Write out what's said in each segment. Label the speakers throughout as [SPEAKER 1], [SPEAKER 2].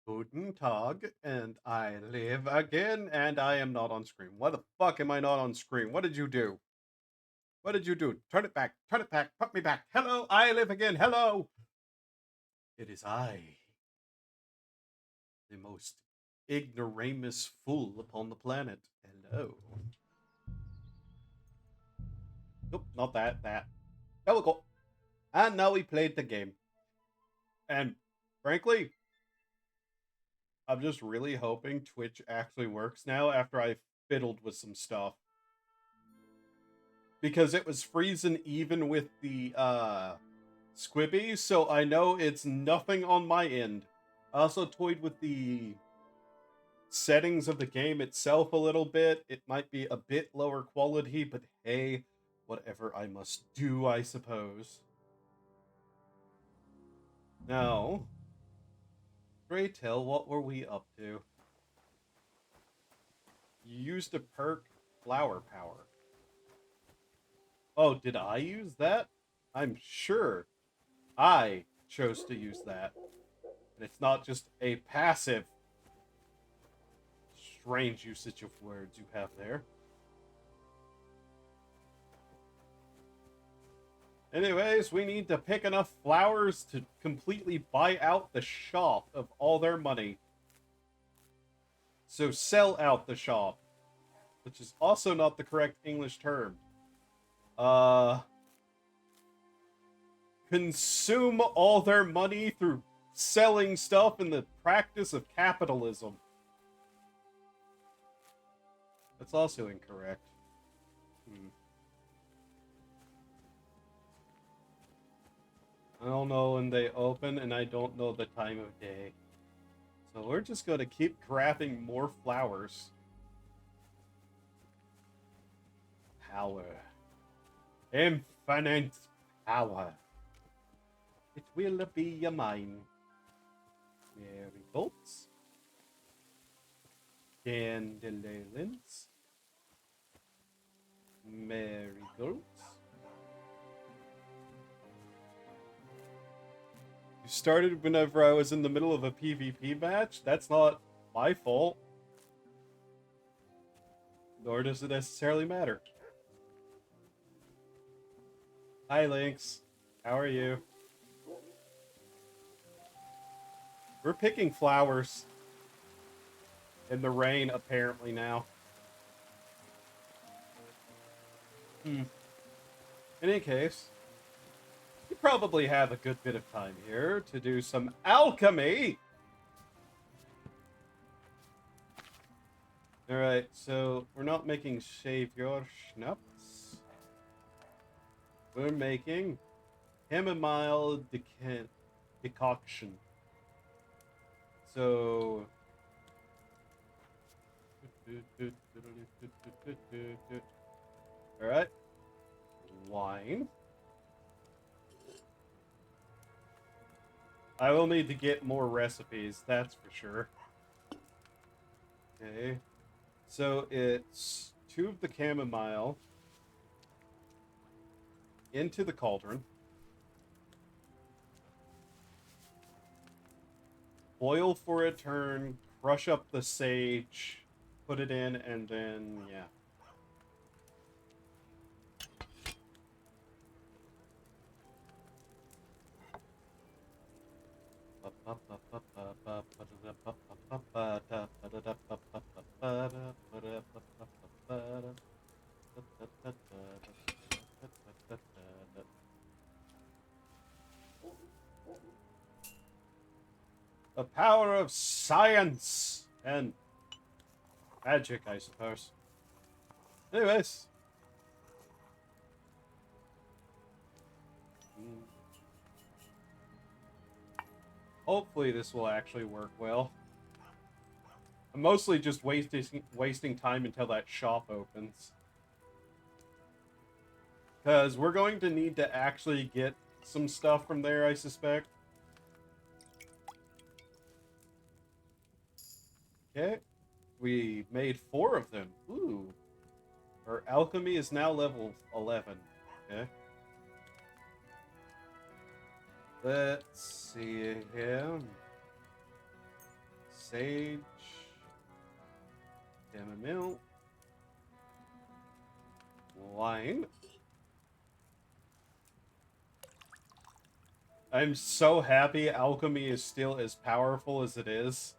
[SPEAKER 1] Guten Tag, and I live again, and I am not on screen. Why the fuck am I not on screen? What did you do? What did you do? Turn it back. Turn it back. Put me back. Hello, I live again. Hello. It is I, the most ignoramus fool upon the planet. Hello. Nope, not that. That. There we go. And now we played the game. And frankly, I'm just really hoping Twitch actually works now after I fiddled with some stuff. Because it was freezing even with the Squibby, so I know it's nothing on my end. I also toyed with the settings of the game itself a little bit. It might be a bit lower quality, but hey, whatever I must do, I suppose. Now, pray tell, what were we up to? You used a perk flower power. Oh, did I use that? I'm sure I chose to use that. And it's not just a passive strange usage of words you have there. Anyways, we need to pick enough flowers to completely buy out the shop of all their money. So sell out the shop, which is also not the correct English term. Consume all their money through selling stuff in the practice of capitalism. That's also incorrect. I don't know when they open, and I don't know the time of day. So we're just going to keep grabbing more flowers. Power. Infinite power. It will be mine. Marigolds. Dandelions. Marigolds. You started whenever I was in the middle of a PvP match? That's not my fault. Nor does it necessarily matter. Hi, Lynx. How are you? We're picking flowers in the rain, apparently, now. In any case, you probably have a good bit of time here to do some alchemy. Alright, so we're not making Savior Schnapps. We're making chamomile decoction. So... Alright. Wine. I will need to get more recipes, that's for sure. Okay. So it's 2 of the chamomile into the cauldron. Boil for a turn, crush up the sage, put it in, and then, yeah. The power of science and magic, I suppose. Anyways. Hopefully this will actually work well. I'm mostly just wasting time until that shop opens. Because we're going to need to actually get some stuff from there, I suspect. Okay. We made 4 of them. Ooh. Our alchemy is now level 11. Okay. Let's see here. Sage. Chamomile. Wine. I'm so happy alchemy is still as powerful as it is.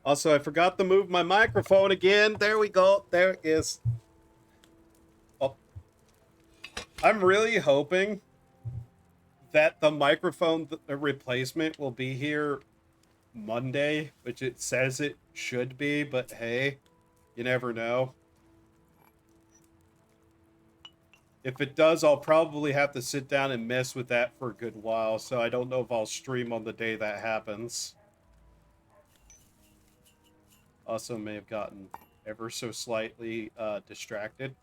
[SPEAKER 1] Also, I forgot to move my microphone again. There we go. There it is. Oh. I'm really hoping that the microphone replacement will be here Monday, which it says it should be, but hey, you never know. If it does, I'll probably have to sit down and mess with that for a good while, so I don't know if I'll stream on the day that happens. Also may have gotten ever so slightly distracted.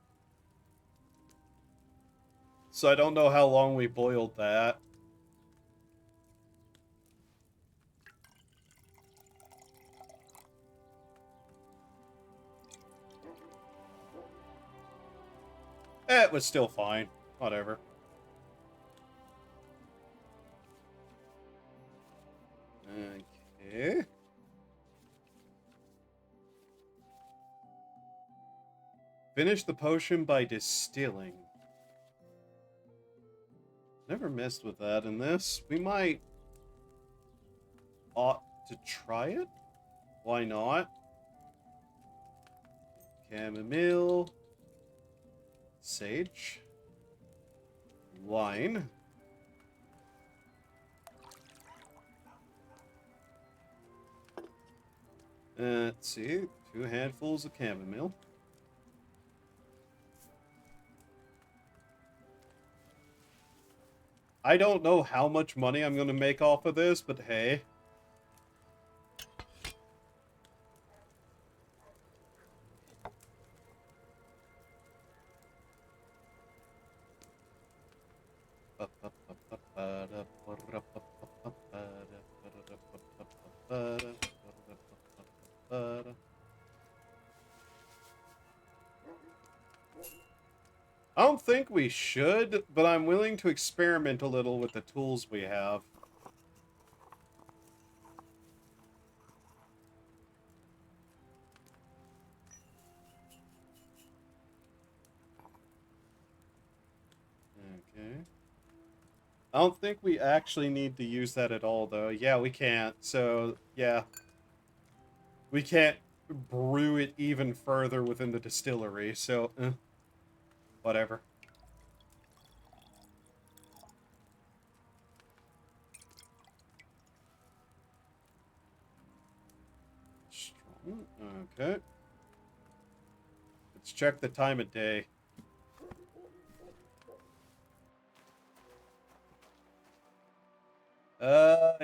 [SPEAKER 1] So I don't know how long we boiled that. It was still fine. Whatever. Okay. Finish the potion by distilling. Never messed with that in this. We might ought to try it. Why not? Chamomile. Sage. Wine. Let's see. 2 handfuls of chamomile. I don't know how much money I'm going to make off of this, but hey. I don't think we should, but I'm willing to experiment a little with the tools we have. Okay. I don't think we actually need to use that at all, though. Yeah, we can't. So, yeah. We can't brew it even further within the distillery, so, whatever. Strong. Okay. Let's check the time of day.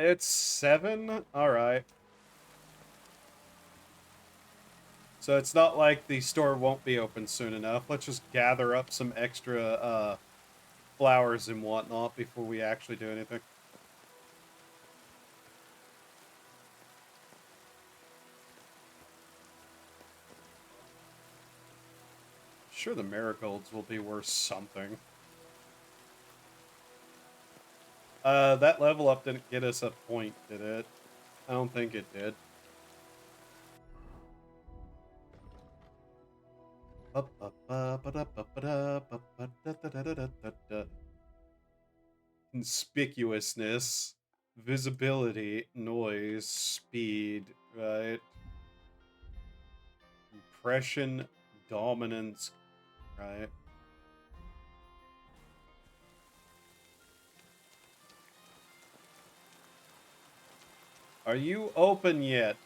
[SPEAKER 1] It's 7? Alright. So it's not like the store won't be open soon enough. Let's just gather up some extra, flowers and whatnot before we actually do anything. Sure, the marigolds will be worth something. That level up didn't get us a point, did it? I don't think it did. Conspicuousness, visibility, noise, speed, right? Impression, dominance, right? Are you open yet?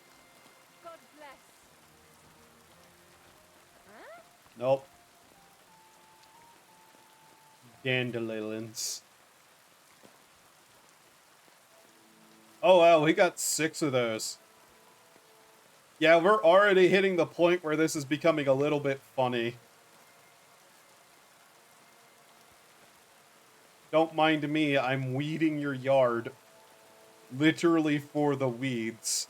[SPEAKER 2] God bless. Huh?
[SPEAKER 1] Nope. Dandelions. Oh wow, we got 6 of those. Yeah, we're already hitting the point where this is becoming a little bit funny. Don't mind me, I'm weeding your yard. Literally for the weeds.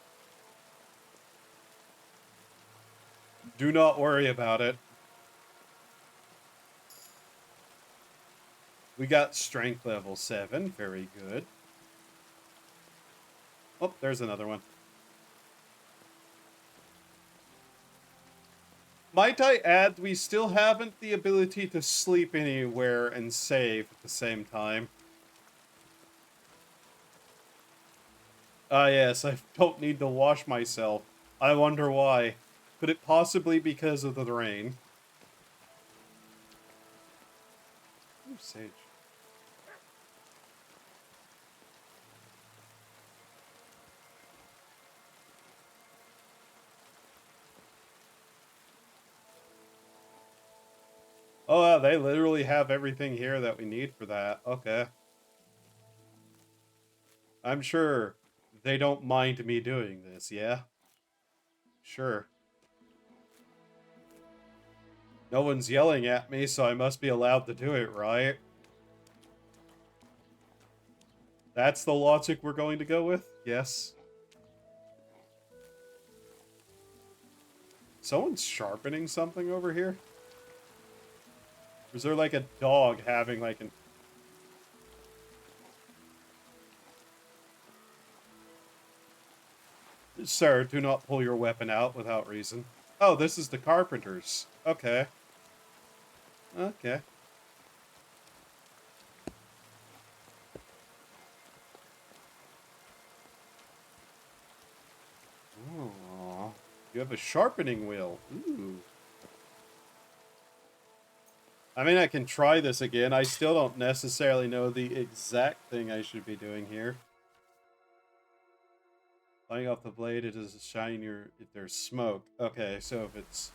[SPEAKER 1] Do not worry about it. We got strength level 7. Very good. Oh, there's another one. Might I add, we still haven't the ability to sleep anywhere and save at the same time. Ah, yes, I don't need to wash myself. I wonder why. Could it possibly be because of the rain? Ooh, sage. Oh, wow, they literally have everything here that we need for that. Okay. I'm sure they don't mind me doing this, yeah? Sure. No one's yelling at me, so I must be allowed to do it, right? That's the logic we're going to go with? Yes. Someone's sharpening something over here? Or is there like a dog having like an... Sir, do not pull your weapon out without reason. Oh, this is the carpenters. Okay. Okay. Oh, you have a sharpening wheel. Ooh. I mean, I can try this again. I still don't necessarily know the exact thing I should be doing here. Lighting off the blade, it is shinier if there's smoke. Okay, so if it's...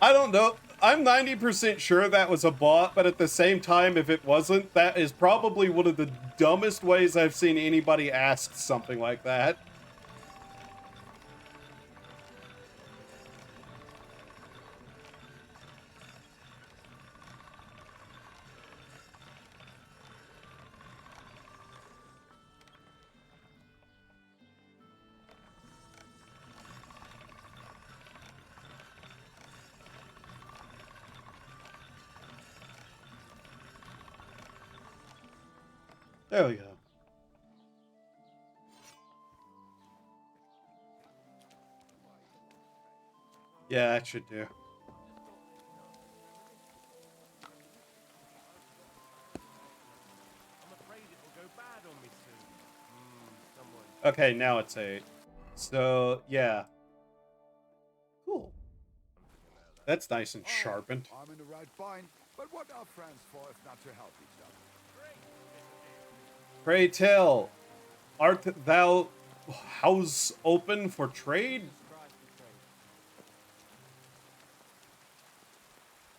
[SPEAKER 1] I don't know. I'm 90% sure that was a bot, but at the same time, if it wasn't, that is probably one of the dumbest ways I've seen anybody ask something like that. There we go. Yeah, that should do. Okay, now it's 8. So, yeah. Cool. That's nice and sharpened.
[SPEAKER 3] I'm in the right bind, but what are friends for if not to help each other?
[SPEAKER 1] Pray tell, art thou house open for trade?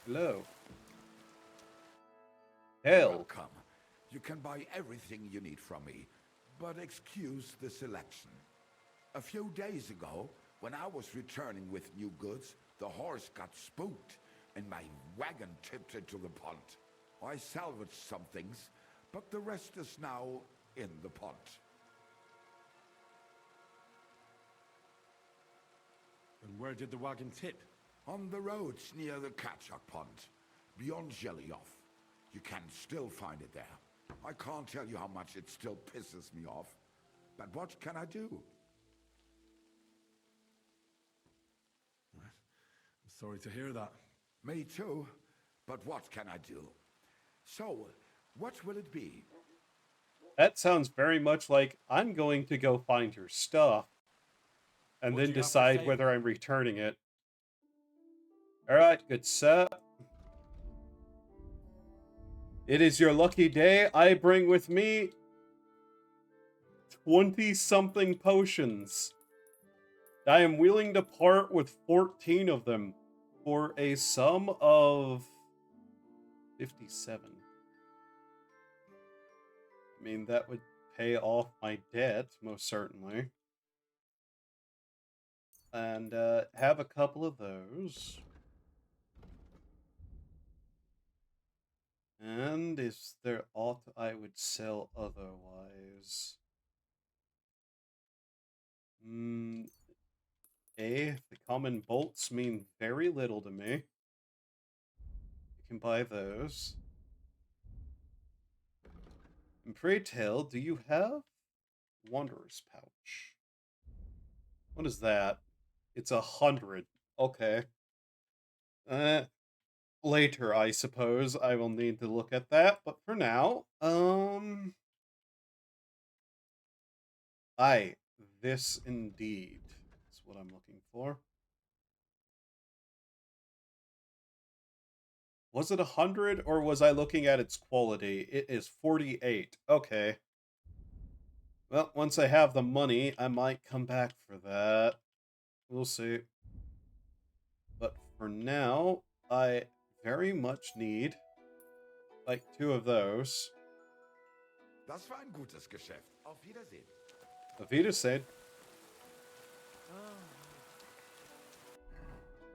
[SPEAKER 1] Hello. Hell.
[SPEAKER 3] Welcome. You can buy everything you need from me, but excuse the selection. A few days ago, when I was returning with new goods, the horse got spooked and my wagon tipped into the pond. I salvaged some things, but the rest is now in the pond.
[SPEAKER 4] And where did the wagon tip?
[SPEAKER 3] On the roads near the Catchuck Pond, beyond Jelly-Off. You can still find it there. I can't tell you how much it still pisses me off, but what can I do?
[SPEAKER 4] I'm sorry to hear that.
[SPEAKER 3] Me too, but what can I do? So, what will it be?
[SPEAKER 1] That sounds very much like I'm going to go find your stuff and
[SPEAKER 4] What
[SPEAKER 1] then
[SPEAKER 4] do you have for
[SPEAKER 1] decide
[SPEAKER 4] sale?
[SPEAKER 1] whether I'm returning it. Alright, good sir. It is your lucky day. I bring with me 20-something potions. I am willing to part with 14 of them for a sum of 57. I mean, that would pay off my debt, most certainly. And have a couple of those. And is there aught I would sell otherwise? The common bolts mean very little to me. You can buy those. And pray tell, do you have Wanderer's Pouch? What is that? It's 100. Okay. Later, I suppose, I will need to look at that, but for now, aye, this indeed is what I'm looking for. Was it 100, or was I looking at its quality? It is 48. Okay. Well, once I have the money, I might come back for that. We'll see. But for now, I very much need, like, 2 of those.
[SPEAKER 3] Das war ein gutes Geschäft. Auf Wiedersehen.
[SPEAKER 1] Auf Wiedersehen.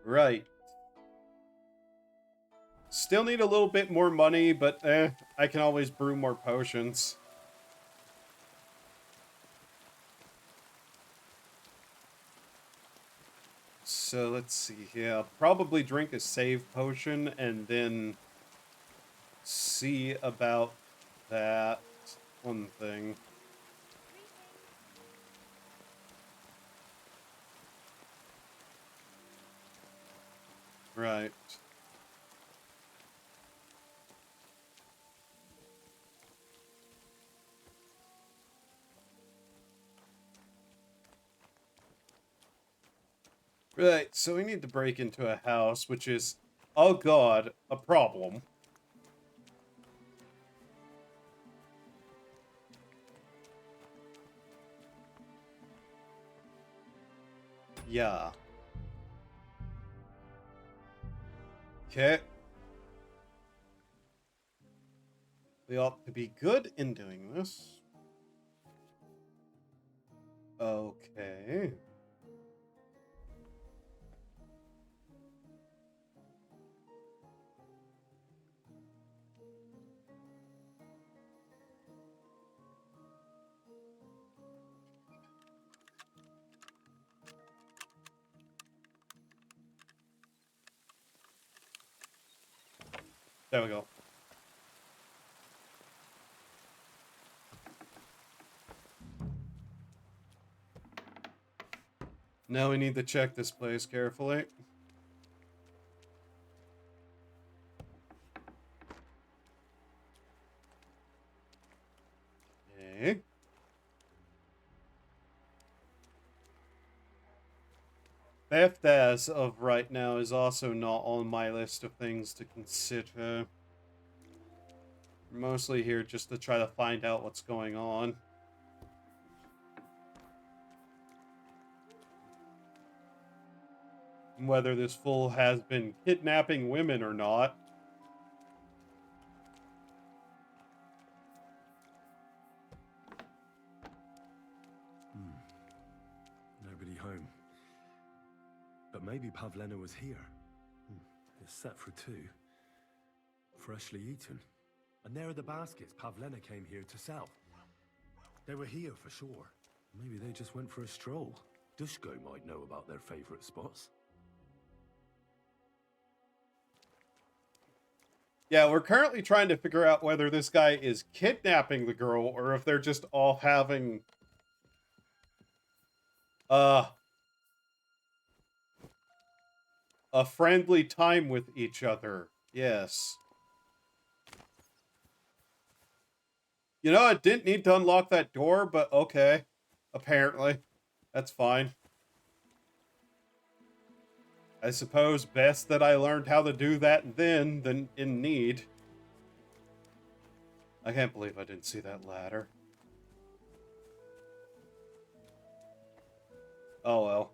[SPEAKER 1] Right. Still need a little bit more money, but I can always brew more potions. So let's see here. I'll probably drink a save potion and then see about that one thing. Right. Right, so we need to break into a house, which is, oh god, a problem. Yeah. Okay. We ought to be good in doing this. Okay. There we go. Now we need to check this place carefully. Okay. Theft as of right now is also not on my list of things to consider. We're mostly here just to try to find out what's going on. Whether this fool has been kidnapping women or not.
[SPEAKER 4] Nobody home. But maybe Pavlena was here. It's set for 2. Freshly eaten. And there are the baskets Pavlena came here to sell. They were here for sure. Maybe they just went for a stroll. Dushko might know about their favorite spots.
[SPEAKER 1] Yeah, we're currently trying to figure out whether this guy is kidnapping the girl or if they're just all having a friendly time with each other. Yes. You know, I didn't need to unlock that door, but okay. Apparently. That's fine. I suppose best that I learned how to do that then than in need. I can't believe I didn't see that ladder. Oh well.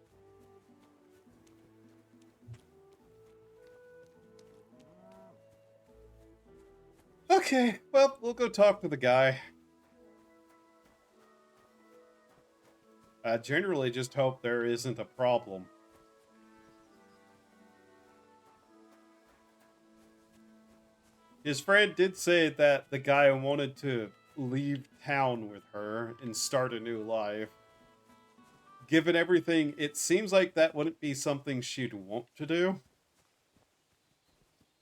[SPEAKER 1] Okay, well, we'll go talk to the guy. I generally just hope there isn't a problem. His friend did say that the guy wanted to leave town with her and start a new life. Given everything, it seems like that wouldn't be something she'd want to do.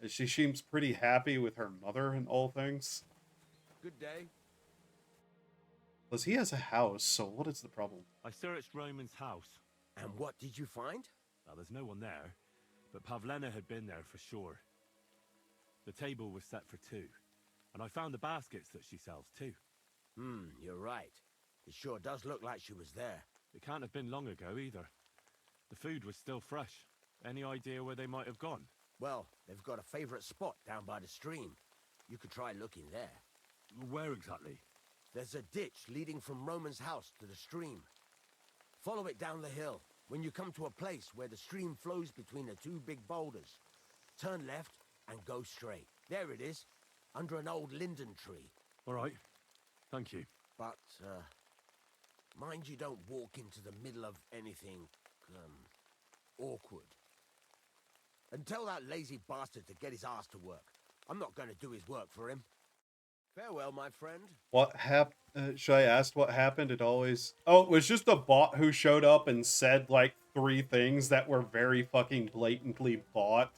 [SPEAKER 1] She seems pretty happy with her mother and all things.
[SPEAKER 3] Good day.
[SPEAKER 1] Plus, he has a house, so what is the problem?
[SPEAKER 4] I searched Roman's house.
[SPEAKER 5] And what did you find?
[SPEAKER 4] Well, there's no one there, but Pavlena had been there for sure. The table was set for two, and I found the baskets that she sells too.
[SPEAKER 5] You're right. It sure does look like she was there.
[SPEAKER 4] It can't have been long ago either. The food was still fresh. Any idea where they might have gone?
[SPEAKER 5] Well, they've got a favorite spot down by the stream. You could try looking there.
[SPEAKER 4] Where exactly?
[SPEAKER 5] There's a ditch leading from Roman's house to the stream. Follow it down the hill. When you come to a place where the stream flows between the two big boulders, turn left and go straight. There it is, under an old linden tree.
[SPEAKER 4] All right. Thank you.
[SPEAKER 5] But, mind you don't walk into the middle of anything, awkward. And tell that lazy bastard to get his ass to work. I'm not going to do his work for him. Farewell, my friend.
[SPEAKER 1] What happened? Should I ask what happened? It always... Oh, it was just a bot who showed up and said, like, 3 things that were very fucking blatantly bot.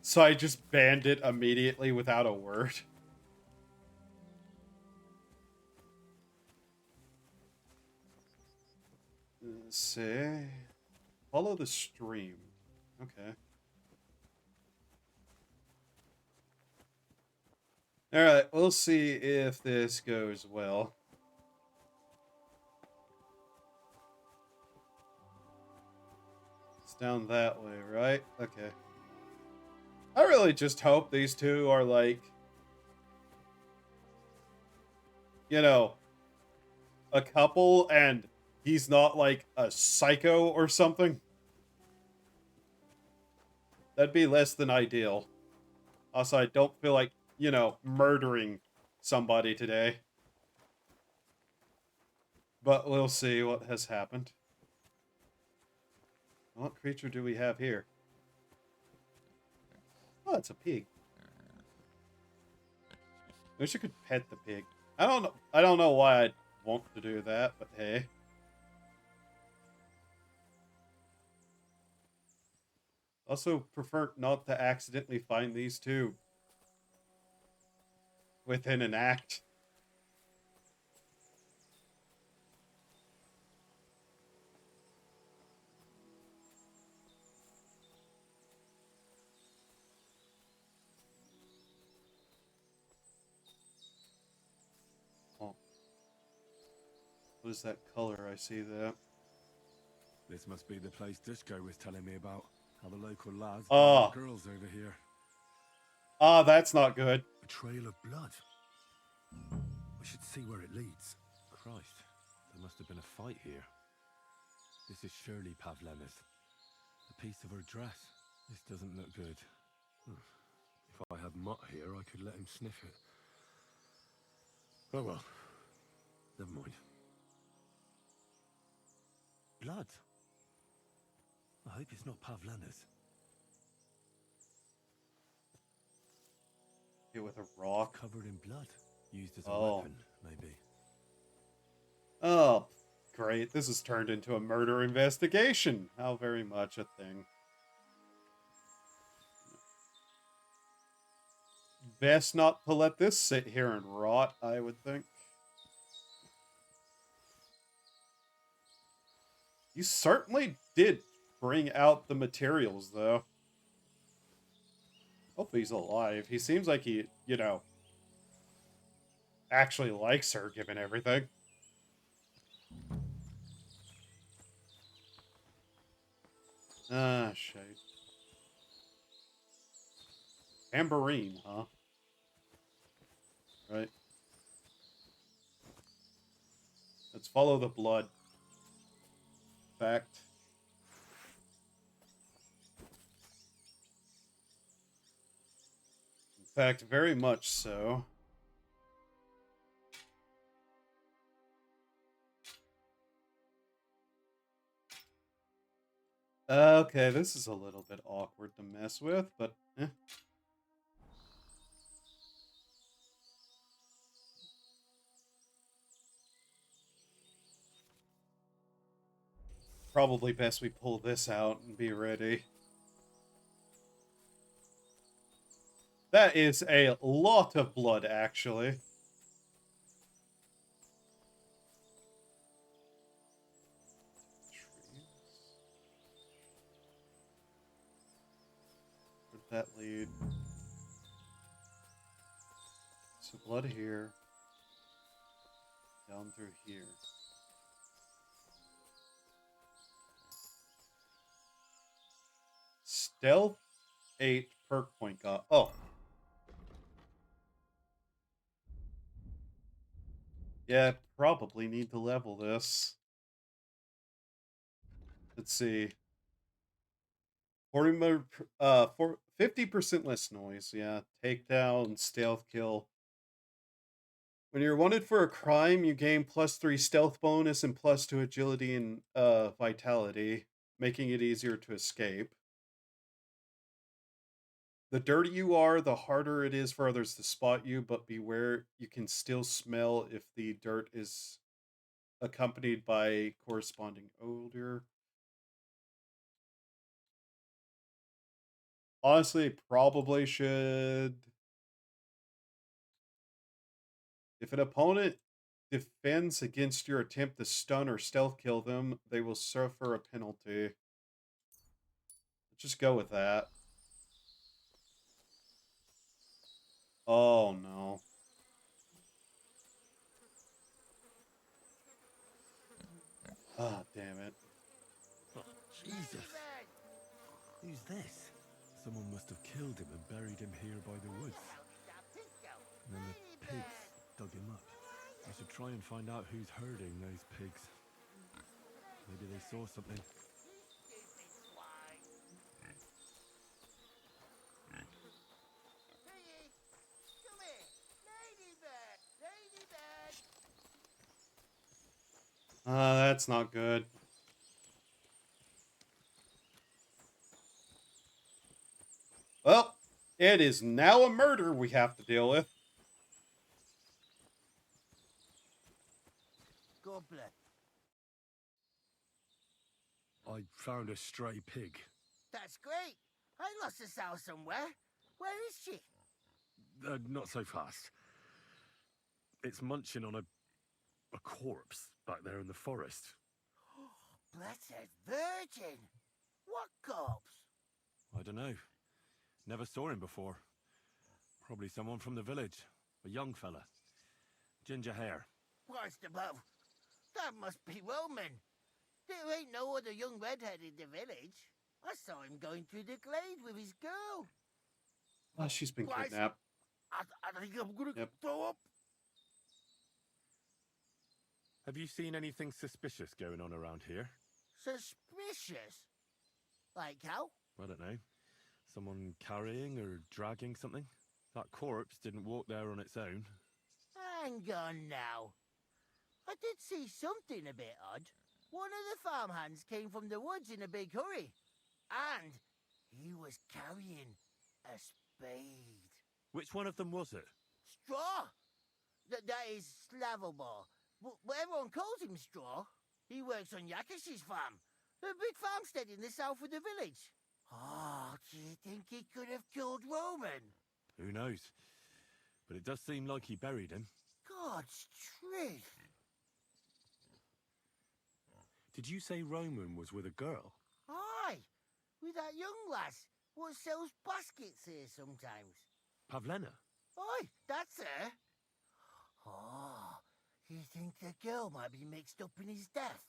[SPEAKER 1] So I just banned it immediately without a word. Let's see. Follow the stream. Okay. Alright, we'll see if this goes well. It's down that way, right? Okay. I really just hope these two are like, you know, a couple and he's not like a psycho or something. That'd be less than ideal. Also, I don't feel like, you know, murdering somebody today. But we'll see what has happened. What creature do we have here? Oh, it's a pig. I wish I could pet the pig. I don't know why I'd want to do that, but hey. Also prefer not to accidentally find these two within an act. Oh. What is that color? I see that.
[SPEAKER 4] This must be the place Dushko was telling me about. How the local lads
[SPEAKER 1] Oh.
[SPEAKER 4] bring girls over here.
[SPEAKER 1] Ah, that's not good.
[SPEAKER 4] A trail of blood. We should see where it leads. Christ, there must have been a fight here. This is surely Pavlena's. A piece of her dress. This doesn't look good. If I had Mutt here, I could let him sniff it. Oh well. Never mind. Blood. I hope it's not Pavlena's.
[SPEAKER 1] Hit with a rock.
[SPEAKER 4] Covered in blood. Used as a
[SPEAKER 1] Oh.
[SPEAKER 4] weapon, maybe.
[SPEAKER 1] Oh, great. This has turned into a murder investigation. How very much a thing. Best not to let this sit here and rot, I would think. You certainly did bring out the materials, though. Hopefully he's alive. He seems like he, actually likes her, given everything. Ah, shit. Tambourine, huh? Right. Let's follow the blood. Fact. In fact, very much so. Okay, this is a little bit awkward to mess with, but probably best we pull this out and be ready. That is a lot of blood, actually. Where'd that lead? So blood here. Down through here. Stealth 8 perk point got. Oh. Yeah, probably need to level this. Let's see. 50% less noise. Yeah, takedown, stealth kill. When you're wanted for a crime, you gain +3 stealth bonus and +2 agility and vitality, making it easier to escape. The dirtier you are, the harder it is for others to spot you, but beware, you can still smell if the dirt is accompanied by corresponding odor. Honestly, probably should. If an opponent defends against your attempt to stun or stealth kill them, they will suffer a penalty. Let's just go with that. Oh no. Ah, damn it.
[SPEAKER 4] Jesus. Who's this? Someone must have killed him and buried him here by the woods. And then the pigs dug him up. I should try and find out who's herding those pigs. Maybe they saw something.
[SPEAKER 1] That's not good. Well, it is now a murder we have to deal with.
[SPEAKER 5] Goblet.
[SPEAKER 4] I found a stray pig.
[SPEAKER 5] That's great. I lost a sow somewhere. Where is she?
[SPEAKER 4] Not so fast. It's munching on a corpse back there in the forest.
[SPEAKER 5] Blessed Virgin! What corpse?
[SPEAKER 4] I don't know. Never saw him before. Probably someone from the village. A young fella. Ginger hair.
[SPEAKER 5] Christ above. That must be Roman. There ain't no other young redhead in the village. I saw him going through the glade with his girl.
[SPEAKER 1] Oh, she's been
[SPEAKER 5] Christ.
[SPEAKER 1] kidnapped.
[SPEAKER 5] I think I'm gonna
[SPEAKER 1] Yep.
[SPEAKER 5] throw up.
[SPEAKER 4] Have you seen anything suspicious going on around here?
[SPEAKER 5] Suspicious? Like how?
[SPEAKER 4] I don't know. Someone carrying or dragging something? That corpse didn't walk there on its own.
[SPEAKER 5] Hang on now. I did see something a bit odd. One of the farmhands came from the woods in a big hurry. And he was carrying a spade.
[SPEAKER 4] Which one of them was it?
[SPEAKER 5] Straw! That is Slavobor. But everyone calls him Straw. He works on Yakish's farm. A big farmstead in the south of the village. Oh, do you think he could have killed Roman?
[SPEAKER 4] Who knows? But it does seem like he buried him.
[SPEAKER 5] God's truth.
[SPEAKER 4] Did you say Roman was with a girl?
[SPEAKER 5] Aye, with that young lass. what sells baskets here sometimes.
[SPEAKER 4] Pavlena?
[SPEAKER 5] Oi, that's her. Oh, you think the girl might be mixed up in his death?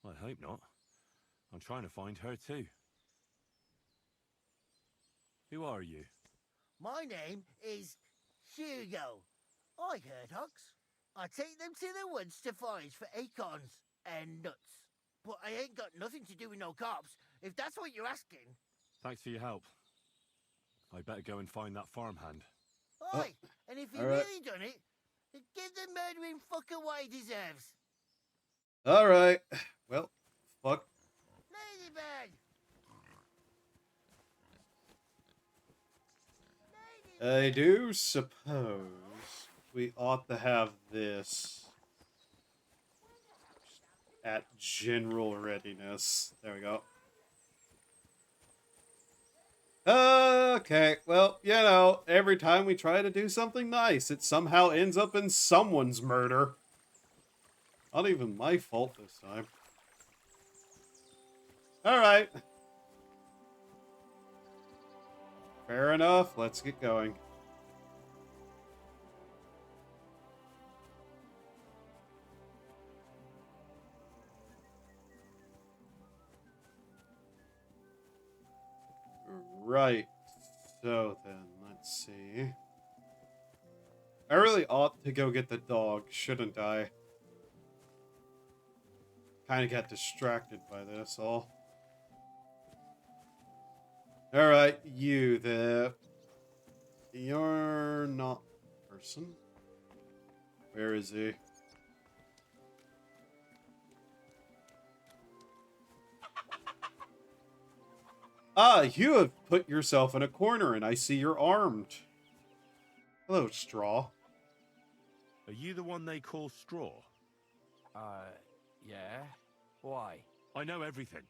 [SPEAKER 4] I hope not. I'm trying to find her too. Who are you?
[SPEAKER 5] My name is Hugo. I herd hogs. I take them to the woods to forage for acorns and nuts. But I ain't got nothing to do with no cops, if that's what you're asking.
[SPEAKER 4] Thanks for your help. I better go and find that farmhand.
[SPEAKER 5] Oi, and if he
[SPEAKER 1] all right.
[SPEAKER 5] really done it, give the murdering fucker what he deserves.
[SPEAKER 1] All right. Well, fuck.
[SPEAKER 5] Ladybird!
[SPEAKER 1] I do suppose we ought to have this at general readiness. There we go. Okay, well, you know, every time we try to do something nice, it somehow ends up in someone's murder. Not even my fault this time. Alright. Fair enough, let's get going. Right. So then, let's see. I really ought to go get the dog, shouldn't I? Kind of got distracted by this all. Alright, you there. You're not a person. Where is he? Ah, you have put yourself in a corner and I see you're armed. Hello, Straw.
[SPEAKER 4] Are you the one they call Straw?
[SPEAKER 6] Yeah? Why?
[SPEAKER 4] I know everything.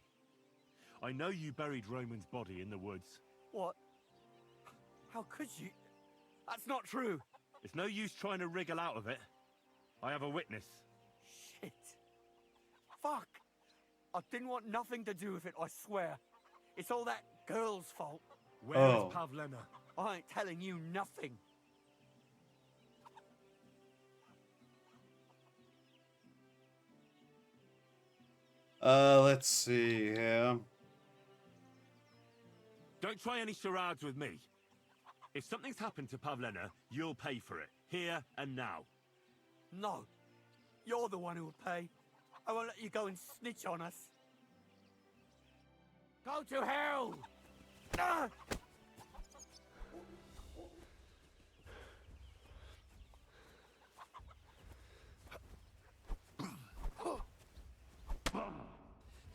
[SPEAKER 4] I know you buried Roman's body in the woods.
[SPEAKER 6] What? How could you? That's not true.
[SPEAKER 4] It's no use trying to wriggle out of it. I have a witness.
[SPEAKER 6] Shit. Fuck. I didn't want nothing to do with it, I swear. It's all that girl's fault.
[SPEAKER 4] Where
[SPEAKER 1] Oh.
[SPEAKER 4] is Pavlena?
[SPEAKER 6] I ain't telling you nothing.
[SPEAKER 1] Let's see here.
[SPEAKER 4] Don't try any charades with me. If something's happened to Pavlena, you'll pay for it. Here and now.
[SPEAKER 6] No. You're the one who will pay. I won't let you go and snitch on us. Go to hell! Ah!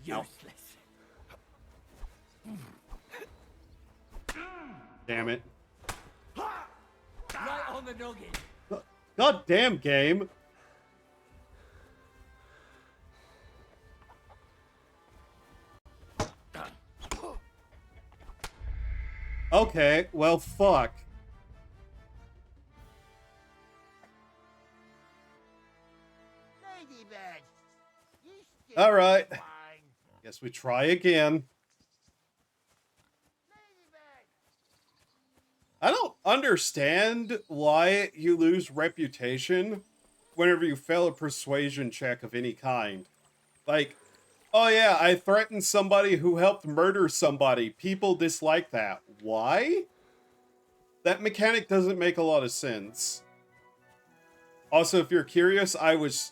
[SPEAKER 6] Useless.
[SPEAKER 1] Damn it.
[SPEAKER 6] Right on the noggin.
[SPEAKER 1] God damn game. Okay, well, fuck.
[SPEAKER 5] Ladybird! You stupid
[SPEAKER 1] All right.
[SPEAKER 5] swine.
[SPEAKER 1] Guess we try again.
[SPEAKER 5] Ladybird!
[SPEAKER 1] I don't understand why you lose reputation whenever you fail a persuasion check of any kind. Like, oh yeah, I threatened somebody who helped murder somebody. People dislike that. Why? That mechanic doesn't make a lot of sense. Also, if you're curious, I was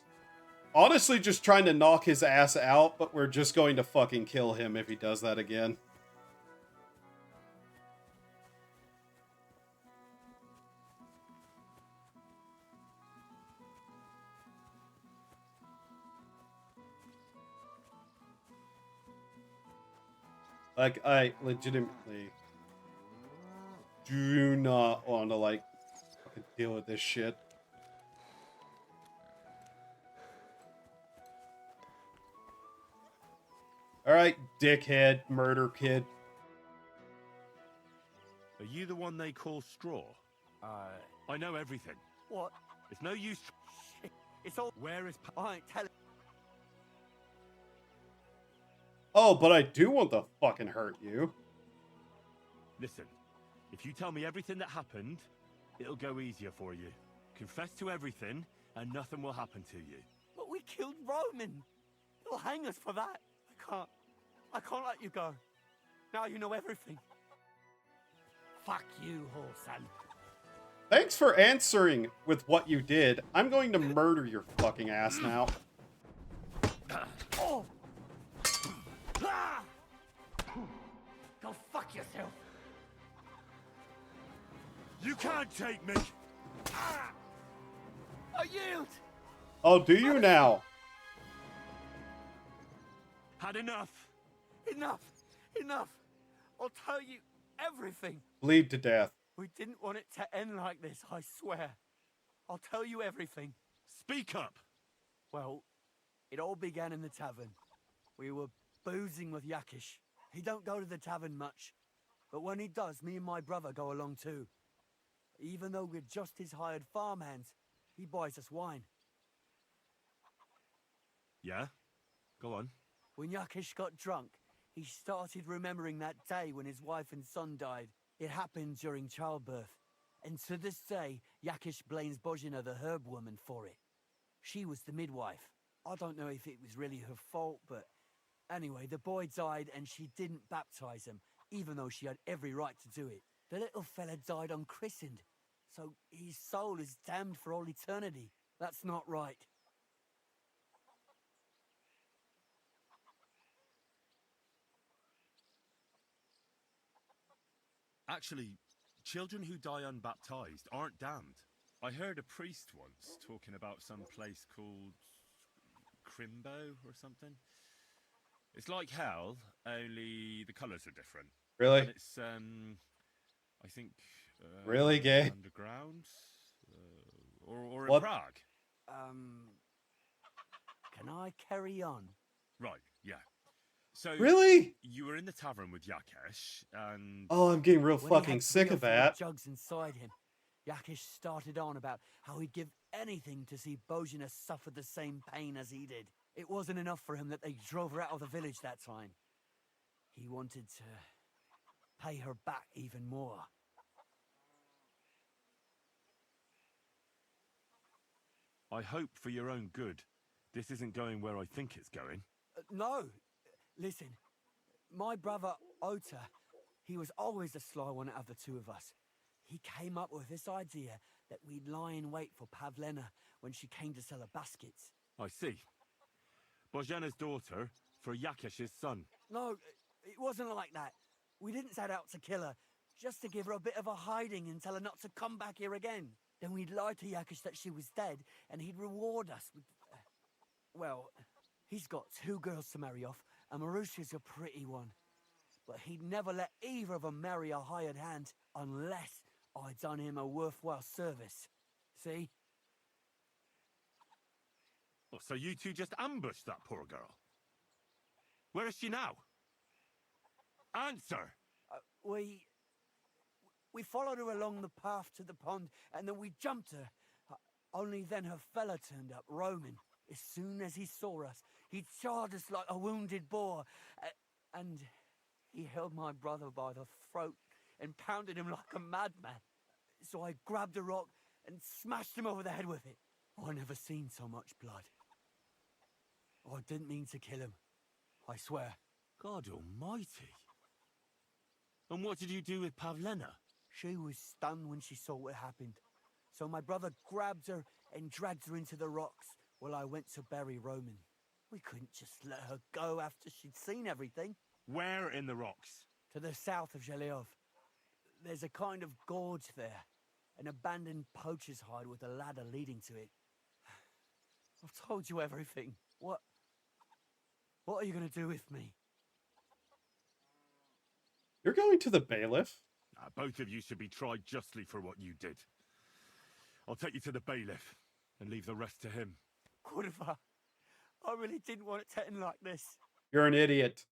[SPEAKER 1] honestly just trying to knock his ass out, but we're just going to fucking kill him if he does that again. Like, I legitimately do not want to, like, fucking deal with this shit. Alright, dickhead, murder kid.
[SPEAKER 4] Are you the one they call Straw? I know everything.
[SPEAKER 6] What?
[SPEAKER 4] It's no use.
[SPEAKER 6] Shit. It's all...
[SPEAKER 4] Where is
[SPEAKER 6] I ain't telling...
[SPEAKER 1] Oh, but I do want to fucking hurt you.
[SPEAKER 4] Listen, if you tell me everything that happened, it'll go easier for you. Confess to everything, and nothing will happen to you.
[SPEAKER 6] But we killed Roman. They'll hang us for that. I can't let you go. Now you know everything. Fuck you, Horsan.
[SPEAKER 1] Thanks for answering with what you did. I'm going to murder your fucking ass now.
[SPEAKER 6] Oh! Ah! Go fuck yourself.
[SPEAKER 4] You can't take me!
[SPEAKER 6] Ah! I yield.
[SPEAKER 1] Oh, do you now?
[SPEAKER 4] Had enough!
[SPEAKER 6] Enough. Enough. I'll tell you everything.
[SPEAKER 1] Bleed to death.
[SPEAKER 6] We didn't want it to end like this, I swear. I'll tell you everything.
[SPEAKER 4] Speak up!
[SPEAKER 6] Well, it all began in the tavern. We were boozing with Yakish. He don't go to the tavern much, but when he does, me and my brother go along too. Even though we're just his hired farmhands, he buys us wine.
[SPEAKER 4] Yeah? Go on.
[SPEAKER 6] When Yakish got drunk, he started remembering that day when his wife and son died. It happened during childbirth. And to this day, Yakish blames Bozhina, the herb woman, for it. She was the midwife. I don't know if it was really her fault, but anyway, the boy died and she didn't baptize him, even though she had every right to do it. The little fella died unchristened, so his soul is damned for all eternity. That's not right.
[SPEAKER 4] Actually, children who die unbaptized aren't damned. I heard a priest once talking about some place called Crimbo or something. It's like hell, only the colours are different.
[SPEAKER 1] Really?
[SPEAKER 4] And it's, I think...
[SPEAKER 1] Really gay?
[SPEAKER 4] Underground? Or in
[SPEAKER 1] What?
[SPEAKER 4] Prague?
[SPEAKER 6] Can I carry on?
[SPEAKER 4] Right, yeah. So
[SPEAKER 1] Really?
[SPEAKER 4] you were in the tavern with Yakesh, and
[SPEAKER 1] Oh, I'm getting real
[SPEAKER 6] When he
[SPEAKER 1] fucking
[SPEAKER 6] had
[SPEAKER 1] sick
[SPEAKER 6] 3 or
[SPEAKER 1] of
[SPEAKER 6] 4
[SPEAKER 1] that.
[SPEAKER 6] jugs inside him, Yakish started on about how he'd give anything to see Bozhina suffer the same pain as he did. It wasn't enough for him that they drove her out of the village that time. He wanted to pay her back even more.
[SPEAKER 4] I hope for your own good, this isn't going where I think it's going.
[SPEAKER 6] No, listen, my brother Ota, he was always the sly one out of the two of us. He came up with this idea that we'd lie in wait for Pavlena when she came to sell her baskets.
[SPEAKER 4] I see. Bozhena's daughter for Yakesh's son.
[SPEAKER 6] No, it wasn't like that. We didn't set out to kill her, just to give her a bit of a hiding and tell her not to come back here again. Then we'd lie to Yakish that she was dead, and he'd reward us with... well, he's got 2 girls to marry off, and Marusha's a pretty one. But he'd never let either of them marry a hired hand unless I'd done him a worthwhile service. See?
[SPEAKER 4] Oh, so you two just ambushed that poor girl? Where is she now? Answer!
[SPEAKER 6] We followed her along the path to the pond, and then we jumped her. Only then her fella turned up, Roman. As soon as he saw us, he charged us like a wounded boar, and he held my brother by the throat and pounded him like a madman. So I grabbed a rock and smashed him over the head with it. I never seen so much blood. I didn't mean to kill him, I swear.
[SPEAKER 4] God almighty. And what did you do with Pavlena?
[SPEAKER 6] She was stunned when she saw what happened. So my brother grabbed her and dragged her into the rocks while I went to bury Roman. We couldn't just let her go after she'd seen everything.
[SPEAKER 4] Where in the rocks?
[SPEAKER 6] To the south of Zheleov. There's a kind of gorge there. An abandoned poacher's hide with a ladder leading to it. I've told you everything. What are you going to do with me?
[SPEAKER 1] You're going to the bailiff?
[SPEAKER 4] Both of you should be tried justly for what you did. I'll take you to the bailiff and leave the rest to him.
[SPEAKER 6] Kurva, I really didn't want it to end like this.
[SPEAKER 1] You're an idiot.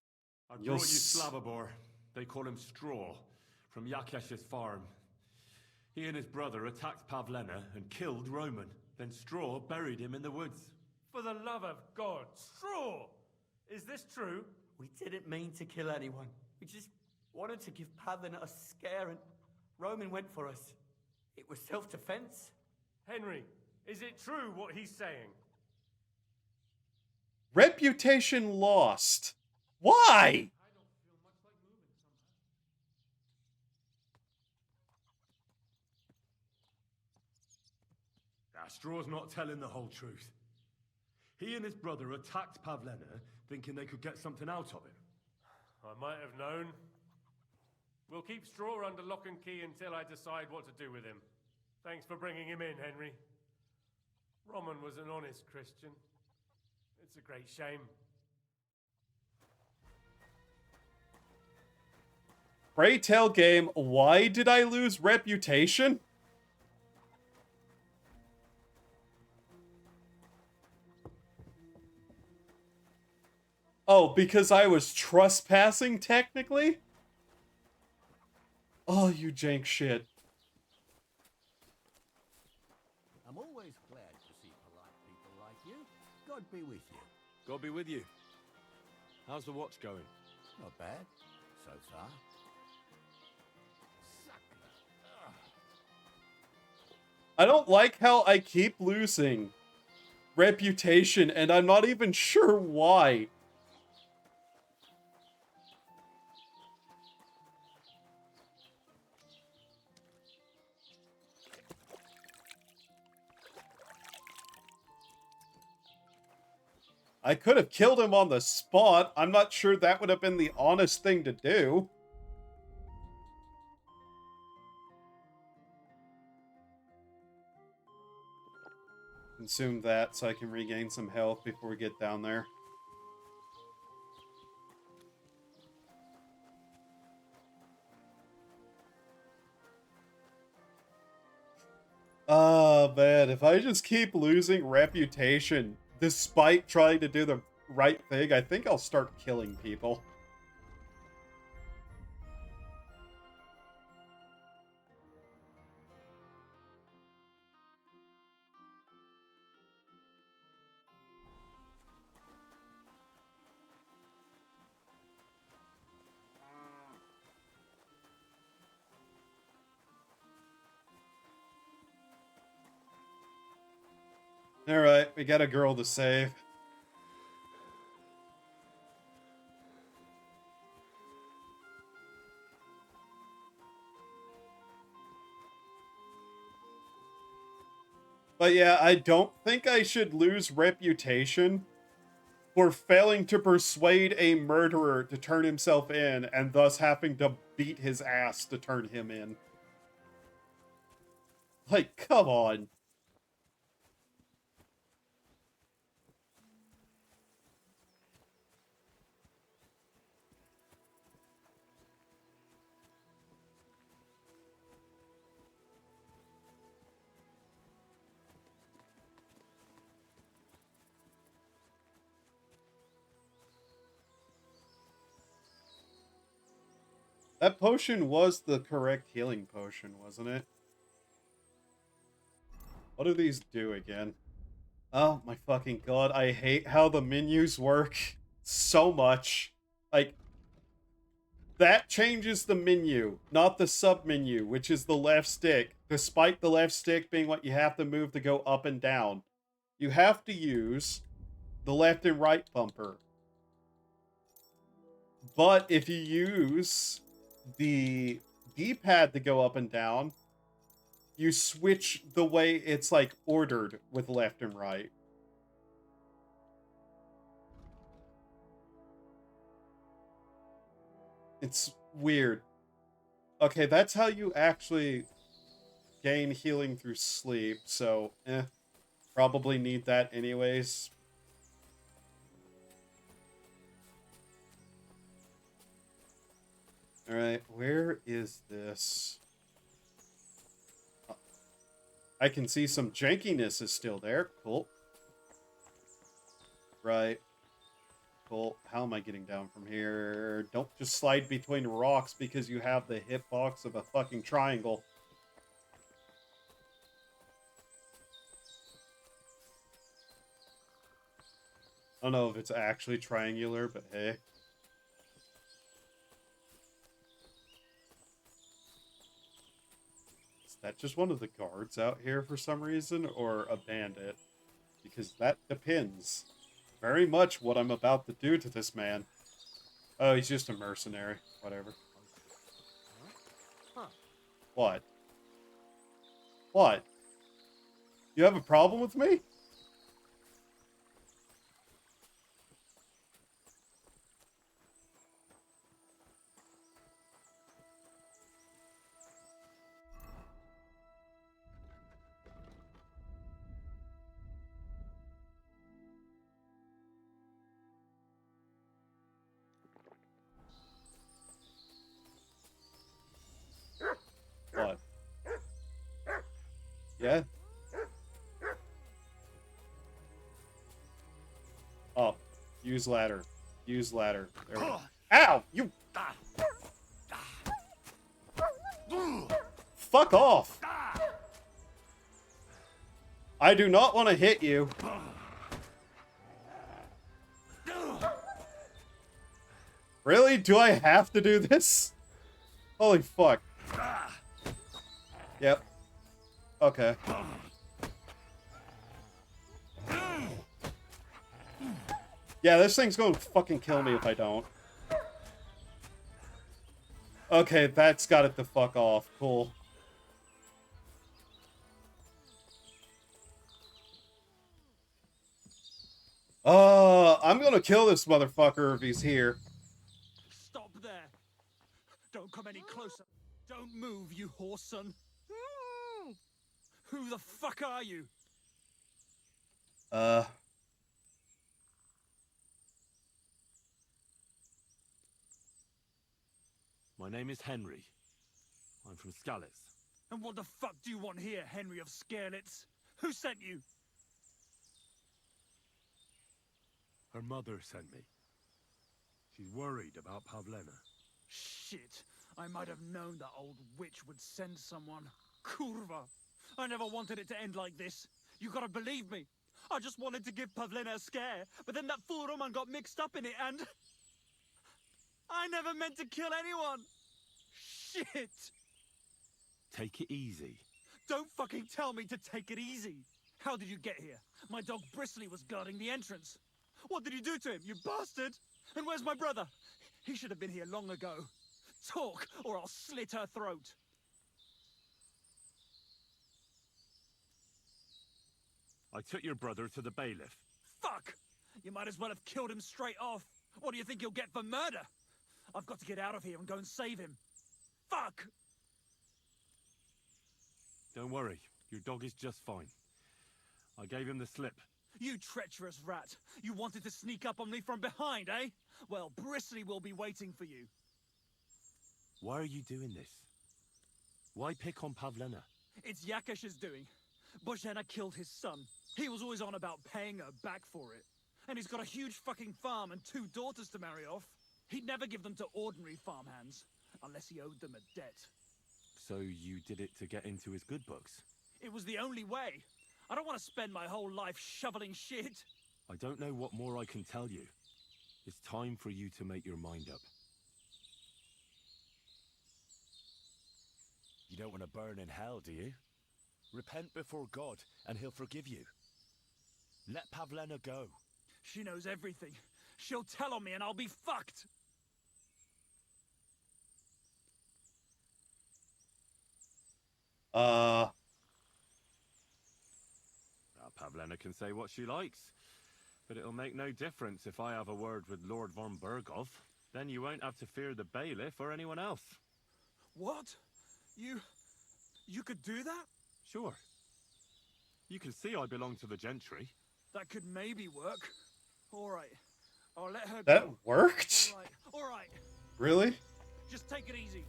[SPEAKER 4] I
[SPEAKER 1] You'll
[SPEAKER 4] brought you Slavobor. They call him Straw, from Yakesh's farm. He and his brother attacked Pavlena and killed Roman. Then Straw buried him in the woods.
[SPEAKER 7] For the love of God, Straw! Is this true?
[SPEAKER 6] We didn't mean to kill anyone. Wanted to give Pavlin a scare and Roman went for us. It was self-defense.
[SPEAKER 7] Henry, is it true what he's saying?
[SPEAKER 1] Reputation lost. Why?
[SPEAKER 4] Straw's not telling the whole truth. He and his brother attacked Pavlena, thinking they could get something out of him.
[SPEAKER 7] I might have known. We'll keep Straw under lock and key until I decide what to do with him. Thanks for bringing him in, Henry. Roman was an honest Christian. It's a great shame.
[SPEAKER 1] Pray tell game, why did I lose reputation? Oh, because I was trespassing, technically? Oh, you jank shit.
[SPEAKER 5] I'm always glad to see polite people like you. God be with you.
[SPEAKER 4] God be with you. How's the watch going?
[SPEAKER 5] Not bad, so far. Sucker. Ugh.
[SPEAKER 1] I don't like how I keep losing reputation, and I'm not even sure why. I could have killed him on the spot. I'm not sure that would have been the honest thing to do. Consume that so I can regain some health before we get down there. Oh, man. If I just keep losing reputation despite trying to do the right thing, I think I'll start killing people. Alright, we got a girl to save. But yeah, I don't think I should lose reputation for failing to persuade a murderer to turn himself in and thus having to beat his ass to turn him in. Like, come on. That potion was the correct healing potion, wasn't it? What do these do again? Oh my fucking god, I hate how the menus work so much. Like, that changes the menu, not the sub-menu, which is the left stick, despite the left stick being what you have to move to go up and down. You have to use the left and right bumper. But if you use the D-pad to go up and down, you switch the way it's, like, ordered with left and right. It's weird. Okay, that's how you actually gain healing through sleep, so, probably need that anyways. Alright, where is this? I can see some jankiness is still there. Cool. Right. Cool. How am I getting down from here? Don't just slide between rocks because you have the hitbox of a fucking triangle. I don't know if it's actually triangular, but hey. that just one of the guards out here for some reason, or a bandit? Because that depends very much what I'm about to do to this man. Oh, he's just a mercenary. Whatever.
[SPEAKER 5] Huh.
[SPEAKER 1] What? What? You have a problem with me? What? Yeah? Oh, use ladder. Use ladder. There we go. Ow! You... Fuck off! I do not want to hit you. Really? Do I have to do this? Holy fuck. Yep. Okay. Yeah, this thing's gonna fucking kill me if I don't. Okay, that's got it to fuck off. Cool. I'm gonna kill this motherfucker if he's here.
[SPEAKER 6] Stop there. Don't come any closer. Don't move, you horse son. Who the fuck are you?
[SPEAKER 4] My name is Henry. I'm from Skalitz.
[SPEAKER 6] And what the fuck do you want here, Henry of Skalitz? Who sent you?
[SPEAKER 4] Her mother sent me. She's worried about Pavlena.
[SPEAKER 6] Shit. I might have known that old witch would send someone. Kurva. I never wanted it to end like this. You gotta believe me. I just wanted to give Pavlena a scare, but then that fool Roman got mixed up in it and... I never meant to kill anyone. Shit.
[SPEAKER 4] Take it easy.
[SPEAKER 6] Don't fucking tell me to take it easy. How did you get here? My dog Bristly was guarding the entrance. What did you do to him, you bastard? And where's my brother? He should have been here long ago. Talk, or I'll slit her throat.
[SPEAKER 4] I took your brother to the bailiff.
[SPEAKER 6] Fuck! You might as well have killed him straight off. What do you think you'll get for murder? I've got to get out of here and go and save him. Fuck!
[SPEAKER 4] Don't worry, your dog is just fine. I gave him the slip.
[SPEAKER 6] You treacherous rat. You wanted to sneak up on me from behind, eh? Well, Bristly will be waiting for you.
[SPEAKER 4] Why are you doing this? Why pick on Pavlena?
[SPEAKER 6] It's Yakish's doing. Bozhena killed his son. He was always on about paying her back for it. And he's got a huge fucking farm and 2 daughters to marry off. He'd never give them to ordinary farmhands, unless he owed them a debt.
[SPEAKER 4] So you did it to get into his good books?
[SPEAKER 6] It was the only way. I don't want to spend my whole life shoveling shit.
[SPEAKER 4] I don't know what more I can tell you. It's time for you to make your mind up.
[SPEAKER 8] You don't want to burn in hell, do you? Repent before God, and he'll forgive you. Let Pavlena go.
[SPEAKER 6] She knows everything. She'll tell on me and I'll be fucked.
[SPEAKER 4] Now, Pavlena can say what she likes, but it'll make no difference if I have a word with Lord von Berghoff. Then you won't have to fear the bailiff or anyone else.
[SPEAKER 6] What? You could do that?
[SPEAKER 4] Sure. You can see I belong to the gentry.
[SPEAKER 6] That could maybe work. All right. I'll let her
[SPEAKER 1] That
[SPEAKER 6] go.
[SPEAKER 1] worked?
[SPEAKER 6] All right.
[SPEAKER 1] Really?
[SPEAKER 6] Just take it easy.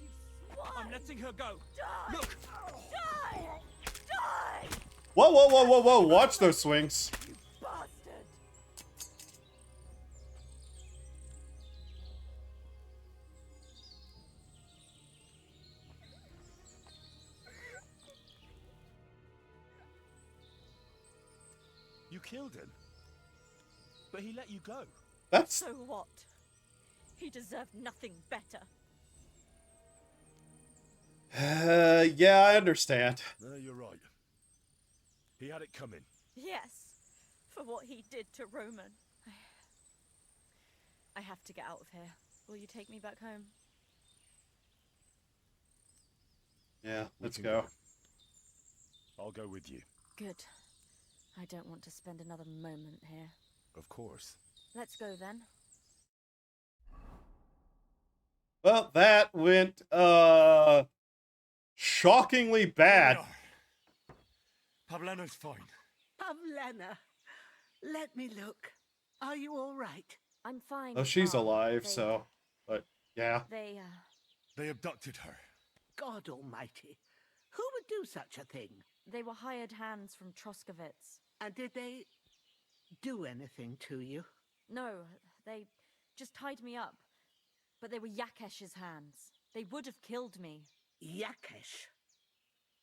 [SPEAKER 2] You swine!
[SPEAKER 6] I'm letting her go.
[SPEAKER 2] Die!
[SPEAKER 6] Look!
[SPEAKER 2] Die! Die!
[SPEAKER 1] Whoa, whoa, whoa, whoa, whoa! Watch those swings.
[SPEAKER 2] You bastard!
[SPEAKER 8] You killed him. But he let you go.
[SPEAKER 1] That's...
[SPEAKER 2] So what? He deserved nothing better.
[SPEAKER 1] Yeah, I understand.
[SPEAKER 8] No, you're right. He had it coming.
[SPEAKER 2] Yes, for what he did to Roman. I have to get out of here. Will you take me back home?
[SPEAKER 1] Yeah,
[SPEAKER 8] We
[SPEAKER 1] let's
[SPEAKER 8] can
[SPEAKER 1] go.
[SPEAKER 8] I'll go with you.
[SPEAKER 2] Good. I don't want to spend another moment here.
[SPEAKER 8] Of course.
[SPEAKER 2] Let's go then.
[SPEAKER 1] Well, that went, shockingly
[SPEAKER 8] Here we
[SPEAKER 1] bad.
[SPEAKER 8] are. Pavleno's fine.
[SPEAKER 9] Pavlena, let me look. Are you all right?
[SPEAKER 2] I'm fine.
[SPEAKER 1] Oh, she's
[SPEAKER 2] Ma.
[SPEAKER 1] alive,
[SPEAKER 2] They-
[SPEAKER 1] so, but, yeah.
[SPEAKER 8] They abducted her.
[SPEAKER 9] God almighty. Who would do such a thing?
[SPEAKER 2] They were hired hands from Troskovitz.
[SPEAKER 9] And did they do anything to you?
[SPEAKER 2] No, they just tied me up. But they were Yakesh's hands. They would have killed me.
[SPEAKER 9] Yakesh.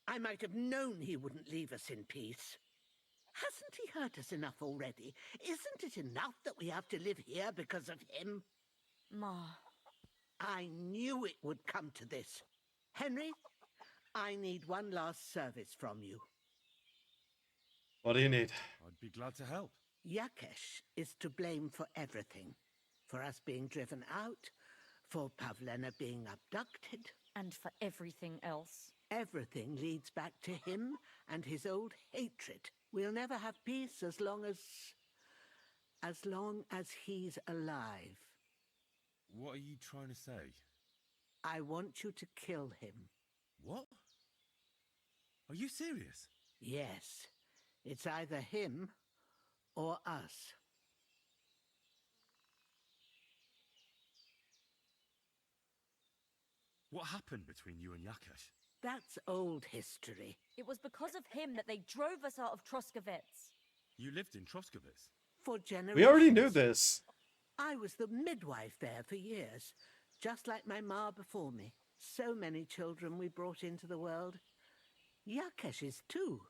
[SPEAKER 9] I might have known he wouldn't leave us in peace. Hasn't he hurt us enough already? Isn't it enough that we have to live here because of him?
[SPEAKER 2] Ma.
[SPEAKER 9] I knew it would come to this. Henry, I need one last service from you.
[SPEAKER 1] What do you need?
[SPEAKER 8] I'd be glad to help.
[SPEAKER 9] Yakesh is to blame for everything. For us being driven out, for Pavlena being abducted.
[SPEAKER 2] And for everything else.
[SPEAKER 9] Everything leads back to him and his old hatred. We'll never have peace as long as he's alive.
[SPEAKER 8] What are you trying to say?
[SPEAKER 9] I want you to kill him.
[SPEAKER 8] What? Are you serious?
[SPEAKER 9] Yes. It's either him or us.
[SPEAKER 8] What happened between you and Yakesh?
[SPEAKER 9] That's old history.
[SPEAKER 2] It was because of him that they drove us out of Troskovitz.
[SPEAKER 8] You lived in Troskovitz.
[SPEAKER 9] For generations.
[SPEAKER 1] We already knew this.
[SPEAKER 9] I was the midwife there for years, just like my ma before me. So many children we brought into the world. Yakesh's too,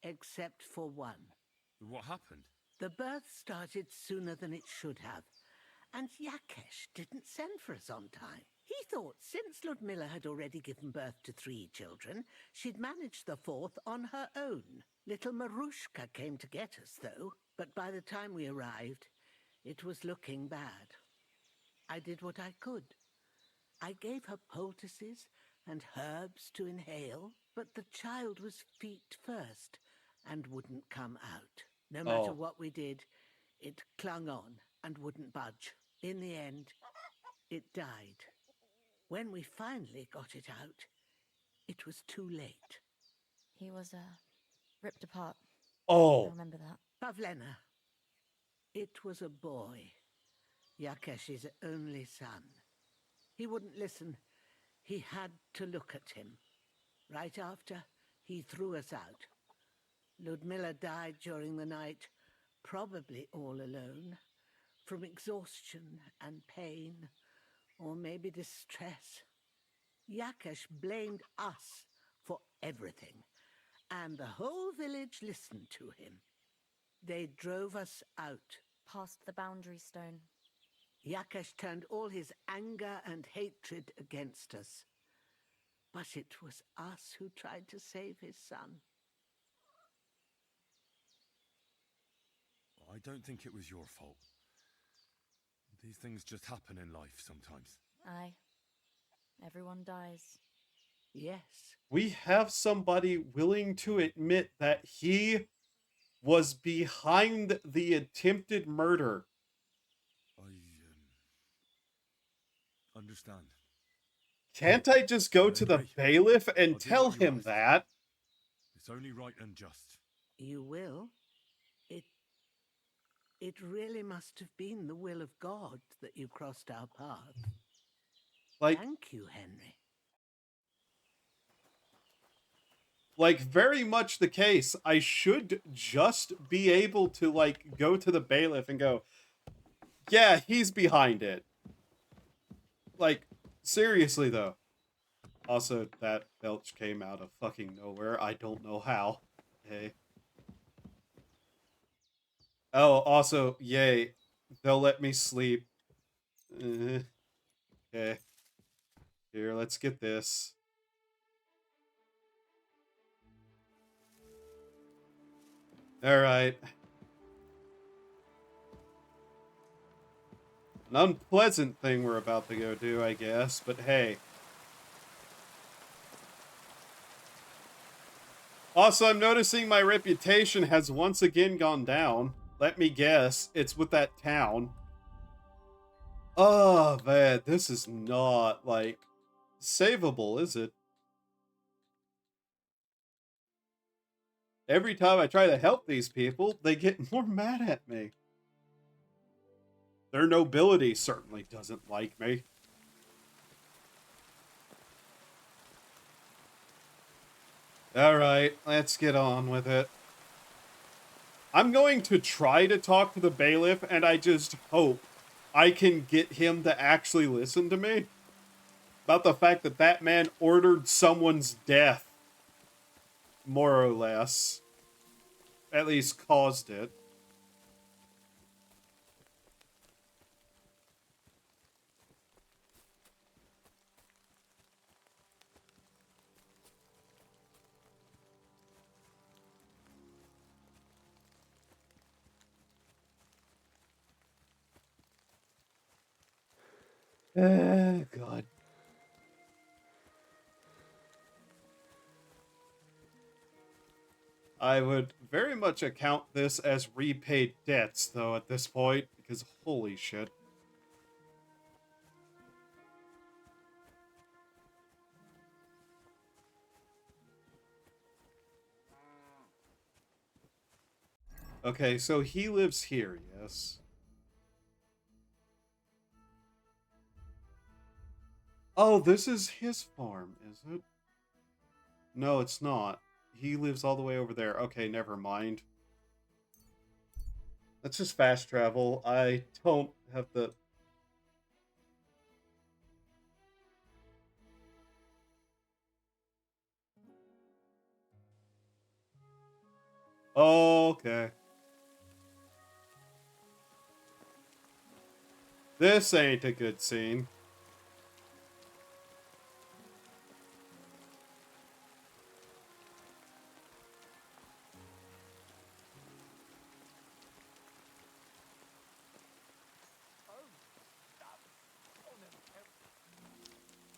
[SPEAKER 9] except for one.
[SPEAKER 8] What happened?
[SPEAKER 9] The birth started sooner than it should have, and Yakesh didn't send for us on time. He thought since Ludmilla had already given birth to 3 children, she'd manage the 4th on her own. Little Marushka came to get us, though, but by the time we arrived, it was looking bad. I did what I could. I gave her poultices and herbs to inhale, but the child was feet first and wouldn't come out. No matter what we did, it clung on and wouldn't budge. In the end, it died. When we finally got it out, it was too late.
[SPEAKER 2] He was, ripped apart.
[SPEAKER 1] Oh.
[SPEAKER 2] I remember that.
[SPEAKER 9] Pavlena. It was a boy. Yakesh's only son. He wouldn't listen. He had to look at him. Right after, he threw us out. Ludmilla died during the night, probably all alone, from exhaustion and pain, or maybe distress. Yakesh blamed us for everything, and the whole village listened to him. They drove us out.
[SPEAKER 2] Past the boundary stone.
[SPEAKER 9] Yakesh turned all his anger and hatred against us. But it was us who tried to save his son.
[SPEAKER 8] I don't think it was your fault. These things just happen in life sometimes.
[SPEAKER 2] Aye. Everyone dies.
[SPEAKER 9] Yes.
[SPEAKER 1] We have somebody willing to admit that he was behind the attempted murder.
[SPEAKER 8] I understand.
[SPEAKER 1] Can't I just go to the
[SPEAKER 8] Henry,
[SPEAKER 1] bailiff
[SPEAKER 8] I'll
[SPEAKER 1] and
[SPEAKER 8] do
[SPEAKER 1] tell
[SPEAKER 8] what you
[SPEAKER 1] him
[SPEAKER 8] asked.
[SPEAKER 1] that?
[SPEAKER 8] It's only right and just.
[SPEAKER 9] You will? It really must have been the will of God that you crossed our path.
[SPEAKER 1] Like,
[SPEAKER 9] Thank you, Henry.
[SPEAKER 1] like very much the case. I should just be able to, like, go to the bailiff and go, yeah, he's behind it. Like, seriously, though. Also, that belch came out of fucking nowhere. I don't know how. Hey. Oh, also, yay. They'll let me sleep. Okay. Here, let's get this. Alright. An unpleasant thing we're about to go do, I guess, but hey. Also, I'm noticing my reputation has once again gone down. Let me guess, it's with that town. Oh, man, this is not, like, savable, is it? Every time I try to help these people, they get more mad at me. Their nobility certainly doesn't like me. Alright, let's get on with it. I'm going to try to talk to the bailiff, and I just hope I can get him to actually listen to me about the fact that that man ordered someone's death. More or less. At least caused it. God. I would very much account this as repaid debts, though, at this point, because holy shit. Okay, so he lives here, yes? Oh, this is his farm, is it? No, it's not. He lives all the way over there. Okay, never mind. Let's just fast travel. I don't have the... Okay. This ain't a good scene.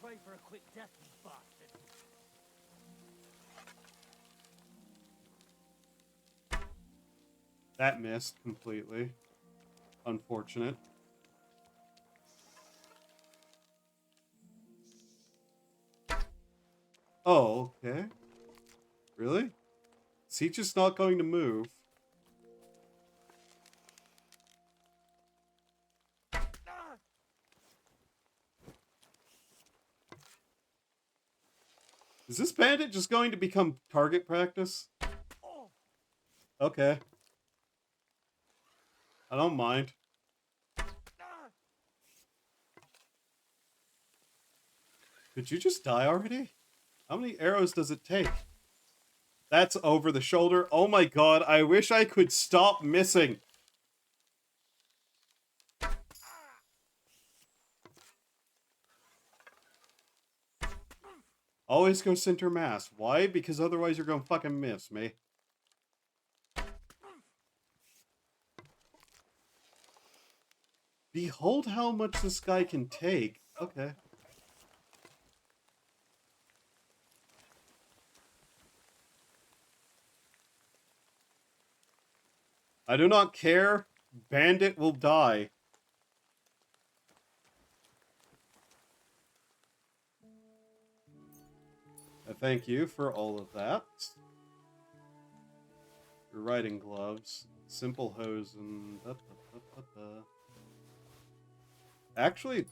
[SPEAKER 6] Pray for a quick death, you bastard.
[SPEAKER 1] That missed completely. Unfortunate. Oh, okay. Really? Is he just not going to move? Is this bandit just going to become target practice? Okay. I don't mind. Could you just die already? How many arrows does it take? That's over the shoulder. Oh my god, I wish I could stop missing. Always go center mass. Why? Because otherwise you're gonna fucking miss me. Behold how much this guy can take. Okay. I do not care. Bandit will die. I thank you for all of that. Your riding gloves. Simple hose and... Actually,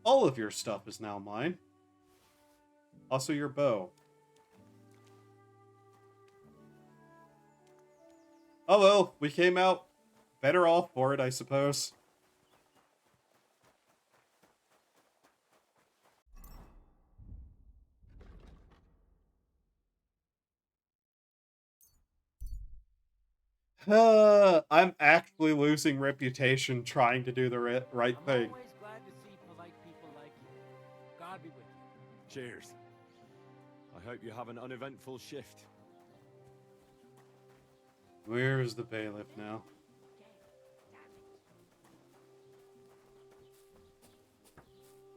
[SPEAKER 1] all of your stuff is now mine. Also your bow. Oh well, we came out better off for it, I suppose. I'm actually losing reputation trying to do the right thing.
[SPEAKER 6] I'm always glad to see polite people like you. God be with you.
[SPEAKER 8] Cheers. I hope you have an uneventful shift.
[SPEAKER 1] Where is the bailiff now?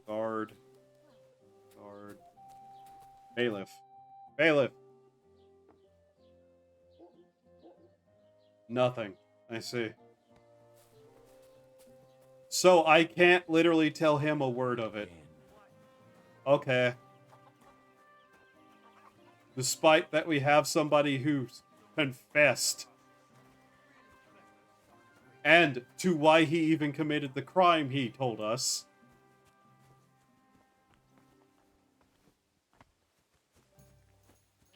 [SPEAKER 1] Guard. Guard. Bailiff. Bailiff! Nothing. I see. So I can't literally tell him a word of it. Okay. Despite that we have somebody who's confessed. And to why he even committed the crime, he told us.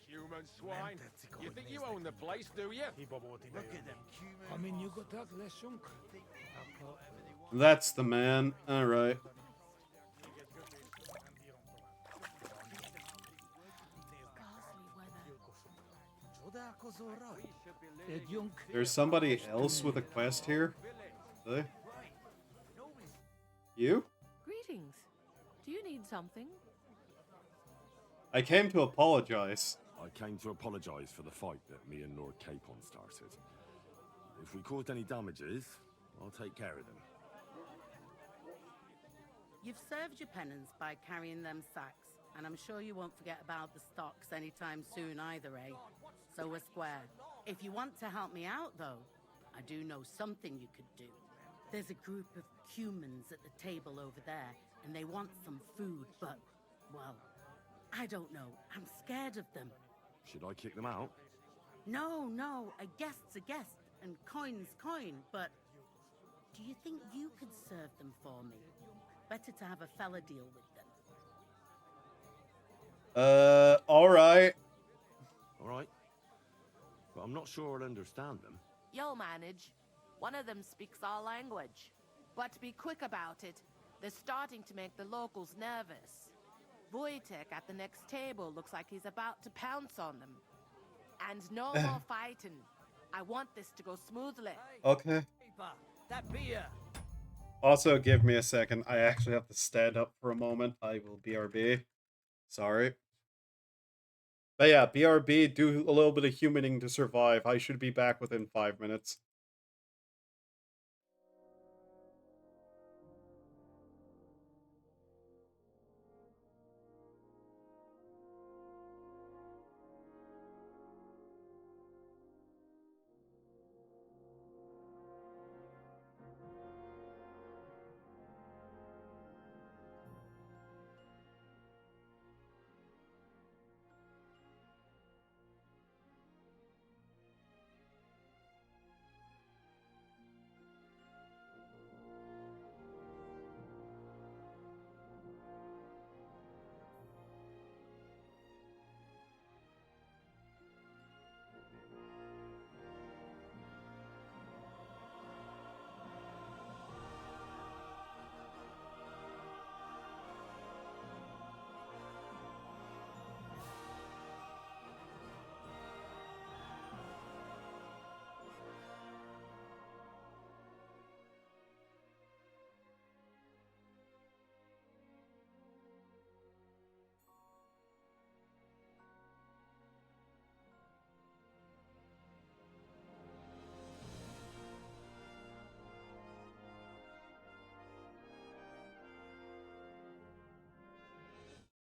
[SPEAKER 10] Human swine. You think you own the place, do you?
[SPEAKER 1] That's the man. Alright. There's somebody else with a quest here? Really? You?
[SPEAKER 11] Greetings. Do you need something?
[SPEAKER 1] I came to apologize.
[SPEAKER 4] I came to apologise for the fight that me and Lord Capon started. If we caused any damages, I'll take care of them.
[SPEAKER 12] You've served your penance by carrying them sacks, and I'm sure you won't forget about the stocks anytime soon either, eh? So we're square. If you want to help me out, though, I do know something you could do. There's a group of humans at the table over there, and they want some food, but, well, I don't know. I'm scared of them.
[SPEAKER 4] Should I kick them out?
[SPEAKER 12] No, a guest's a guest, and coin's coin, but do you think you could serve them for me? Better to have a fella deal with them.
[SPEAKER 1] Alright.
[SPEAKER 4] Alright. But I'm not sure I'll understand them.
[SPEAKER 11] You'll manage. One of them speaks our language. But be quick about it. They're starting to make the locals nervous. Wojtek at the next table looks like he's about to pounce on them. And no more fighting. I want this to go smoothly.
[SPEAKER 1] Okay.
[SPEAKER 6] That beer.
[SPEAKER 1] Also, give me a second. I actually have to stand up for a moment. I will BRB. Sorry. But yeah, BRB, do a little bit of humaning to survive. I should be back within 5 minutes.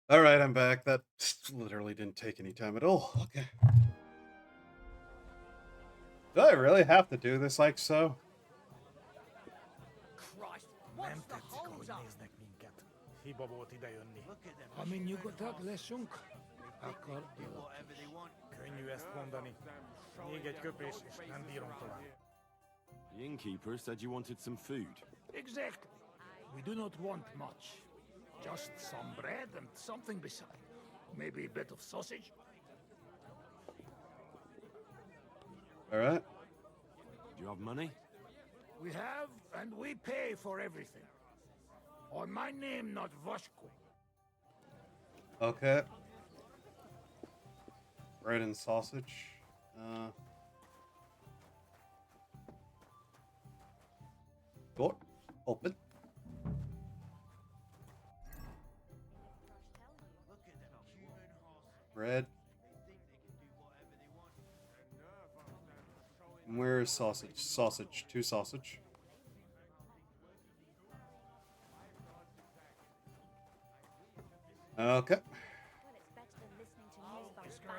[SPEAKER 1] Alright, I'm back. That literally didn't take any time at all. Okay. Do I really have to do this like so?
[SPEAKER 6] Christ, what's the hold up?
[SPEAKER 4] The innkeeper said you wanted some food.
[SPEAKER 13] Exactly. We do not want much. Just some bread and something beside. Maybe a bit of sausage.
[SPEAKER 1] Alright.
[SPEAKER 4] Do you have money?
[SPEAKER 13] We have, and we pay for everything. On my name, not Voshko.
[SPEAKER 1] Okay. Bread and sausage. Door. Open. Bread. Where is sausage? Sausage. 2 sausage. Okay.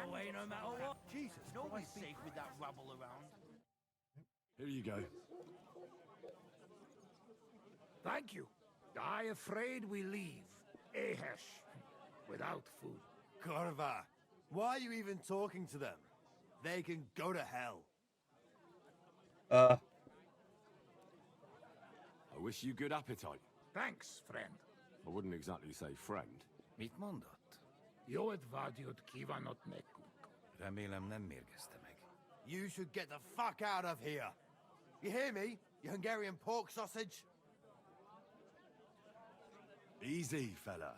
[SPEAKER 6] Away no matter what. Jesus, nobody's safe with that rubble around.
[SPEAKER 4] Here you go.
[SPEAKER 13] Thank you. I afraid we leave. Ahesh. Without food.
[SPEAKER 14] Corva, why are you even talking to them? They can go to hell.
[SPEAKER 4] I wish you good appetite.
[SPEAKER 13] Thanks, friend.
[SPEAKER 4] I wouldn't exactly say friend.
[SPEAKER 13] Mitmondot. Joet vadiot kivanot nekuk.
[SPEAKER 14] You should get the fuck out of here. You hear me, you Hungarian pork sausage?
[SPEAKER 8] Easy, fella.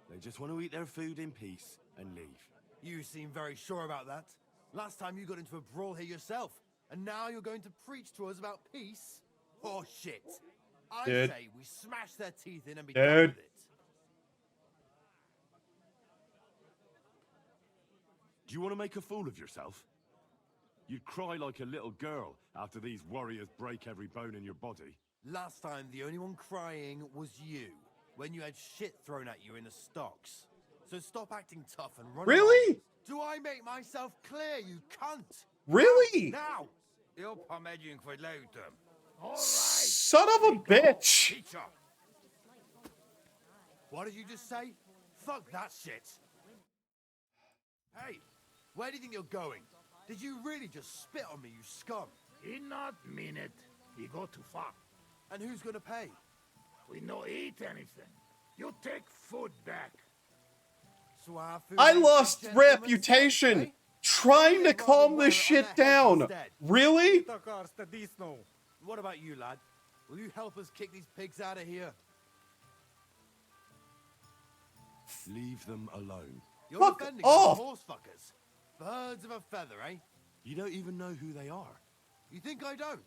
[SPEAKER 8] They just want to eat their food in peace and leave.
[SPEAKER 14] You seem very sure about that. Last time you got into a brawl here yourself, and now you're going to preach to us about peace? Oh shit. I say we smash their teeth in and be done with it.
[SPEAKER 8] Do you want to make a fool of yourself? You'd cry like a little girl after these warriors break every bone in your body.
[SPEAKER 14] Last time, the only one crying was you, when you had shit thrown at you in the stocks. So stop acting tough and run
[SPEAKER 1] Really?
[SPEAKER 14] along. Do I make myself clear, you cunt?
[SPEAKER 1] Really?
[SPEAKER 14] Now!
[SPEAKER 13] All right.
[SPEAKER 1] Son of a bitch!
[SPEAKER 14] What did you just say? Fuck that shit. Hey, where do you think you're going? Did you really just spit on me, you scum?
[SPEAKER 13] He not mean it. He go too far.
[SPEAKER 14] And who's gonna pay?
[SPEAKER 13] We no eat anything. You take food back.
[SPEAKER 1] I lost reputation trying to calm this shit down. Really?
[SPEAKER 14] What about you, lad? Will you help us kick these pigs out of here?
[SPEAKER 8] Leave them alone.
[SPEAKER 14] You're
[SPEAKER 1] Fuck
[SPEAKER 14] defending
[SPEAKER 1] off!
[SPEAKER 14] those horse fuckers. Birds of a feather, eh?
[SPEAKER 8] You don't even know who they are.
[SPEAKER 14] You think I don't?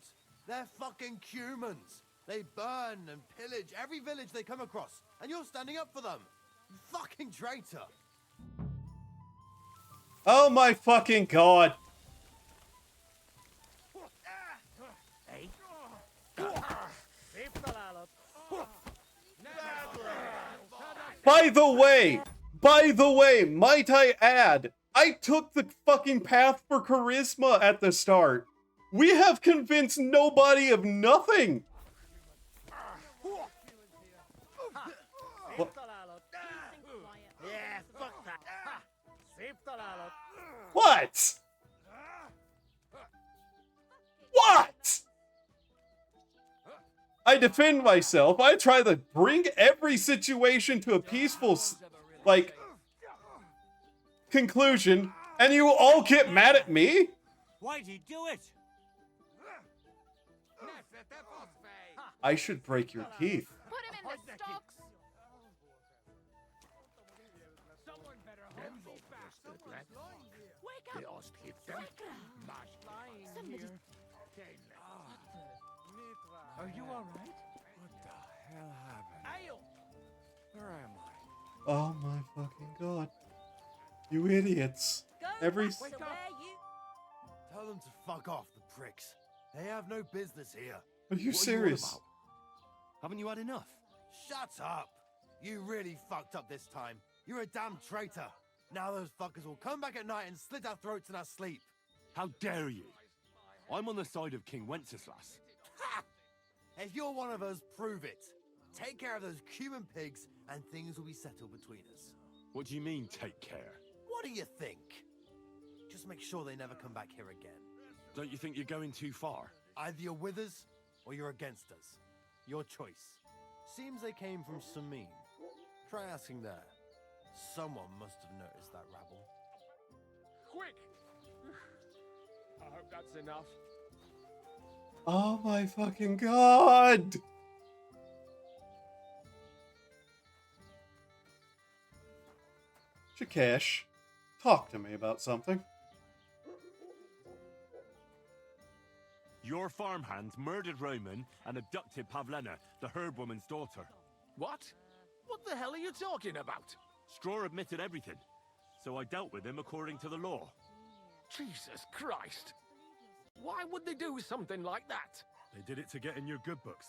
[SPEAKER 14] They're fucking humans. They burn and pillage every village they come across, and you're standing up for them. You fucking traitor.
[SPEAKER 1] Oh my fucking god.
[SPEAKER 6] Hey.
[SPEAKER 1] By the way, might I add, I took the fucking path for charisma at the start. We have convinced nobody of nothing.
[SPEAKER 6] Yeah, fuck that.
[SPEAKER 1] What? What? I defend myself. I try to bring every situation to a peaceful, conclusion, and you all get mad at me?
[SPEAKER 6] Why'd he do it?
[SPEAKER 1] I should break your teeth.
[SPEAKER 11] Put him in the stocks. Wake
[SPEAKER 13] They
[SPEAKER 11] up.
[SPEAKER 13] ost hit them. Mash.
[SPEAKER 6] Are you alright?
[SPEAKER 4] What the hell happened? Where am I?
[SPEAKER 1] Oh my fucking god. You idiots.
[SPEAKER 2] Go
[SPEAKER 1] Every...
[SPEAKER 2] back to where you...
[SPEAKER 14] Tell them to fuck off, the pricks. They have no business here.
[SPEAKER 1] Are you
[SPEAKER 8] What
[SPEAKER 1] serious?
[SPEAKER 8] Are you on about? Haven't you had enough?
[SPEAKER 14] Shut up. You really fucked up this time. You're a damn traitor. Now those fuckers will come back at night and slit our throats in our sleep.
[SPEAKER 8] How dare you? I'm on the side of King Wenceslas.
[SPEAKER 14] Ha! If you're one of us, prove it. Take care of those Cuban pigs, and things will be settled between us.
[SPEAKER 8] What do you mean, take care?
[SPEAKER 14] What do you think? Just make sure they never come back here again.
[SPEAKER 8] Don't you think you're going too far?
[SPEAKER 14] Either you're with us, or you're against us. Your choice. Seems they came from Samin. Try asking there. Someone must have noticed that rabble.
[SPEAKER 10] Quick! I hope that's enough.
[SPEAKER 1] Oh my fucking god! Chikesh, talk to me about something.
[SPEAKER 8] Your farmhands murdered Roman and abducted Pavlena, the herb woman's daughter.
[SPEAKER 10] What? What the hell are you talking about?
[SPEAKER 8] Straw admitted everything, so I dealt with him according to the law.
[SPEAKER 10] Jesus Christ! Why would they do something like that?
[SPEAKER 4] They did it to get in your good books.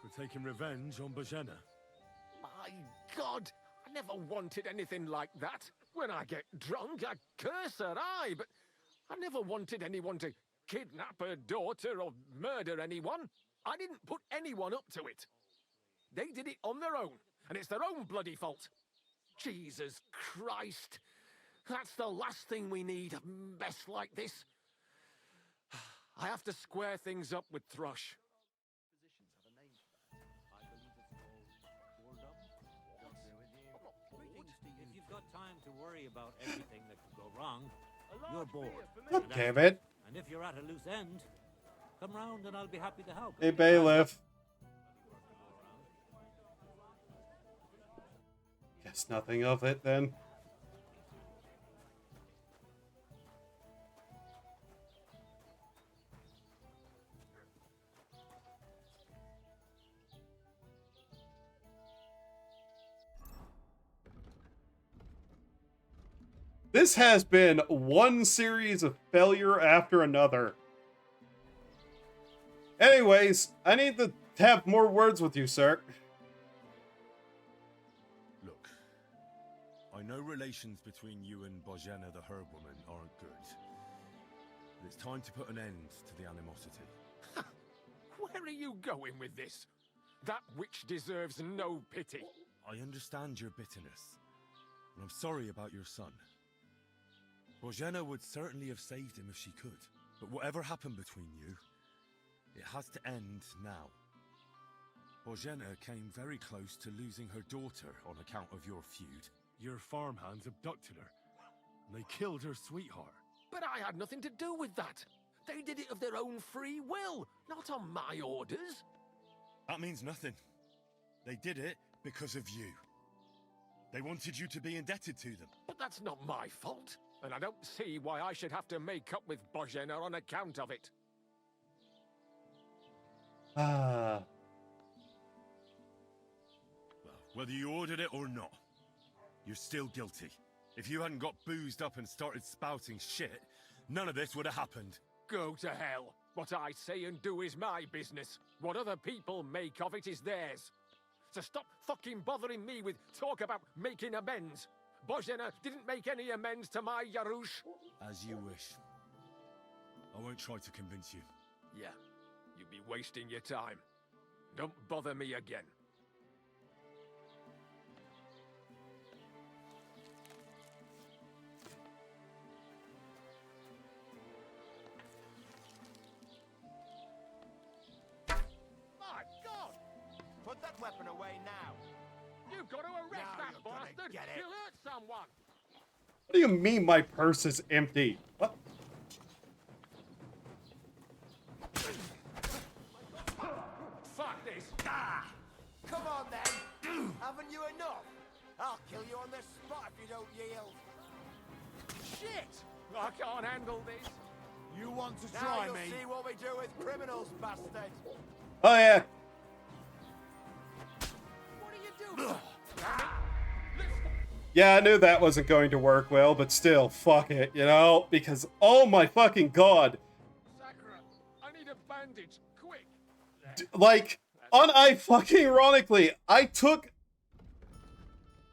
[SPEAKER 4] For taking revenge on Bojena.
[SPEAKER 10] My God, I never wanted anything like that. When I get drunk, I curse her, aye, but I never wanted anyone to kidnap her daughter or murder anyone. I didn't put anyone up to it. They did it on their own, and it's their own bloody fault. Jesus Christ. That's the last thing we need, a mess like this. I have to square things up with Thrush.
[SPEAKER 15] If you've got time to worry about everything that could go wrong, you're bored.
[SPEAKER 1] God damn it.
[SPEAKER 15] And if you're at a loose end, come round and I'll be happy to help.
[SPEAKER 1] Hey, bailiff. Guess nothing of it then. This has been one series of failure after another. Anyways, I need to have more words with you, sir.
[SPEAKER 8] Look, I know relations between you and Bojena the herb woman aren't good. But it's time to put an end to the animosity.
[SPEAKER 10] Where are you going with this? That witch deserves no pity.
[SPEAKER 8] I understand your bitterness, and I'm sorry about your son. Bojena would certainly have saved him if she could. But whatever happened between you, it has to end now. Bojena came very close to losing her daughter on account of your feud.
[SPEAKER 4] Your farmhands abducted her, and they killed her sweetheart.
[SPEAKER 10] But I had nothing to do with that. They did it of their own free will, not on my orders.
[SPEAKER 8] That means nothing. They did it because of you. They wanted you to be indebted to them.
[SPEAKER 10] But that's not my fault. And I don't see why I should have to make up with Bojena on account of it.
[SPEAKER 1] Ah.
[SPEAKER 8] Well, whether you ordered it or not, you're still guilty. If you hadn't got boozed up and started spouting shit, none of this would have happened.
[SPEAKER 10] Go to hell. What I say and do is my business. What other people make of it is theirs. So stop fucking bothering me with talk about making amends. Bojena didn't make any amends to my Yarush.
[SPEAKER 8] As you wish. I won't try to convince you.
[SPEAKER 10] Yeah, you'd be wasting your time. Don't bother me again.
[SPEAKER 14] My God! Put that weapon away now.
[SPEAKER 10] You've got to arrest
[SPEAKER 14] Now
[SPEAKER 10] that
[SPEAKER 14] you're gonna
[SPEAKER 10] bastard!
[SPEAKER 14] get it.
[SPEAKER 10] He'll hurt someone!
[SPEAKER 1] What do you mean my purse is empty? What?
[SPEAKER 10] Fuck this!
[SPEAKER 14] Come on then! Haven't you enough? I'll kill you on the spot if you don't yield.
[SPEAKER 10] Shit! I can't handle this.
[SPEAKER 14] You want to
[SPEAKER 10] Now
[SPEAKER 14] try
[SPEAKER 10] you'll
[SPEAKER 14] me?
[SPEAKER 10] see
[SPEAKER 14] what we do with criminals, bastard.
[SPEAKER 1] Oh, yeah.
[SPEAKER 10] What are you doing?
[SPEAKER 1] Yeah, I knew that wasn't going to work well, but still, fuck it, you know? Because, oh my fucking god.
[SPEAKER 10] Sakura, I need a bandage, quick.
[SPEAKER 1] Like, fucking ironically, I took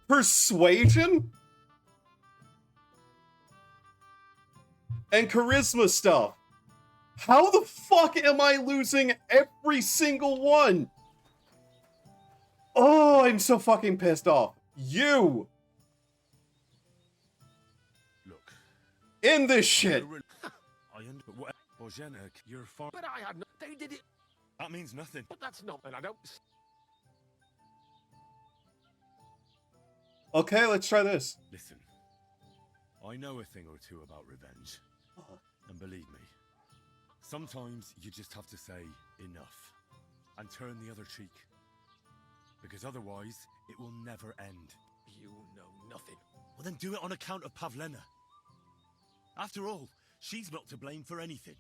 [SPEAKER 1] persuasion and charisma stuff. How the fuck am I losing every single one? Oh, I'm so fucking pissed off. You!
[SPEAKER 8] Look.
[SPEAKER 1] In this shit!
[SPEAKER 8] But what? Bojena, you're far.
[SPEAKER 10] But I had no. They did it.
[SPEAKER 8] That means nothing.
[SPEAKER 10] But that's not. And I don't.
[SPEAKER 1] Okay, let's try this.
[SPEAKER 8] Listen. I know a thing or two about revenge. And believe me, sometimes you just have to say enough and turn the other cheek. Because otherwise, it will never end.
[SPEAKER 10] You know nothing.
[SPEAKER 8] Well, then do it on account of Pavlena. After all, she's not to blame for anything.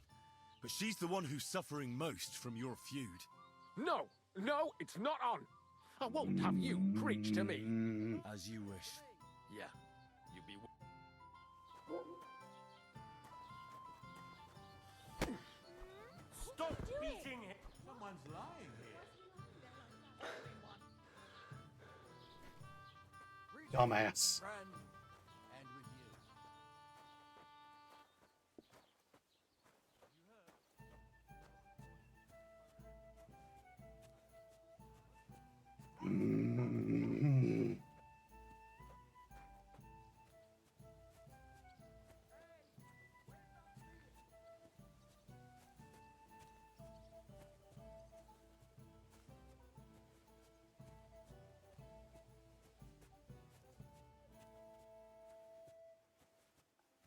[SPEAKER 8] But she's the one who's suffering most from your feud.
[SPEAKER 10] No, no, it's not on. I won't have you preach to me.
[SPEAKER 8] As you wish.
[SPEAKER 10] Yeah, you be.
[SPEAKER 7] beating him.
[SPEAKER 13] Someone's lying here.
[SPEAKER 1] Dumbass.
[SPEAKER 14] Friend, and with you.
[SPEAKER 1] Mm.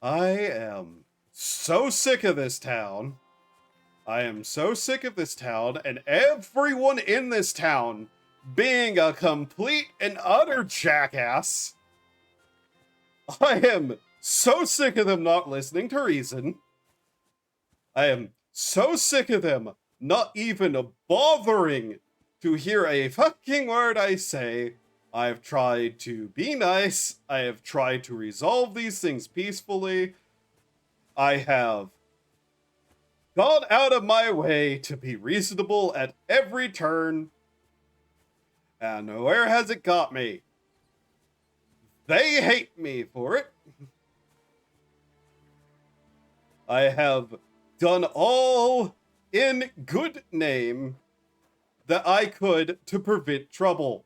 [SPEAKER 1] I am so sick of this town. I am so sick of this town and everyone in this town being a complete and utter jackass. I am so sick of them not listening to reason. I am so sick of them not even bothering to hear a fucking word I say. I've tried to be nice. I have tried to resolve these things peacefully. I have gone out of my way to be reasonable at every turn. And where has it got me? They hate me for it. I have done all in good name that I could to prevent trouble.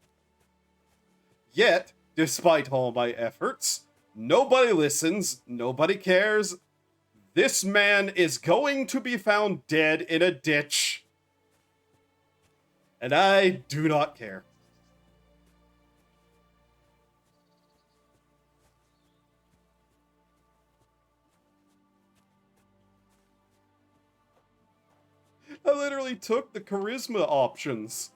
[SPEAKER 1] Yet, despite all my efforts, nobody listens, nobody cares. This man is going to be found dead in a ditch. And I do not care. I literally took the charisma options.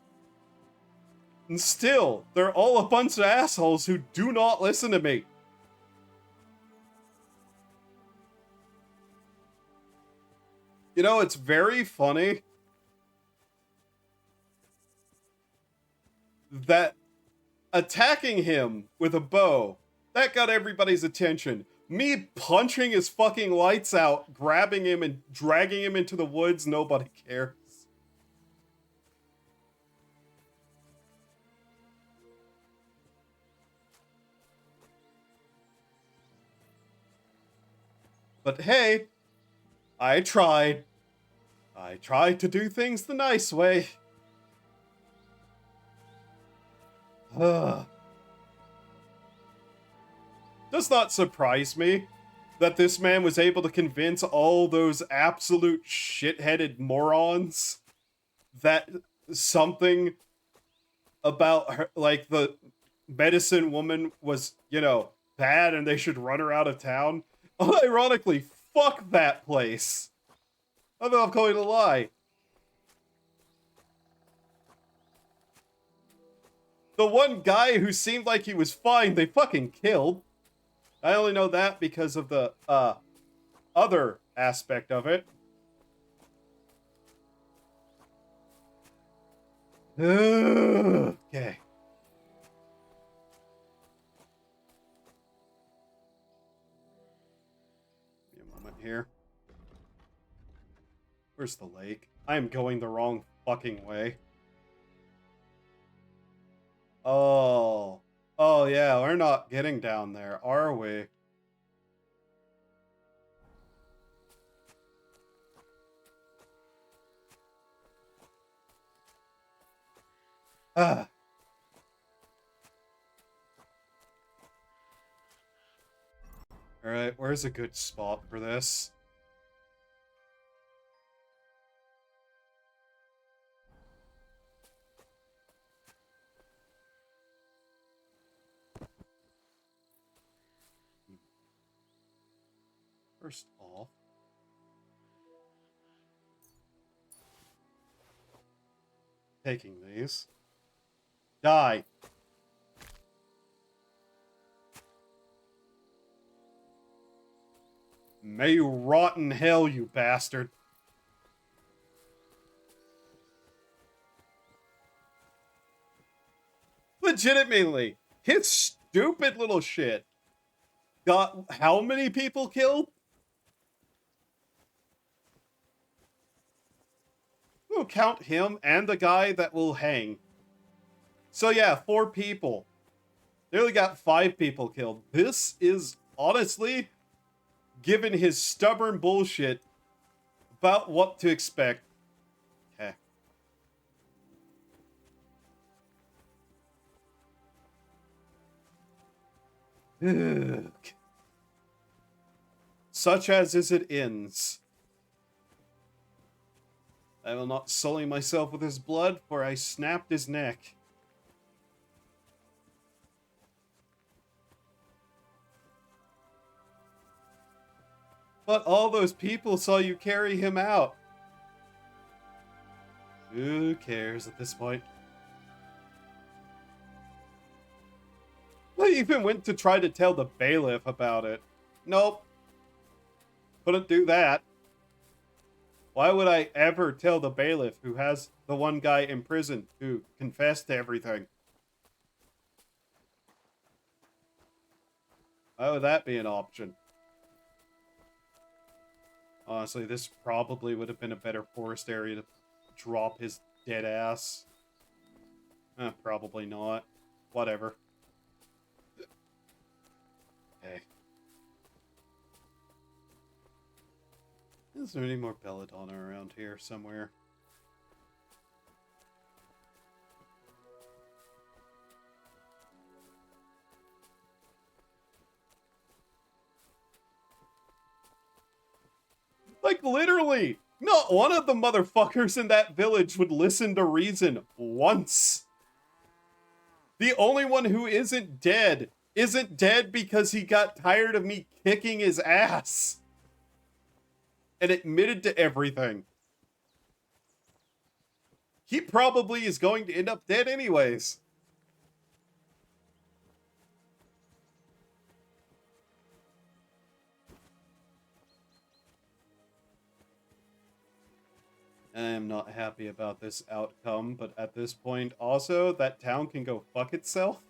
[SPEAKER 1] And still, they're all a bunch of assholes who do not listen to me. You know, it's very funny that attacking him with a bow, that got everybody's attention. Me punching his fucking lights out, grabbing him and dragging him into the woods, nobody cares. But hey, I tried. I tried to do things the nice way. Does not surprise me that this man was able to convince all those absolute shit-headed morons that something about her, like the medicine woman was, you know, bad and they should run her out of town. Ironically, fuck that place. I'm not going to lie. The one guy who seemed like he was fine, they fucking killed. I only know that because of the other aspect of it. Okay. Give me a moment here. Where's the lake? I am going the wrong fucking way. Oh. Oh yeah, we're not getting down there, are we? Ah. Alright, where's a good spot for this? First off, taking these. Die. May you rot in hell, you bastard. Legitimately, his stupid little shit got how many people killed? We'll count him and the guy that will hang. So yeah, 4 people. They only got 5 people killed. This is, honestly, given his stubborn bullshit, about what to expect. Okay. Ugh. Such as it ends. I will not sully myself with his blood, for I snapped his neck. But all those people saw you carry him out. Who cares at this point? I even went to try to tell the bailiff about it. Nope. Couldn't do that. Why would I ever tell the bailiff who has the one guy in prison who confessed to everything? Why would that be an option? Honestly, this probably would have been a better forest area to drop his dead ass. Probably not. Whatever. Okay. Is there any more belladonna around here somewhere? Like, literally, not one of the motherfuckers in that village would listen to reason once. The only one who isn't dead because he got tired of me kicking his ass. And admitted to everything. He probably is going to end up dead anyways. I am not happy about this outcome, but at this point also, that town can go fuck itself.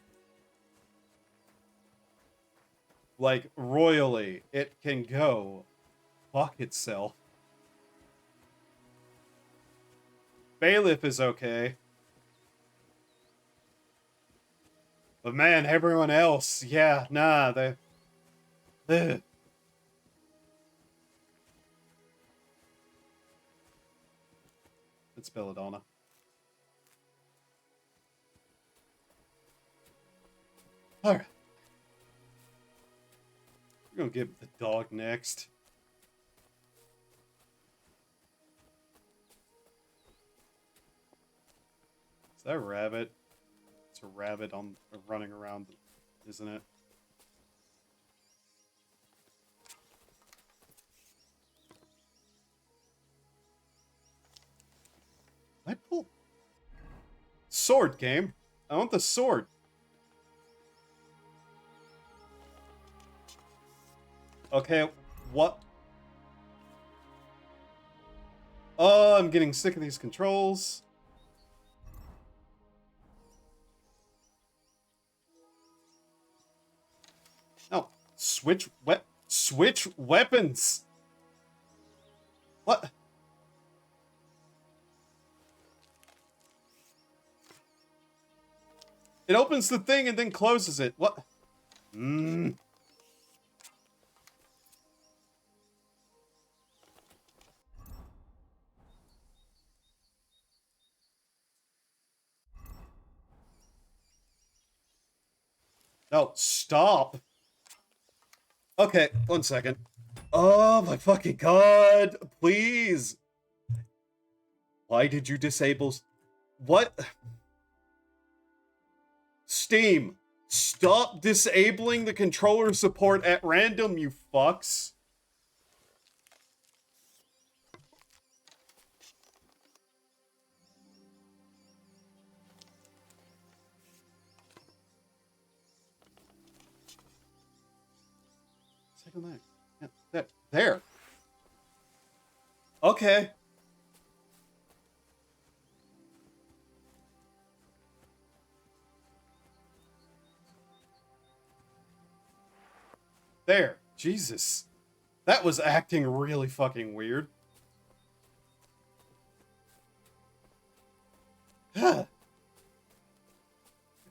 [SPEAKER 1] Like, royally, it can go fuck itself. Bailiff is okay. But man, everyone else, yeah, nah, they... Ugh. It's belladonna. Alright. We're gonna give the dog next. Is that a rabbit? It's a rabbit running around, isn't it? I pull sword game. I want the sword. Okay, what? Oh, I'm getting sick of these controls. No, switch weapons. What? It opens the thing and then closes it. What? No, stop. Okay, 1 second. Oh my fucking god. Please. Why did you disable... What? Steam, stop disabling the controller support at random, you fucks. Second leg. Yeah, there. Okay. There. Jesus. That was acting really fucking weird.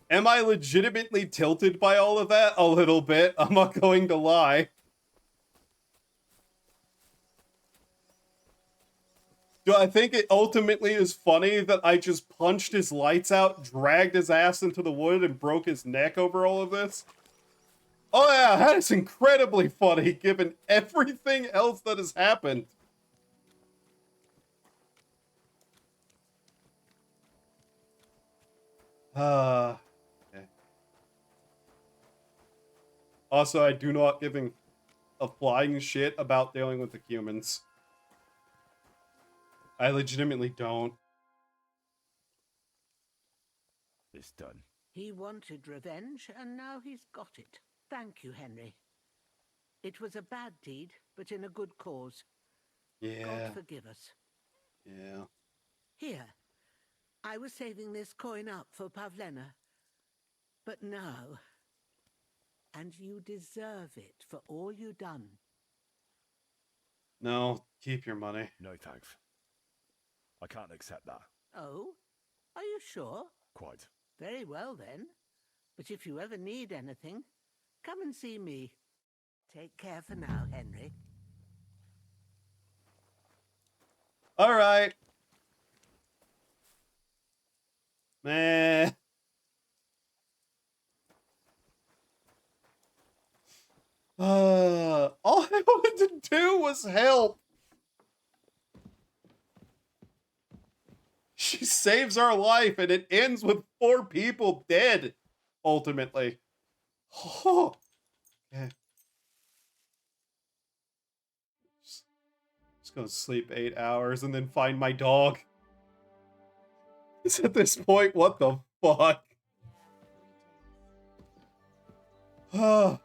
[SPEAKER 1] Am I legitimately tilted by all of that? A little bit. I'm not going to lie. Do I think it ultimately is funny that I just punched his lights out, dragged his ass into the wood, and broke his neck over all of this? Oh yeah, that is incredibly funny given everything else that has happened. Okay. Also, I do not giving a flying shit about dealing with the humans. I legitimately don't.
[SPEAKER 8] It's done.
[SPEAKER 9] He wanted revenge, and now he's got it. Thank you, Henry. It was a bad deed, but in a good cause.
[SPEAKER 1] Yeah.
[SPEAKER 9] God forgive us.
[SPEAKER 1] Yeah.
[SPEAKER 9] Here, I was saving this coin up for Pavlena. But now... And you deserve it for all you done.
[SPEAKER 1] No, keep your money.
[SPEAKER 8] No thanks. I can't accept that.
[SPEAKER 9] Oh? Are you sure?
[SPEAKER 8] Quite.
[SPEAKER 9] Very well, then. But if you ever need anything, come and see me. Take care for now, Henry.
[SPEAKER 1] All right. Man. All I wanted to do was help. She saves our life, and it ends with 4 people dead, ultimately. Oh. Okay. Just gonna sleep 8 hours and then find my dog. It's at this point, what the fuck? Oh.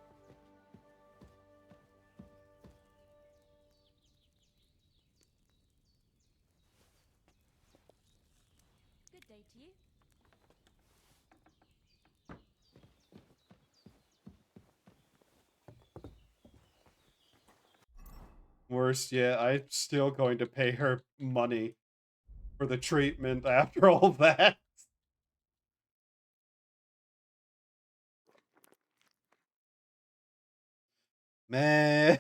[SPEAKER 2] Good day to you.
[SPEAKER 1] Worse yet, I'm still going to pay her money for the treatment after all that. Man.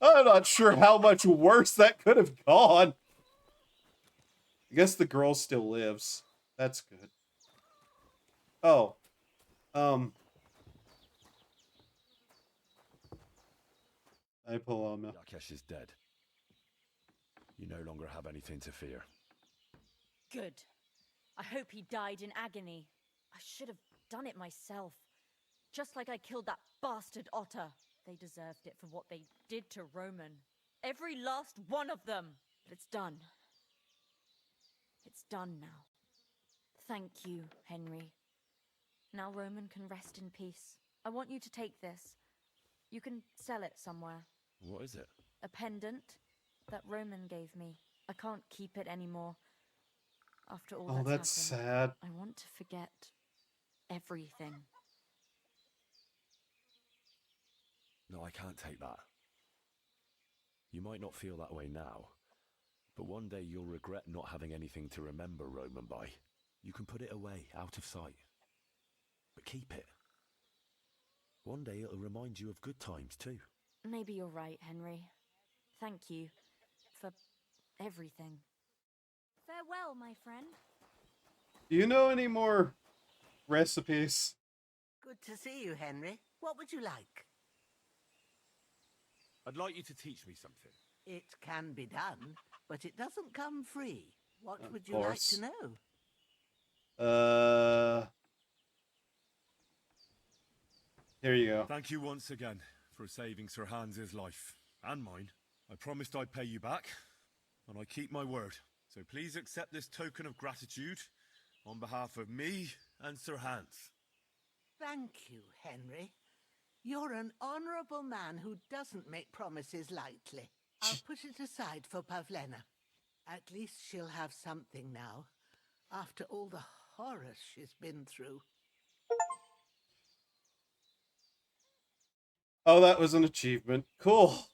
[SPEAKER 1] I'm not sure how much worse that could have gone. I guess the girl still lives. That's good. Oh. I Paloma.
[SPEAKER 8] Yakesh is dead. You no longer have anything to fear.
[SPEAKER 2] Good. I hope he died in agony. I should have done it myself. Just like I killed that bastard otter. They deserved it for what they did to Roman. Every last one of them. But it's done. It's done now. Thank you, Henry. Now Roman can rest in peace. I want you to take this. You can sell it somewhere.
[SPEAKER 8] What is it?
[SPEAKER 2] A pendant that Roman gave me. I can't keep it anymore. After all
[SPEAKER 1] Oh,
[SPEAKER 2] that's happened,
[SPEAKER 1] sad.
[SPEAKER 2] I want to forget everything.
[SPEAKER 8] No, I can't take that. You might not feel that way now, but one day you'll regret not having anything to remember Roman by. You can put it away, out of sight. But keep it. One day it'll remind you of good times too.
[SPEAKER 2] Maybe you're right, Henry. Thank you for everything. Farewell, my friend.
[SPEAKER 1] Do you know any more recipes?
[SPEAKER 9] Good to see you, Henry. What would you like?
[SPEAKER 8] I'd like you to teach me something.
[SPEAKER 9] It can be done, but it doesn't come free. What
[SPEAKER 1] Of
[SPEAKER 9] would you like
[SPEAKER 1] course.
[SPEAKER 9] to know?
[SPEAKER 1] Here you go.
[SPEAKER 8] Thank you once again for saving Sir Hans's life and mine. I promised I'd pay you back, and I keep my word. So please accept this token of gratitude on behalf of me and Sir Hans.
[SPEAKER 9] Thank you, Henry. You're an honourable man who doesn't make promises lightly. I'll put it aside for Pavlena. At least she'll have something now, after all the horrors she's been through.
[SPEAKER 1] Oh, that was an achievement. Cool.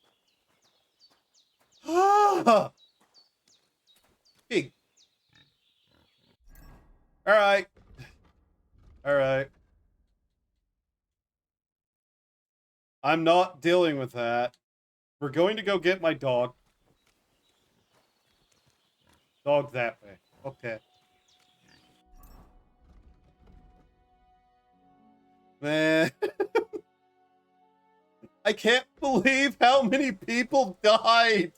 [SPEAKER 1] Ah! Pig. Alright. Alright. I'm not dealing with that. We're going to go get my dog. Dog that way. Okay. Man. I can't believe how many people died.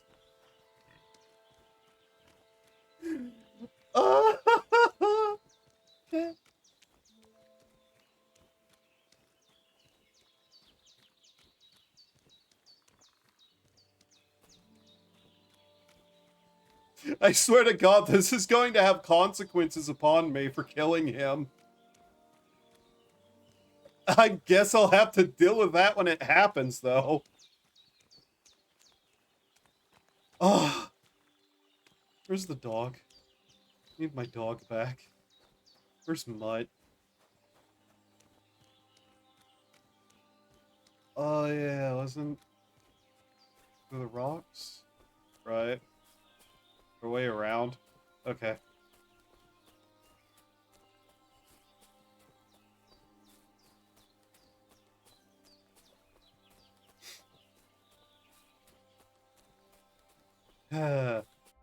[SPEAKER 1] I swear to God, this is going to have consequences upon me for killing him. I guess I'll have to deal with that when it happens, though. Oh. Where's the dog? I need my dog back. Where's Mutt? Oh, yeah, wasn't... Through the rocks? Right. The way around? Okay.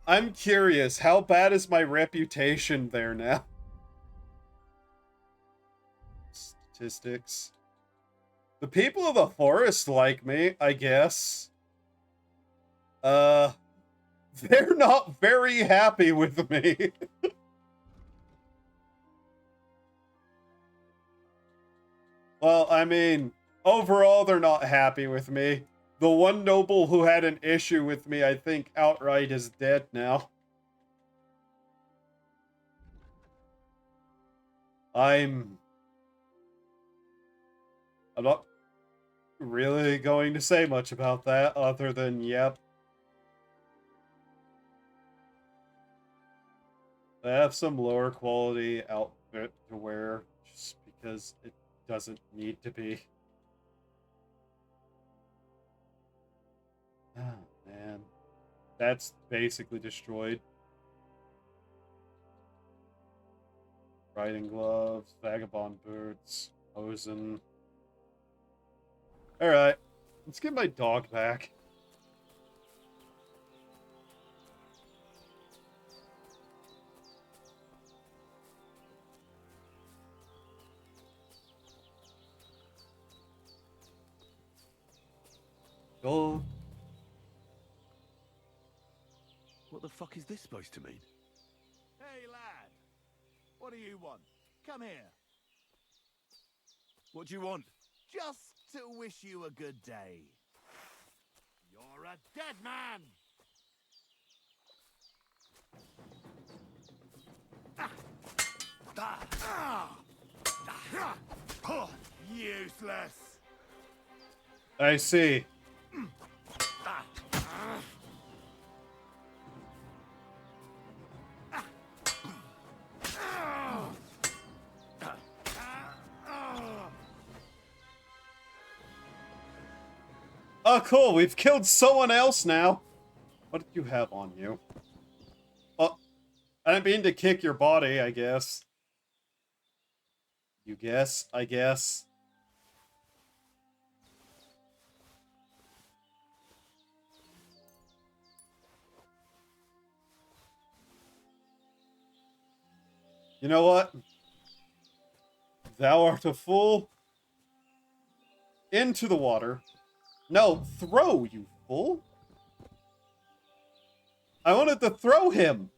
[SPEAKER 1] I'm curious, how bad is my reputation there now? Statistics. The people of the forest like me, I guess. They're not very happy with me. Well, I mean, overall, they're not happy with me. The one noble who had an issue with me, I think, outright is dead now. I'm not really going to say much about that, other than, yep. I have some lower quality outfit to wear, just because it doesn't need to be. Oh, man. That's basically destroyed. Riding gloves, vagabond boots, hosen. Alright, let's get my dog back. Go.
[SPEAKER 8] What the fuck is this supposed to mean?
[SPEAKER 14] Hey, lad. What do you want? Come here.
[SPEAKER 8] What do you want?
[SPEAKER 14] Just to wish you a good day. You're a dead man! Useless!
[SPEAKER 1] I see. Oh, cool. We've killed someone else now. What did you have on you? Oh, I didn't mean to kick your body, I guess. You guess? I guess. You know what? Thou art a fool. Into the water. No, throw, you fool. I wanted to throw him.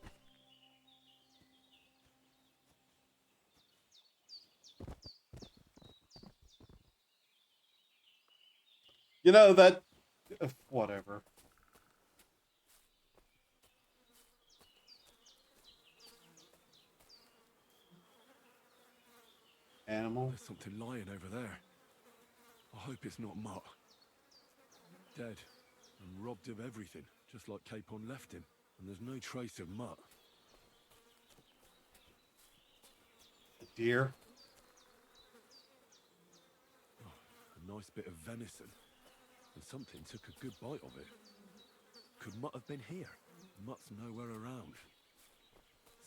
[SPEAKER 1] You know, that... whatever. Animal.
[SPEAKER 8] There's something lying over there. I hope it's not Mutt. Dead and robbed of everything, just like Capon left him. And there's no trace of Mutt.
[SPEAKER 1] A deer.
[SPEAKER 8] Oh, a nice bit of venison. And something took a good bite of it. Could Mutt have been here? Mutt's nowhere around.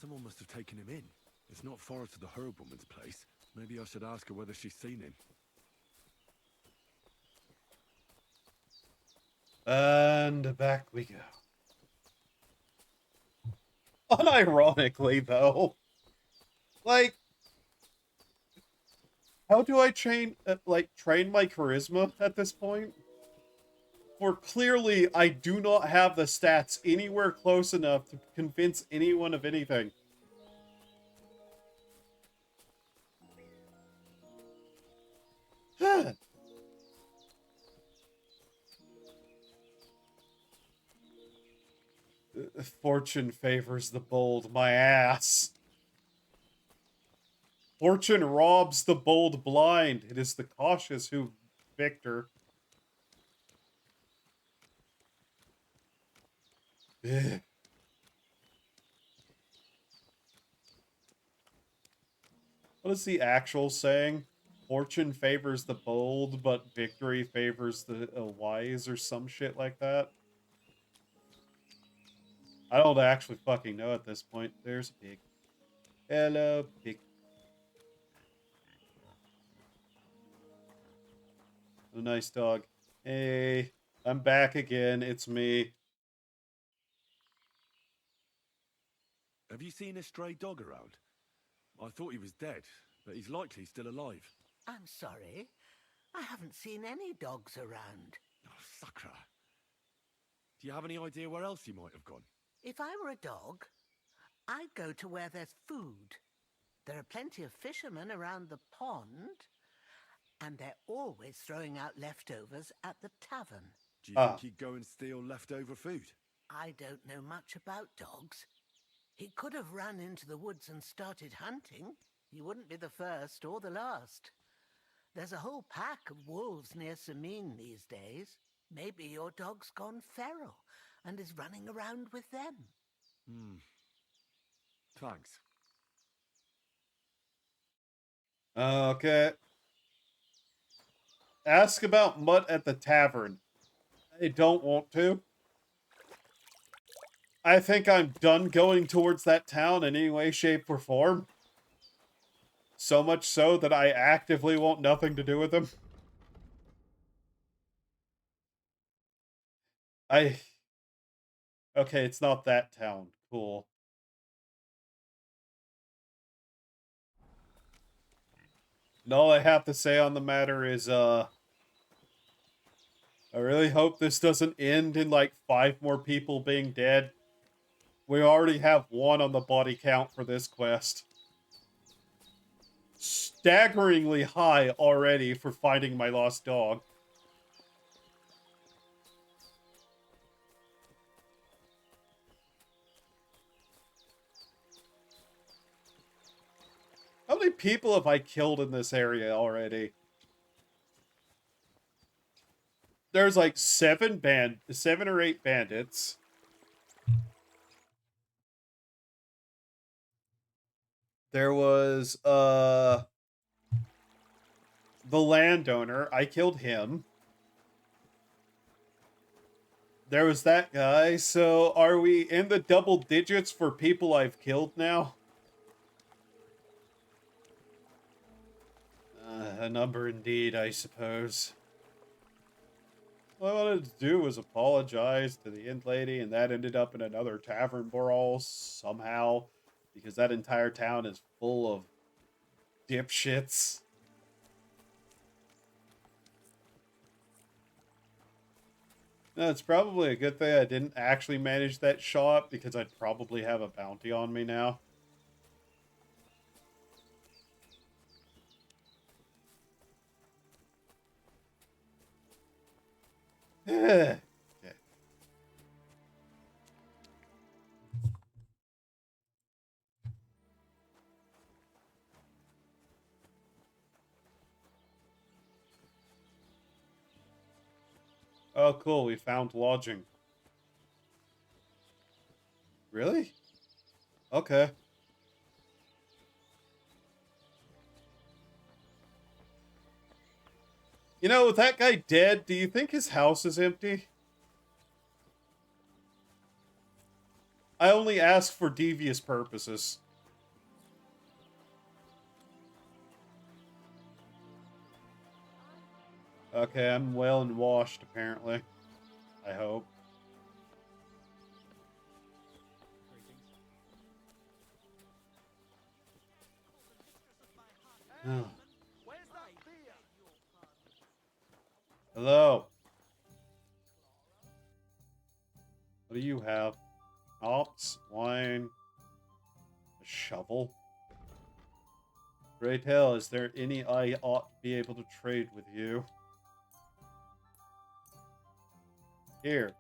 [SPEAKER 4] Someone must have taken him in. It's not far to the herb woman's place. Maybe I should ask her whether she's seen him.
[SPEAKER 1] And back we go. Unironically, though, like, how do I train my charisma at this point? For clearly, I do not have the stats anywhere close enough to convince anyone of anything. Fortune favors the bold, my ass. Fortune robs the bold blind. It is the cautious who victor. Ugh. What is the actual saying? Fortune favors the bold, but victory favors the wise, or some shit like that. I don't actually fucking know at this point. There's a pig. Hello, pig. A nice dog. Hey, I'm back again. It's me.
[SPEAKER 4] Have you seen a stray dog around? I thought he was dead, but he's likely still alive.
[SPEAKER 9] I'm sorry. I haven't seen any dogs around.
[SPEAKER 4] Oh, sucker. Do you have any idea where else he might have gone?
[SPEAKER 9] If I were a dog, I'd go to where there's food. There are plenty of fishermen around the pond, and they're always throwing out leftovers at the tavern.
[SPEAKER 4] Do you think he'd go and steal leftover food?
[SPEAKER 9] I don't know much about dogs. He could have run into the woods and started hunting. He wouldn't be the first or the last. There's a whole pack of wolves near Samin these days. Maybe your dog's gone feral and is running around with them.
[SPEAKER 4] Thanks.
[SPEAKER 1] Okay. Ask about Mutt at the tavern. I don't want to. I think I'm done going towards that town in any way, shape, or form. So much so that I actively want nothing to do with them. Okay, it's not that town. Cool. And all I have to say on the matter is, I really hope this doesn't end in, like, 5 more people being dead. We already have 1 on the body count for this quest. Staggeringly high already for finding my lost dog. How many people have I killed in this area already? There's like 7 or 8 bandits. There was the landowner. I killed him. There was that guy. So are we in the double digits for people I've killed now? A number indeed, I suppose. What I wanted to do was apologize to the inn lady, and that ended up in another tavern brawl somehow, because that entire town is full of dipshits. No, it's probably a good thing I didn't actually manage that shot, because I'd probably have a bounty on me now. Okay. Oh, cool. We found lodging. Really? Okay. You know, with that guy dead, do you think his house is empty? I only ask for devious purposes. Okay, I'm well and washed, apparently. I hope. Oh. Hello. What do you have? Hops, wine, a shovel. Greytail, is there any I ought to be able to trade with you? Here.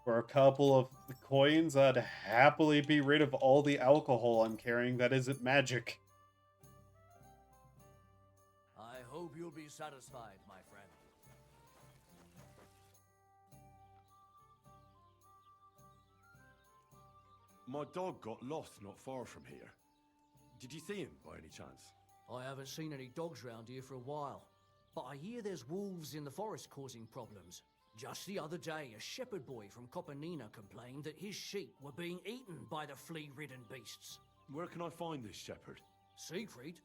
[SPEAKER 1] For a couple of the coins, I'd happily be rid of all the alcohol I'm carrying that isn't magic.
[SPEAKER 16] I hope you'll be satisfied, my friend.
[SPEAKER 8] My dog got lost not far from here. Did you see him by any chance?
[SPEAKER 16] I haven't seen any dogs round here for a while, but I hear there's wolves in the forest causing problems. Just the other day, a shepherd boy from Copenina complained that his sheep were being eaten by the flea-ridden beasts.
[SPEAKER 8] Where can I find this shepherd?
[SPEAKER 16] Siegfried?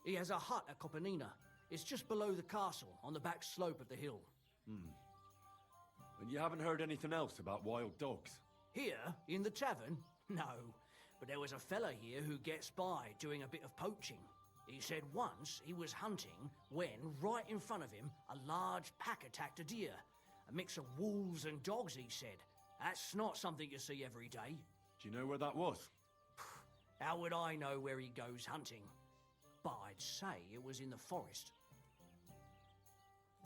[SPEAKER 16] He has a hut at Copenina. It's just below the castle, on the back slope of the hill.
[SPEAKER 8] And you haven't heard anything else about wild dogs?
[SPEAKER 16] Here, in the tavern? No. But there was a fella here who gets by doing a bit of poaching. He said once he was hunting when, right in front of him, a large pack attacked a deer. A mix of wolves and dogs, he said. That's not something you see every day.
[SPEAKER 8] Do you know where that was?
[SPEAKER 16] How would I know where he goes hunting? But I'd say it was in the forest.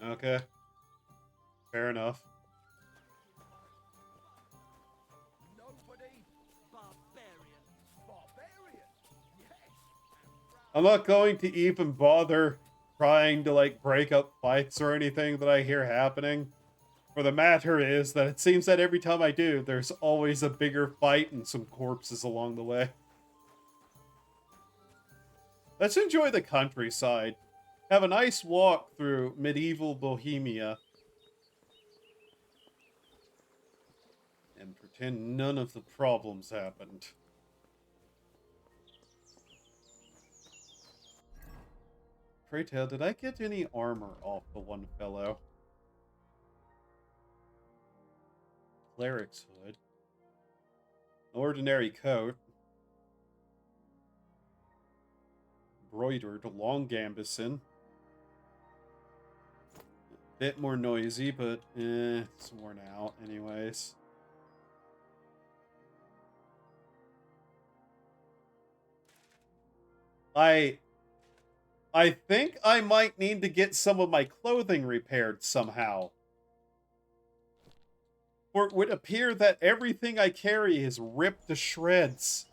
[SPEAKER 1] Okay. Fair enough. I'm not going to even bother trying to, like, break up fights or anything that I hear happening. For the matter is that it seems that every time I do, there's always a bigger fight and some corpses along the way. Let's enjoy the countryside. Have a nice walk through medieval Bohemia. And pretend none of the problems happened. Greytail, did I get any armor off the one fellow? Cleric's hood. Ordinary coat. Embroidered long gambeson. Bit more noisy, but it's worn out anyways. I think I might need to get some of my clothing repaired somehow. For it would appear that everything I carry is ripped to shreds.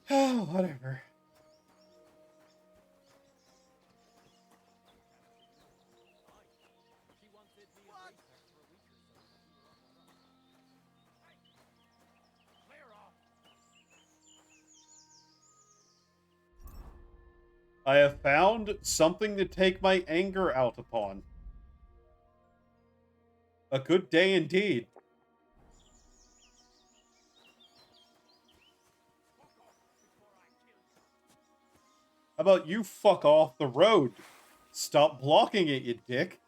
[SPEAKER 1] Oh, whatever. I have found something to take my anger out upon. A good day indeed. How about you fuck off the road? Stop blocking it, you dick.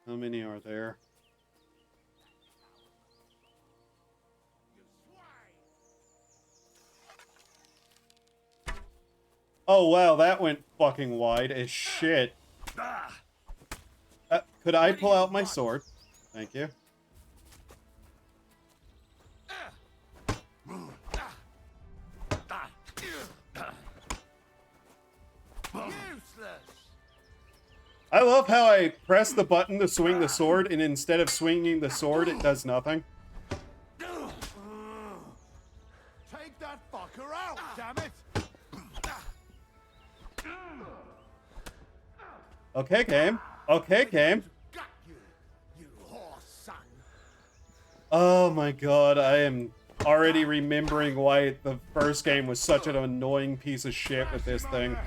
[SPEAKER 1] How many are there? Oh wow, that went fucking wide as shit. Could I pull out my sword? Thank you. I love how I press the button to swing the sword, and instead of swinging the sword, it does nothing.
[SPEAKER 14] Take that fucker out, damn it!
[SPEAKER 1] Okay, game. Okay, game.
[SPEAKER 5] Got you, you horse son.
[SPEAKER 1] Oh my god, I am already remembering why the first game was such an annoying piece of shit with this thing.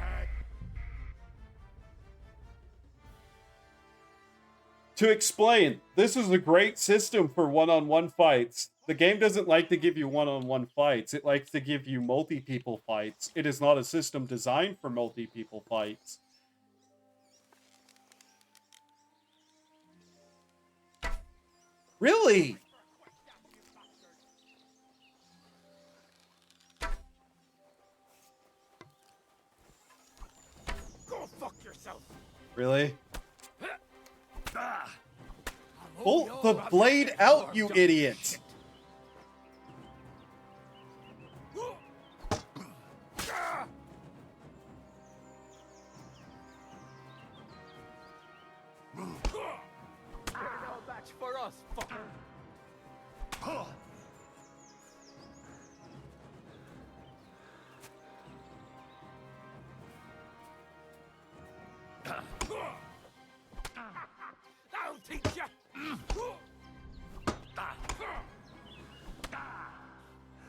[SPEAKER 1] To explain, this is a great system for one-on-one fights. The game doesn't like to give you one-on-one fights. It likes to give you multi-people fights. It is not a system designed for multi-people fights. Really?
[SPEAKER 5] Go fuck yourself.
[SPEAKER 1] Really? Pull the blade out, you idiot!
[SPEAKER 10] No match for us, fucker.
[SPEAKER 5] I'll teach ya.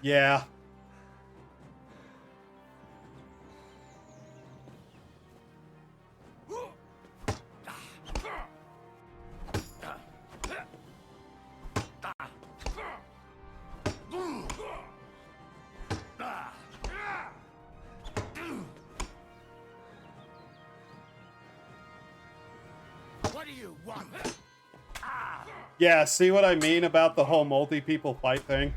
[SPEAKER 1] Yeah.
[SPEAKER 5] What do you want?
[SPEAKER 1] Yeah, see what I mean about the whole multi-people fight thing?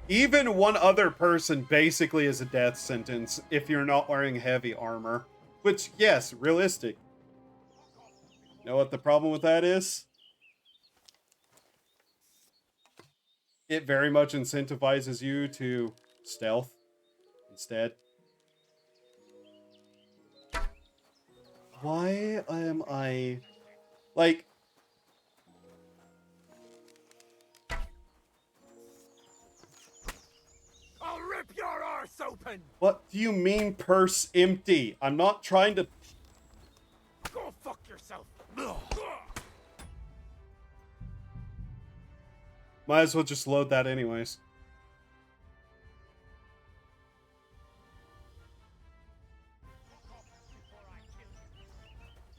[SPEAKER 1] Even one other person basically is a death sentence if you're not wearing heavy armor. Which, yes, realistic. You know what the problem with that is? It very much incentivizes you to stealth instead. Why am I... Like...
[SPEAKER 5] I'll rip your arse open.
[SPEAKER 1] What do you mean purse empty? I'm not trying to...
[SPEAKER 5] Go fuck yourself.
[SPEAKER 1] Might as well just load that anyways.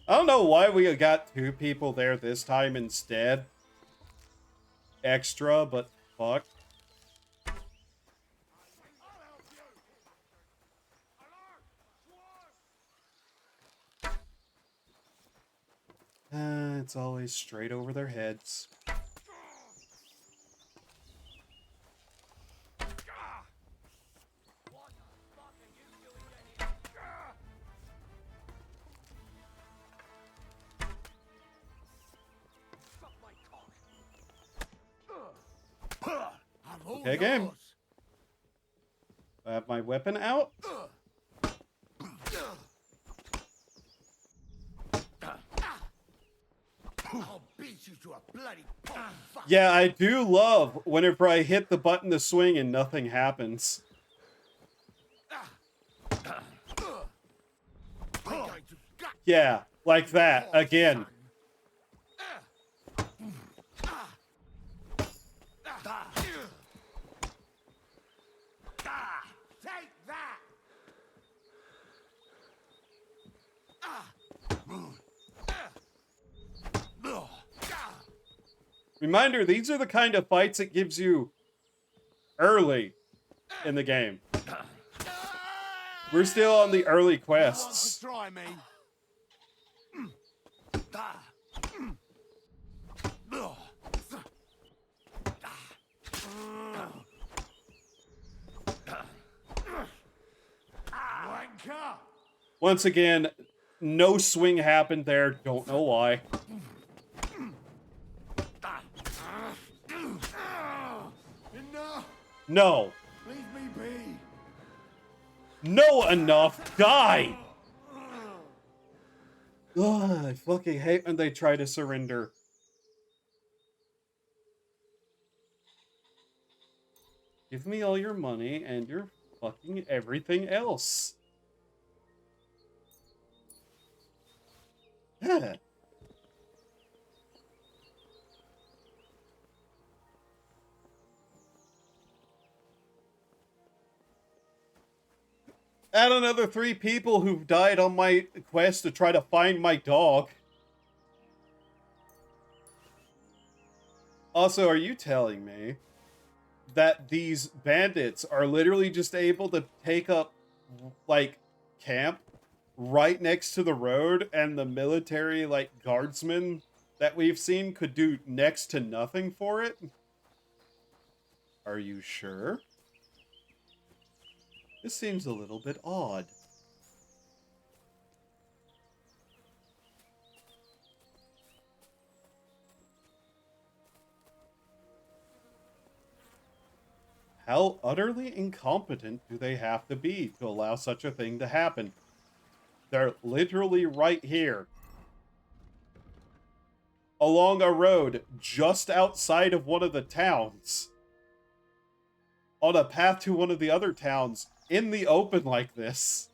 [SPEAKER 1] I don't know why we got 2 people there this time instead. Extra, but fuck. It's always straight over their heads. Okay, game. I have my weapon out.
[SPEAKER 5] I'll beat you to a bloody pulp.
[SPEAKER 1] Yeah, I do love whenever I hit the button to swing and nothing happens. Yeah, like that, again.
[SPEAKER 5] Take that.
[SPEAKER 1] Reminder, these are the kind of fights it gives you early in the game. We're still on the early quests.
[SPEAKER 14] Try me.
[SPEAKER 1] Once again, no swing happened there. Don't know why.
[SPEAKER 14] Enough.
[SPEAKER 1] No.
[SPEAKER 14] Leave me be.
[SPEAKER 1] No enough. Die. Ugh, I fucking hate when they try to surrender. Give me all your money and your fucking everything else. Add another 3 people who've died on my quest to try to find my dog. Also, are you telling me that these bandits are literally just able to take up, like, camp right next to the road, and the military, like, guardsmen that we've seen could do next to nothing for it? Are you sure? This seems a little bit odd. How utterly incompetent do they have to be to allow such a thing to happen? They're literally right here. Along a road just outside of one of the towns. On a path to one of the other towns in the open like this.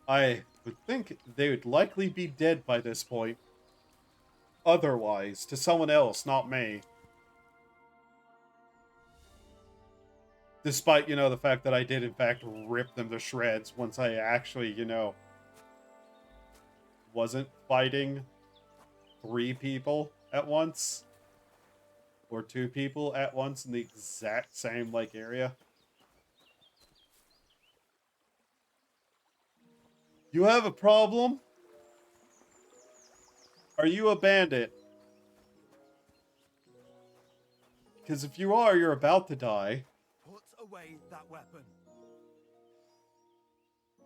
[SPEAKER 1] I would think they would likely be dead by this point. Otherwise, to someone else, not me. Despite, you know, the fact that I did, in fact, rip them to shreds once I actually, you know, wasn't fighting 3 people at once. Or 2 people at once in the exact same, like, area. You have a problem? Are you a bandit? Because if you are, you're about to die.
[SPEAKER 14] Put away that weapon.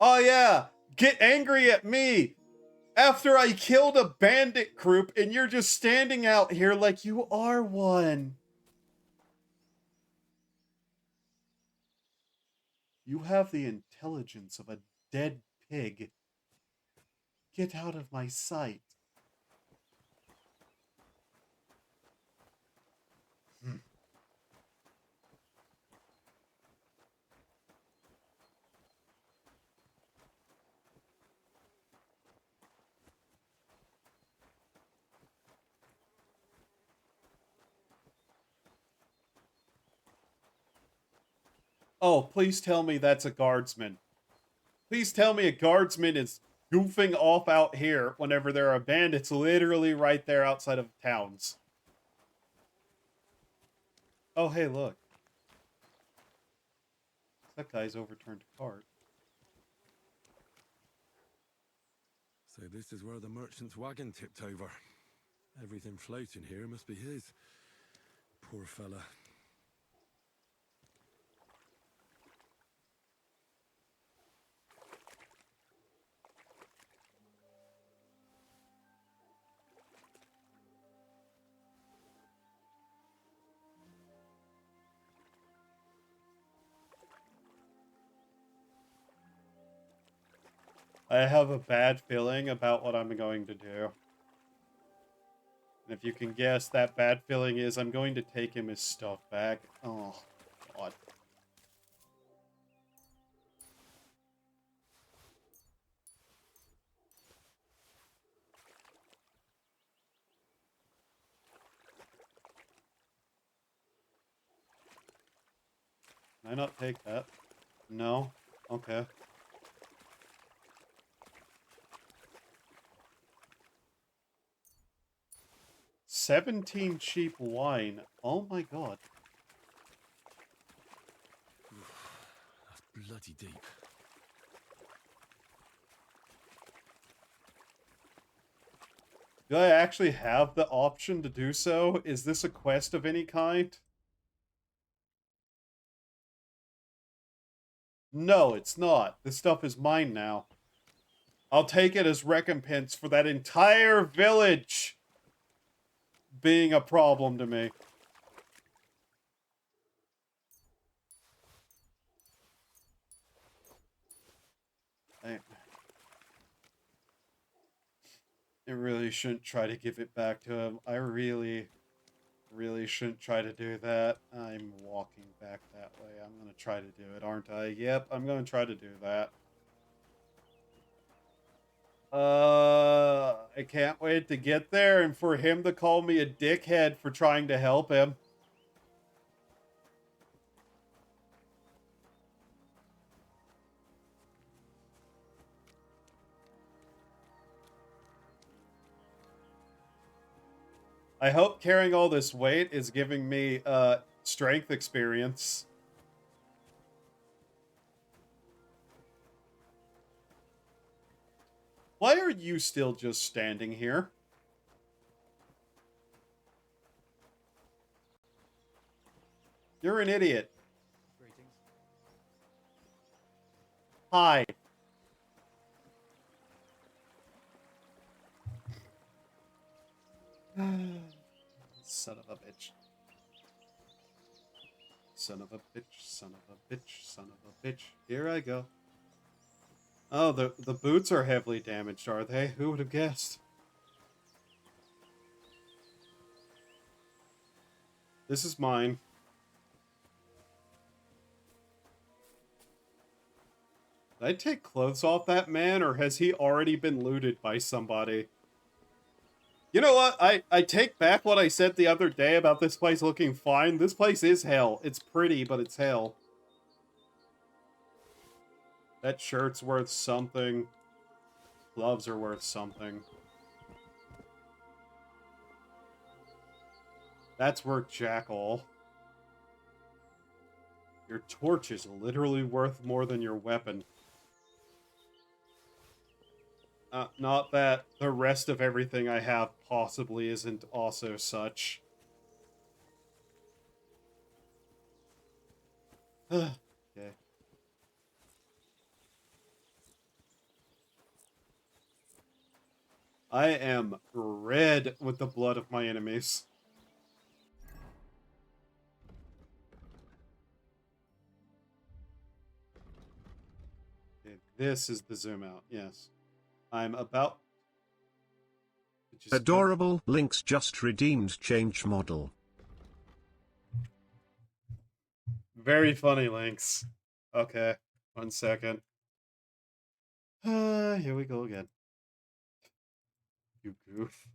[SPEAKER 1] Oh yeah! Get angry at me! After I killed a bandit group and you're just standing out here like you are one. You have the intelligence of a dead pig. Get out of my sight. Oh, please tell me that's a guardsman. Please tell me a guardsman is goofing off out here whenever there are bandits literally right there outside of towns. Oh, hey, look. That guy's overturned a cart.
[SPEAKER 8] So this is where the merchant's wagon tipped over. Everything floating here must be his. Poor fella.
[SPEAKER 1] I have a bad feeling about what I'm going to do. And if you can guess, that bad feeling is I'm going to take him his stuff back. Oh, God. Can I not take that? No? Okay. $17 cheap wine. Oh my God.
[SPEAKER 8] That's bloody deep.
[SPEAKER 1] Do I actually have the option to do so? Is this a quest of any kind? No, it's not. This stuff is mine now. I'll take it as recompense for that entire village being a problem to me. I really shouldn't try to give it back to him. I really, really shouldn't try to do that. I'm walking back that way. I'm going to try to do it, aren't I? Yep, I'm going to try to do that. I can't wait to get there and for him to call me a dickhead for trying to help him. I hope carrying all this weight is giving me strength experience. Why are you still just standing here? You're an idiot. Hi. Son of a bitch. Son of a bitch, son of a bitch, son of a bitch. Here I go. Oh, the boots are heavily damaged, are they? Who would have guessed? This is mine. Did I take clothes off that man, or has he already been looted by somebody? You know what? I take back what I said the other day about this place looking fine. This place is hell. It's pretty, but it's hell. That shirt's worth something. Gloves are worth something. That's worth jack all. Your torch is literally worth more than your weapon. Not that the rest of everything I have possibly isn't also such. Okay. I am red with the blood of my enemies. Okay, this is the zoom out, yes. I'm about...
[SPEAKER 17] Adorable Link's just redeemed change model.
[SPEAKER 1] Very funny, Lynx. Okay, 1 second. Here we go again. You goof.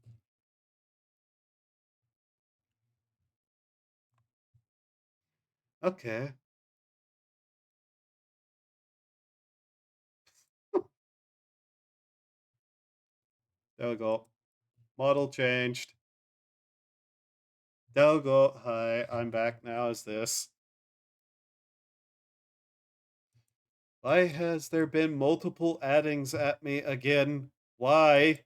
[SPEAKER 1] Okay. There we go. Model changed. There we go. Hi, I'm back now as this. Why has there been multiple addings at me again? Why?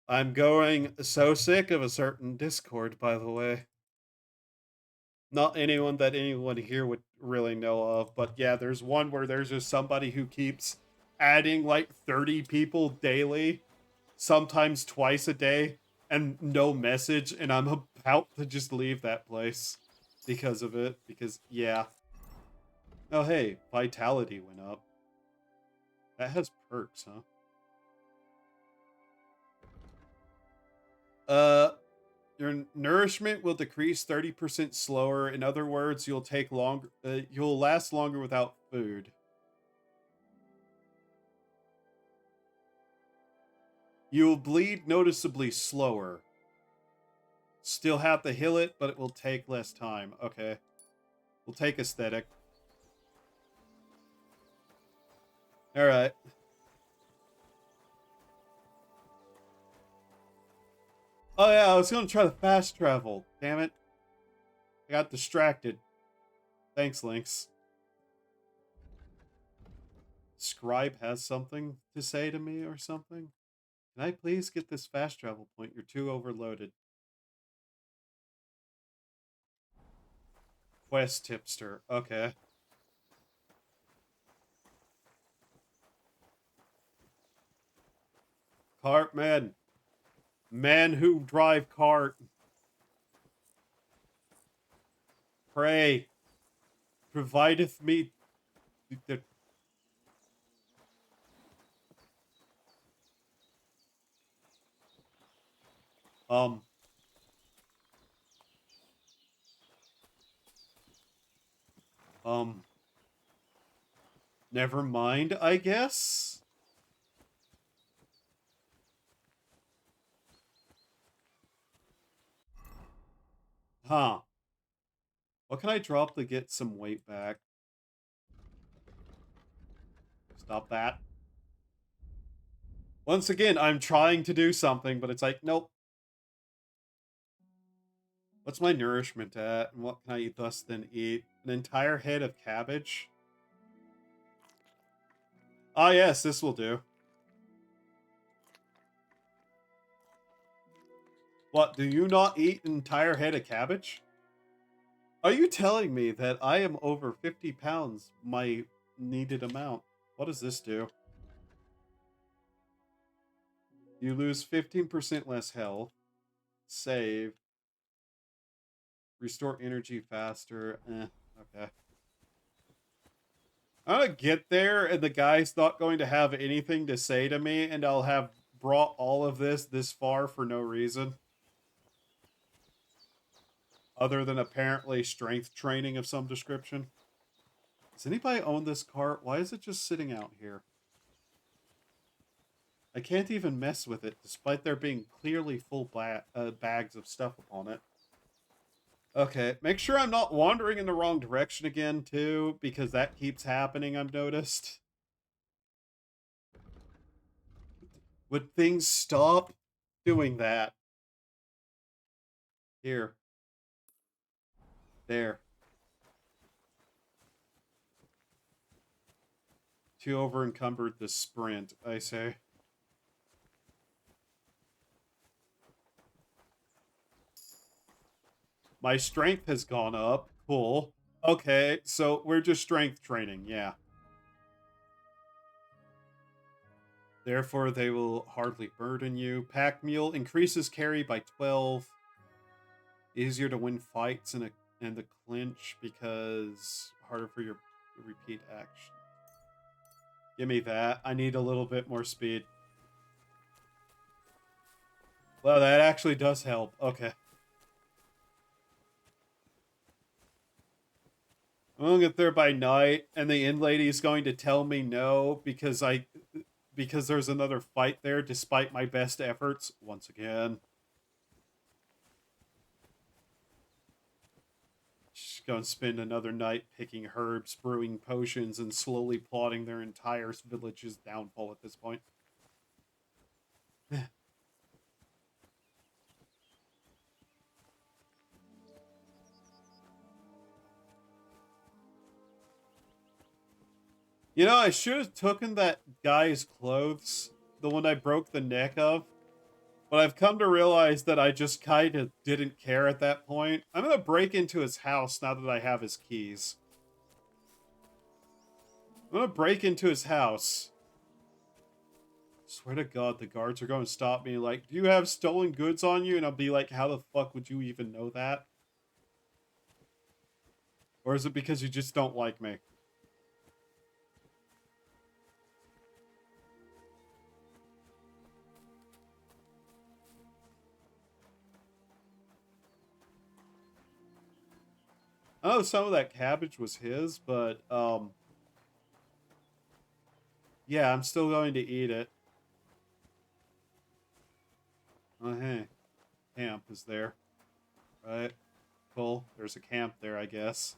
[SPEAKER 1] I'm going so sick of a certain Discord, by the way. Not anyone that anyone here would really know of, but yeah, there's one where there's just somebody who keeps adding like 30 people daily, sometimes twice a day, and no message, and I'm about to just leave that place because of it, because, yeah. Oh, hey, vitality went up. That has perks, huh? Your nourishment will decrease 30% slower. In other words, you'll take longer. You'll last longer without food. You'll bleed noticeably slower. Still have to heal it, but it will take less time. Okay. We'll take aesthetic. Alright. Oh yeah, I was gonna try to fast travel. Damn it. I got distracted. Thanks, Lynx. Scribe has something to say to me or something? Can I please get this fast travel point? You're too overloaded. Quest tipster. Okay. Cart man. Men who drive cart. Pray. Provideth me the... Never mind, I guess? Huh. What can I drop to get some weight back? Stop that. Once again, I'm trying to do something, but it's like, nope. What's my nourishment at? And what can I thus then eat? An entire head of cabbage? Ah, yes, this will do. What, do you not eat an entire head of cabbage? Are you telling me that I am over 50 pounds, my needed amount? What does this do? You lose 15% less health. Save. Restore energy faster. Okay. I'm gonna get there, and the guy's not going to have anything to say to me, and I'll have brought all of this far for no reason. Other than apparently strength training of some description. Does anybody own this cart? Why is it just sitting out here? I can't even mess with it, despite there being clearly full bags of stuff upon it. Okay, make sure I'm not wandering in the wrong direction again, too, because that keeps happening, I've noticed. Would things stop doing that? Here. There. Too over-encumbered to sprint, I say. My strength has gone up. Cool. Okay, so we're just strength training, yeah. Therefore, they will hardly burden you. Pack mule increases carry by 12. Easier to win fights in the clinch because harder for your repeat action. Give me that. I need a little bit more speed. Well, that actually does help. Okay. I'm gonna get there by night, and the inn lady is going to tell me no because there's another fight there, despite my best efforts once again. She's gonna spend another night picking herbs, brewing potions, and slowly plotting their entire village's downfall at this point. You know, I should have taken that guy's clothes, the one I broke the neck of. But I've come to realize that I just kind of didn't care at that point. I'm going to break into his house now that I have his keys. I'm going to break into his house. Swear to God, the guards are going to stop me like, do you have stolen goods on you? And I'll be like, how the fuck would you even know that? Or is it because you just don't like me? I know some of that cabbage was his, but, yeah, I'm still going to eat it. Oh, hey. Camp is there. Right. Cool. There's a camp there, I guess.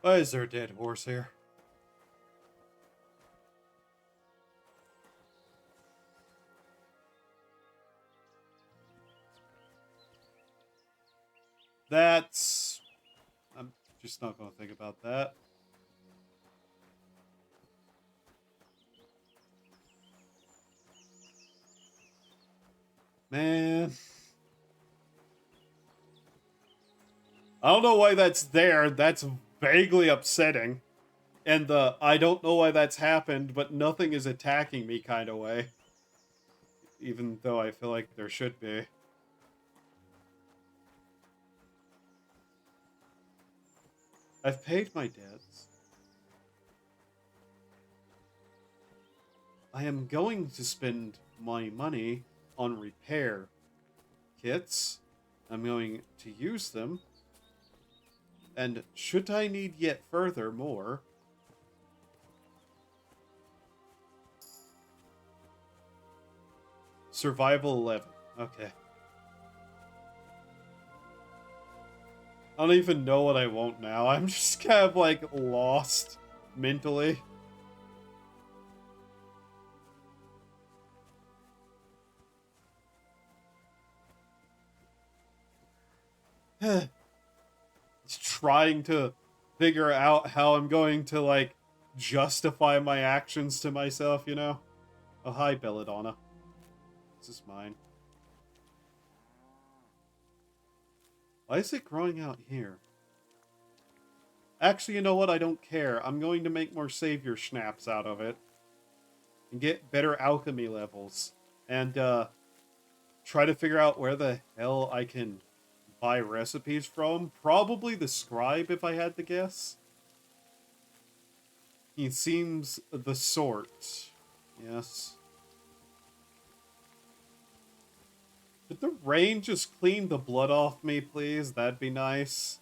[SPEAKER 1] Why is there a dead horse here? That's... I'm just not going to think about that. Man. I don't know why that's there. That's vaguely upsetting. And the I don't know why that's happened, but nothing is attacking me kind of way. Even though I feel like there should be. I've paid my debts. I am going to spend my money on repair kits. I'm going to use them. And should I need yet further more, survival 11. Okay. I don't even know what I want now. I'm just kind of like lost mentally. It's trying to figure out how I'm going to like justify my actions to myself, you know? Oh, hi, Belladonna. This is mine. Why is it growing out here? Actually, you know what? I don't care. I'm going to make more savior schnapps out of it. And get better alchemy levels. And, try to figure out where the hell I can buy recipes from. Probably the scribe, if I had to guess. He seems the sort. Yes. Could the rain just clean the blood off me, please? That'd be nice.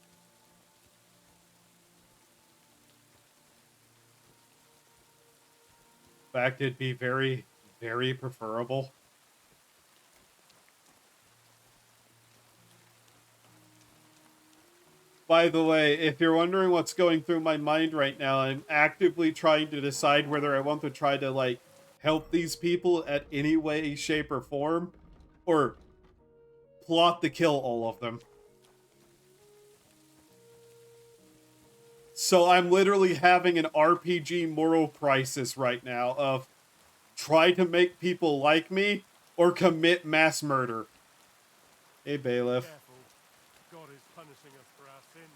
[SPEAKER 1] In fact, it'd be very, very preferable. By the way, if you're wondering what's going through my mind right now, I'm actively trying to decide whether I want to try to, like, help these people at any way, shape, or form, or plot to kill all of them. So I'm literally having an RPG moral crisis right now of try to make people like me or commit mass murder. Hey, bailiff.
[SPEAKER 7] Careful. God is punishing us for our sins.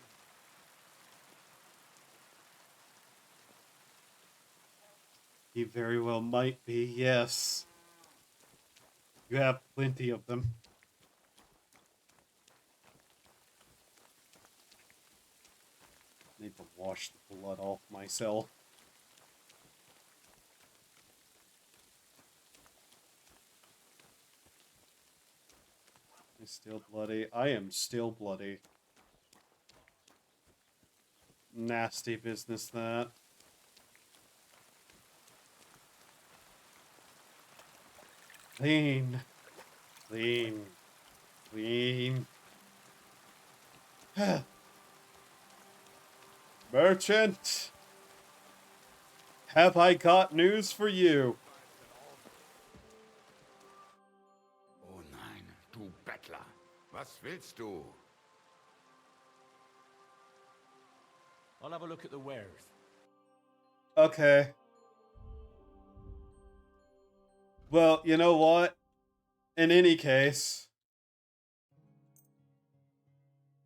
[SPEAKER 1] He very well might be, yes. You have plenty of them. Need to wash the blood off myself. I'm still bloody. I am still bloody. Nasty business, that. Clean. Clean. Clean. Merchant! Have I got news for you?
[SPEAKER 3] Oh nein, du Bettler. Was willst du?
[SPEAKER 15] I'll have a look at the wares.
[SPEAKER 1] Okay. Well, you know what? In any case,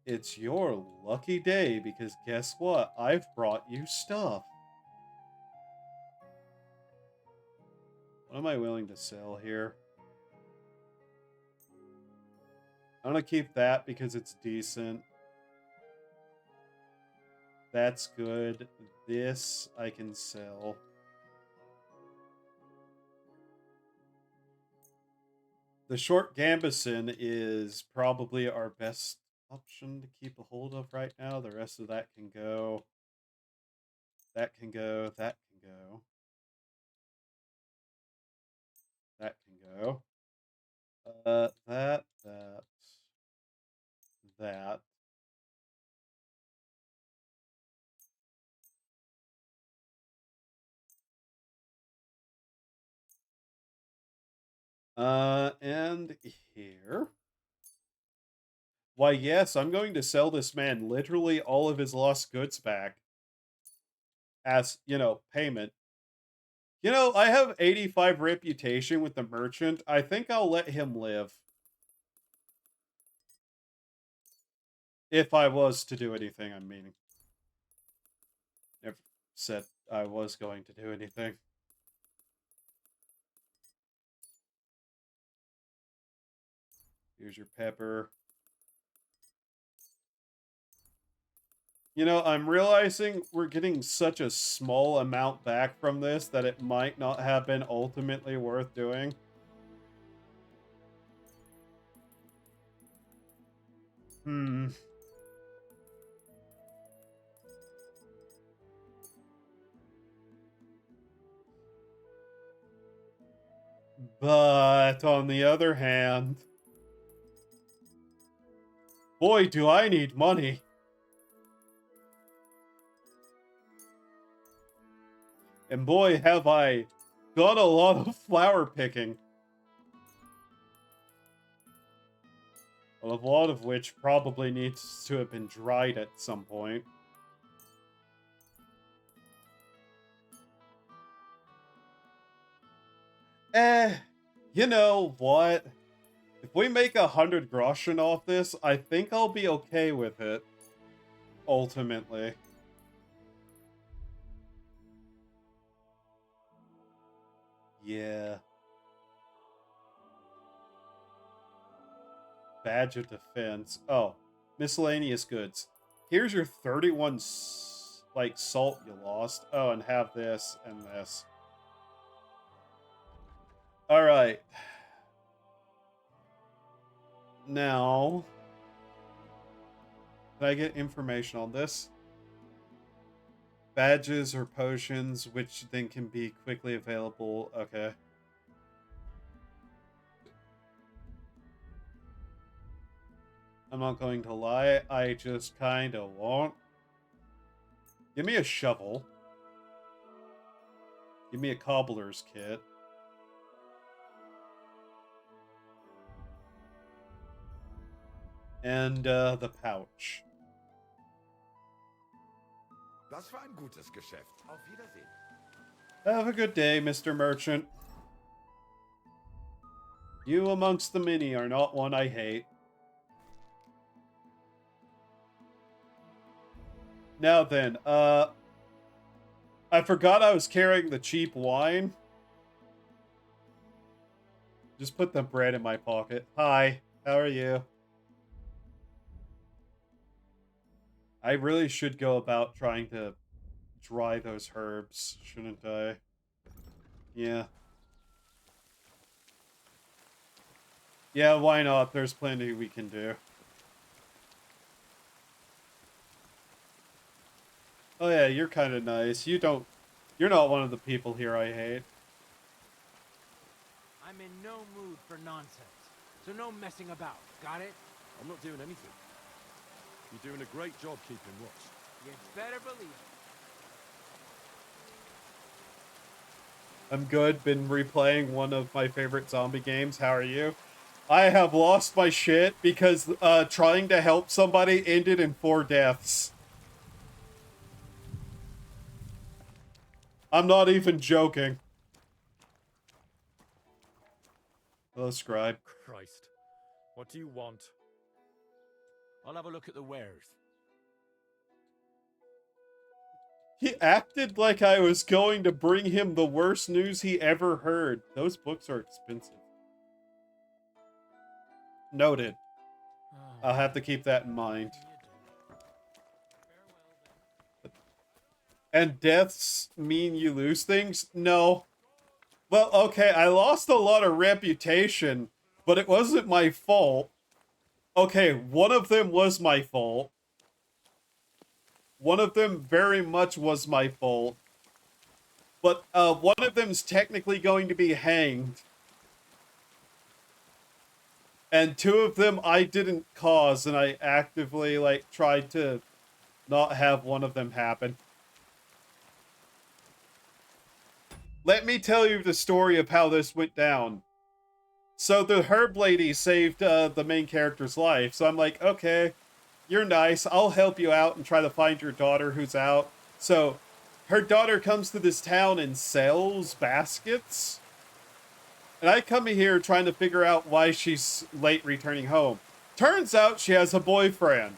[SPEAKER 1] it's your lucky day because guess what? I've brought you stuff. What am I willing to sell here? I'm gonna keep that because it's decent. That's good. This I can sell. The short gambeson is probably our best option to keep a hold of right now. The rest of that can go. That can go. That can go. That can go. That. And here. Why, yes, I'm going to sell this man literally all of his lost goods back. As, you know, payment. You know, I have 85 reputation with the merchant. I think I'll let him live. If I was to do anything, I'm meaning. Never said I was going to do anything. Here's your pepper. You know, I'm realizing we're getting such a small amount back from this that it might not have been ultimately worth doing. But on the other hand, boy, do I need money. And boy, have I done a lot of flower picking. A lot of which probably needs to have been dried at some point. You know what? If we make 100 groschen off this, I think I'll be okay with it. Ultimately. Yeah. Badge of defense. Oh, miscellaneous goods. Here's your 31 like salt you lost. Oh, and have this and this. All right. Now, can I get information on this? Badges or potions, which then can be quickly available. Okay. I'm not going to lie, I just kind of want. Give me a shovel. Give me a cobbler's kit. And the pouch.
[SPEAKER 3] Das war ein gutes Geschäft. Auf Wiedersehen.
[SPEAKER 1] Have a good day, Mr. Merchant. You amongst the many are not one I hate. Now then, I forgot I was carrying the cheap wine. Just put the bread in my pocket. Hi, how are you? I really should go about trying to dry those herbs, shouldn't I? Yeah. Yeah, why not? There's plenty we can do. Oh yeah, you're kind of nice. You're not one of the people here I hate.
[SPEAKER 16] I'm in no mood for nonsense, so no messing about. Got it?
[SPEAKER 8] I'm not doing anything. You're doing a great job keeping watch.
[SPEAKER 16] You better believe it.
[SPEAKER 1] I'm good. Been replaying one of my favorite zombie games. How are you? I have lost my shit because trying to help somebody ended in 4 deaths. I'm not even joking. Hello, Scribe.
[SPEAKER 8] Christ. What do you want?
[SPEAKER 5] I'll have a look at the wares.
[SPEAKER 1] He acted like I was going to bring him the worst news he ever heard. Those books are expensive. Noted. I'll have to keep that in mind. And deaths mean you lose things? No. Well, okay, I lost a lot of reputation, but it wasn't my fault. Okay, one of them was my fault. One of them very much was my fault. But one of them's technically going to be hanged. And 2 of them I didn't cause, and I actively, like, tried to not have one of them happen. Let me tell you the story of how this went down. So the herb lady saved the main character's life. So I'm like, okay, you're nice. I'll help you out and try to find your daughter who's out. So her daughter comes to this town and sells baskets. And I come here trying to figure out why she's late returning home. Turns out she has a boyfriend,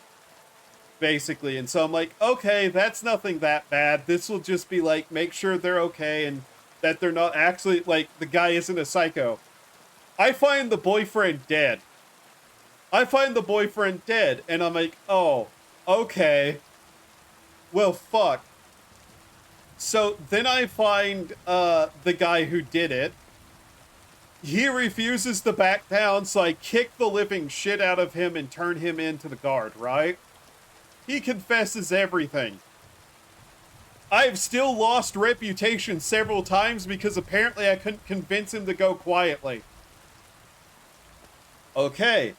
[SPEAKER 1] basically. And so I'm like, okay, that's nothing that bad. This will just be like, make sure they're okay and that they're not actually, like, the guy isn't a psycho. I find the boyfriend dead. And I'm like, oh, okay. Well, fuck. So then I find the guy who did it. He refuses to back down, so I kick the living shit out of him and turn him into the guard, right? He confesses everything. I've still lost reputation several times because apparently I couldn't convince him to go quietly. Okay.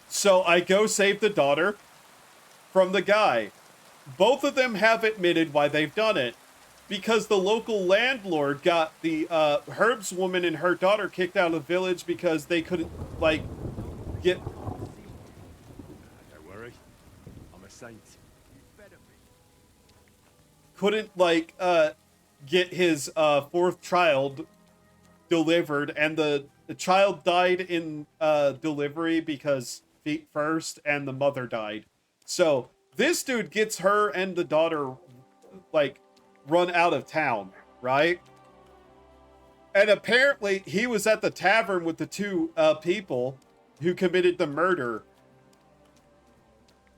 [SPEAKER 1] So I go save the daughter from the guy. Both of them have admitted why they've done it. Because the local landlord got the Herb's woman and her daughter kicked out of the village because they couldn't, like, get...
[SPEAKER 4] Don't worry. I'm a saint.
[SPEAKER 1] Couldn't, like, get his fourth child delivered, and the child died in delivery because feet first, and the mother died. So, this dude gets her and the daughter, like, run out of town, right? And apparently he was at the tavern with the two people who committed the murder,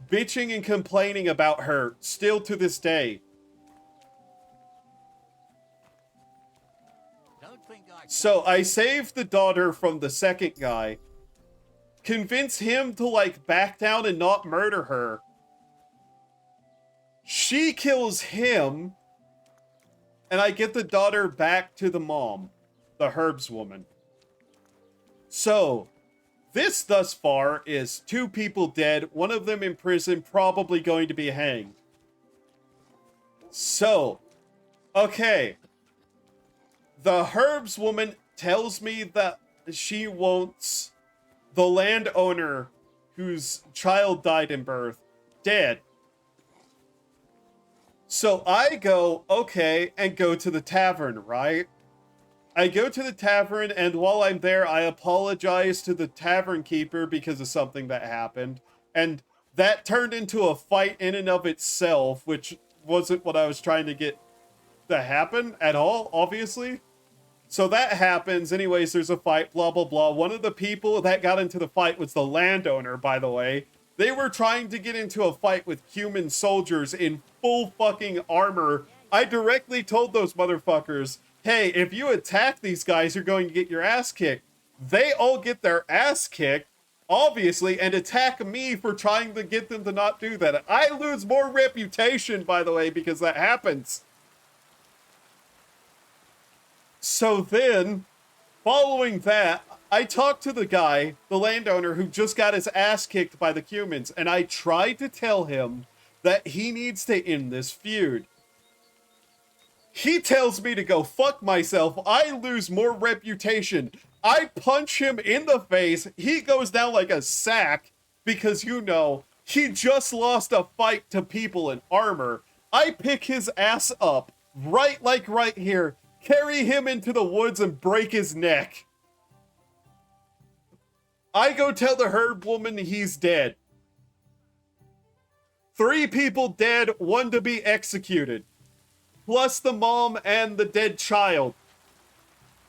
[SPEAKER 1] bitching and complaining about her still to this day. So I saved the daughter from the second guy, convince him to, like, back down and not murder her. She kills him, and I get the daughter back to the mom, the Herb's woman. So, this thus far is 2 people dead, one of them in prison, probably going to be hanged. So, okay. The Herb's woman tells me that she wants the landowner whose child died in birth dead. So I go, okay, and go to the tavern, right? I go to the tavern, and while I'm there, I apologize to the tavern keeper because of something that happened. And that turned into a fight in and of itself, which wasn't what I was trying to get to happen at all, obviously. So that happens. Anyways, there's a fight, blah, blah, blah. One of the people that got into the fight was the landowner, by the way. They were trying to get into a fight with human soldiers in full fucking armor. I directly told those motherfuckers, hey, if you attack these guys, you're going to get your ass kicked. They all get their ass kicked, obviously, and attack me for trying to get them to not do that. I lose more reputation, by the way, because that happens. So then, following that, I talked to the guy, the landowner, who just got his ass kicked by the humans, and I tried to tell him that he needs to end this feud. He tells me to go fuck myself. I lose more reputation. I punch him in the face. He goes down like a sack because, you know, he just lost a fight to people in armor. I pick his ass up, right here, carry him into the woods and break his neck. I go tell the Herb woman he's dead. 3 people dead, 1 to be executed. Plus the mom and the dead child.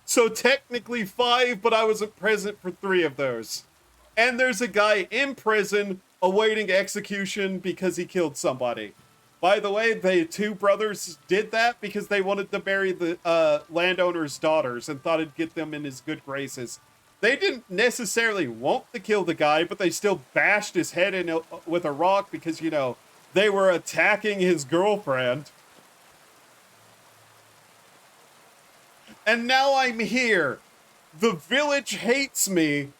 [SPEAKER 1] So technically 5, but I wasn't present for 3 of those. And there's a guy in prison awaiting execution because he killed somebody. By the way, the 2 brothers did that because they wanted to marry the landowner's daughters and thought it'd get them in his good graces. They didn't necessarily want to kill the guy, but they still bashed his head in with a rock because, you know, they were attacking his girlfriend. And now I'm here. The village hates me.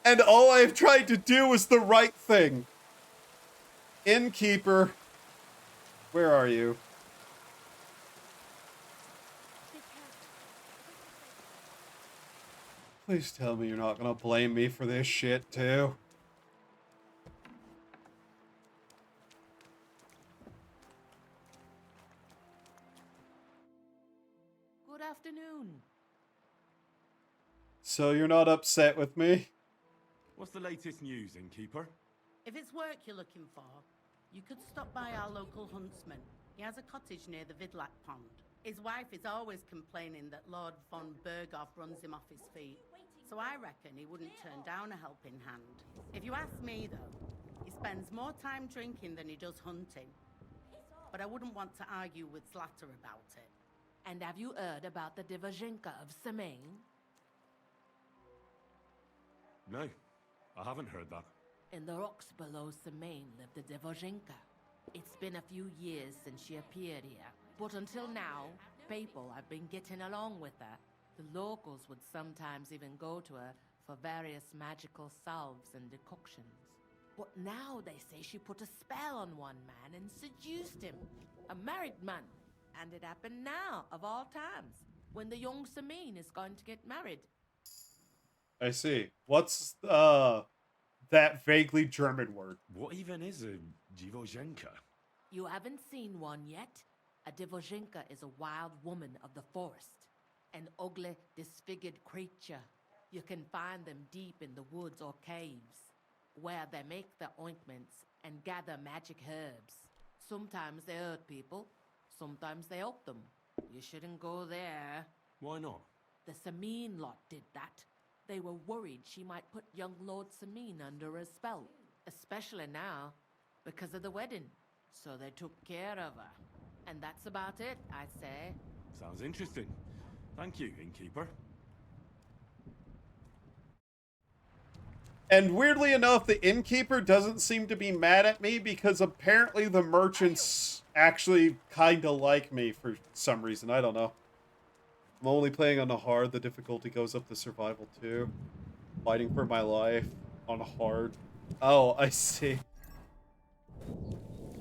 [SPEAKER 1] And all I've tried to do is the right thing. Innkeeper, where are you? Please tell me you're not gonna blame me for this shit, too.
[SPEAKER 11] Good afternoon.
[SPEAKER 1] So you're not upset with me?
[SPEAKER 8] What's the latest news, innkeeper?
[SPEAKER 12] If it's work you're looking for, you could stop by our local huntsman. He has a cottage near the Vidlac pond. His wife is always complaining that Lord von Berghoff runs him off his feet. So I reckon he wouldn't turn down a helping hand. If you ask me, though, He spends more time drinking than he does hunting. But I wouldn't want to argue with Zlata about it.
[SPEAKER 11] And have you heard about the Divozhenka of Semaine?
[SPEAKER 4] No, I haven't heard that.
[SPEAKER 11] In the rocks below Semaine lived the Divozhenka. It's been a few years since she appeared here, but until now, people have been getting along with her. The locals would sometimes even go to her for various magical salves and decoctions. But now they say she put a spell on one man and seduced him. A married man. And it happened now, of all times, when the young Semaine is going to get married.
[SPEAKER 1] I see. What's that vaguely German word?
[SPEAKER 4] What even is a Divozhenka?
[SPEAKER 11] You haven't seen one yet? A Divozhenka is a wild woman of the forest. An ugly, disfigured creature. You can find them deep in the woods or caves, where they make their ointments and gather magic herbs. Sometimes they hurt people, sometimes they help them. You shouldn't go there.
[SPEAKER 4] Why not?
[SPEAKER 11] The Semaine lot did that. They were worried she might put young Lord Semaine under a spell, especially now, because of the wedding. So they took care of her. And that's about it, I'd say.
[SPEAKER 4] Sounds interesting. Thank you, innkeeper.
[SPEAKER 1] And weirdly enough, the innkeeper doesn't seem to be mad at me because apparently the merchants actually kind of like me for some reason. I don't know. I'm only playing on the hard. The difficulty goes up to survival too. Fighting for my life on hard. Oh, I see.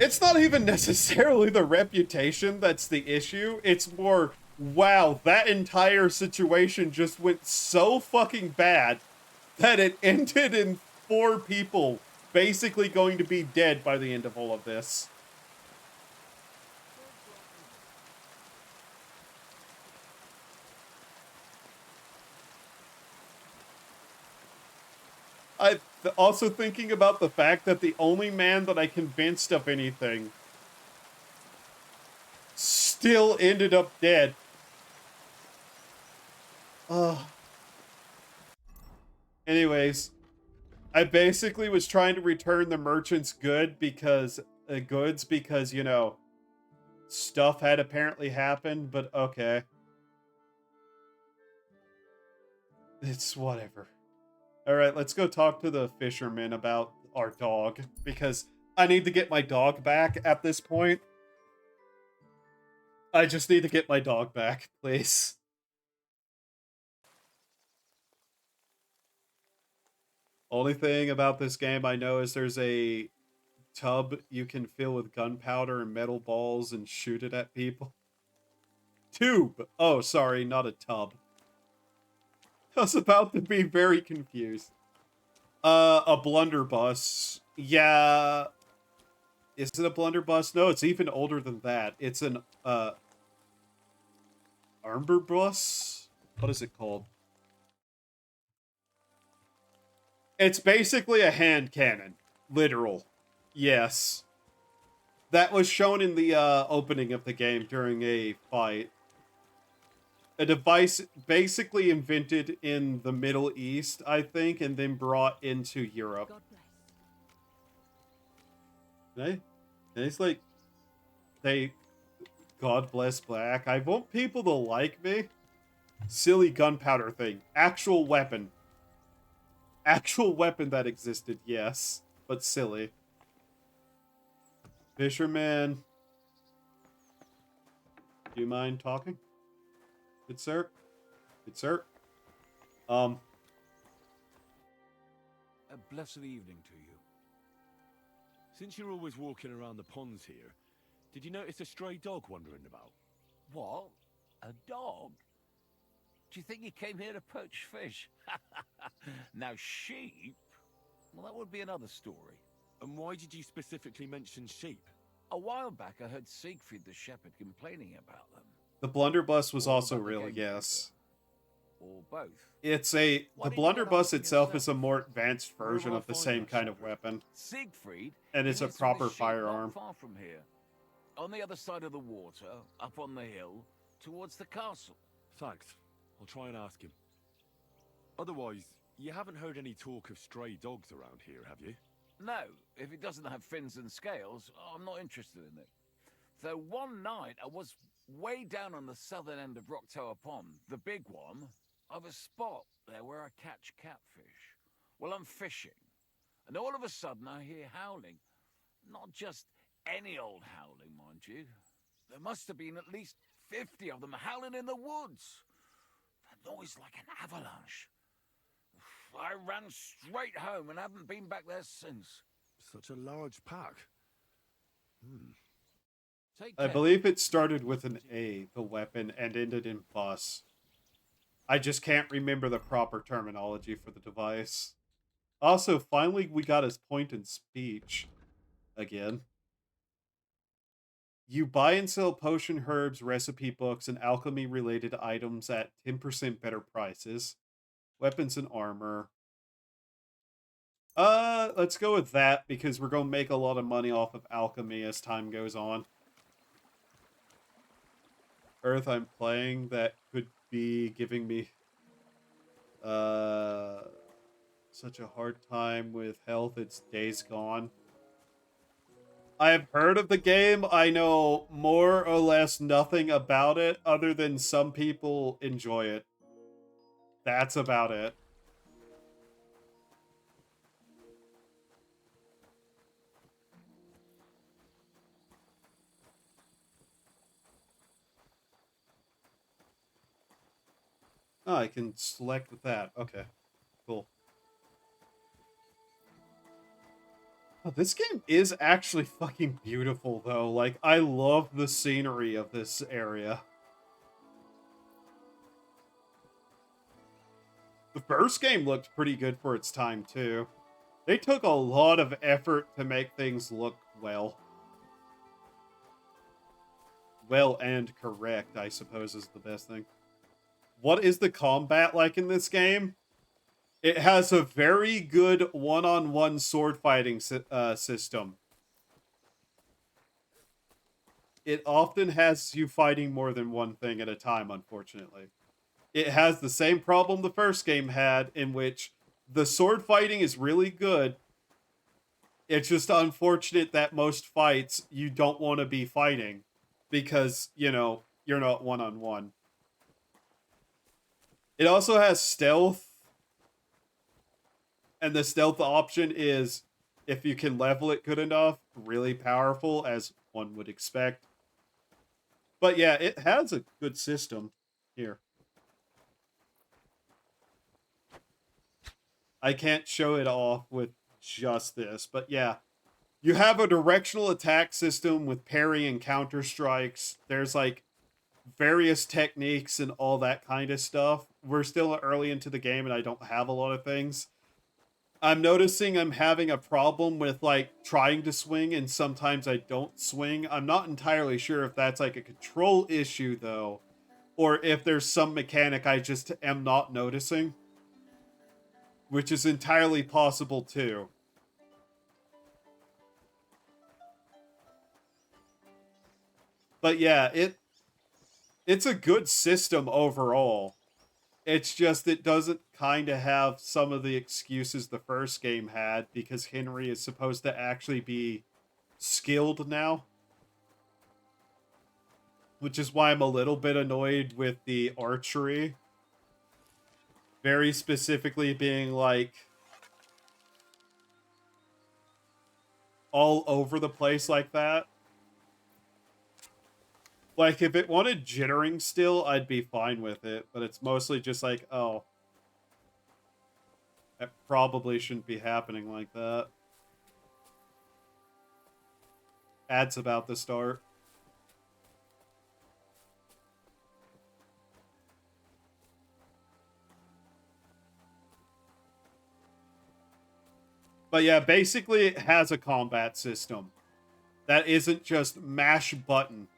[SPEAKER 1] It's not even necessarily the reputation that's the issue. It's more, wow, that entire situation just went so fucking bad that it ended in 4 people basically going to be dead by the end of all of this. I'm also thinking about the fact that the only man that I convinced of anything still ended up dead. Anyways, I basically was trying to return the merchant's goods because, you know, stuff had apparently happened, but okay. It's whatever. Alright, let's go talk to the fisherman about our dog, because I need to get my dog back at this point. I just need to get my dog back, please. Only thing about this game I know is there's a tub you can fill with gunpowder and metal balls and shoot it at people. Tube! Oh, sorry, not a tub. I was about to be very confused. A blunderbuss. Yeah. Is it a blunderbuss? No, it's even older than that. It's an, armorbuss? What is it called? It's basically a hand cannon. Literal. Yes. That was shown in the, opening of the game during a fight. A device basically invented in the Middle East, I think, and then brought into Europe. It's like, God bless Black. I want people to like me. Silly gunpowder thing. Actual weapon. Actual weapon that existed, yes. But silly. Fisherman. Do you mind talking? Good sir? Good sir?
[SPEAKER 18] A blessed evening to you.
[SPEAKER 4] Since you're always walking around the ponds here, did you notice a stray dog wandering about?
[SPEAKER 18] What? A dog? Do you think he came here to poach fish? Now sheep? Well, that would be another story.
[SPEAKER 4] And why did you specifically mention sheep?
[SPEAKER 18] A while back I heard Siegfried the shepherd complaining about them.
[SPEAKER 1] The blunderbuss was also real, yes.
[SPEAKER 18] Or both.
[SPEAKER 1] It's the blunderbuss itself is a more advanced version of the same kind of weapon.
[SPEAKER 18] Siegfried?
[SPEAKER 1] And it's a proper firearm.
[SPEAKER 18] Not far from here. On the other side of the water, up on the hill, towards the castle.
[SPEAKER 4] Thanks. I'll try and ask him. Otherwise, you haven't heard any talk of stray dogs around here, have you?
[SPEAKER 18] No, if it doesn't have fins and scales, I'm not interested in it. Though one night I was way down on the southern end of Rock Tower Pond, the big one. I've a spot there where I catch catfish. Well, I'm fishing, and all of a sudden I hear howling. Not just any old howling, mind you. There must have been at least 50 of them howling in the woods. That noise like an avalanche. I ran straight home and haven't been back there since.
[SPEAKER 4] Such a large pack.
[SPEAKER 1] I believe it started with an A, the weapon, and ended in bus. I just can't remember the proper terminology for the device. Also, finally we got his point in speech. Again. You buy and sell potion, herbs, recipe books, and alchemy-related items at 10% better prices. Weapons and armor. Let's go with that, because we're going to make a lot of money off of alchemy as time goes on. Earth I'm playing that could be giving me such a hard time with health. It's Days Gone. I've heard of the game. I know more or less nothing about it other than some people enjoy it. That's about it. Oh, I can select that. Okay, cool. Oh, this game is actually fucking beautiful, though. Like, I love the scenery of this area. The first game looked pretty good for its time, too. They took a lot of effort to make things look well. Well and correct, I suppose, is the best thing. What is the combat like in this game? It has a very good one-on-one sword fighting system. It often has you fighting more than one thing at a time, unfortunately. It has the same problem the first game had, in which the sword fighting is really good. It's just unfortunate that most fights you don't want to be fighting because, you know, you're not one-on-one. It also has stealth. And the stealth option is, if you can level it good enough, really powerful, as one would expect. But yeah, it has a good system here. I can't show it off with just this, but yeah. You have a directional attack system with parry and counter strikes. There's like various techniques and all that kind of stuff. We're still early into the game and I don't have a lot of things. I'm noticing I'm having a problem with like trying to swing and sometimes I don't swing. I'm not entirely sure if that's like a control issue though, or if there's some mechanic I just am not noticing, which is entirely possible too. But yeah, it's a good system overall. It's just it doesn't kind of have some of the excuses the first game had because Henry is supposed to actually be skilled now. Which is why I'm a little bit annoyed with the archery. Very specifically being like all over the place like that. Like, if it wanted jittering still, I'd be fine with it. But it's mostly just like, oh. That probably shouldn't be happening like that. Ads about to start. But yeah, basically it has a combat system. That isn't just mash button.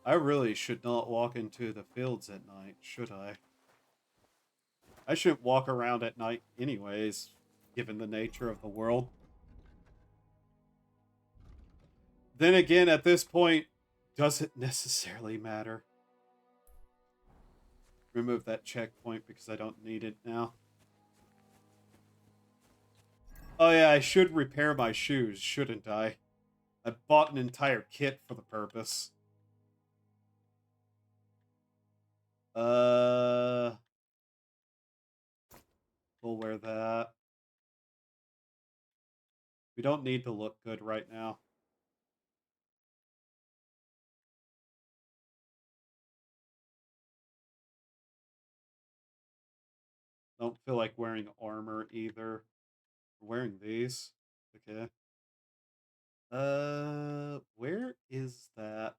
[SPEAKER 1] I really should not walk into the fields at night, should I? I shouldn't walk around at night anyways, given the nature of the world. Then again, at this point, does it necessarily matter? remove that checkpoint because I don't need it now. Oh yeah, I should repair my shoes, shouldn't I? I bought an entire kit for the purpose. We'll wear that. We don't need to look good right now. Don't feel like wearing armor either. We're wearing these. Okay. Where is that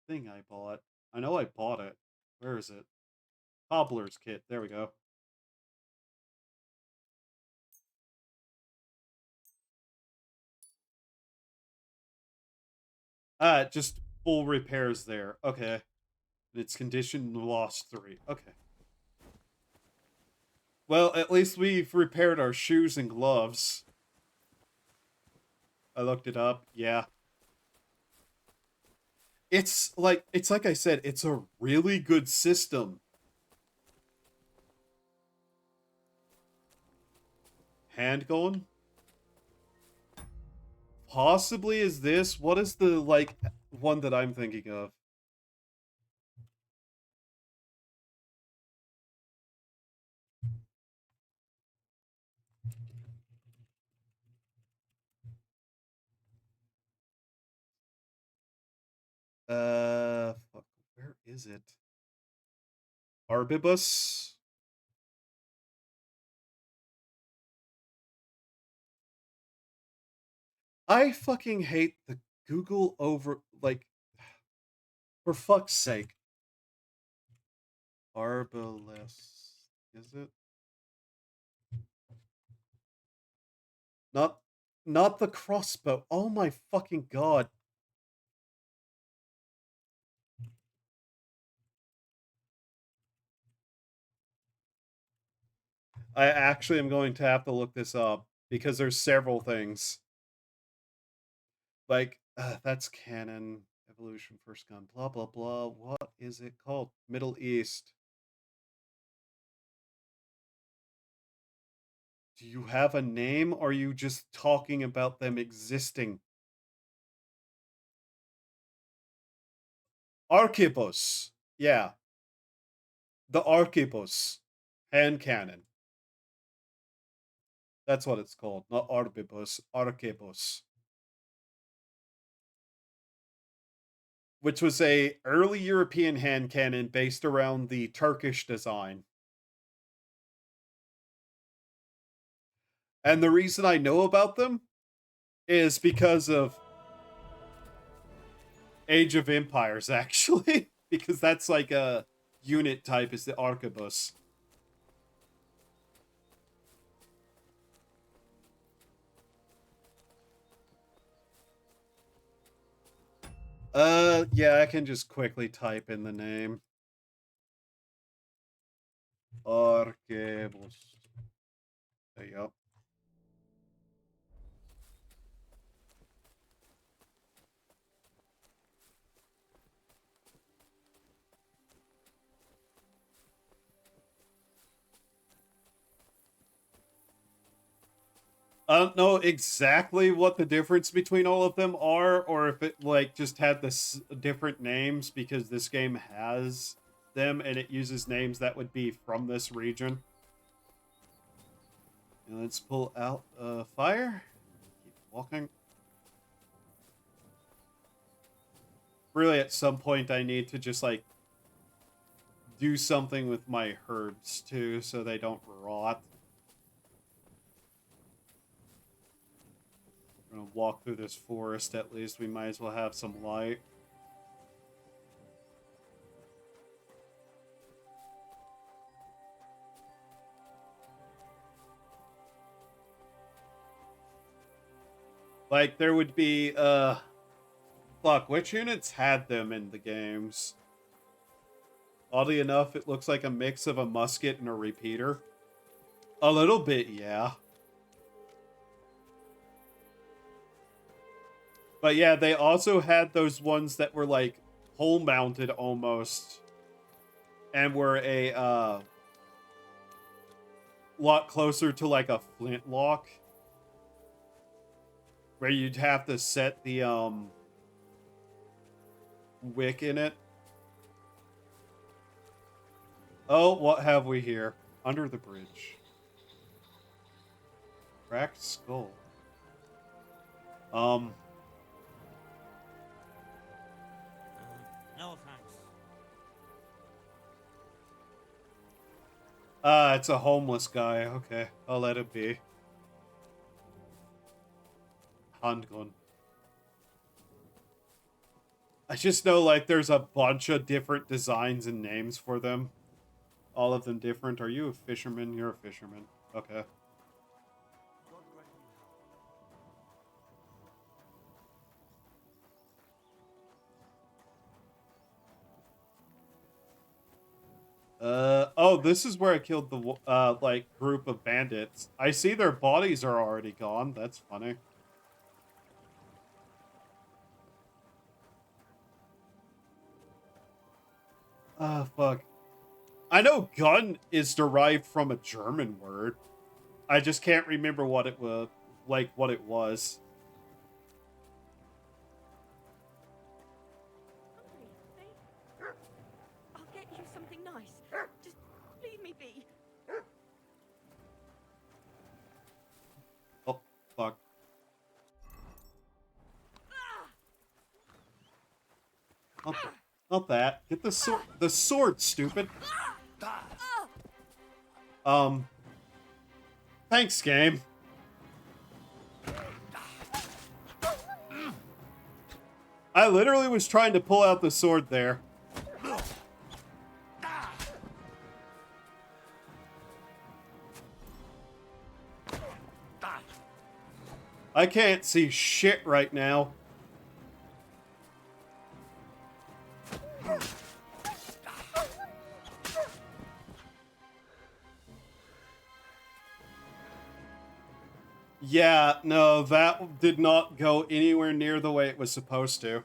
[SPEAKER 1] thing I bought? I know I bought it. Where is it? Cobbler's kit. There we go. Just full repairs there. Okay. It's condition lost 3. Okay. Well, at least we've repaired our shoes and gloves. I looked it up. Yeah. It's like I said, it's a really good system. Handgun? Possibly is this? What is the, like, one that I'm thinking of? Fuck, where is it? Arbibus? I fucking hate the Google over, like, for fuck's sake. Arbalest, is it? Not the crossbow. Oh my fucking god. I actually am going to have to look this up because there's several things. Like, that's canon, evolution, first gun, blah, blah, blah. What is it called? Middle East. Do you have a name, or are you just talking about them existing? Arquebus. Yeah. The Arquebus. Hand cannon. That's what it's called. Not Arbibus. Arquebus. Which was a early European hand cannon based around the Turkish design. And the reason I know about them is because of Age of Empires, actually. Because that's like a unit type is the arquebus. Yeah, I can just quickly type in the name. Arquebus. There you go. I don't know exactly what the difference between all of them are, or if it like just had this different names because this game has them and it uses names that would be from this region. And let's pull out fire. Keep walking. Really, at some point, I need to just like do something with my herbs too, so they don't rot. We're gonna walk through this forest at least. We might as well have some light. Like, there would be, fuck, which units had them in the games? Oddly enough, it looks like a mix of a musket and a repeater. A little bit, yeah. But yeah, they also had those ones that were like pole mounted almost. and were a lot closer to like a flintlock, where you'd have to set the wick in it. Oh, what have we here? Under the bridge. Cracked skull.
[SPEAKER 15] No thanks.
[SPEAKER 1] It's a homeless guy. Okay, I'll let it be. Handgun. I just know, like, there's a bunch of different designs and names for them. All of them different. Are you a fisherman? You're a fisherman. Okay. Oh, this is where I killed the, like, group of bandits. I see their bodies are already gone. That's funny. Ah, fuck. I know gun is derived from a German word. I just can't remember what it was, like, what it was.
[SPEAKER 2] I'll get you something nice. Just leave me be.
[SPEAKER 1] Oh, fuck. Not that. Get the sword. The sword, stupid. Thanks, game. I literally was trying to pull out the sword there. I can't see shit right now. Yeah, no, that did not go anywhere near the way it was supposed to.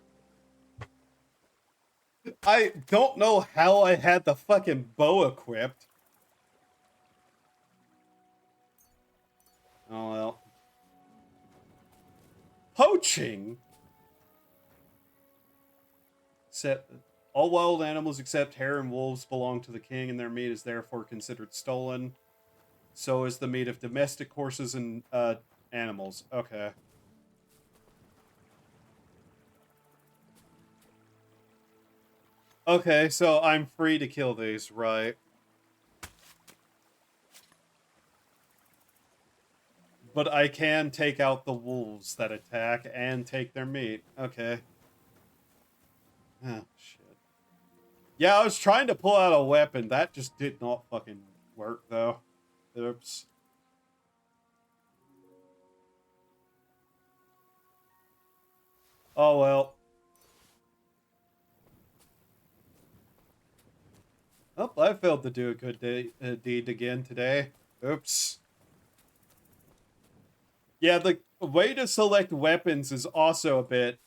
[SPEAKER 1] I don't know how I had the fucking bow equipped. Oh well. Poaching? Except all wild animals except hare and wolves belong to the king, and their meat is therefore considered stolen. So is the meat of domestic horses and animals. Okay. Okay, so I'm free to kill these, right? But I can take out the wolves that attack and take their meat. Okay. Oh, shit. Yeah, I was trying to pull out a weapon. That just did not fucking work, though. Oops. Oh, well. Oh, I failed to do a good deed again today. Oops. Yeah, the way to select weapons is also a bit...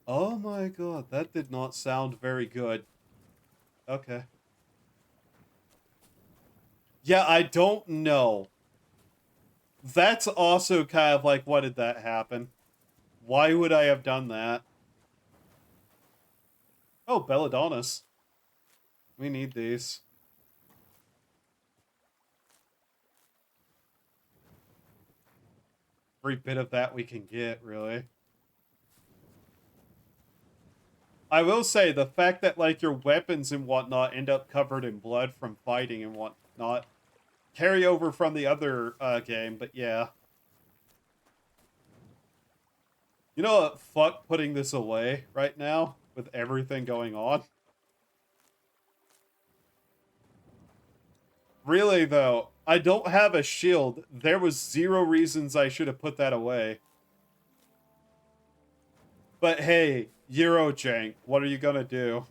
[SPEAKER 1] Oh my god, that did not sound very good. Okay. Yeah, I don't know. That's also kind of like, why did that happen? Why would I have done that? Oh, Belladonnas. We need these. Every bit of that we can get, really. I will say, the fact that, like, your weapons and whatnot end up covered in blood from fighting and whatnot carry over from the other game, but yeah. You know what? Fuck putting this away right now with everything going on. Really, though, I don't have a shield. There was 0 reasons I should have put that away. But hey, Eurojank, what are you gonna do?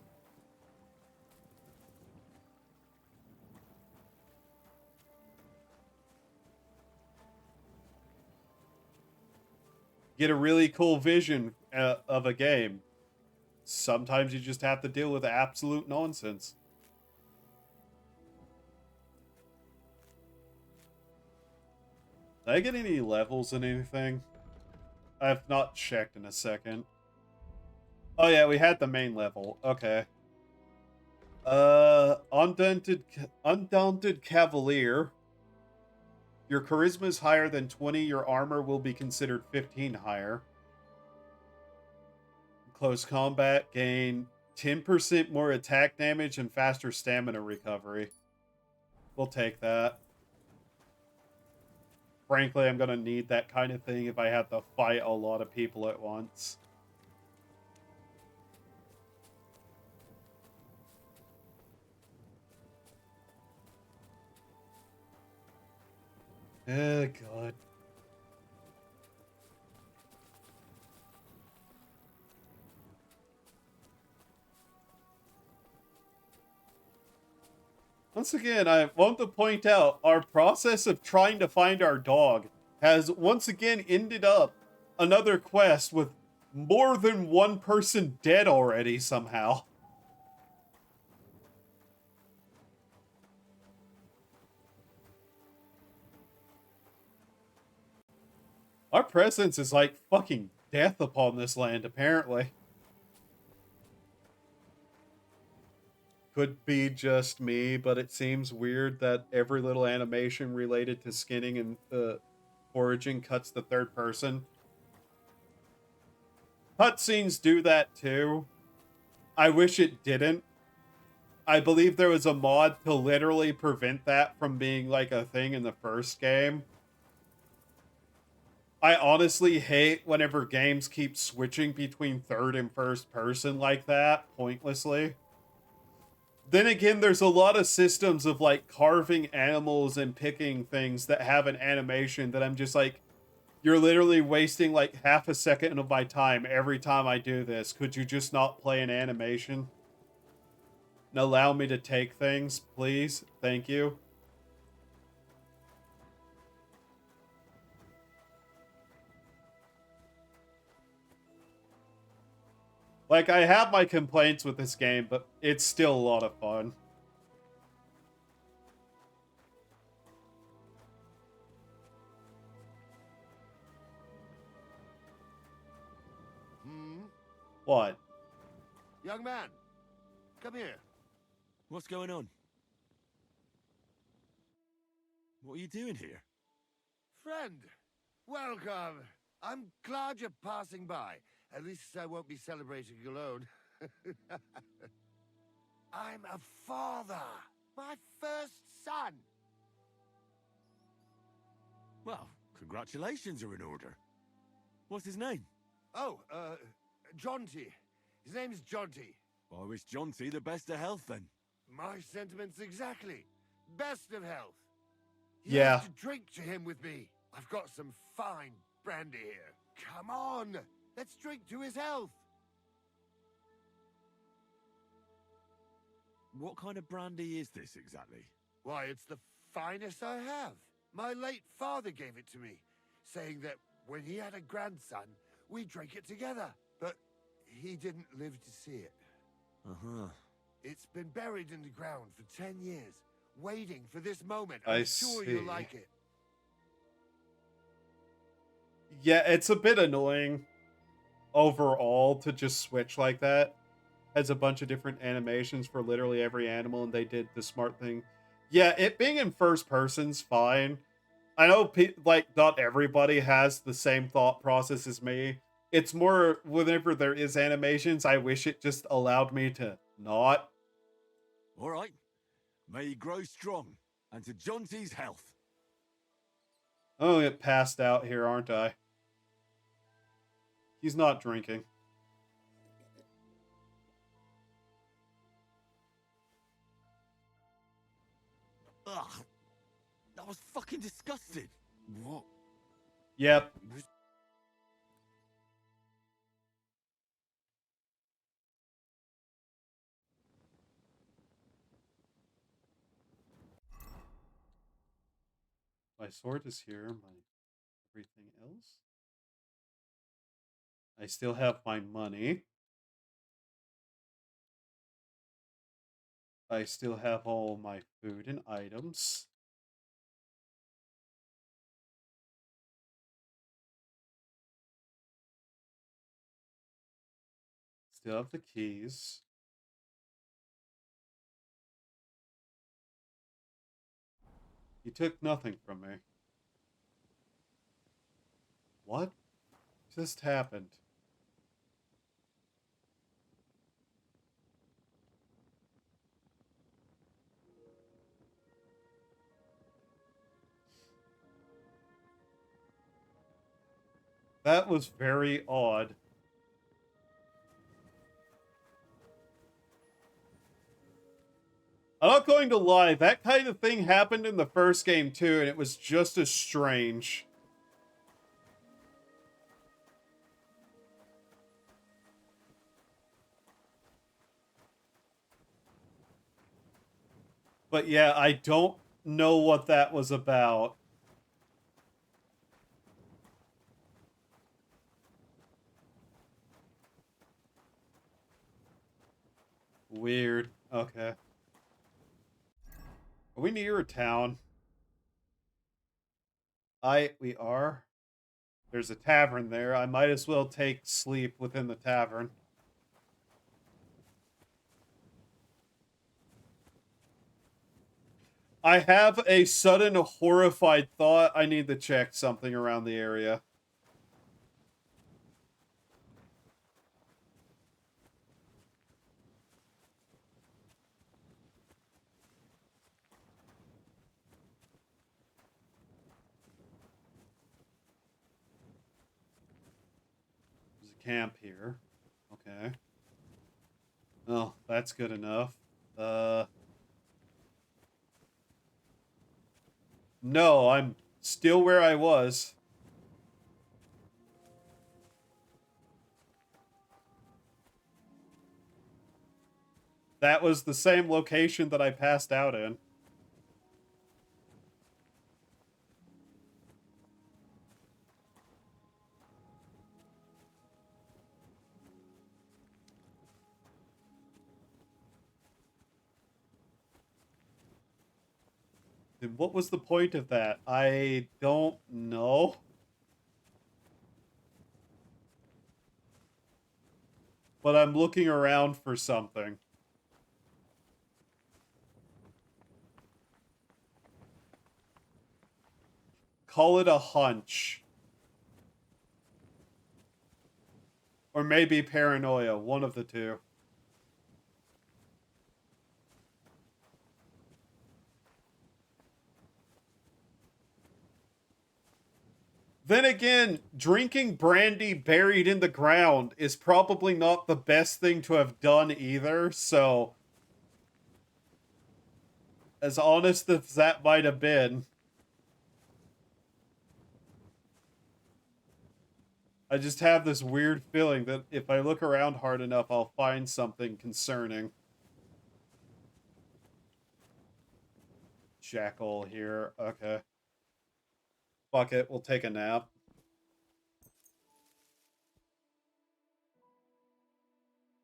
[SPEAKER 1] get a really cool vision of a game. Sometimes you just have to deal with absolute nonsense. Did I get any levels in anything? I have not checked in a second. Oh yeah, we had the main level. Okay. Undaunted Cavalier. Your charisma is higher than 20. Your armor will be considered 15 higher. Close combat, gain 10% more attack damage and faster stamina recovery. We'll take that. Frankly, I'm going to need that kind of thing if I have to fight a lot of people at once. Oh, God. Once again, I want to point out our process of trying to find our dog has once again ended up another quest with more than one person dead already somehow. Our presence is like fucking death upon this land, apparently. Could be just me, but it seems weird that every little animation related to skinning and foraging cuts to third person. Cutscenes do that too. I wish it didn't. I believe there was a mod to literally prevent that from being like a thing in the first game. I honestly hate whenever games keep switching between third and first person like that, pointlessly. Then again, there's a lot of systems of like carving animals and picking things that have an animation that I'm just like, you're literally wasting like half a second of my time every time I do this. Could you just not play an animation? And allow me to take things, please? Thank you. Like, I have my complaints with this game, but it's still a lot of fun. What?
[SPEAKER 5] Young man, come here.
[SPEAKER 8] What's going on? What are you doing here?
[SPEAKER 5] Friend, welcome. I'm glad you're passing by. At least I won't be celebrating alone. I'm a father. My first son.
[SPEAKER 8] Well, congratulations are in order. What's his name?
[SPEAKER 5] Oh, Jonty. His name's Jonty.
[SPEAKER 8] I wish Jonty the best of health then.
[SPEAKER 5] My sentiments exactly. Best of health.
[SPEAKER 1] Yeah.
[SPEAKER 5] You have to drink to him with me. I've got some fine brandy here. Come on. Let's drink to his health.
[SPEAKER 8] What kind of brandy is this exactly?
[SPEAKER 5] Why, it's the finest I have. My late father gave it to me, saying that when he had a grandson, we drank it together. But he didn't live to see it.
[SPEAKER 8] Uh-huh.
[SPEAKER 5] It's been buried in the ground for 10 years, waiting for this moment.
[SPEAKER 1] I
[SPEAKER 5] I'm sure
[SPEAKER 1] see.
[SPEAKER 5] you'll like it.
[SPEAKER 1] Yeah, it's a bit annoying overall to just switch like that. Has a bunch of different animations for literally every animal, and they did the smart thing. Yeah, it being in first person's fine. I know, like, not everybody has the same thought process as me. It's more, whenever there is animations, I wish it just allowed me to not.
[SPEAKER 8] All right. May he grow strong, and to Jonty's health.
[SPEAKER 1] I'm gonna get passed out here, aren't I? He's not drinking.
[SPEAKER 8] Ugh. That was fucking disgusting.
[SPEAKER 5] What?
[SPEAKER 1] Yep. My sword is here. My everything else. I still have my money. I still have all my food and items. Still have the keys. He took nothing from me. What just happened? That was very odd. I'm not going to lie, that kind of thing happened in the first game too, and it was just as strange. But yeah, I don't know what that was about. Weird. Okay. Are we near a town? We are. There's a tavern there. I might as well take sleep within the tavern. I have a sudden horrified thought. I need to check something around the area. There's a camp here. Okay. Oh, that's good enough. No, I'm still where I was. That was the same location that I passed out in. And what was the point of that? I don't know. But I'm looking around for something. Call it a hunch. Or maybe paranoia, one of the two. Then again, drinking brandy buried in the ground is probably not the best thing to have done either, so... As honest as that might have been... I just have this weird feeling that if I look around hard enough, I'll find something concerning. Jackal here, okay. Fuck it, we'll take a nap.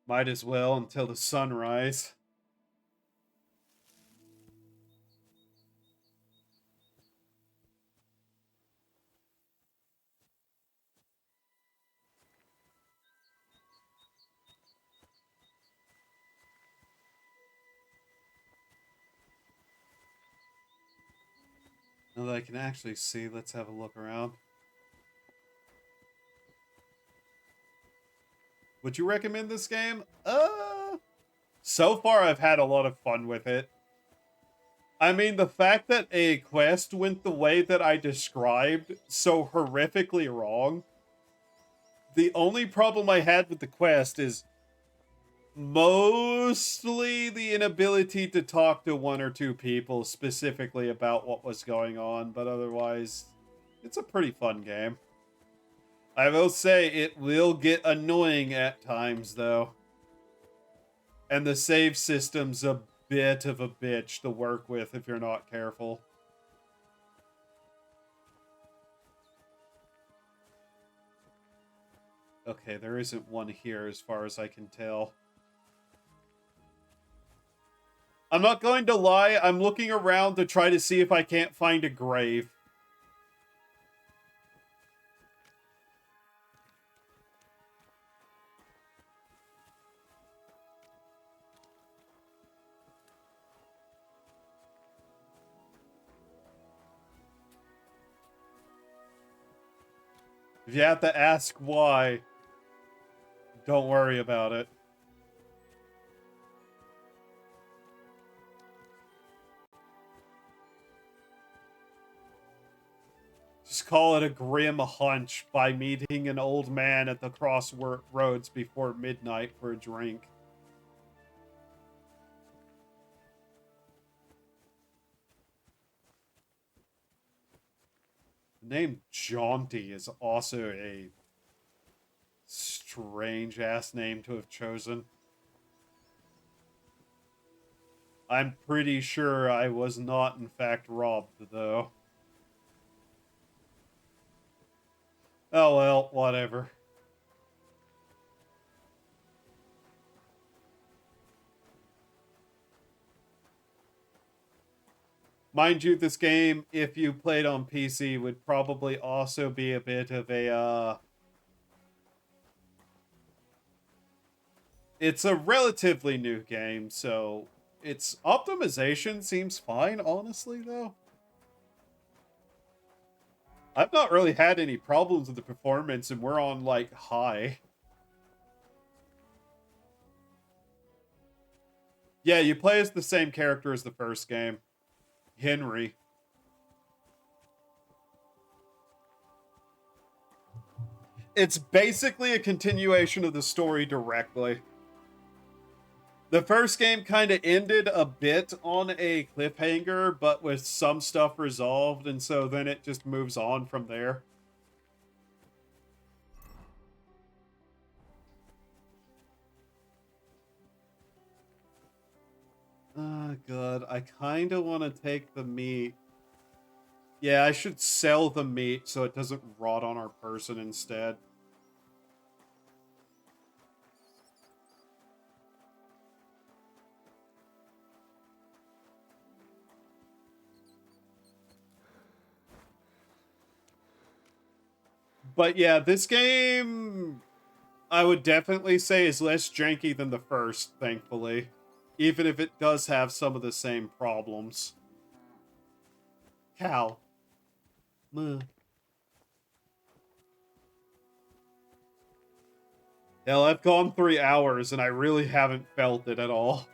[SPEAKER 1] Might as well until the sunrise. Now that I can actually see, let's have a look around. Would you recommend this game? So far I've had a lot of fun with it. I mean, the fact that a quest went the way that I described so horrifically wrong. The only problem I had with the quest is mostly the inability to talk to one or two people specifically about what was going on, but otherwise, it's a pretty fun game. I will say it will get annoying at times, though. And the save system's a bit of a bitch to work with if you're not careful. Okay, there isn't one here as far as I can tell. I'm not going to lie, I'm looking around to try to see if I can't find a grave. If you have to ask why, don't worry about it. Just call it a grim hunch by meeting an old man at the crossroads before midnight for a drink. The name Jaunty is also a strange-ass name to have chosen. I'm pretty sure I was not, in fact, robbed, though. Oh well, whatever. Mind you, this game, if you played on PC, would probably also be a bit of a, It's a relatively new game, so its optimization seems fine, honestly, though. I've not really had any problems with the performance, and we're on, like, high. Yeah, you play as the same character as the first game. Henry. It's basically a continuation of the story directly. The first game kind of ended a bit on a cliffhanger, but with some stuff resolved, and so then it just moves on from there. Oh, God. I kind of want to take the meat. Yeah, I should sell the meat so it doesn't rot on our person instead. But yeah, this game, I would definitely say, is less janky than the first, thankfully. Even if it does have some of the same problems. Cow. Moo. Hell, I've gone 3 hours and I really haven't felt it at all.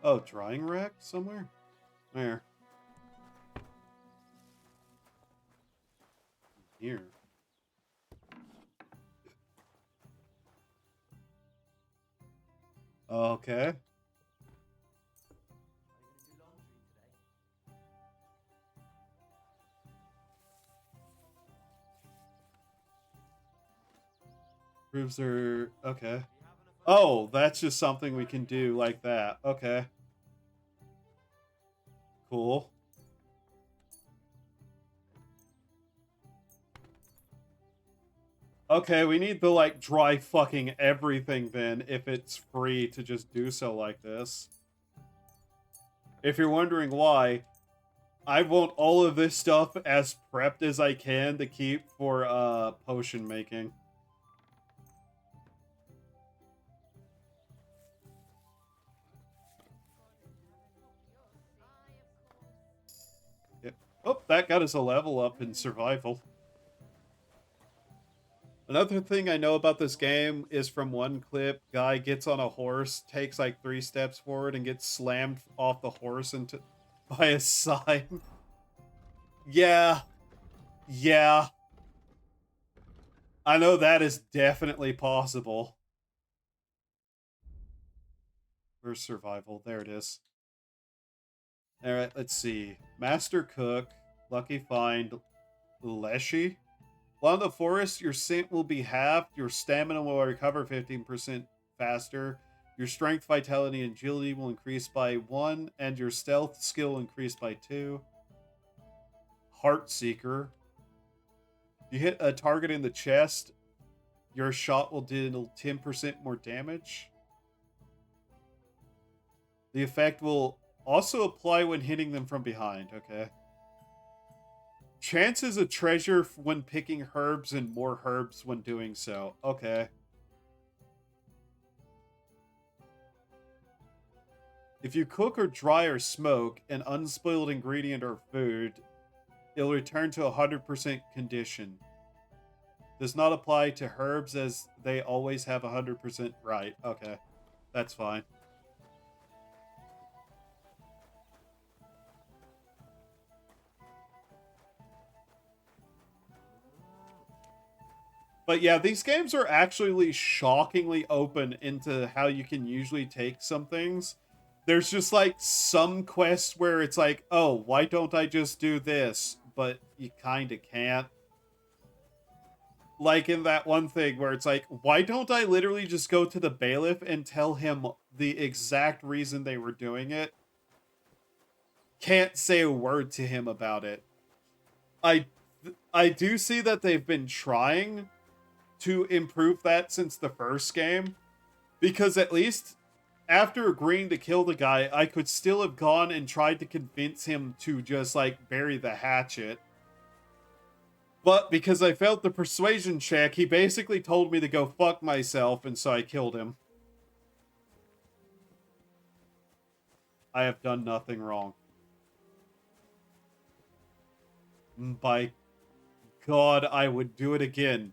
[SPEAKER 1] Oh, drying rack somewhere? Where? Here. Okay. Proves they're... Okay. Oh, that's just something we can do like that. Okay. Cool. Okay, we need to, like, dry fucking everything then, if it's free to just do so like this. If you're wondering why, I want all of this stuff as prepped as I can to keep for, potion making. Yep. Oh, that got us a level up in survival. Another thing I know about this game is from one clip, guy gets on a horse, takes like 3 steps forward, and gets slammed off the horse into by a sign. Yeah. Yeah. I know that is definitely possible. Where's survival? There it is. Alright, let's see. Master Cook, Lucky Find, Leshy. While in the forest, your scent will be halved, your stamina will recover 15% faster, Your strength, vitality, and agility will increase by 1, and your stealth skill increase by 2. Heart Seeker. You hit a target in the chest, your shot will deal 10% more damage. The effect will also apply when hitting them from behind. Okay. Chances a treasure when picking herbs and more herbs when doing so. Okay. If you cook or dry or smoke an unspoiled ingredient or food, it'll return to 100% condition. Does not apply to herbs as they always have 100% right. Okay. That's fine. But yeah, these games are actually shockingly open into how you can usually take some things. There's just like some quests where it's like, oh, why don't I just do this? But you kind of can't. Like in that one thing where it's like, why don't I literally just go to the bailiff and tell him the exact reason they were doing it? Can't say a word to him about it. I do see that they've been trying to improve that since the first game, because at least after agreeing to kill the guy, I could still have gone and tried to convince him to just like bury the hatchet. But because I failed the persuasion check, he basically told me to go fuck myself, and so I killed him. I have done nothing wrong. By God, I would do it again.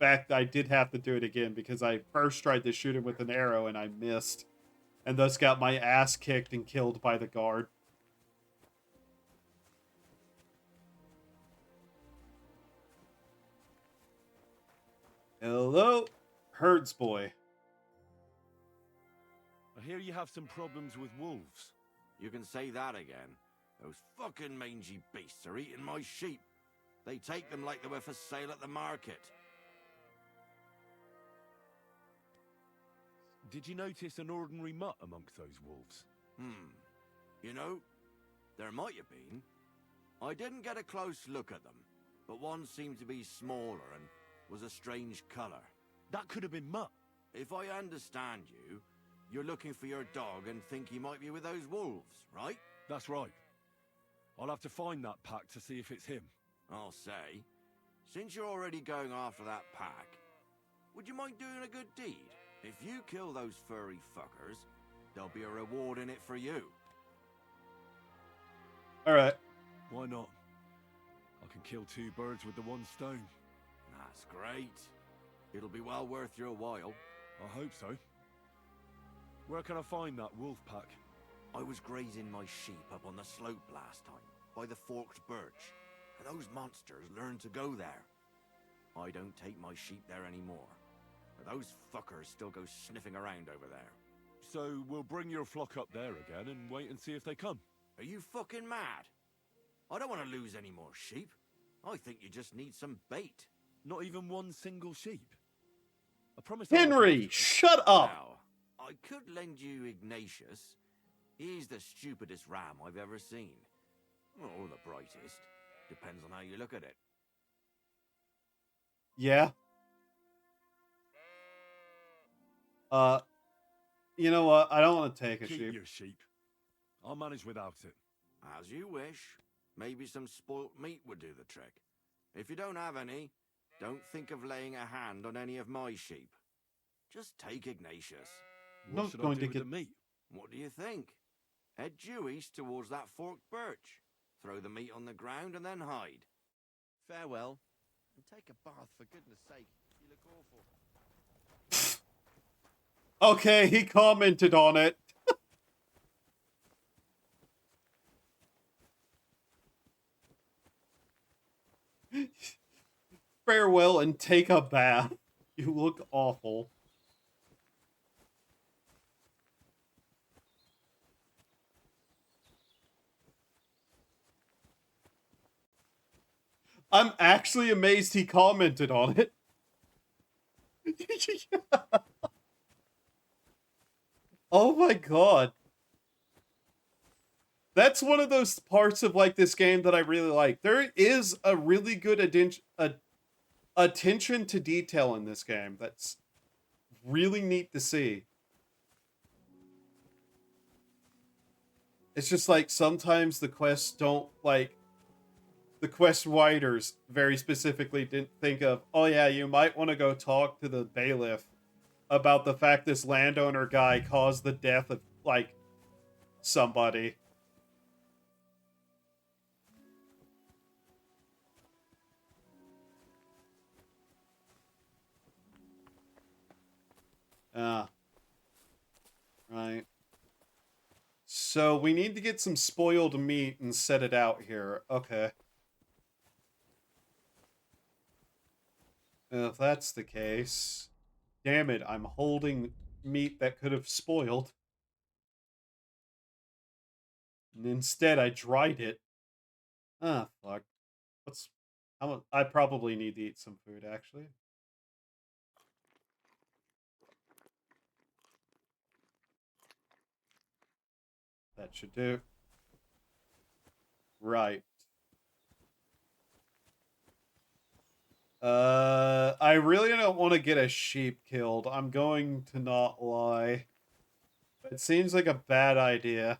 [SPEAKER 1] In fact, I did have to do it again because I first tried to shoot him with an arrow and I missed. And thus got my ass kicked and killed by the guard. Hello, Herds boy.
[SPEAKER 8] I hear you have some problems with wolves.
[SPEAKER 5] You can say that again. Those fucking mangy beasts are eating my sheep. They take them like they were for sale at the market.
[SPEAKER 8] Did you notice an ordinary mutt amongst those wolves?
[SPEAKER 5] You know, there might have been. I didn't get a close look at them, but one seemed to be smaller and was a strange color.
[SPEAKER 8] That could have been Mutt.
[SPEAKER 5] If I understand you, you're looking for your dog and think he might be with those wolves, right?
[SPEAKER 8] That's right. I'll have to find that pack to see if it's him.
[SPEAKER 5] I'll say, since you're already going after that pack, would you mind doing a good deed? If you kill those furry fuckers, there'll be a reward in it for you.
[SPEAKER 1] Alright.
[SPEAKER 8] Why not? I can kill 2 birds with the one stone.
[SPEAKER 5] That's great. It'll be well worth your while.
[SPEAKER 8] I hope so. Where can I find that wolf pack?
[SPEAKER 5] I was grazing my sheep up on the slope last time, by the forked birch, and those monsters learned to go there. I don't take my sheep there anymore. Those fuckers still go sniffing around over there.
[SPEAKER 8] So we'll bring your flock up there again and wait and see if they come.
[SPEAKER 5] Are you fucking mad? I don't want to lose any more sheep. I think you just need some bait.
[SPEAKER 8] Not even one single sheep? I promise.
[SPEAKER 1] Henry, shut up!
[SPEAKER 5] Now, I could lend you Ignatius. He's the stupidest ram I've ever seen. Or the brightest. Depends on how you look at it.
[SPEAKER 1] Yeah. You know what? I don't want to take a
[SPEAKER 8] Keep
[SPEAKER 1] sheep.
[SPEAKER 8] your sheep. I'll manage without it.
[SPEAKER 5] As you wish. Maybe some spoilt meat would do the trick. If you don't have any, don't think of laying a hand on any of my sheep. Just take Ignatius.
[SPEAKER 8] What
[SPEAKER 1] Not
[SPEAKER 8] should
[SPEAKER 1] going
[SPEAKER 8] I do
[SPEAKER 1] to
[SPEAKER 8] with
[SPEAKER 1] get
[SPEAKER 8] the meat?
[SPEAKER 5] What do you think? Head due east towards that forked birch. Throw the meat on the ground and then hide. Farewell. And take a bath, for goodness sake. You look awful.
[SPEAKER 1] Okay, he commented on it. Farewell and take a bath. You look awful. I'm actually amazed he commented on it. Oh my god. That's one of those parts of like this game that I really like. There is a really good attention to detail in this game. That's really neat to see. It's just like sometimes the quests don't like the quest writers very specifically didn't think of, oh yeah, you might want to go talk to the bailiff about the fact this landowner guy caused the death of like somebody. Right. So we need to get some spoiled meat and set it out here. Okay. If that's the case, damn it, I'm holding meat that could have spoiled. And instead I dried it. Ah, fuck. I probably need to eat some food, actually. That should do. Right. I really don't want to get a sheep killed. I'm going to not lie. It seems like a bad idea.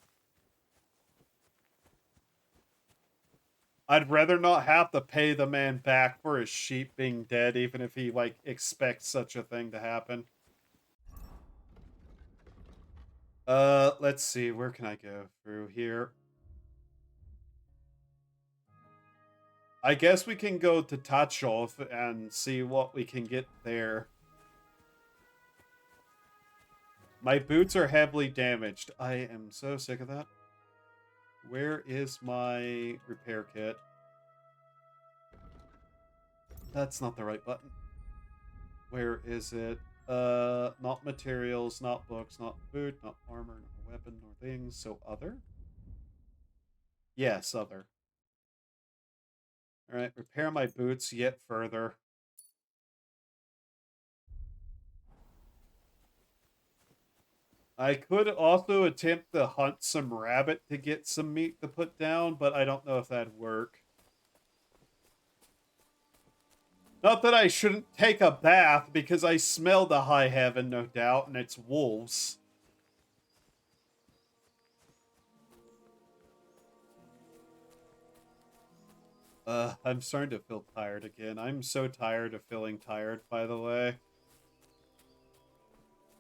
[SPEAKER 1] I'd rather not have to pay the man back for his sheep being dead, even if he, like, expects such a thing to happen. Let's see. Where can I go through here? I guess we can go to Tachov and see what we can get there. My boots are heavily damaged. I am so sick of that. Where is my repair kit? That's not the right button. Where is it? Not materials, not books, not food, not armor, not weapon, nor things. So other? Yes, other. Alright, repair my boots yet further. I could also attempt to hunt some rabbit to get some meat to put down, but I don't know if that'd work. Not that I shouldn't take a bath, because I smell the high heaven, no doubt, and it's wolves. I'm starting to feel tired again. I'm so tired of feeling tired, by the way.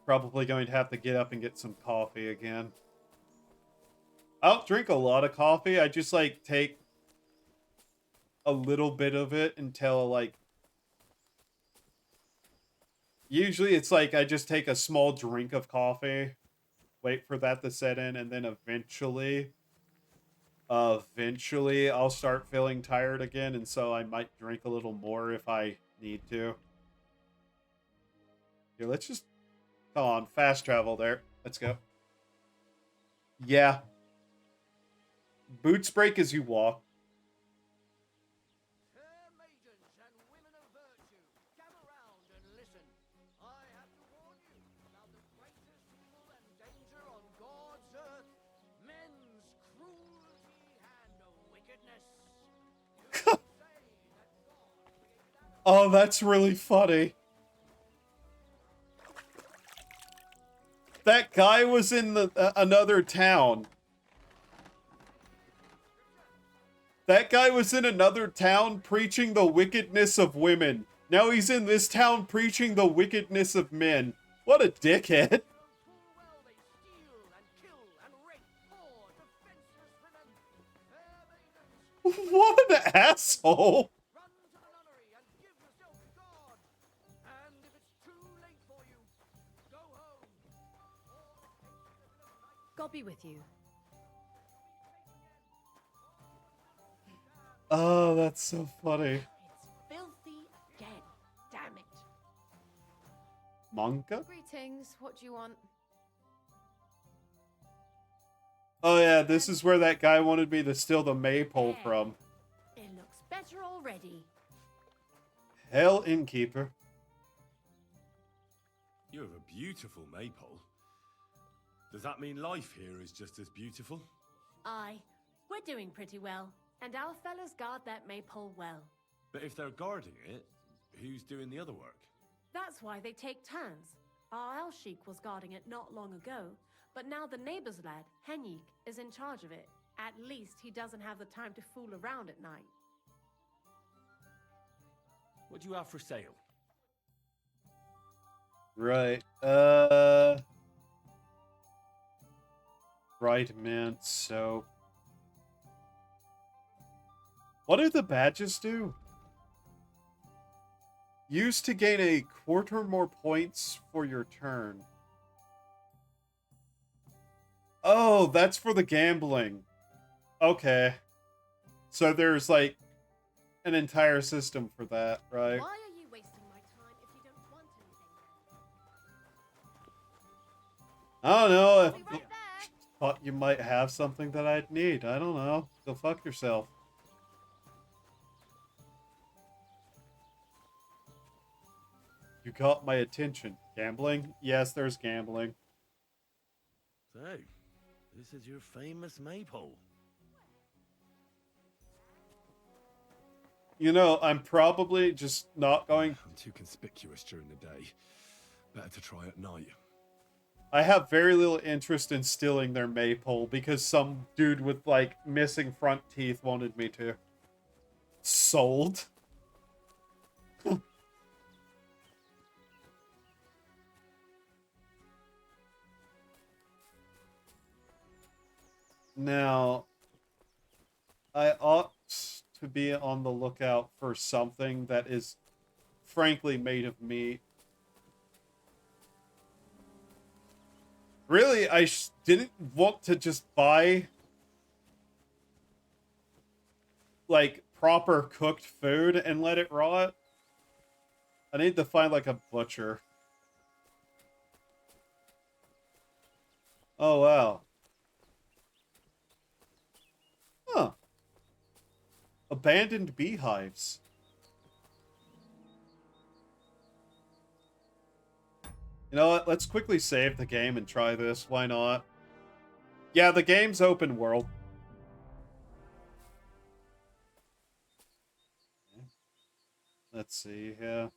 [SPEAKER 1] Probably going to have to get up and get some coffee again. I don't drink a lot of coffee. I just, like, take a little bit of it until, like... Usually it's like I just take a small drink of coffee, wait for that to set in, and then eventually I'll start feeling tired again, and so I might drink a little more if I need to. Here, let's just... Come on, fast travel there. Let's go. Yeah. Boots break as you walk. Oh, that's really funny. That guy was in the another town. That guy was in another town preaching the wickedness of women. Now he's in this town preaching the wickedness of men. What a dickhead. What an asshole.
[SPEAKER 2] God be with you.
[SPEAKER 1] Oh, that's so funny.
[SPEAKER 11] Filthy again. Damn it.
[SPEAKER 1] Monka?
[SPEAKER 11] Greetings. What do you want?
[SPEAKER 1] Oh yeah, this is where that guy wanted me to steal the maypole from.
[SPEAKER 11] It looks better already.
[SPEAKER 1] Hell, innkeeper.
[SPEAKER 4] You have a beautiful maypole. Does that mean life here is just as beautiful?
[SPEAKER 19] Aye, we're doing pretty well, and our fellas guard that maypole well.
[SPEAKER 4] But if they're guarding it, who's doing the other work?
[SPEAKER 19] That's why they take turns. Our Sheik was guarding it not long ago, but now the neighbor's lad, Henyik, is in charge of it. At least he doesn't have the time to fool around at night.
[SPEAKER 4] What do you have for sale?
[SPEAKER 1] Right. Regimen, so... What do the badges do? Used to gain a quarter more points for your turn. Oh, that's for the gambling. Okay. So there's, like, an entire system for that, right?
[SPEAKER 19] Why are you wasting my time if you don't want anything?
[SPEAKER 1] I don't know. If thought you might have something that I'd need. I don't know. Go fuck yourself. You got my attention. Gambling? Yes, there's gambling.
[SPEAKER 8] So, this is your famous maypole.
[SPEAKER 1] You know, I'm probably just not going...
[SPEAKER 4] I'm too conspicuous during the day. Better to try at night.
[SPEAKER 1] I have very little interest in stealing their maypole because some dude with, like, missing front teeth wanted me to. Sold. Now, I ought to be on the lookout for something that is frankly made of meat. Really, I didn't want to just buy, like, proper cooked food and let it rot. I need to find, like, a butcher. Oh, wow. Huh. Abandoned beehives. You know what? Let's quickly save the game and try this. Why not? Yeah, the game's open world. Let's see here.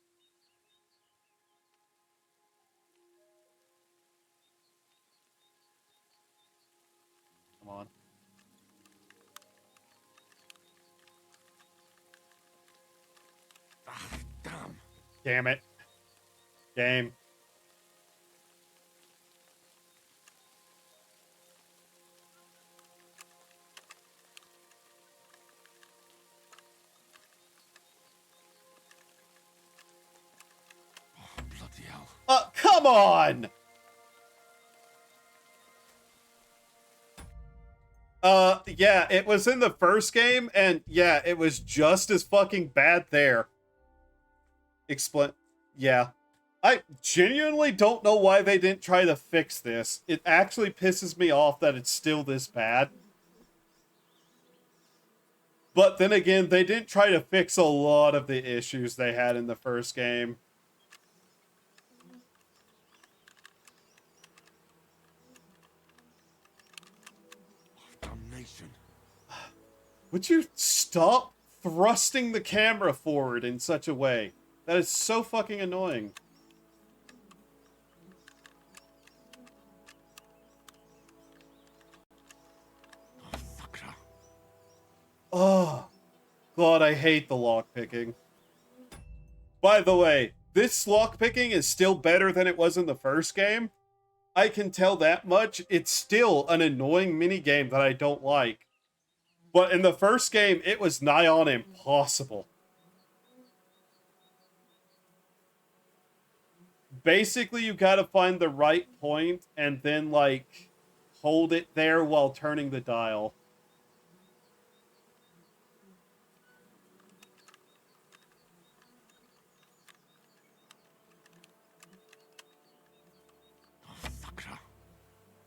[SPEAKER 1] Come on. Damn it. Game.
[SPEAKER 3] Bloody hell.
[SPEAKER 1] Come on! Yeah, it was in the first game, and yeah, it was just as fucking bad there. Explain. Yeah. I genuinely don't know why they didn't try to fix this. It actually pisses me off that it's still this bad. But then again, they didn't try to fix a lot of the issues they had in the first game.
[SPEAKER 3] Damnation.
[SPEAKER 1] Would you stop thrusting the camera forward in such a way? That is so fucking annoying. Oh, God, I hate the lockpicking. By the way, this lockpicking is still better than it was in the first game. I can tell that much. It's still an annoying minigame that I don't like. But in the first game, it was nigh on impossible. Basically, you gotta find the right point and then, like, hold it there while turning the dial.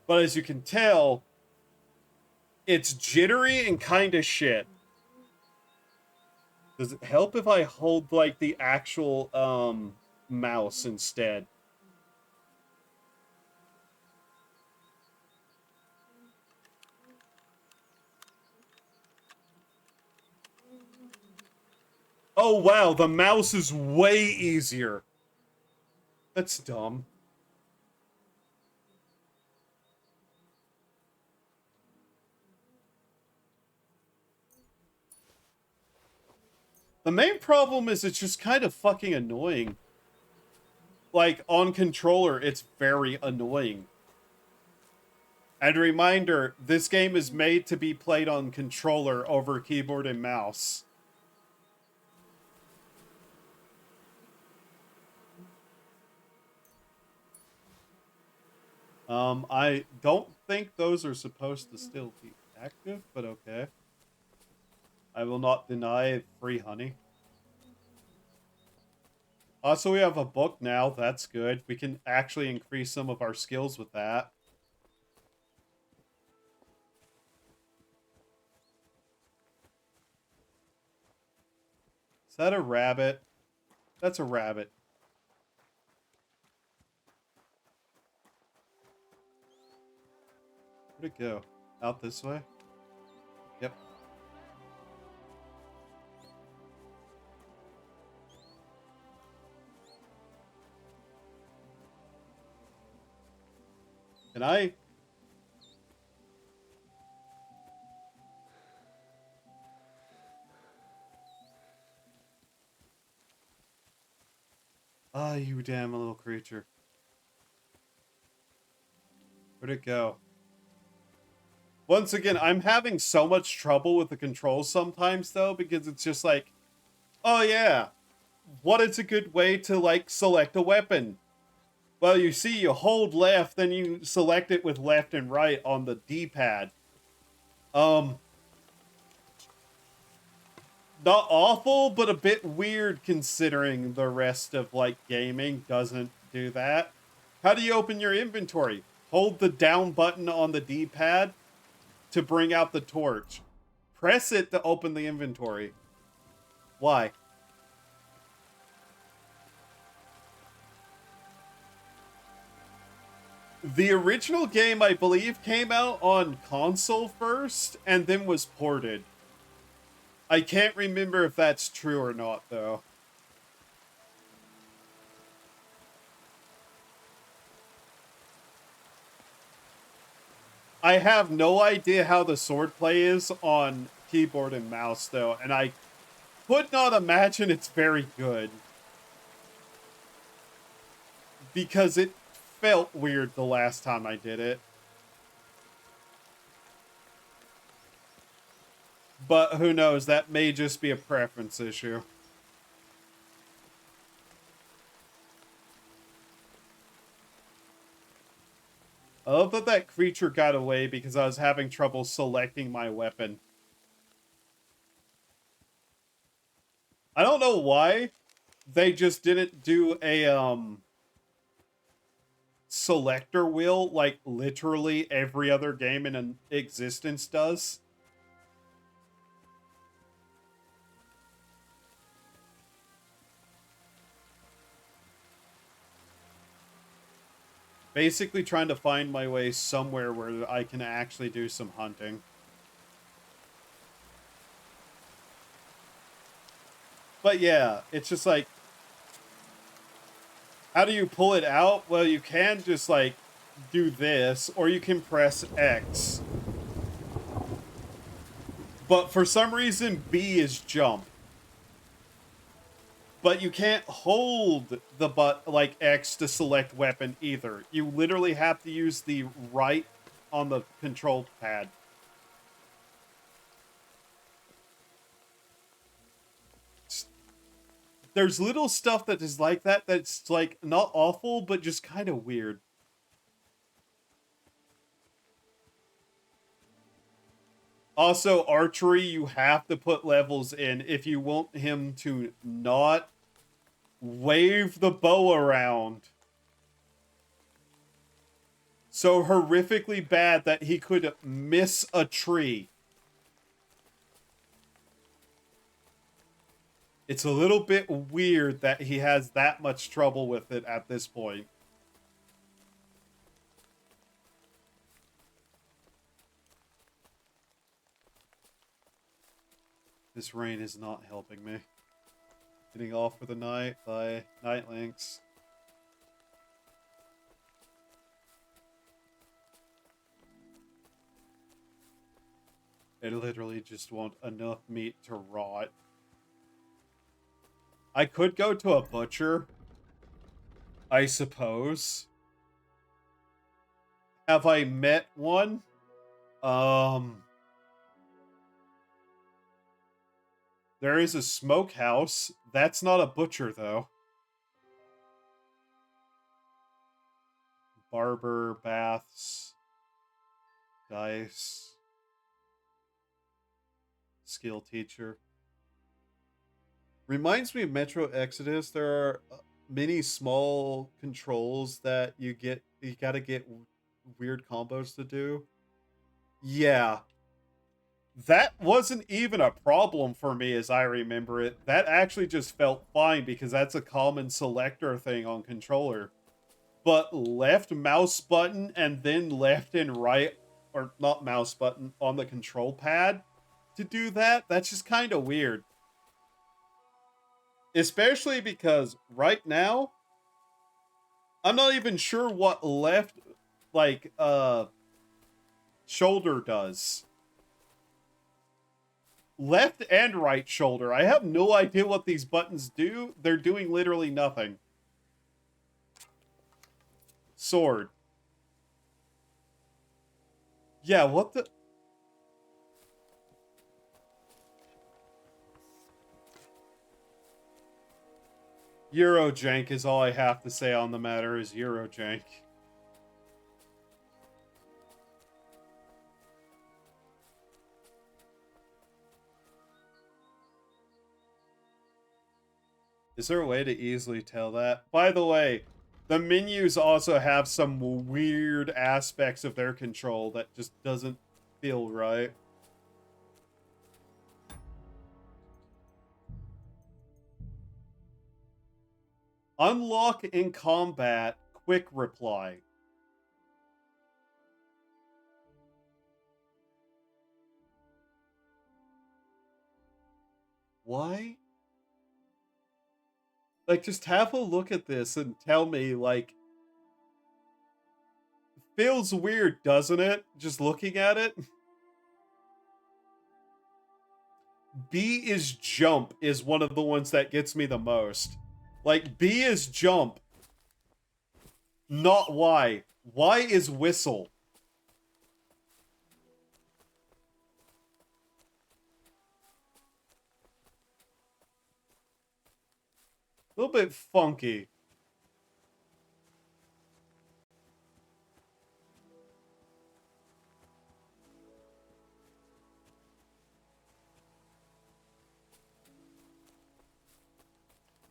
[SPEAKER 1] But as you can tell, it's jittery and kind of shit. Does it help if I hold, like, the actual, mouse instead? Oh wow, the mouse is way easier. That's dumb. The main problem is it's just kind of fucking annoying. Like, on controller, it's very annoying. And a reminder, this game is made to be played on controller over keyboard and mouse. I don't think those are supposed to still be active, but okay. I will not deny free honey. Also, we have a book now. That's good. We can actually increase some of our skills with that. Is that a rabbit? That's a rabbit. Where'd it go? Out this way? Yep. Can I? Ah, you damn little creature. Where'd it go? Once again, I'm having so much trouble with the controls sometimes, though, because it's just like, oh yeah, what is a good way to, like, select a weapon? Well, you see, you hold left, then you select it with left and right on the D-pad. Not awful, but a bit weird considering the rest of, like, gaming doesn't do that. How do you open your inventory? Hold the down button on the D-pad to bring out the torch. Press it to open the inventory. Why? The original game, I believe, came out on console first and then was ported. I can't remember if that's true or not, though. I have no idea how the swordplay is on keyboard and mouse, though, and I could not imagine it's very good. Because it felt weird the last time I did it. But who knows, that may just be a preference issue. I love that that creature got away because I was having trouble selecting my weapon. I don't know why they just didn't do a, selector wheel like literally every other game in existence does. Basically trying to find my way somewhere where I can actually do some hunting. But yeah, it's just like, how do you pull it out? Well, you can just like do this, or you can press X. But for some reason, B is jump. But you can't hold the like X to select weapon either. You literally have to use the right on the control pad. There's little stuff that is like that that's like not awful, but just kind of weird. Also, archery, you have to put levels in if you want him to not wave the bow around so horrifically bad that he could miss a tree. It's a little bit weird that he has that much trouble with it at this point. This rain is not helping me. Getting off for the night. Bye. Night, Lynx. I literally just want enough meat to rot. I could go to a butcher, I suppose. Have I met one? There is a smokehouse. That's not a butcher, though. Barber, baths, dice, skill teacher. Reminds me of Metro Exodus. There are many small controls that you gotta get weird combos to do. Yeah. That wasn't even a problem for me as I remember it. That actually just felt fine because that's a common selector thing on controller. But left mouse button and then left and right, or not mouse button, on the control pad to do that, that's just kind of weird. Especially because right now, I'm not even sure what left, like, shoulder does. Left and right shoulder. I have no idea what these buttons do. They're doing literally nothing. Sword. Yeah, what the... Eurojank is all I have to say on the matter, is Eurojank. Is there a way to easily tell that? By the way, the menus also have some weird aspects of their control that just doesn't feel right. Unlock in combat, quick reply. Why? Like, just have a look at this and tell me, like... Feels weird, doesn't it? Just looking at it? B is jump is one of the ones that gets me the most. Like, B is jump. Not Y. Y is whistle. A little bit funky.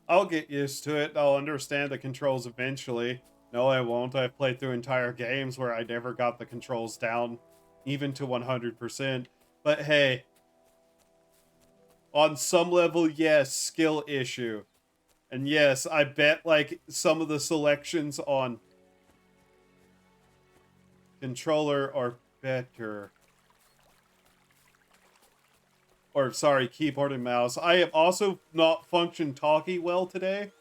[SPEAKER 1] I'll get used to it. I'll understand the controls eventually. No, I won't. I've played through entire games where I never got the controls down, even to 100%. But hey, on some level, yes, skill issue. And yes, I bet, like, some of the selections on controller are better. Or, sorry, keyboard and mouse. I have also not functioned talkie well today.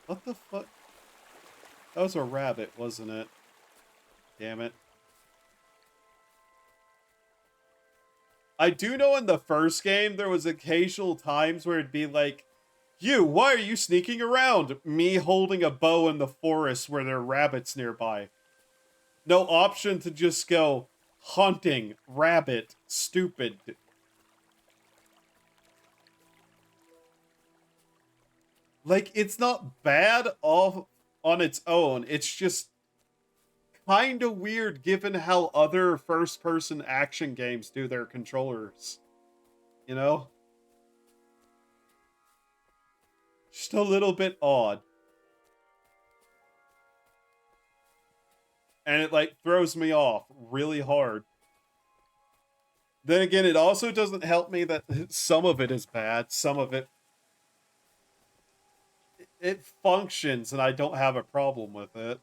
[SPEAKER 1] What the fuck? That was a rabbit, wasn't it? Damn it. I do know in the first game, there was occasional times where it'd be like, you, why are you sneaking around? Me holding a bow in the forest where there are rabbits nearby. No option to just go, hunting, rabbit, stupid. Like, it's not bad off on its own. It's just kind of weird given how other first-person action games do their controllers. You know? Just a little bit odd. And it, like, throws me off really hard. Then again, it also doesn't help me that some of it is bad. Some of it... It functions, and I don't have a problem with it.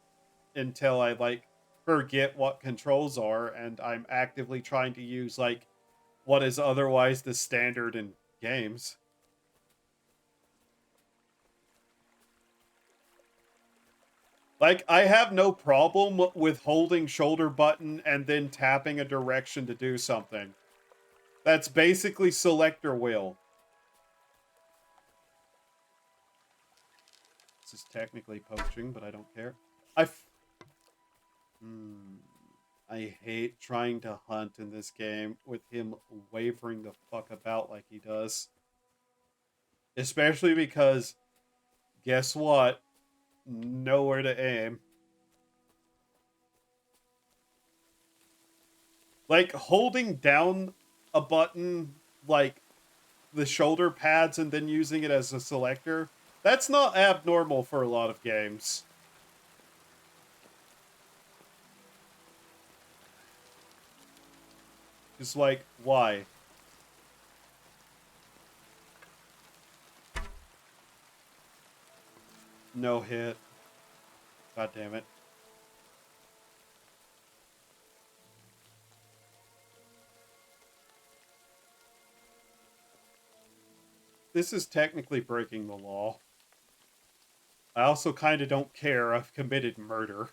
[SPEAKER 1] Until I, like, forget what controls are, and I'm actively trying to use, like, what is otherwise the standard in games. Like, I have no problem with holding shoulder button and then tapping a direction to do something. That's basically selector wheel. This is technically poaching, but I don't care. I hate trying to hunt in this game with him wavering the fuck about like he does. Especially because, guess what? Nowhere to aim. Like, holding down a button, like the shoulder pads, and then using it as a selector, that's not abnormal for a lot of games. It's like, why? No hit. God damn it. This is technically breaking the law. I also kind of don't care. I've committed murder.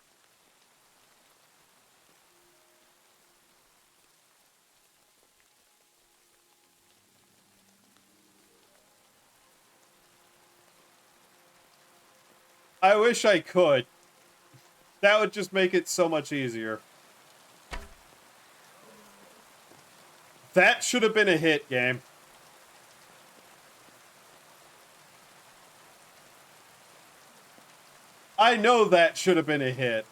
[SPEAKER 1] I wish I could. That would just make it so much easier. That should have been a hit, game. I know that should have been a hit.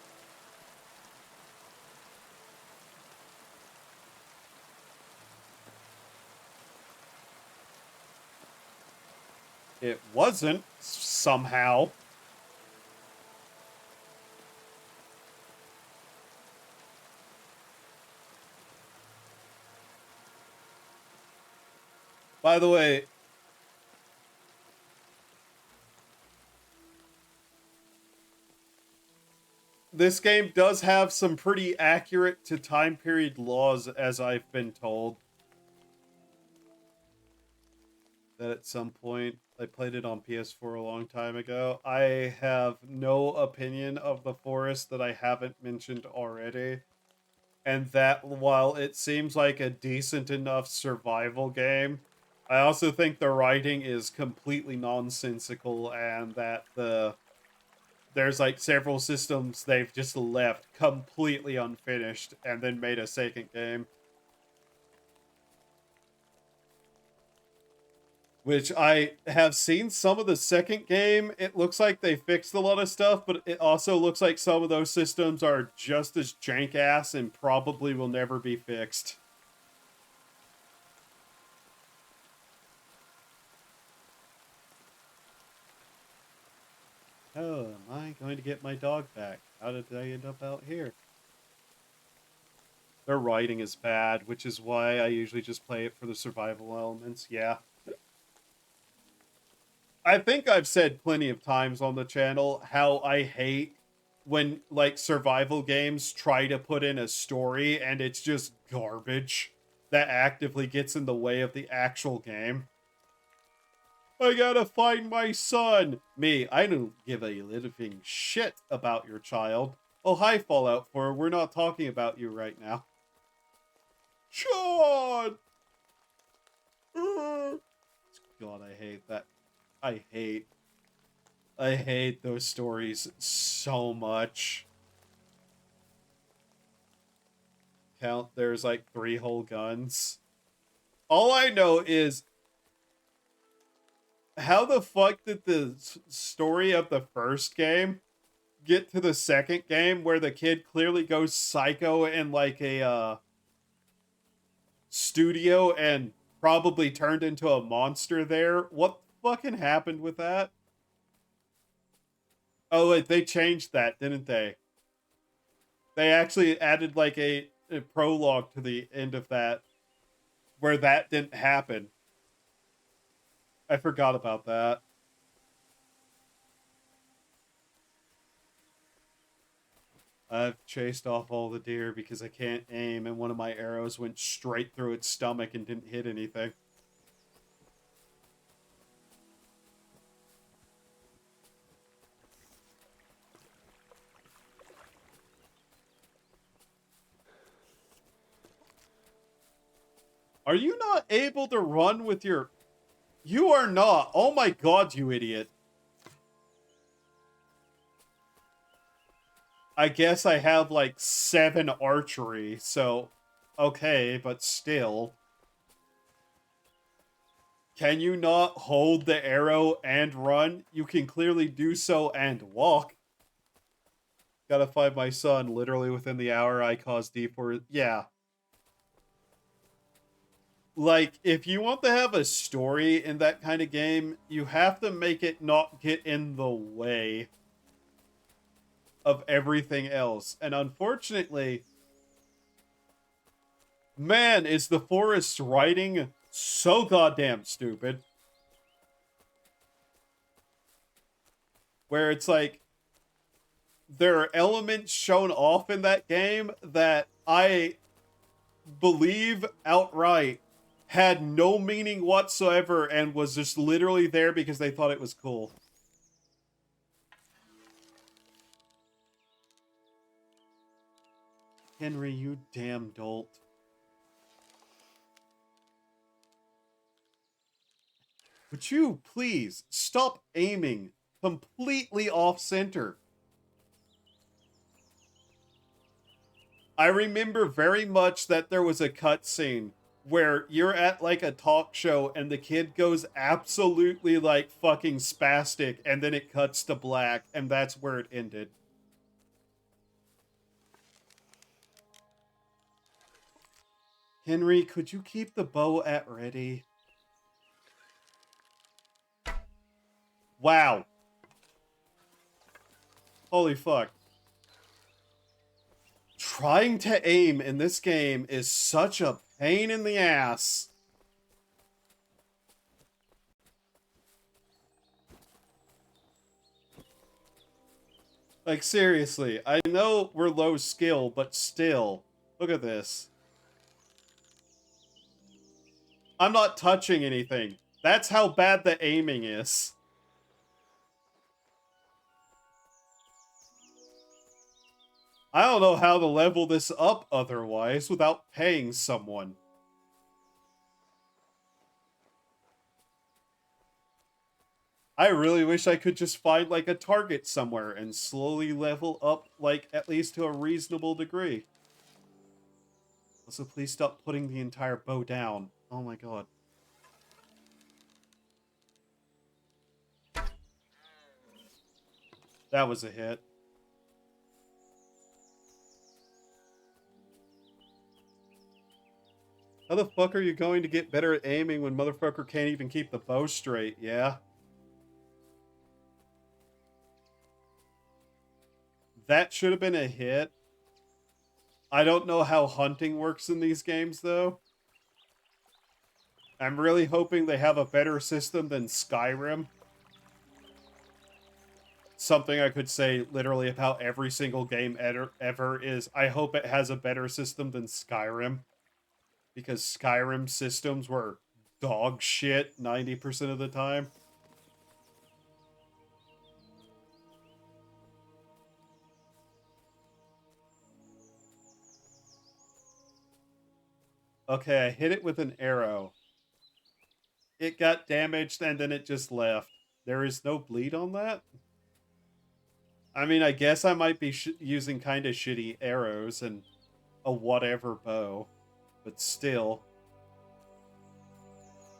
[SPEAKER 1] It wasn't, somehow. By the way, this game does have some pretty accurate to time period laws, as I've been told. That at some point, I played it on PS4 a long time ago. I have no opinion of the forest that I haven't mentioned already. And that, while it seems like a decent enough survival game, I also think the writing is completely nonsensical, and that there's like several systems they've just left completely unfinished and then made a second game. Which I have seen some of the second game. It looks like they fixed a lot of stuff, but it also looks like some of those systems are just as jank-ass and probably will never be fixed. Oh, am I going to get my dog back? How did I end up out here? Their writing is bad, which is why I usually just play it for the survival elements. Yeah. I think I've said plenty of times on the channel how I hate when, like, survival games try to put in a story and it's just garbage that actively gets in the way of the actual game. I gotta find my son! Me, I don't give a living shit about your child. Oh, hi, Fallout 4. We're not talking about you right now. Sean! God, I hate that. I hate those stories so much. Count, there's like 3 whole guns. All I know is, how the fuck did the story of the first game get to the second game where the kid clearly goes psycho in like a studio and probably turned into a monster there? What fucking happened with that? Oh, wait, they changed that, didn't they? They actually added like a prologue to the end of that where that didn't happen. I forgot about that. I've chased off all the deer because I can't aim, and one of my arrows went straight through its stomach and didn't hit anything. Are you not able to run with your... You are not. Oh my god, you idiot. I guess I have like 7 archery, so... Okay, but still... Can you not hold the arrow and run? You can clearly do so and walk. Gotta find my son. Literally within the hour I caused D4. Yeah. Like, if you want to have a story in that kind of game, you have to make it not get in the way of everything else. And unfortunately, man, is the forest writing so goddamn stupid. Where it's like, there are elements shown off in that game that I believe outright had no meaning whatsoever and was just literally there because they thought it was cool. Henry, you damn dolt. Would you please stop aiming completely off center? I remember very much that there was a cutscene where you're at like a talk show and the kid goes absolutely like fucking spastic and then it cuts to black and that's where it ended. Henry, could you keep the bow at ready? Wow. Holy fuck. Trying to aim in this game is such a pain in the ass. Like, seriously, I know we're low skill, but still. Look at this. I'm not touching anything. That's how bad the aiming is. I don't know how to level this up otherwise without paying someone. I really wish I could just find like a target somewhere and slowly level up like at least to a reasonable degree. Also, please stop putting the entire bow down. Oh my god. That was a hit. How the fuck are you going to get better at aiming when motherfucker can't even keep the bow straight, yeah? That should have been a hit. I don't know how hunting works in these games, though. I'm really hoping they have a better system than Skyrim. Something I could say literally about every single game ever is, I hope it has a better system than Skyrim. Because Skyrim systems were dog shit 90% of the time. Okay, I hit it with an arrow. It got damaged and then it just left. There is no bleed on that? I mean, I guess I might be using kind of shitty arrows and a whatever bow. But still.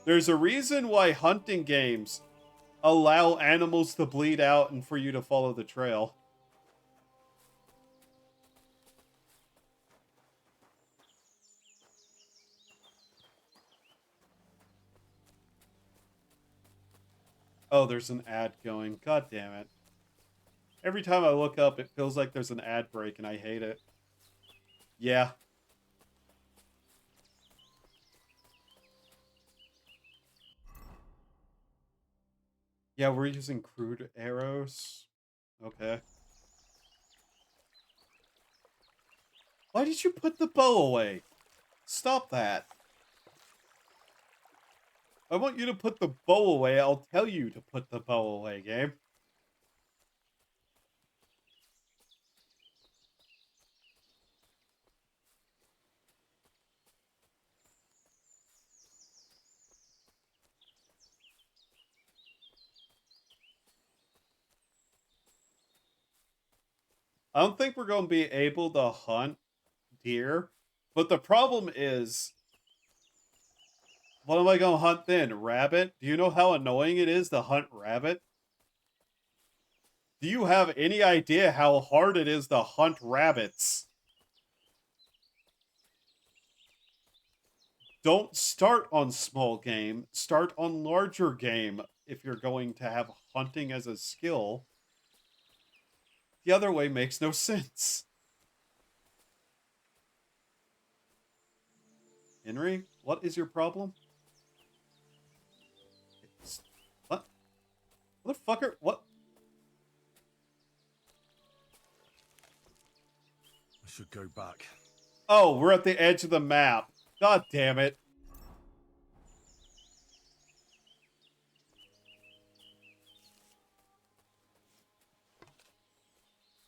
[SPEAKER 1] There's a reason why hunting games allow animals to bleed out and for you to follow the trail. Oh, there's an ad going. God damn it. Every time I look up, it feels like there's an ad break, and I hate it. Yeah. Yeah, we're using crude arrows. Okay. Why did you put the bow away? Stop that. I want you to put the bow away. I'll tell you to put the bow away, game. I don't think we're going to be able to hunt deer. But the problem is, what am I going to hunt then? Rabbit? Do you know how annoying it is to hunt rabbit? Do you have any idea how hard it is to hunt rabbits? Don't start on small game. Start on larger game if you're going to have hunting as a skill. The other way makes no sense. Henry, what is your problem? What? Motherfucker, what?
[SPEAKER 8] I should go back.
[SPEAKER 1] Oh, we're at the edge of the map. God damn it.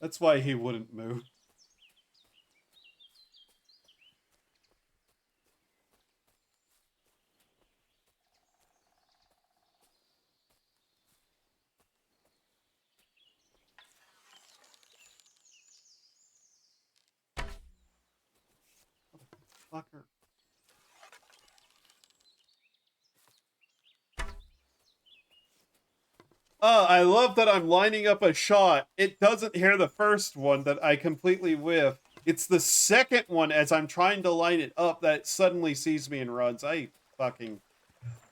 [SPEAKER 1] That's why he wouldn't move. Fucker. I love that I'm lining up a shot. It doesn't hear the first one that I completely whiff. It's the second one as I'm trying to line it up that it suddenly sees me and runs. I fucking...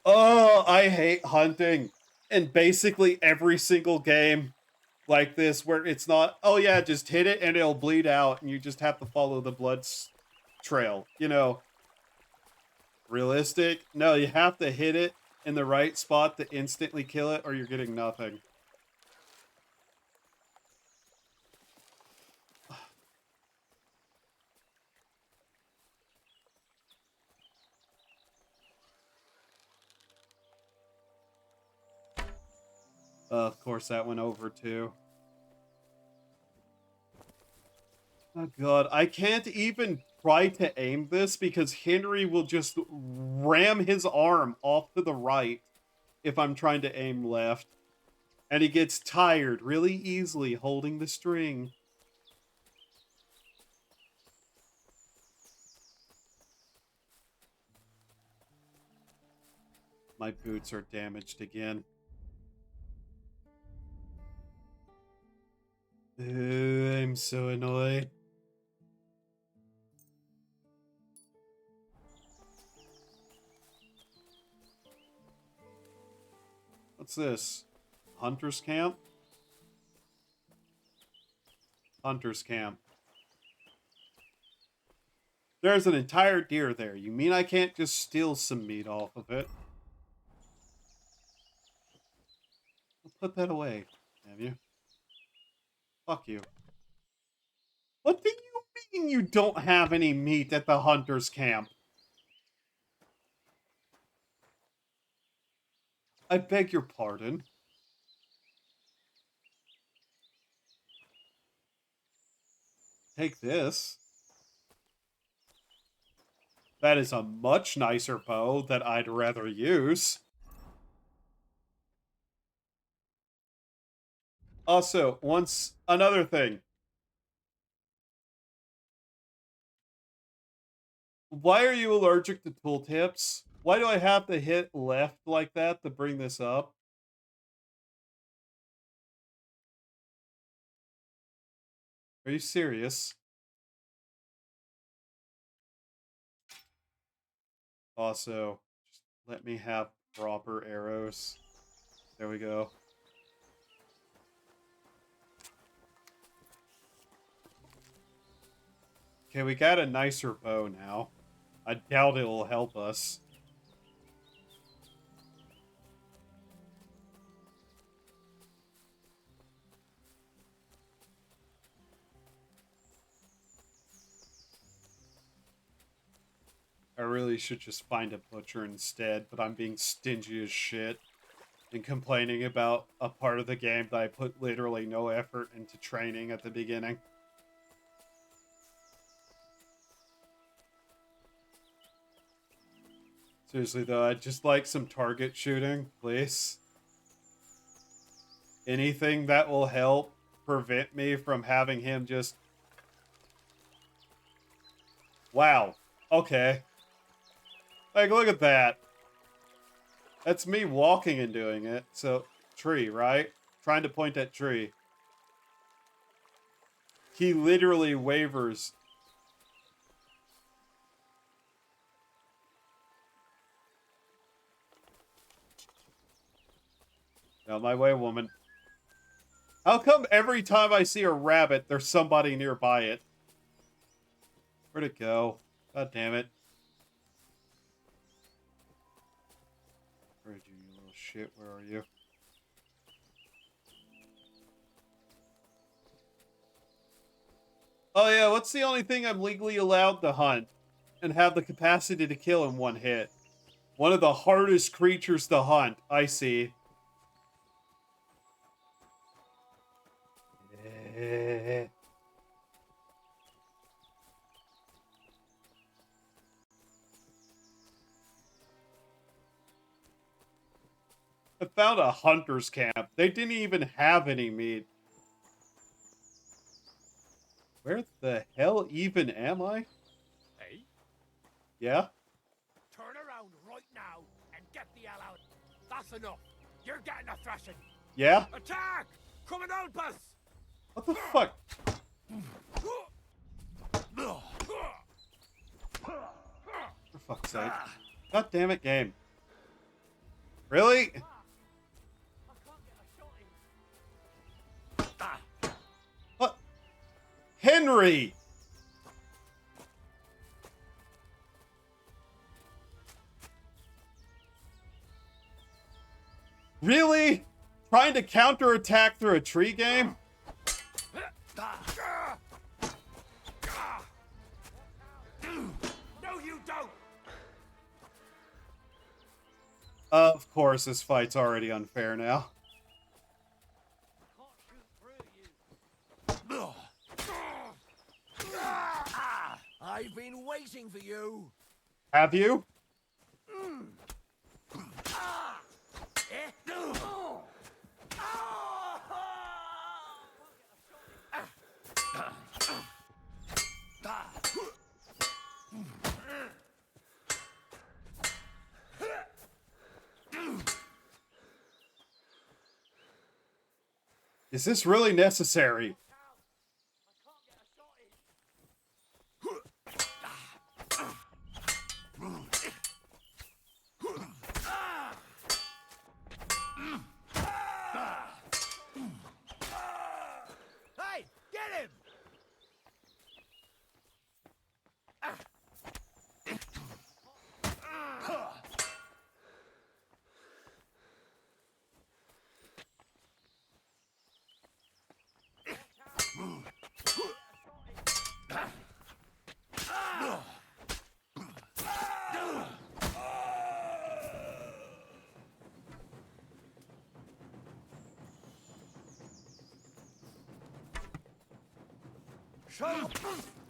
[SPEAKER 1] Oh, I hate hunting. And basically every single game like this where it's not, oh yeah, just hit it and it'll bleed out and you just have to follow the blood trail. You know, realistic? No, you have to hit it in the right spot to instantly kill it or you're getting nothing. Of course, that went over too. Oh god, I can't even try to aim this because Henry will just ram his arm off to the right if I'm trying to aim left. And he gets tired really easily holding the string. My boots are damaged again. I'm so annoyed. What's this? Hunter's camp? Hunter's camp. There's an entire deer there. You mean I can't just steal some meat off of it? Put that away, have you? Fuck you. What do you mean you don't have any meat at the hunter's camp? I beg your pardon. Take this. That is a much nicer bow that I'd rather use. Also, another thing. Why are you allergic to tooltips? Why do I have to hit left like that to bring this up? Are you serious? Also, just let me have proper arrows. There we go. Okay, we got a nicer bow now. I doubt it will help us. I really should just find a butcher instead, but I'm being stingy as shit and complaining about a part of the game that I put literally no effort into training at the beginning. Seriously though, I'd just like some target shooting, please. Anything that will help prevent me from having him just... Wow. Okay. Like, look at that. That's me walking and doing it. So, tree, right? Trying to point at tree. He literally wavers. Out my way, woman. How come every time I see a rabbit, there's somebody nearby it? Where'd it go? God damn it. Where'd you little shit? Where are you? Oh yeah, what's the only thing I'm legally allowed to hunt and have the capacity to kill in one hit? One of the hardest creatures to hunt. I see. I found a hunter's camp. They didn't even have any meat. Where the hell even am I?
[SPEAKER 10] Hey?
[SPEAKER 1] Yeah?
[SPEAKER 10] Turn around right now and get the hell out. That's enough. You're getting a thrashing.
[SPEAKER 1] Yeah?
[SPEAKER 10] Attack! Come and help us!
[SPEAKER 1] What the fuck? For fuck's sake. God damn it, game. Really? What? Henry! Really? Trying to counterattack through a tree game?
[SPEAKER 10] No, you don't!
[SPEAKER 1] Of course, this fight's already unfair now.
[SPEAKER 5] I've been waiting for you.
[SPEAKER 1] Have you? Is this really necessary?
[SPEAKER 5] Hey, get him!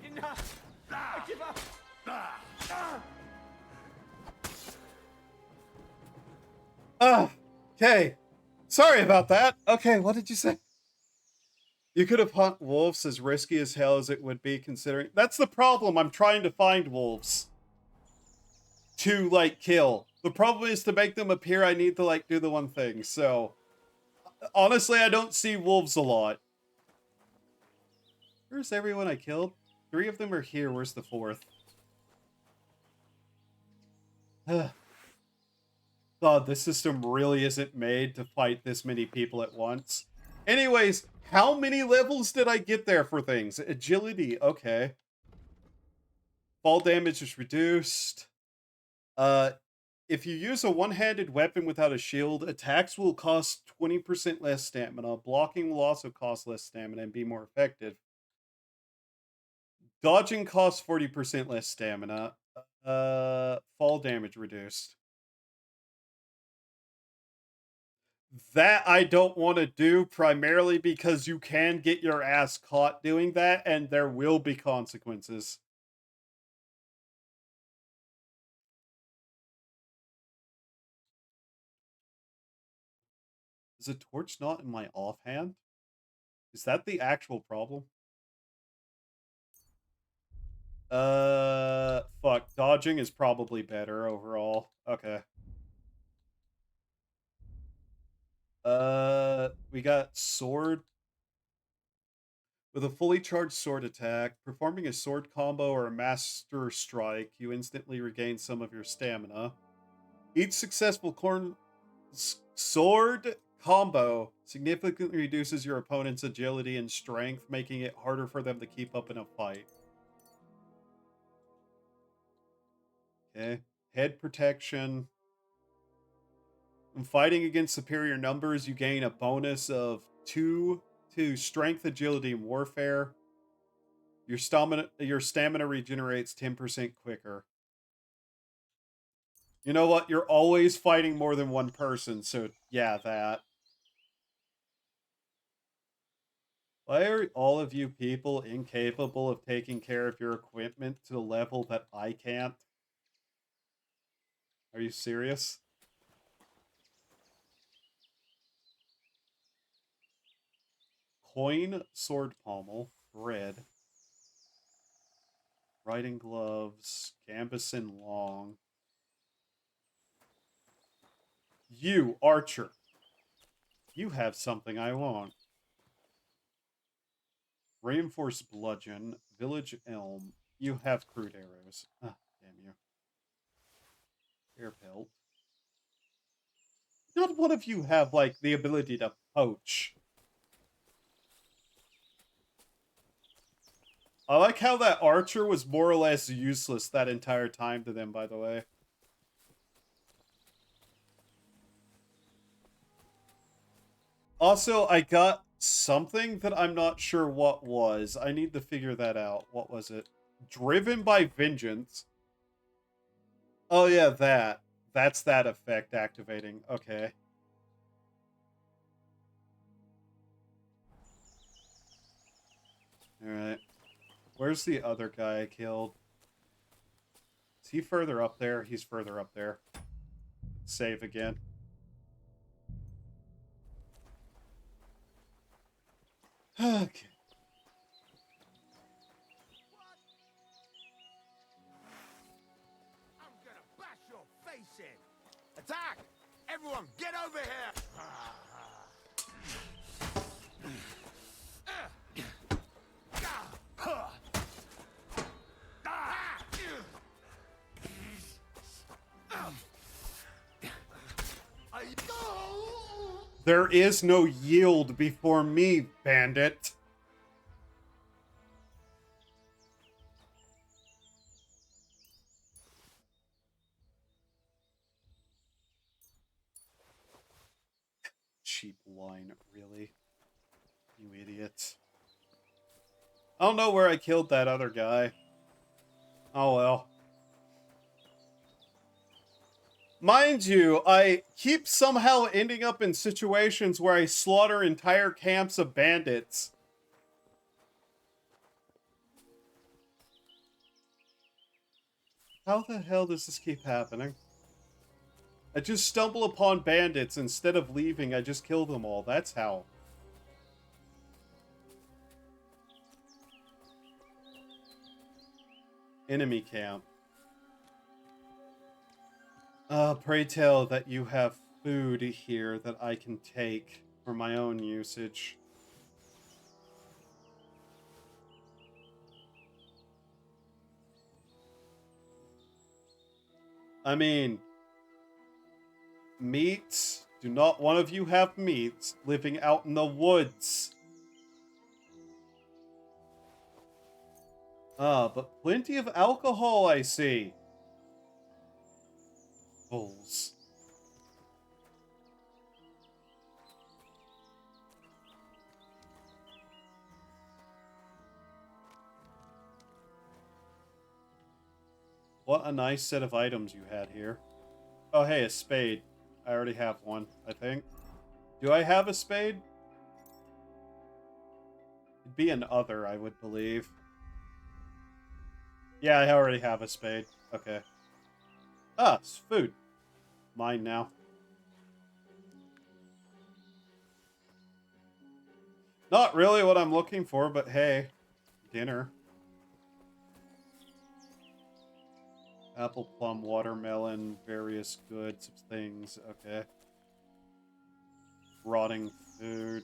[SPEAKER 10] Enough! I give up!
[SPEAKER 1] Okay. Sorry about that. Okay, what did you say? You could have hunt wolves as risky as hell as it would be considering... That's the problem. I'm trying to find wolves to, like, kill. The problem is to make them appear, I need to, like, do the one thing. So, honestly, I don't see wolves a lot. Where's everyone I killed? 3 of them are here. Where's the 4th? God, this system really isn't made to fight this many people at once. Anyways, how many levels did I get there for things? Agility, okay. Fall damage is reduced. If you use a one-handed weapon without a shield, attacks will cost 20% less stamina. Blocking will also cost less stamina and be more effective. Dodging costs 40% less stamina. Fall damage reduced. That I don't want to do, primarily because you can get your ass caught doing that, and there will be consequences. Is a torch not in my offhand? Is that the actual problem? Fuck. Dodging is probably better overall. Okay. We got sword. With a fully charged sword attack, performing a sword combo or a master strike, you instantly regain some of your stamina. Each successful sword combo significantly reduces your opponent's agility and strength, making it harder for them to keep up in a fight. Okay. Head protection. When fighting against superior numbers, you gain a bonus of 2 to strength, agility, and warfare. Your stamina regenerates 10% quicker. You know what? You're always fighting more than one person, so yeah, that. Why are all of you people incapable of taking care of your equipment to the level that I can't? Are you serious? Coin, sword pommel, bread, riding gloves, gambeson long. You, archer. You have something I want. Reinforced bludgeon, village elm. You have crude arrows. Ah, damn you. Air pelt. Not one of you have, like, the ability to poach. I like how that archer was more or less useless that entire time to them, by the way. Also, I got something that I'm not sure what was. I need to figure that out. What was it? Driven by vengeance. Oh yeah, that. That's that effect activating. Okay. Alright. Where's the other guy I killed? Is he further up there? He's further up there. Save again. Okay.
[SPEAKER 5] I'm gonna bash your face in. Attack! Everyone, get over here!
[SPEAKER 1] There is no yield before me, bandit. Cheap line, really? You idiot. I don't know where I killed that other guy. Oh well. Mind you, I keep somehow ending up in situations where I slaughter entire camps of bandits. How the hell does this keep happening? I just stumble upon bandits. Instead of leaving, I just kill them all. That's how. Enemy camp. Pray tell that you have food here that I can take for my own usage. I mean, meat? Do not one of you have meat living out in the woods? But plenty of alcohol, I see. Bulls. What a nice set of items you had here. Oh, hey, a spade. I already have one, I think. Do I have a spade? It'd be an other, I would believe. Yeah, I already have a spade. Okay. Ah, it's food. Mine now. Not really what I'm looking for, but hey, dinner. Apple, plum, watermelon, various goods, things. Okay. Rotting food.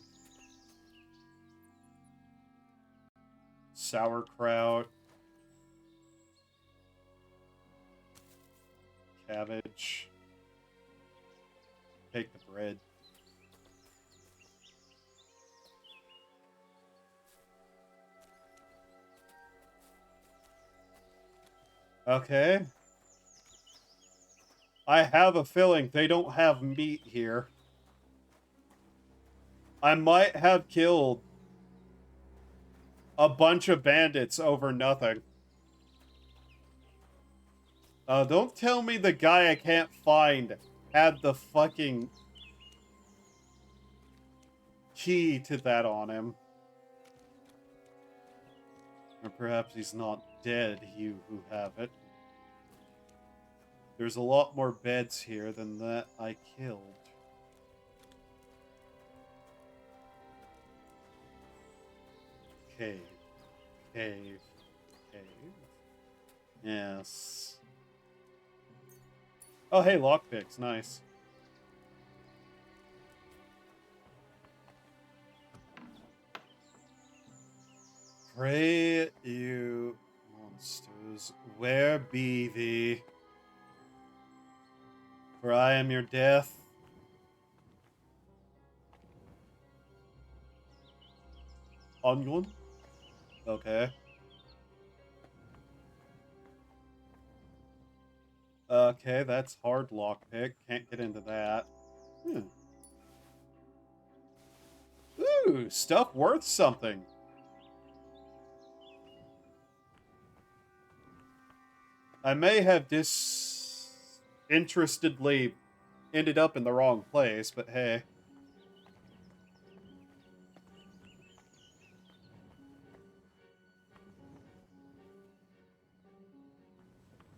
[SPEAKER 1] Sauerkraut. Cabbage. Take the bread. Okay. I have a feeling they don't have meat here. I might have killed a bunch of bandits over nothing. Don't tell me the guy I can't find had the fucking key to that on him. Or perhaps he's not dead, you who have it. There's a lot more beds here than that I killed. Cave. Cave. Cave. Yes. Oh, hey, lockpicks. Nice. Pray you monsters, where be thee? For I am your death. Onion? Okay. Okay, that's hard lockpick. Can't get into that. Ooh, stuff worth something. I may have disinterestedly ended up in the wrong place, but hey.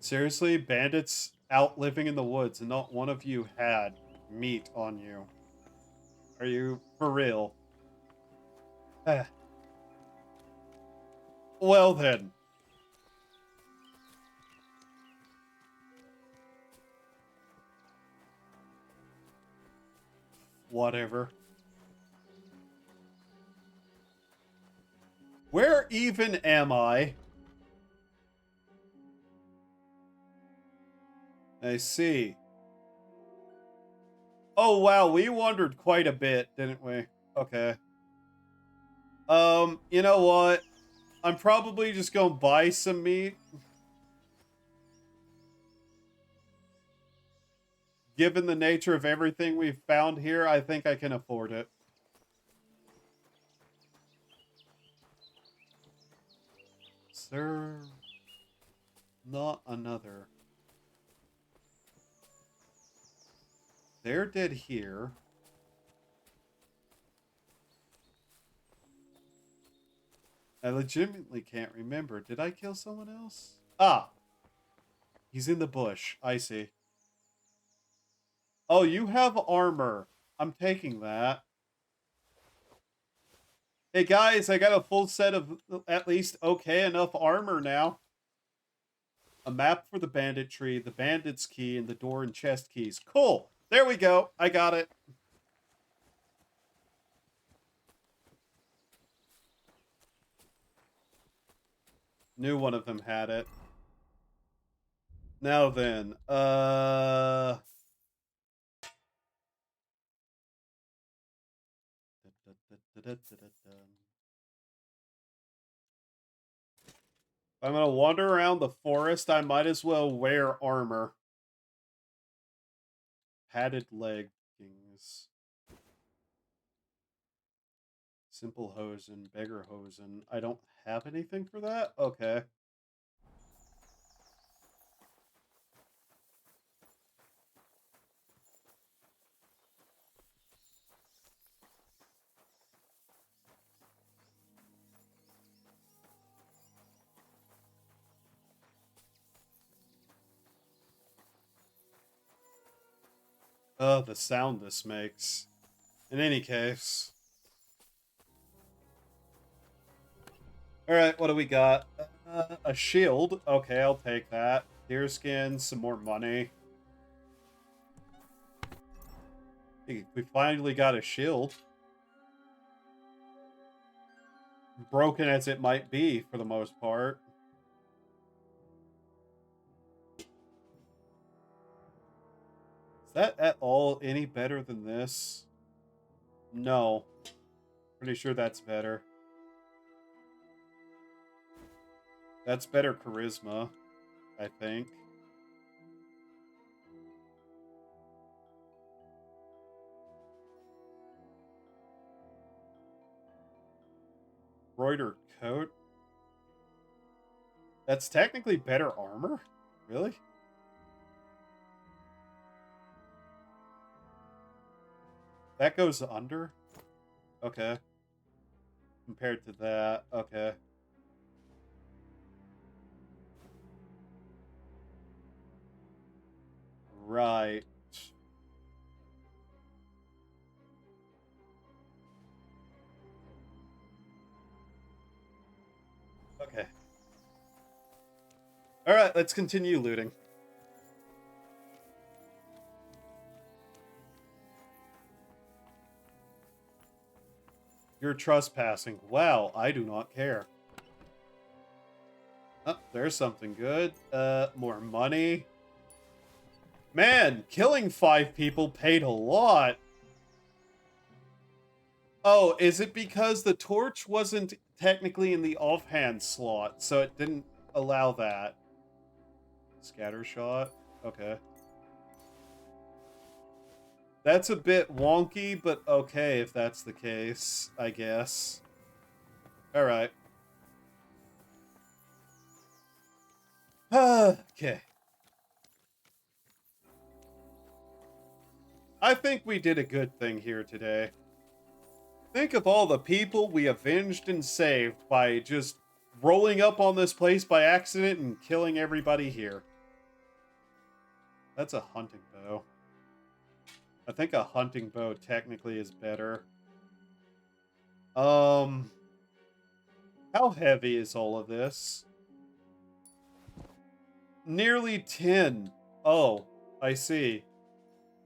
[SPEAKER 1] Seriously, bandits out living in the woods and not one of you had meat on you. Are you for real? Well then. Whatever. Where even am I? I see. Oh wow, we wandered quite a bit, didn't we? Okay. You know what? I'm probably just gonna buy some meat. Given the nature of everything we've found here, I think I can afford it. Sir, not another. They're dead here. I legitimately can't remember. Did I kill someone else? Ah! He's in the bush. I see. Oh, you have armor. I'm taking that. Hey guys, I got a full set of at least okay enough armor now. A map for the bandit tree, the bandit's key, and the door and chest keys. Cool. There we go. I got it. Knew one of them had it. Now then, if I'm gonna wander around the forest, I might as well wear armor. Padded leggings. Simple hosen, beggar hosen. I don't have anything for that? Okay. Oh, the sound this makes. In any case. Alright, what do we got? A shield. Okay, I'll take that. Deerskin, some more money. Hey, we finally got a shield. Broken as it might be, for the most part. Is that at all any better than this? No. Pretty sure that's better. That's better charisma, I think. Embroidered coat? That's technically better armor? Really? That goes under? Okay. Compared to that, okay. Right. Okay. Alright, let's continue looting. You're trespassing. Wow, I do not care. Oh, there's something good. More money. Man, killing 5 people paid a lot. Oh, is it because the torch wasn't technically in the offhand slot, so it didn't allow that? Scatter shot? Okay. That's a bit wonky, but okay if that's the case, I guess. Alright. Okay. I think we did a good thing here today. Think of all the people we avenged and saved by just rolling up on this place by accident and killing everybody here. That's a hunting bow. I think a hunting bow technically is better. How heavy is all of this? Nearly 10. Oh, I see.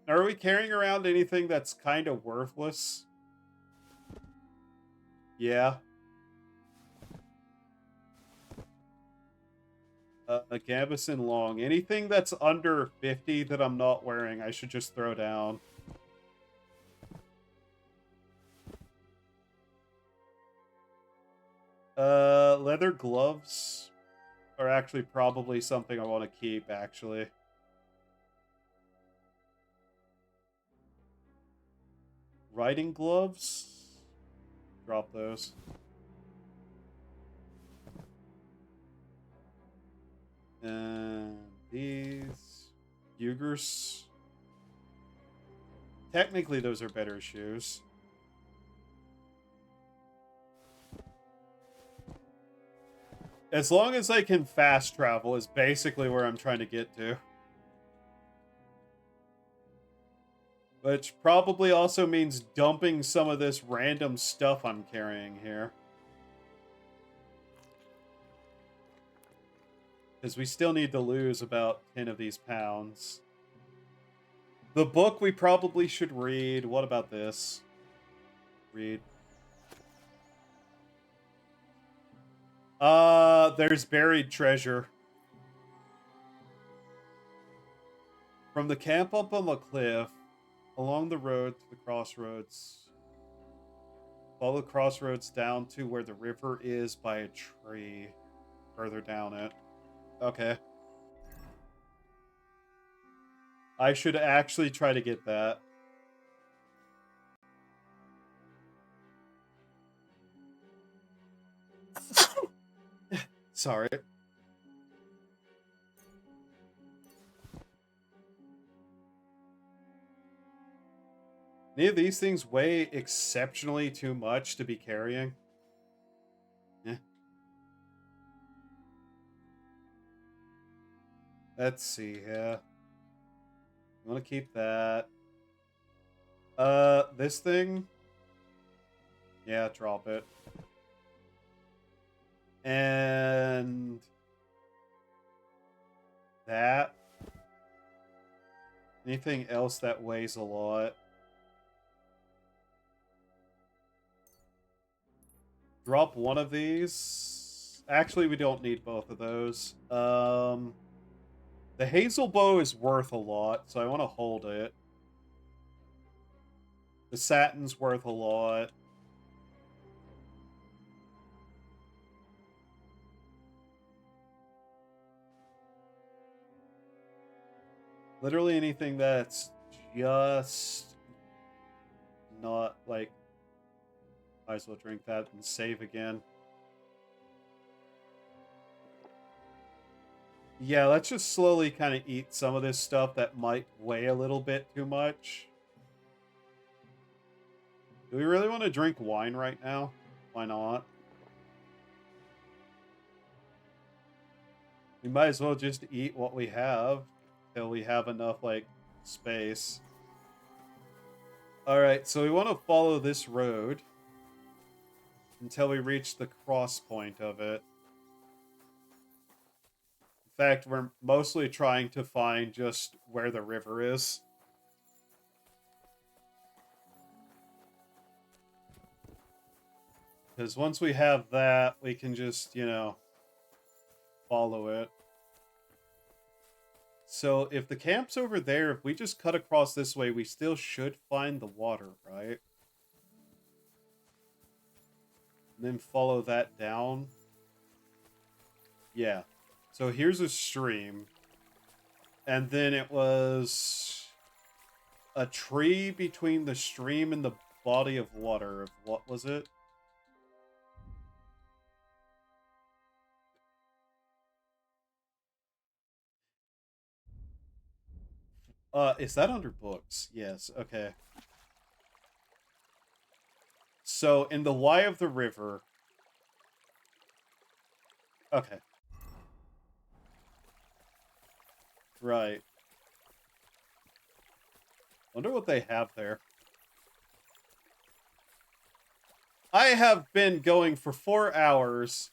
[SPEAKER 1] Are we carrying around anything that's kind of worthless? Yeah. A gambeson long. Anything that's under 50 that I'm not wearing, I should just throw down. Leather gloves are actually probably something I want to keep, actually. Riding gloves? Drop those. And these. Bugers. Technically, those are better shoes. As long as I can fast travel is basically where I'm trying to get to. Which probably also means dumping some of this random stuff I'm carrying here. Because we still need to lose about 10 of these pounds. The book we probably should read. What about this? Read. There's buried treasure. From the camp up on the cliff, along the road to the crossroads. Follow the crossroads down to where the river is by a tree. Further down it. Okay. I should actually try to get that. Sorry. Any of these things weigh exceptionally too much to be carrying? Yeah. Let's see, yeah. I want to keep that. This thing? Yeah, drop it. And that. Anything else that weighs a lot? Drop one of these. Actually, we don't need both of those. The hazel bow is worth a lot, so I want to hold it. The satin's worth a lot. Literally anything that's just not, like... Might as well drink that and save again. Yeah, let's just slowly kind of eat some of this stuff that might weigh a little bit too much. Do we really want to drink wine right now? Why not? We might as well just eat what we have till we have enough, like, space. Alright, so we want to follow this road until we reach the cross point of it. In fact, we're mostly trying to find just where the river is. Because once we have that, we can just, you know, follow it. So if the camp's over there, if we just cut across this way, we still should find the water, right? And then follow that down. Yeah. So here's a stream. And then it was a tree between the stream and the body of water. What was it? Is that under books? Yes, okay. So, in the Y of the river... Okay. Right. Wonder what they have there. I have been going for 4 hours.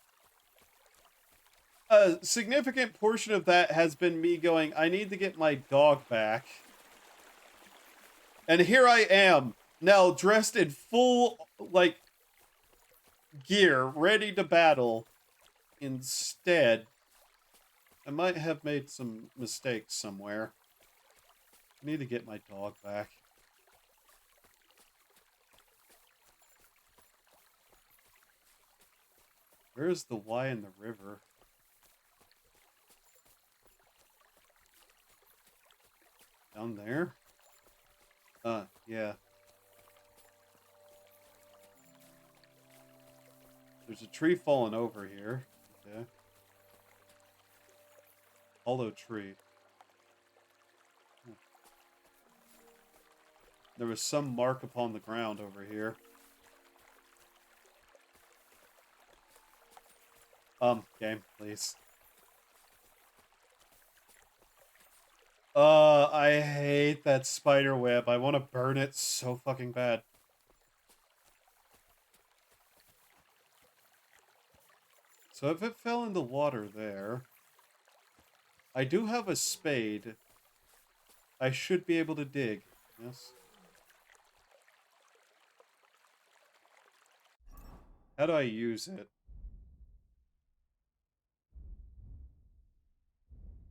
[SPEAKER 1] A significant portion of that has been me going, I need to get my dog back. And here I am, now dressed in full, like, gear, ready to battle. Instead, I might have made some mistakes somewhere. I need to get my dog back. Where is the Y in the river? Down there? Yeah. There's a tree falling over here. Okay. Hollow tree. There was some mark upon the ground over here. Game, please. I hate that spider web. I want to burn it so fucking bad. So if it fell in the water there... I do have a spade. I should be able to dig. Yes. How do I use it?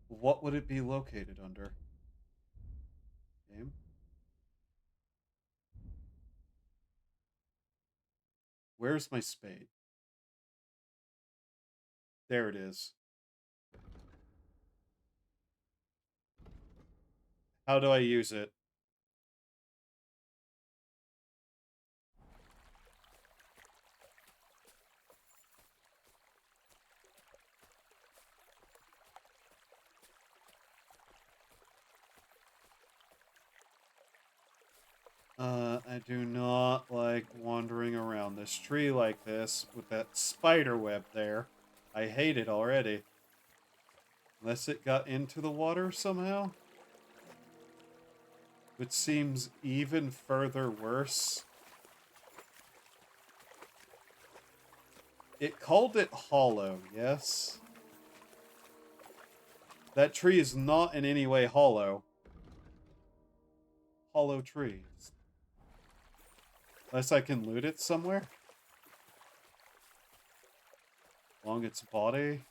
[SPEAKER 1] What would it be located under? Game? Where's my spade? There it is. How do I use it? I do not like wandering around this tree like this with that spider web there. I hate it already. Unless it got into the water somehow. Which seems even further worse. It called it hollow, yes? That tree is not in any way hollow. Hollow trees. Unless I can loot it somewhere. Along its body.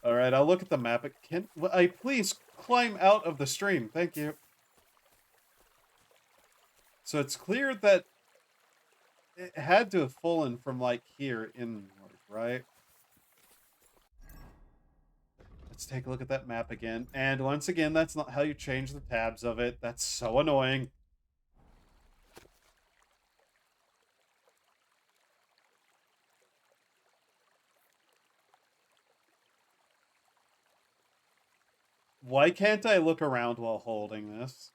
[SPEAKER 1] Alright, I'll look at the map. Can I please climb out of the stream? Thank you. So it's clear that it had to have fallen from, like, here inward, right? Let's take a look at that map again. And once again, that's not how you change the tabs of it. That's so annoying. Why can't I look around while holding this?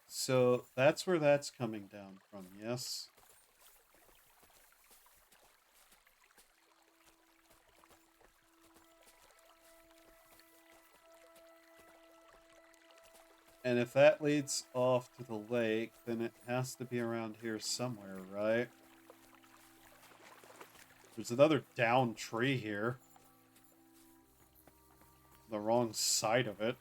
[SPEAKER 1] So that's where that's coming down from, yes? And if that leads off to the lake, then it has to be around here somewhere, right? There's another down tree here. The wrong side of it.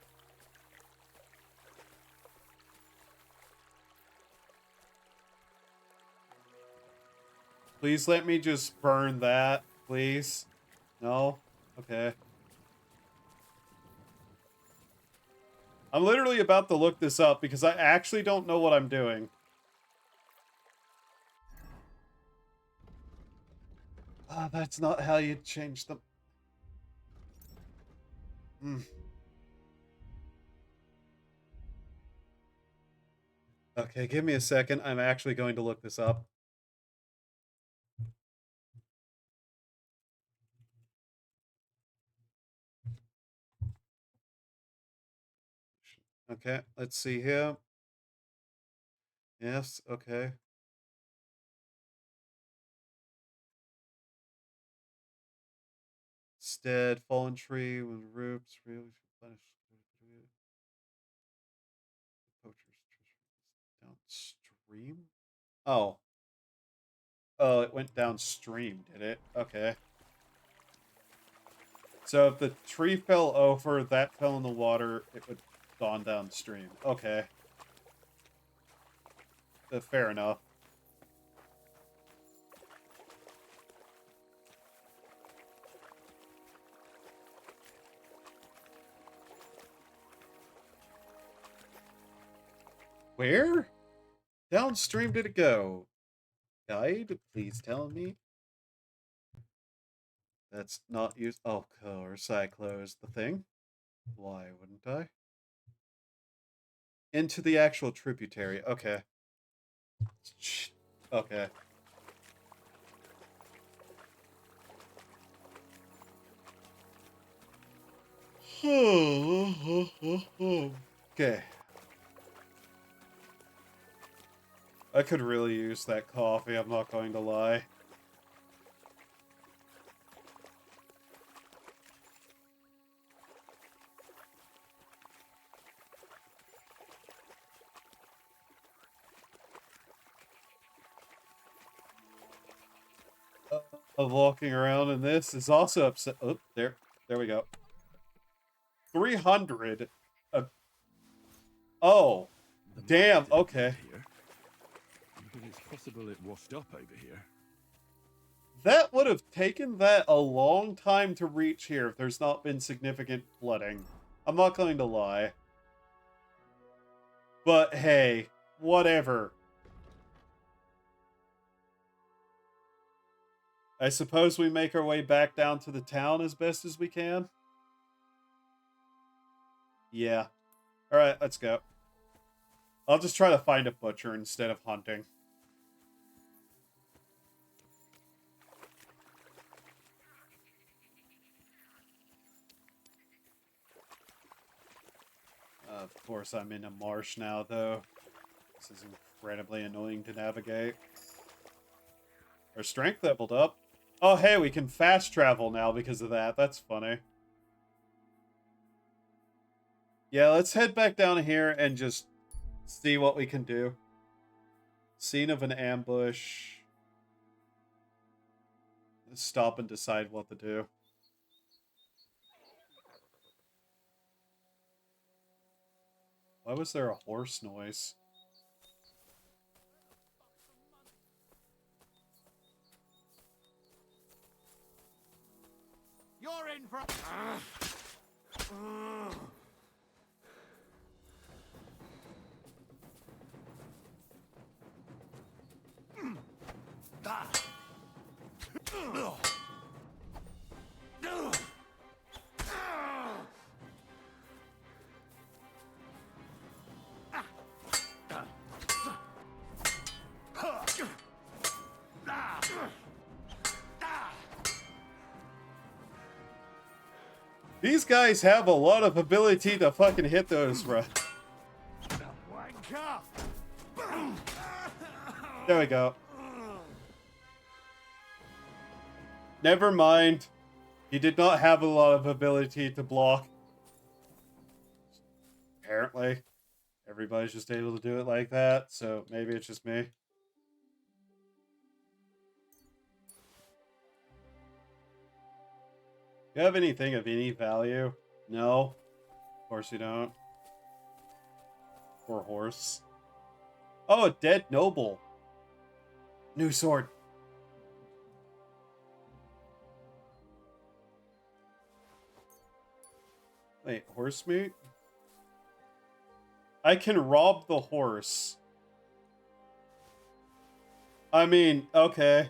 [SPEAKER 1] Please let me just burn that, please. No? Okay. I'm literally about to look this up because I actually don't know what I'm doing. Ah, that's not how you change them. Okay, give me a second. I'm actually going to look this up. Okay, let's see here. Yes, okay. Instead, fallen tree with roots really replenish poachers downstream. Oh. Oh, it went downstream, did it? Okay. So if the tree fell over, that fell in the water, it would have gone downstream. Okay. Fair enough. Where? Downstream did it go? Guide, please tell me. That's not used. Oh, of course, I closed the thing. Why wouldn't I? Into the actual tributary. Okay. Okay. Okay. I could really use that coffee, I'm not going to lie. Of walking around in this is also upset. Oh, there we go. 300. Oh, damn. Okay.
[SPEAKER 8] But it's possible it washed up over here.
[SPEAKER 1] That would have taken that a long time to reach here if there's not been significant flooding. I'm not going to lie. But hey, whatever. I suppose we make our way back down to the town as best as we can. Yeah. Alright, let's go. I'll just try to find a butcher instead of hunting. Of course, I'm in a marsh now, though. This is incredibly annoying to navigate. Our strength leveled up. Oh, hey, we can fast travel now because of that. That's funny. Yeah, let's head back down here and just see what we can do. Scene of an ambush. Let's stop and decide what to do. Why was there a horse noise?
[SPEAKER 14] You're in for...
[SPEAKER 1] These guys have a lot of ability to fucking hit those, bro. There we go. Never mind. He did not have a lot of ability to block. Apparently. Everybody's just able to do it like that, so maybe it's just me. You have anything of any value? No. Of course you don't. Poor horse. Oh, a dead noble. New sword. Wait, horse meat? I can rob the horse. I mean, okay.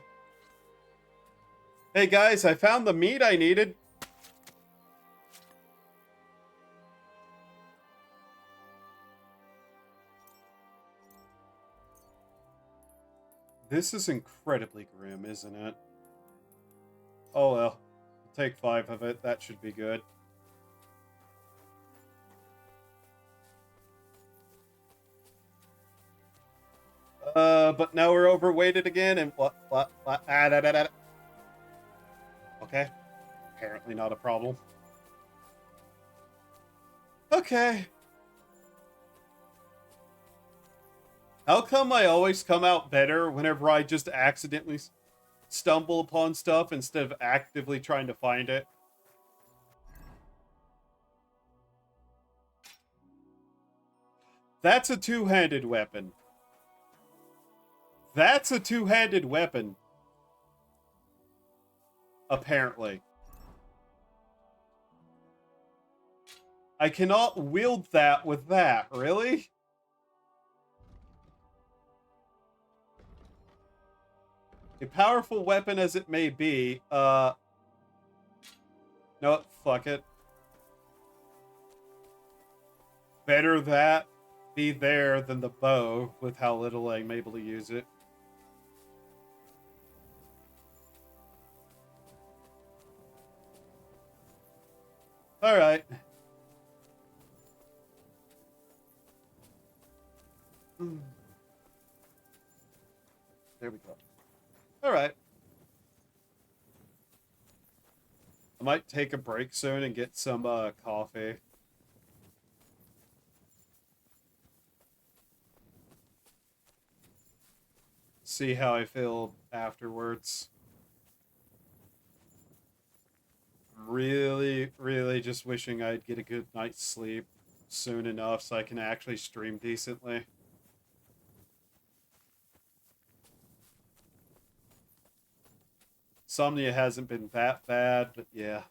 [SPEAKER 1] Hey guys, I found the meat I needed. This is incredibly grim, isn't it? Oh well. I'll take 5 of it. That should be good. But now we're overweighted again, and what? Okay. Apparently not a problem. Okay. How come I always come out better whenever I just accidentally stumble upon stuff instead of actively trying to find it? That's a two-handed weapon. That's a two-handed weapon. Apparently. I cannot wield that with that, really? A powerful weapon as it may be, no, fuck it. Better that be there than the bow with how little I'm able to use it. Alright. There we go. Alright. I might take a break soon and get some coffee. See how I feel afterwards. Really, really just wishing I'd get a good night's sleep soon enough so I can actually stream decently. Insomnia hasn't been that bad, but yeah.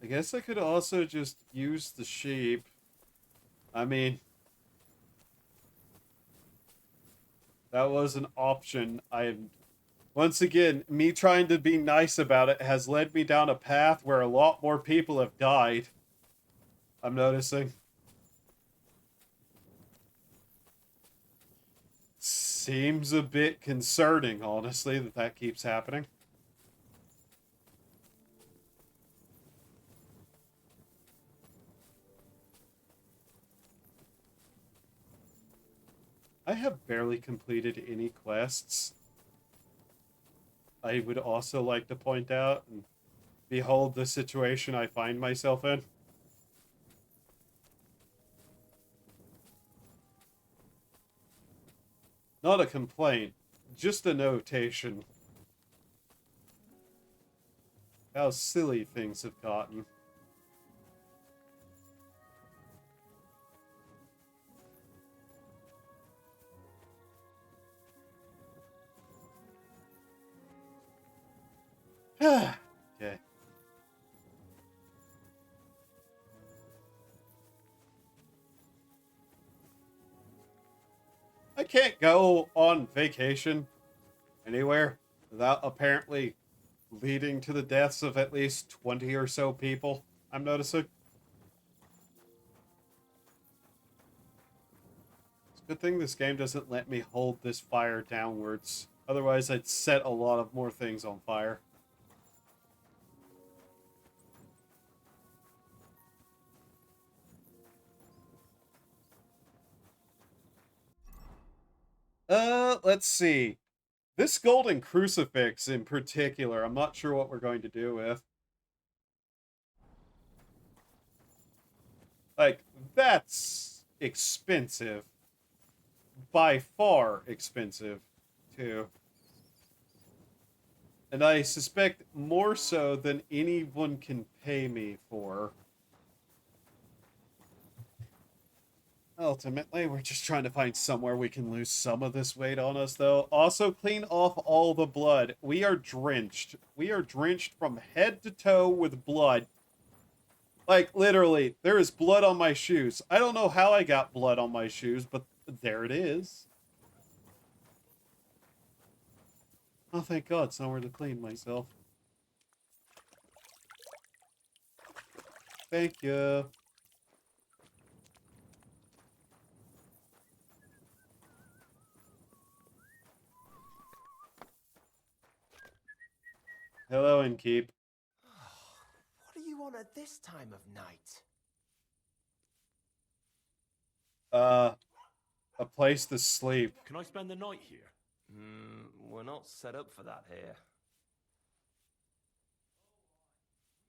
[SPEAKER 1] I guess I could also just use the sheep. I mean, that was an option. Once again, me trying to be nice about it has led me down a path where a lot more people have died. I'm noticing. Seems a bit concerning, honestly, that keeps happening. I have barely completed any quests. I would also like to point out, and behold the situation I find myself in. Not a complaint, just a notation. How silly things have gotten. Okay. I can't go on vacation anywhere without apparently leading to the deaths of at least 20 or so people, I'm noticing. It's a good thing this game doesn't let me hold this fire downwards. Otherwise, I'd set a lot of more things on fire. Let's see. This golden crucifix in particular, I'm not sure what we're going to do with. Like, that's expensive. By far expensive, too. And I suspect more so than anyone can pay me for. Ultimately, we're just trying to find somewhere we can lose some of this weight on us, though. Also, clean off all the blood. We are drenched. We are drenched from head to toe with blood. Like, literally, there is blood on my shoes. I don't know how I got blood on my shoes, but there it is. Oh, thank God, somewhere to clean myself. Thank you. Hello, Innkeep.
[SPEAKER 20] What do you want at this time of night?
[SPEAKER 1] A place to sleep.
[SPEAKER 4] Can I spend the night here?
[SPEAKER 20] We're not set up for that here.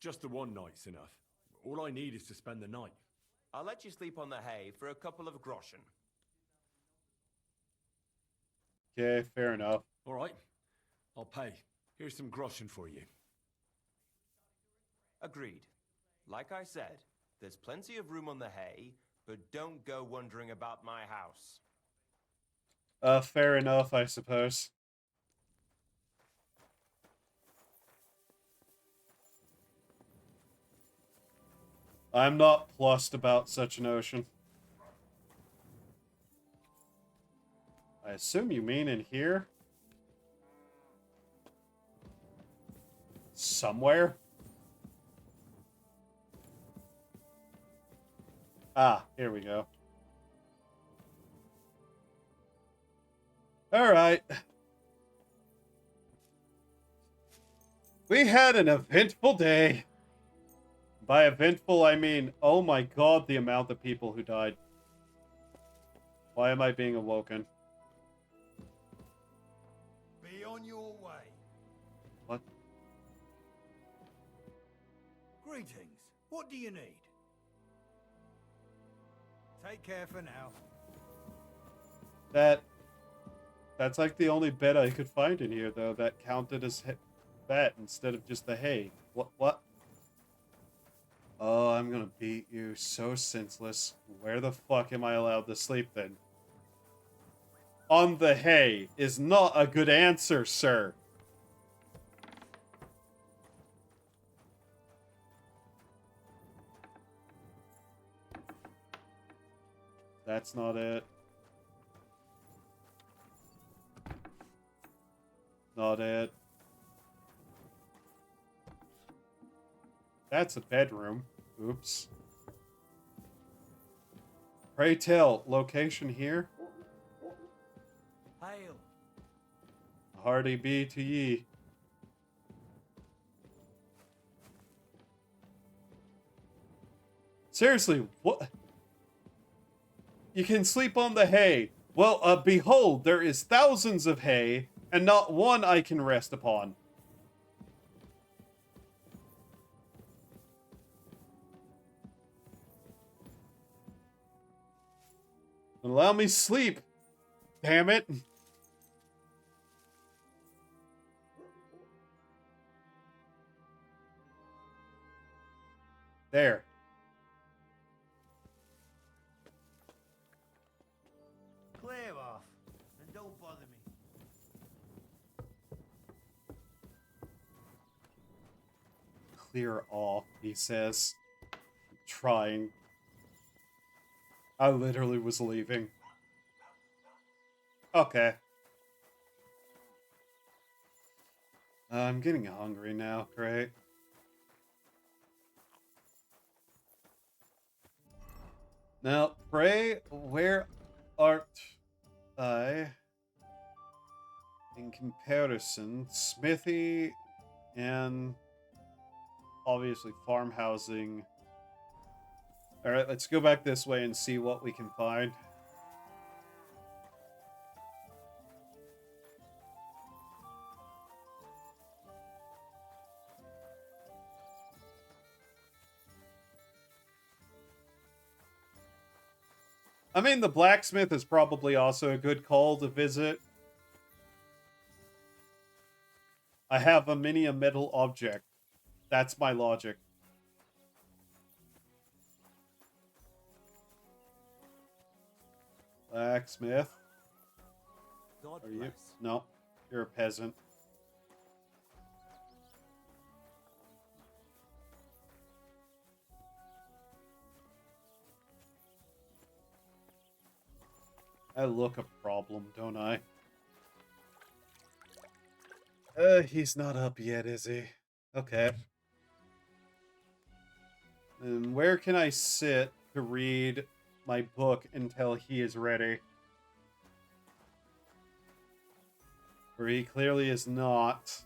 [SPEAKER 4] Just the one night's enough. All I need is to spend the night.
[SPEAKER 20] I'll let you sleep on the hay for a couple of groschen.
[SPEAKER 1] Okay, fair enough.
[SPEAKER 4] All right, I'll pay. Here's some groschen for you.
[SPEAKER 20] Agreed. Like I said, there's plenty of room on the hay, but don't go wandering about my house.
[SPEAKER 1] Fair enough, I suppose. I'm not plussed about such a notion. I assume you mean in here? Somewhere? Ah, here we go. Alright. We had an eventful day. By eventful, I mean, oh my God, the amount of people who died. Why am I being awoken?
[SPEAKER 14] Be on your way.
[SPEAKER 1] What?
[SPEAKER 13] Greetings. What do you need? Take care for now.
[SPEAKER 1] That's like the only bed I could find in here, though, that counted as that instead of just the hay. What? Oh, I'm gonna beat you so senseless. Where the fuck am I allowed to sleep then? On the hay is not a good answer, sir. That's not it. Not it. That's a bedroom. Oops. Pray tell, location here?
[SPEAKER 6] Hail.
[SPEAKER 1] Hardy be to ye. Seriously, what? You can sleep on the hay. Well, behold, there is thousands of hay, and not one I can rest upon. Allow me sleep, damn it. There.
[SPEAKER 21] Clear off, and don't bother me.
[SPEAKER 1] Clear off, he says. Trying. I literally was leaving. Okay. I'm getting hungry now, great. Now, pray, where art I? In comparison, smithy and obviously farm housing. Alright, let's go back this way and see what we can find. I mean, the blacksmith is probably also a good call to visit. I have a metal object. That's my logic. Blacksmith.
[SPEAKER 6] God
[SPEAKER 1] Are you?
[SPEAKER 6] bless.
[SPEAKER 1] No, you're a peasant. I look a problem, don't I? He's not up yet, is he? Okay. And where can I sit to read my book until he is ready? For he clearly is not.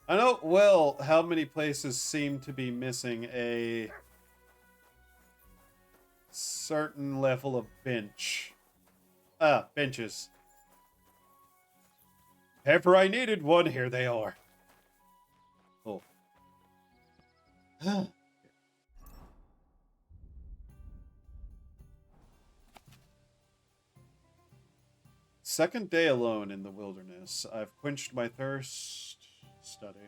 [SPEAKER 1] I know well how many places seem to be missing a certain level of bench. Benches. If ever I needed one, here they are. Oh. Second day alone in the wilderness. I've quenched my thirst. Study.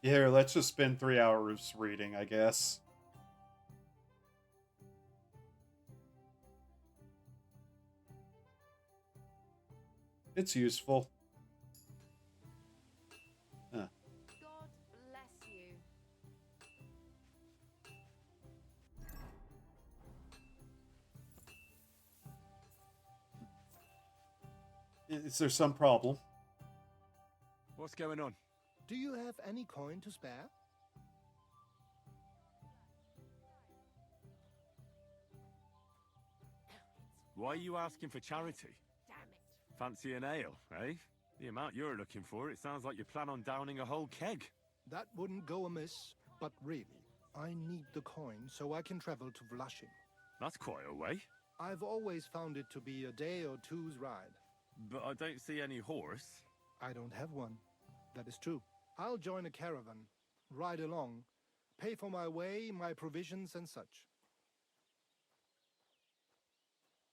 [SPEAKER 1] Here, let's just spend 3 hours reading, I guess. It's useful. Huh.
[SPEAKER 11] God bless you.
[SPEAKER 1] Is there some problem?
[SPEAKER 8] What's going on?
[SPEAKER 22] Do you have any coin to spare?
[SPEAKER 8] Why are you asking for charity?
[SPEAKER 11] Damn it.
[SPEAKER 8] Fancy an ale, eh? The amount you're looking for, it sounds like you plan on downing a whole keg.
[SPEAKER 22] That wouldn't go amiss, but really, I need the coin so I can travel to Vlashim.
[SPEAKER 8] That's quite a way.
[SPEAKER 22] I've always found it to be a day or two's ride.
[SPEAKER 8] But I don't see any horse.
[SPEAKER 22] I don't have one. That is true. I'll join a caravan, ride along, pay for my way, my provisions and such.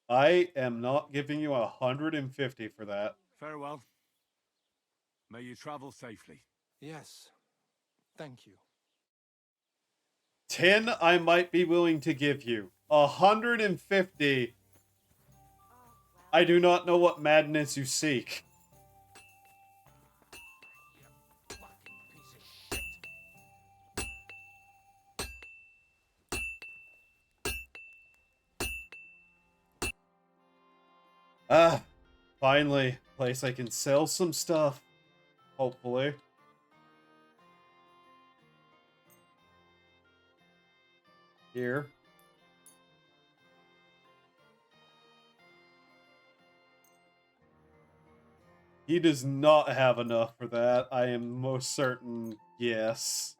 [SPEAKER 1] I am not giving you 150 for that.
[SPEAKER 8] Farewell. May you travel safely.
[SPEAKER 22] Yes. Thank you.
[SPEAKER 1] 10 I might be willing to give you. 150. I do not know what madness you seek. Finally, place I can sell some stuff. Hopefully. Here. He does not have enough for that. I am most certain, yes.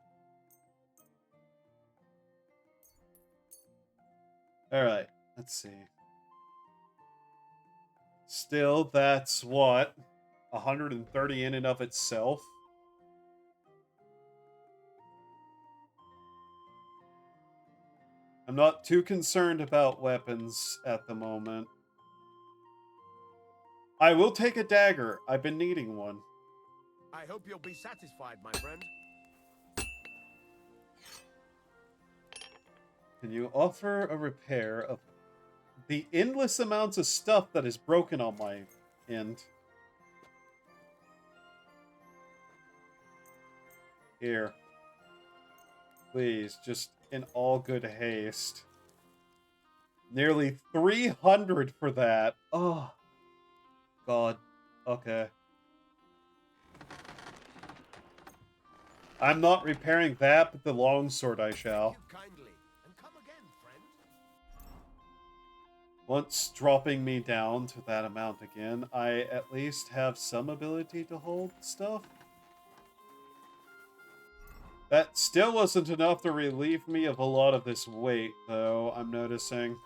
[SPEAKER 1] Alright, let's see. Still, that's what? 130 in and of itself? I'm not too concerned about weapons at the moment. I will take a dagger. I've been needing one.
[SPEAKER 5] I hope you'll be satisfied, my friend.
[SPEAKER 1] Can you offer a repair of the endless amounts of stuff that is broken on my end? Here. Please, just in all good haste. Nearly 300 for that. Oh. God. Okay. I'm not repairing that, but the longsword I shall. Once dropping me down to that amount again, I at least have some ability to hold stuff. That still wasn't enough to relieve me of a lot of this weight, though, I'm noticing.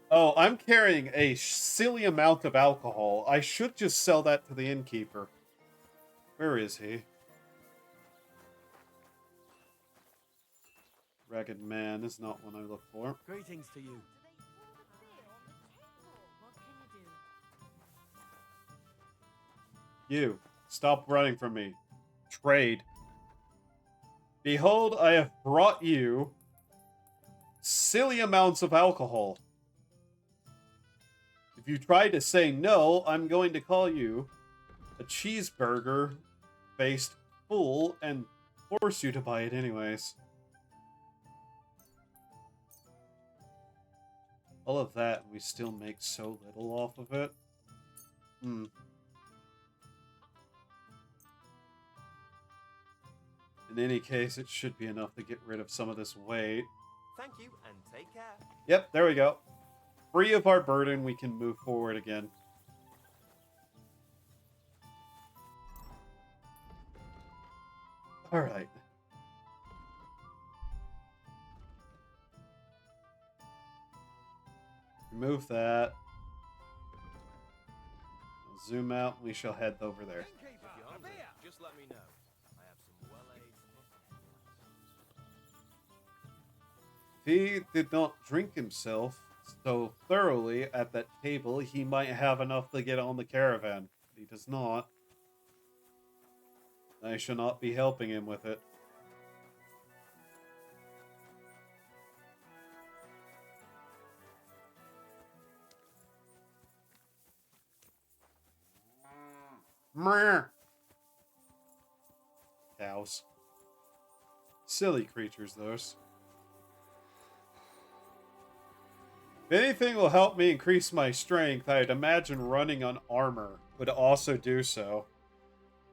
[SPEAKER 1] Oh, I'm carrying a silly amount of alcohol. I should just sell that to the innkeeper. Where is he? Ragged man is not one I look for.
[SPEAKER 6] Greetings to you.
[SPEAKER 1] You, stop running from me. Trade. Behold, I have brought you silly amounts of alcohol. If you try to say no, I'm going to call you a cheeseburger-faced fool and force you to buy it anyways. All of that, we still make so little off of it. In any case, it should be enough to get rid of some of this weight.
[SPEAKER 20] Thank you, and take care.
[SPEAKER 1] Yep, there we go. Free of our burden, we can move forward again. Alright. Remove that. Zoom out, we shall head over there.
[SPEAKER 20] If you're hungry, just let me know. I have some well-aged.
[SPEAKER 1] If he did not drink himself so thoroughly at that table, he might have enough to get on the caravan. He does not. I shall not be helping him with it. Cows. Silly creatures, those. If anything will help me increase my strength, I'd imagine running on armor would also do so.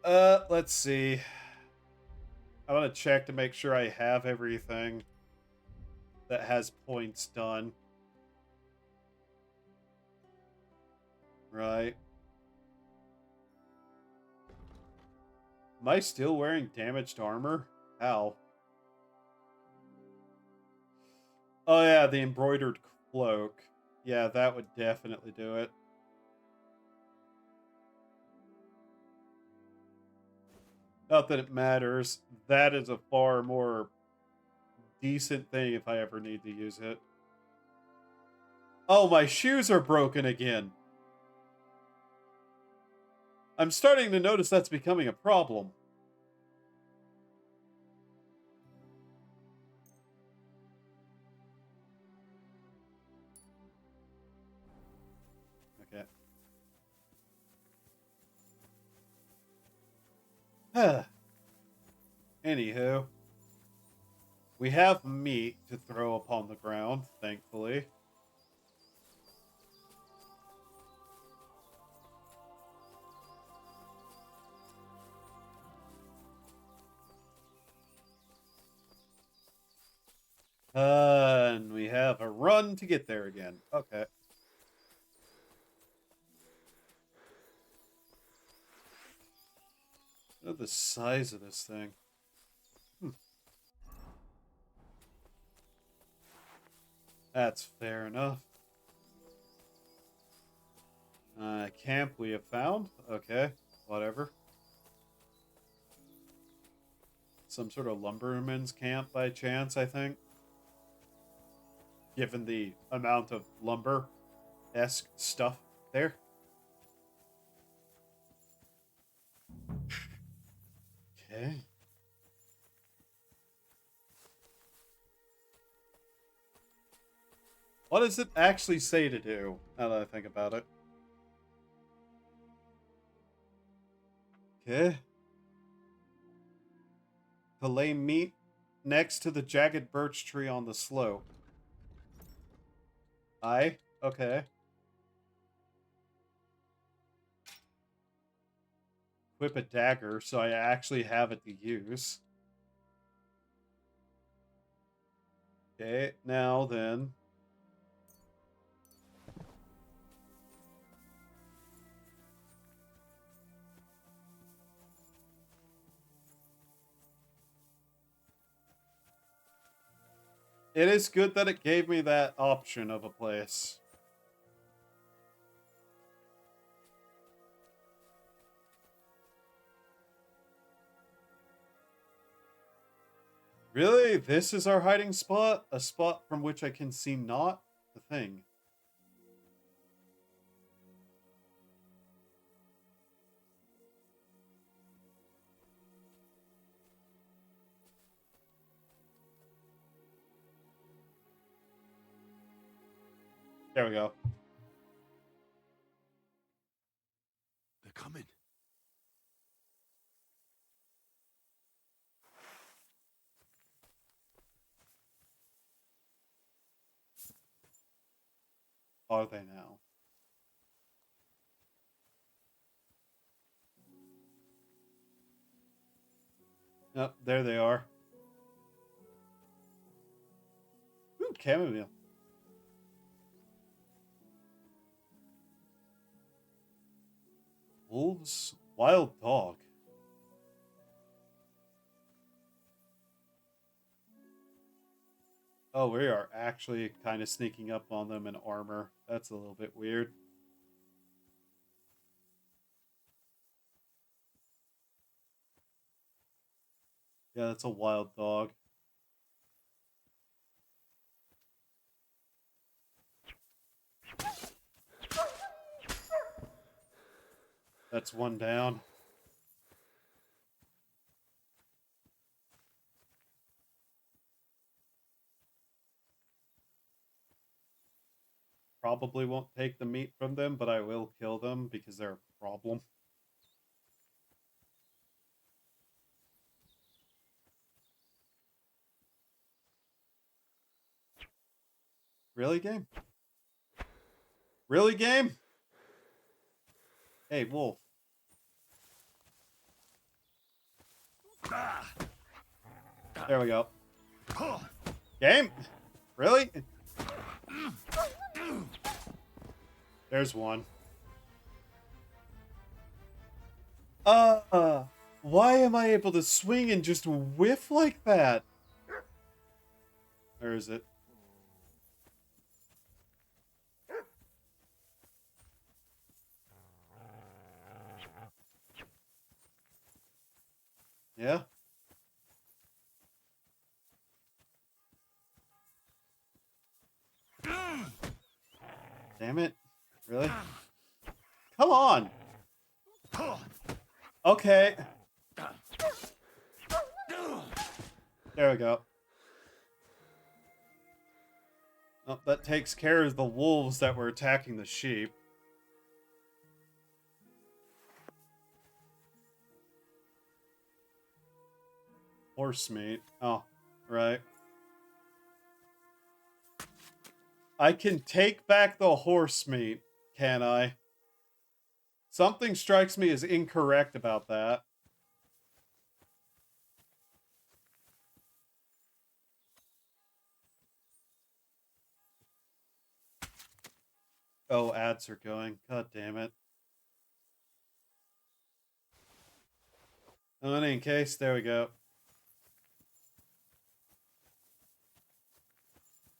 [SPEAKER 1] Let's see. I want to check to make sure I have everything that has points done. Right. Am I still wearing damaged armor? How? Oh yeah, the embroidered cloak. Yeah, that would definitely do it. Not that it matters. That is a far more decent thing if I ever need to use it. Oh, my shoes are broken again. I'm starting to notice that's becoming a problem. Okay. Anywho. We have meat to throw upon the ground, thankfully. And we have a run to get there again. Okay. Look at the size of this thing. That's fair enough. Camp we have found. Okay, whatever. Some sort of lumberman's camp by chance, I think. Given the amount of lumber-esque stuff there. Okay. What does it actually say to do, now that I think about it? Okay. To lay meat next to the jagged birch tree on the slope. Aye. Okay. Equip a dagger, so I actually have it to use. Okay, now then. It is good that it gave me that option of a place. Really? This is our hiding spot? A spot from which I can see not the thing. There we go.
[SPEAKER 8] They're coming.
[SPEAKER 1] Are they now? Yep, there they are. Ooh, chamomile. Wolves, wild dog. Oh, we are actually kind of sneaking up on them in armor. That's a little bit weird. Yeah, that's a wild dog. That's one down. Probably won't take the meat from them, but I will kill them because they're a problem. Really, game? Really, game? Hey, wolf. There we go. Game? Really? There's one. Why am I able to swing and just whiff like that? Where is it? Yeah? Damn it. Really? Come on! Okay. There we go. Oh, that takes care of the wolves that were attacking the sheep. Horse meat. Oh, right. I can take back the horse meat, can I? Something strikes me as incorrect about that. Oh, ads are going. God damn it. In any case, there we go.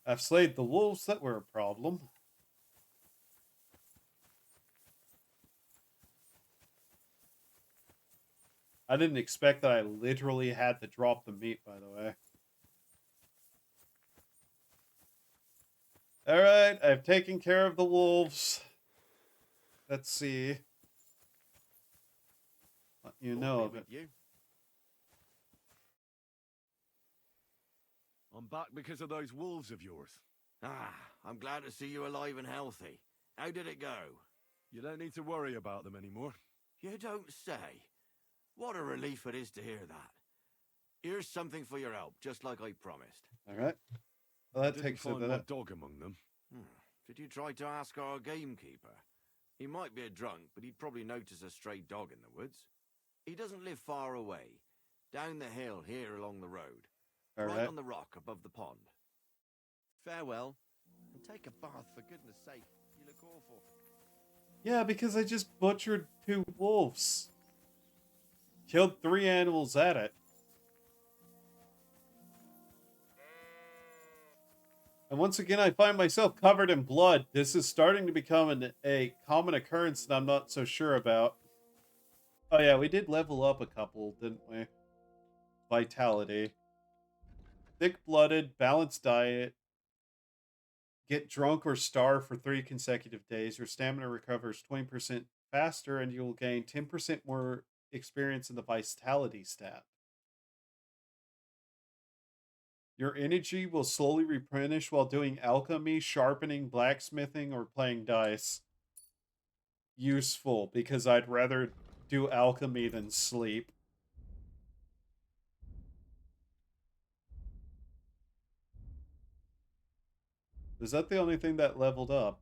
[SPEAKER 1] I've slayed the wolves that were a problem. I didn't expect that I literally had to drop the meat, by the way. Alright, I've taken care of the wolves. Let's see. What you know of it.
[SPEAKER 8] You? I'm back because of those wolves of yours.
[SPEAKER 9] Ah, I'm glad to see you alive and healthy. How did it go?
[SPEAKER 8] You don't need to worry about them anymore.
[SPEAKER 9] You don't say. What a relief it is to hear that. Here's something for your help, just like I promised.
[SPEAKER 1] Alright. Well, that
[SPEAKER 8] I
[SPEAKER 1] takes
[SPEAKER 8] didn't
[SPEAKER 1] it.
[SPEAKER 8] find my dog among them.
[SPEAKER 9] Did you try to ask our gamekeeper? He might be a drunk, but he'd probably notice a stray dog in the woods. He doesn't live far away. Down the hill here along the road. Right on the rock above the pond. Farewell. And take a bath, for goodness sake. You look awful.
[SPEAKER 1] Yeah, because I just butchered 2 wolves. Killed 3 animals at it. And once again, I find myself covered in blood. This is starting to become a common occurrence that I'm not so sure about. Oh yeah, we did level up a couple, didn't we? Vitality. Thick-blooded, balanced diet. Get drunk or starve for 3 consecutive days. Your stamina recovers 20% faster, and you'll gain 10% more experience in the vitality stat. Your energy will slowly replenish while doing alchemy, sharpening, blacksmithing, or playing dice. Useful, because I'd rather do alchemy than sleep. Is that the only thing that leveled up?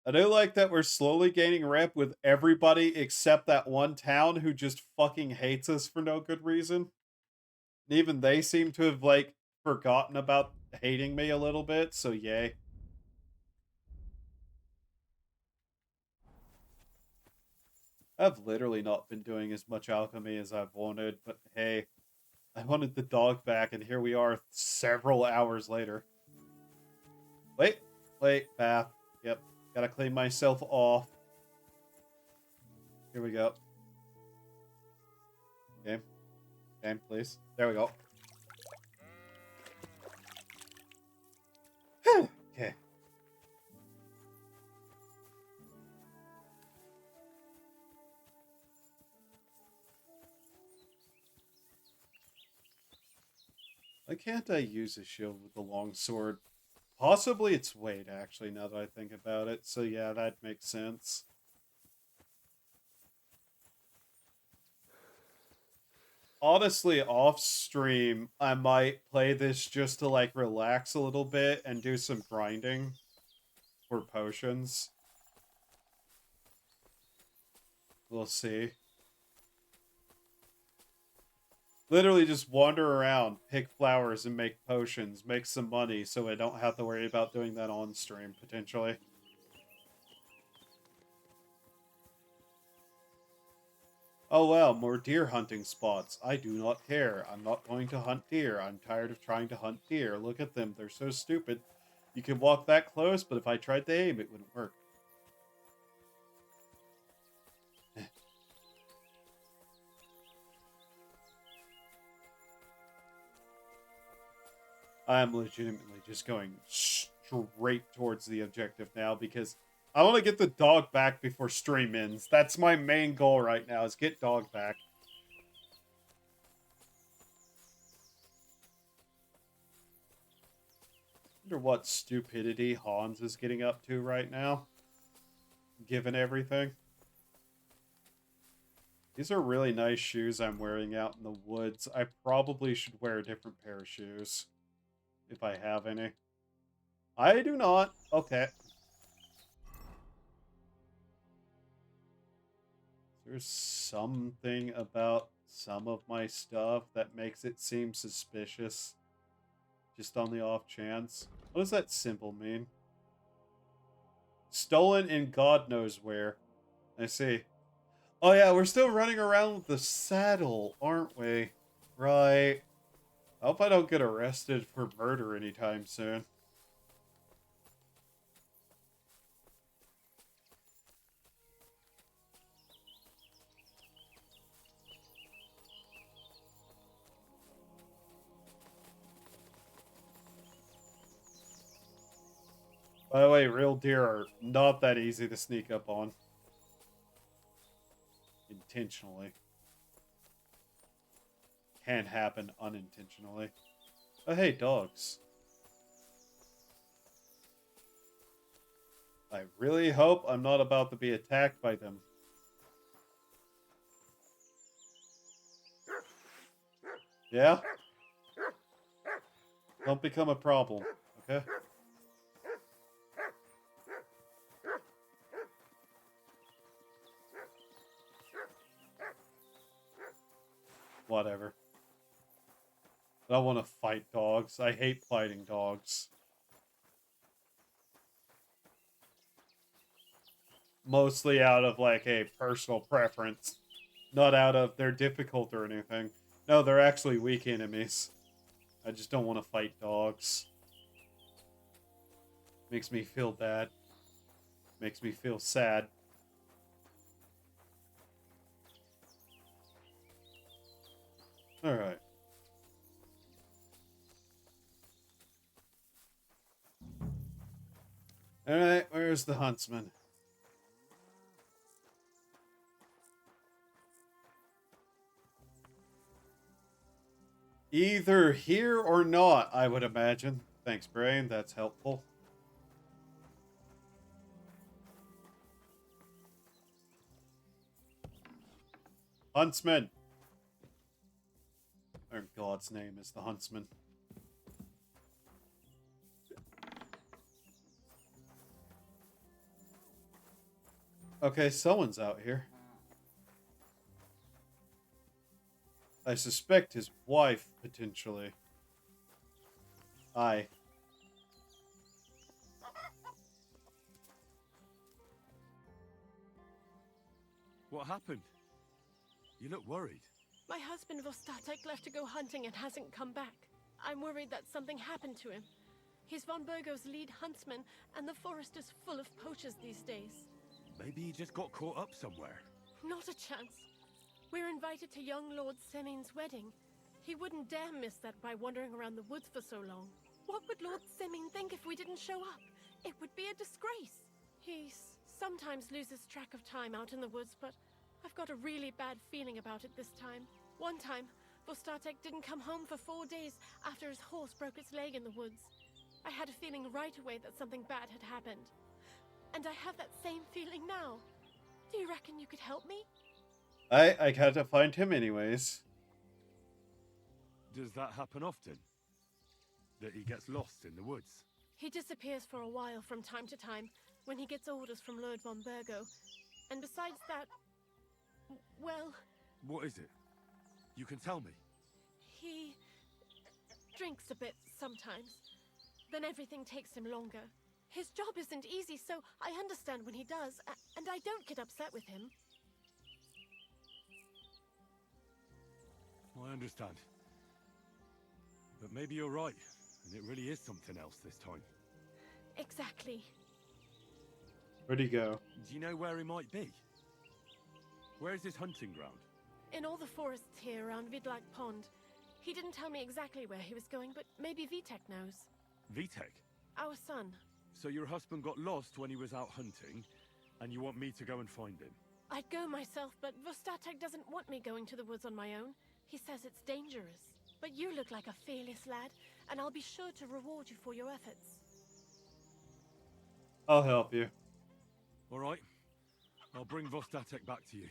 [SPEAKER 1] I do like that we're slowly gaining rep with everybody except that one town who just fucking hates us for no good reason. And even they seem to have, like, forgotten about hating me a little bit, so yay. I've literally not been doing as much alchemy as I've wanted, but hey, I wanted the dog back, and here we are several hours later. Wait, bath. Yep, gotta clean myself off. Here we go. Game, please. There we go. Okay. Why can't I use a shield with the long sword? Possibly it's weight, actually, now that I think about it. So yeah, that makes sense. Honestly, off stream, I might play this just to, like, relax a little bit and do some grinding for potions. We'll see. Literally just wander around, pick flowers, and make potions, make some money, so I don't have to worry about doing that on stream, potentially. Oh wow, more deer hunting spots. I do not care. I'm not going to hunt deer. I'm tired of trying to hunt deer. Look at them, they're so stupid. You can walk that close, but if I tried to aim, it wouldn't work. I am legitimately just going straight towards the objective now because I want to get the dog back before stream ends. That's my main goal right now, is get dog back. Wonder what stupidity Hans is getting up to right now, given everything. These are really nice shoes I'm wearing out in the woods. I probably should wear a different pair of shoes. If I have any. I do not. Okay. There's something about some of my stuff that makes it seem suspicious. Just on the off chance. What does that symbol mean? Stolen in God knows where. I see. Oh yeah, we're still running around with the saddle, aren't we? Right. I hope I don't get arrested for murder anytime soon. By the way, real deer are not that easy to sneak up on. Intentionally. Can happen unintentionally. Oh, hey, dogs. I really hope I'm not about to be attacked by them. Yeah? Don't become a problem, okay? Whatever. I don't want to fight dogs. I hate fighting dogs. Mostly out of, like, a personal preference. Not out of they're difficult or anything. No, they're actually weak enemies. I just don't want to fight dogs. Makes me feel bad. Makes me feel sad. Alright. Alright, where's the huntsman? Either here or not, I would imagine. Thanks, Brain. That's helpful. Huntsman. Or in God's name is the huntsman. Okay, someone's out here. I suspect his wife, potentially. Aye.
[SPEAKER 8] What happened? You look worried.
[SPEAKER 19] My husband Vostatek left to go hunting and hasn't come back. I'm worried that something happened to him. He's von Burgo's lead huntsman, and the forest is full of poachers these days.
[SPEAKER 8] Maybe he just got caught up somewhere.
[SPEAKER 19] Not a chance. We're invited to young Lord Semin's wedding. He wouldn't dare miss that by wandering around the woods for so long. What would Lord Semin think if we didn't show up? It would be a disgrace. He sometimes loses track of time out in the woods, but I've got a really bad feeling about it this time. One time, Vostatek didn't come home for 4 days after his horse broke its leg in the woods. I had a feeling right away that something bad had happened. And I have that same feeling now. Do you reckon you could help me?
[SPEAKER 1] I had to find him anyways.
[SPEAKER 8] Does that happen often? That he gets lost in the woods?
[SPEAKER 19] He disappears for a while from time to time when he gets orders from Lord von Burgo. And besides that, well...
[SPEAKER 8] What is it? You can tell me.
[SPEAKER 19] He drinks a bit sometimes. Then everything takes him longer. His job isn't easy, so I understand when he does, and I don't get upset with him.
[SPEAKER 8] I understand. But maybe you're right, and it really is something else this time.
[SPEAKER 19] Exactly.
[SPEAKER 1] Where'd he go?
[SPEAKER 8] Do you know where he might be? Where's his hunting ground?
[SPEAKER 19] In all the forests here around Vidlak Pond. He didn't tell me exactly where he was going, but maybe Vitek knows.
[SPEAKER 8] Vitek?
[SPEAKER 19] Our son.
[SPEAKER 8] So your husband got lost when he was out hunting, and you want me to go and find him?
[SPEAKER 19] I'd go myself, but Vostatek doesn't want me going to the woods on my own. He says it's dangerous. But you look like a fearless lad, and I'll be sure to reward you for your efforts.
[SPEAKER 1] I'll help you.
[SPEAKER 8] All right. I'll bring Vostatek back to you.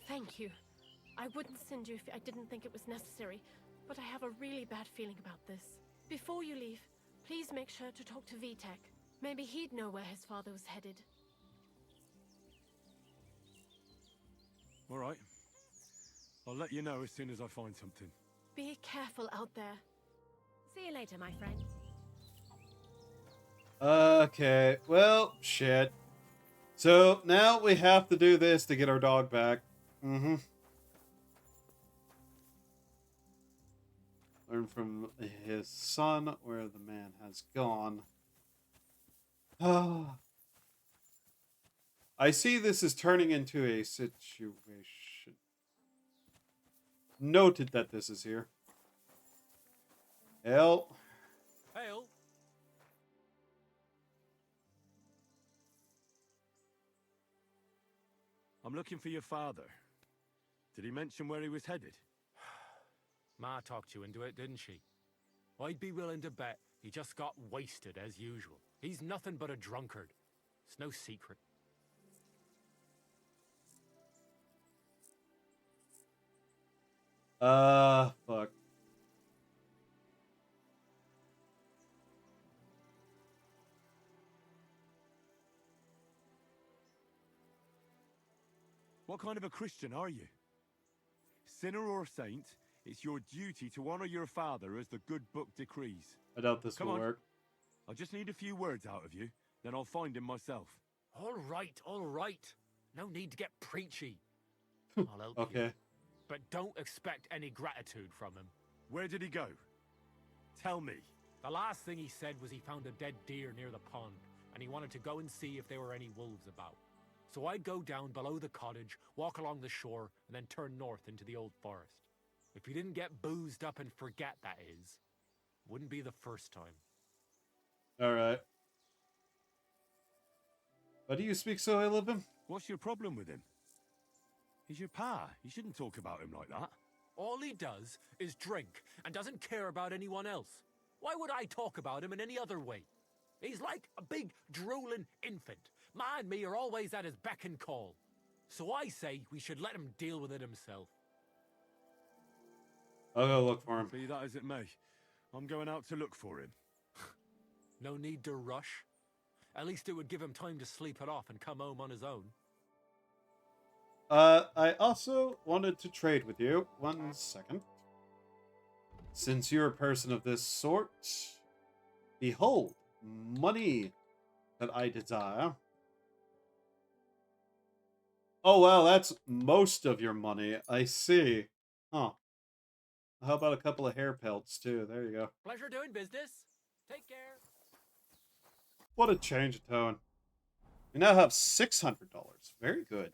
[SPEAKER 19] Thank you. I wouldn't send you if I didn't think it was necessary, but I have a really bad feeling about this. Before you leave, please make sure to talk to Vitek. Maybe he'd know where his father was headed.
[SPEAKER 8] All right. I'll let you know as soon as I find something.
[SPEAKER 19] Be careful out there.
[SPEAKER 7] See you later, my friend.
[SPEAKER 1] Okay, well, shit. So, now we have to do this to get our dog back. Mm-hmm. Learn from his son where the man has gone. I see this is turning into a situation. Noted that this is here. Hell.
[SPEAKER 15] Hail.
[SPEAKER 8] I'm looking for your father. Did he mention where he was headed?
[SPEAKER 10] Ma talked you into it, didn't she? I'd be willing to bet he just got wasted as usual. He's nothing but a drunkard. It's no secret.
[SPEAKER 1] Fuck.
[SPEAKER 8] What kind of a Christian are you? Sinner or saint, it's your duty to honor your father as the good book decrees.
[SPEAKER 1] I doubt this
[SPEAKER 8] Come
[SPEAKER 1] will
[SPEAKER 8] on.
[SPEAKER 1] work.
[SPEAKER 8] I just need a few words out of you, then I'll find him myself.
[SPEAKER 10] All right, all right. No need to get preachy. I'll help
[SPEAKER 1] Okay.
[SPEAKER 10] you. But don't expect any gratitude from him.
[SPEAKER 8] Where did he go? Tell me.
[SPEAKER 10] The last thing he said was he found a dead deer near the pond, and he wanted to go and see if there were any wolves about. So I'd go down below the cottage, walk along the shore, and then turn north into the old forest. If he didn't get boozed up and forget, that is, wouldn't be the first time.
[SPEAKER 1] Alright. Why do you speak so ill of him?
[SPEAKER 8] What's your problem with him? He's your pa. You shouldn't talk about him like that.
[SPEAKER 10] All he does is drink and doesn't care about anyone else. Why would I talk about him in any other way? He's like a big drooling infant. Ma and me are always at his beck and call. So I say we should let him deal with it himself.
[SPEAKER 1] I'll go look for him.
[SPEAKER 8] Be that as it may, I'm going out to look for him.
[SPEAKER 10] No need to rush. At least it would give him time to sleep it off and come home on his own.
[SPEAKER 1] I also wanted to trade with you. 1 second. Since you're a person of this sort, behold, money that I desire. Oh, well, that's most of your money. I see. Huh. How about a couple of hair pelts, too? There you go.
[SPEAKER 10] Pleasure doing business. Take care.
[SPEAKER 1] What a change of tone. We now have $600. Very good.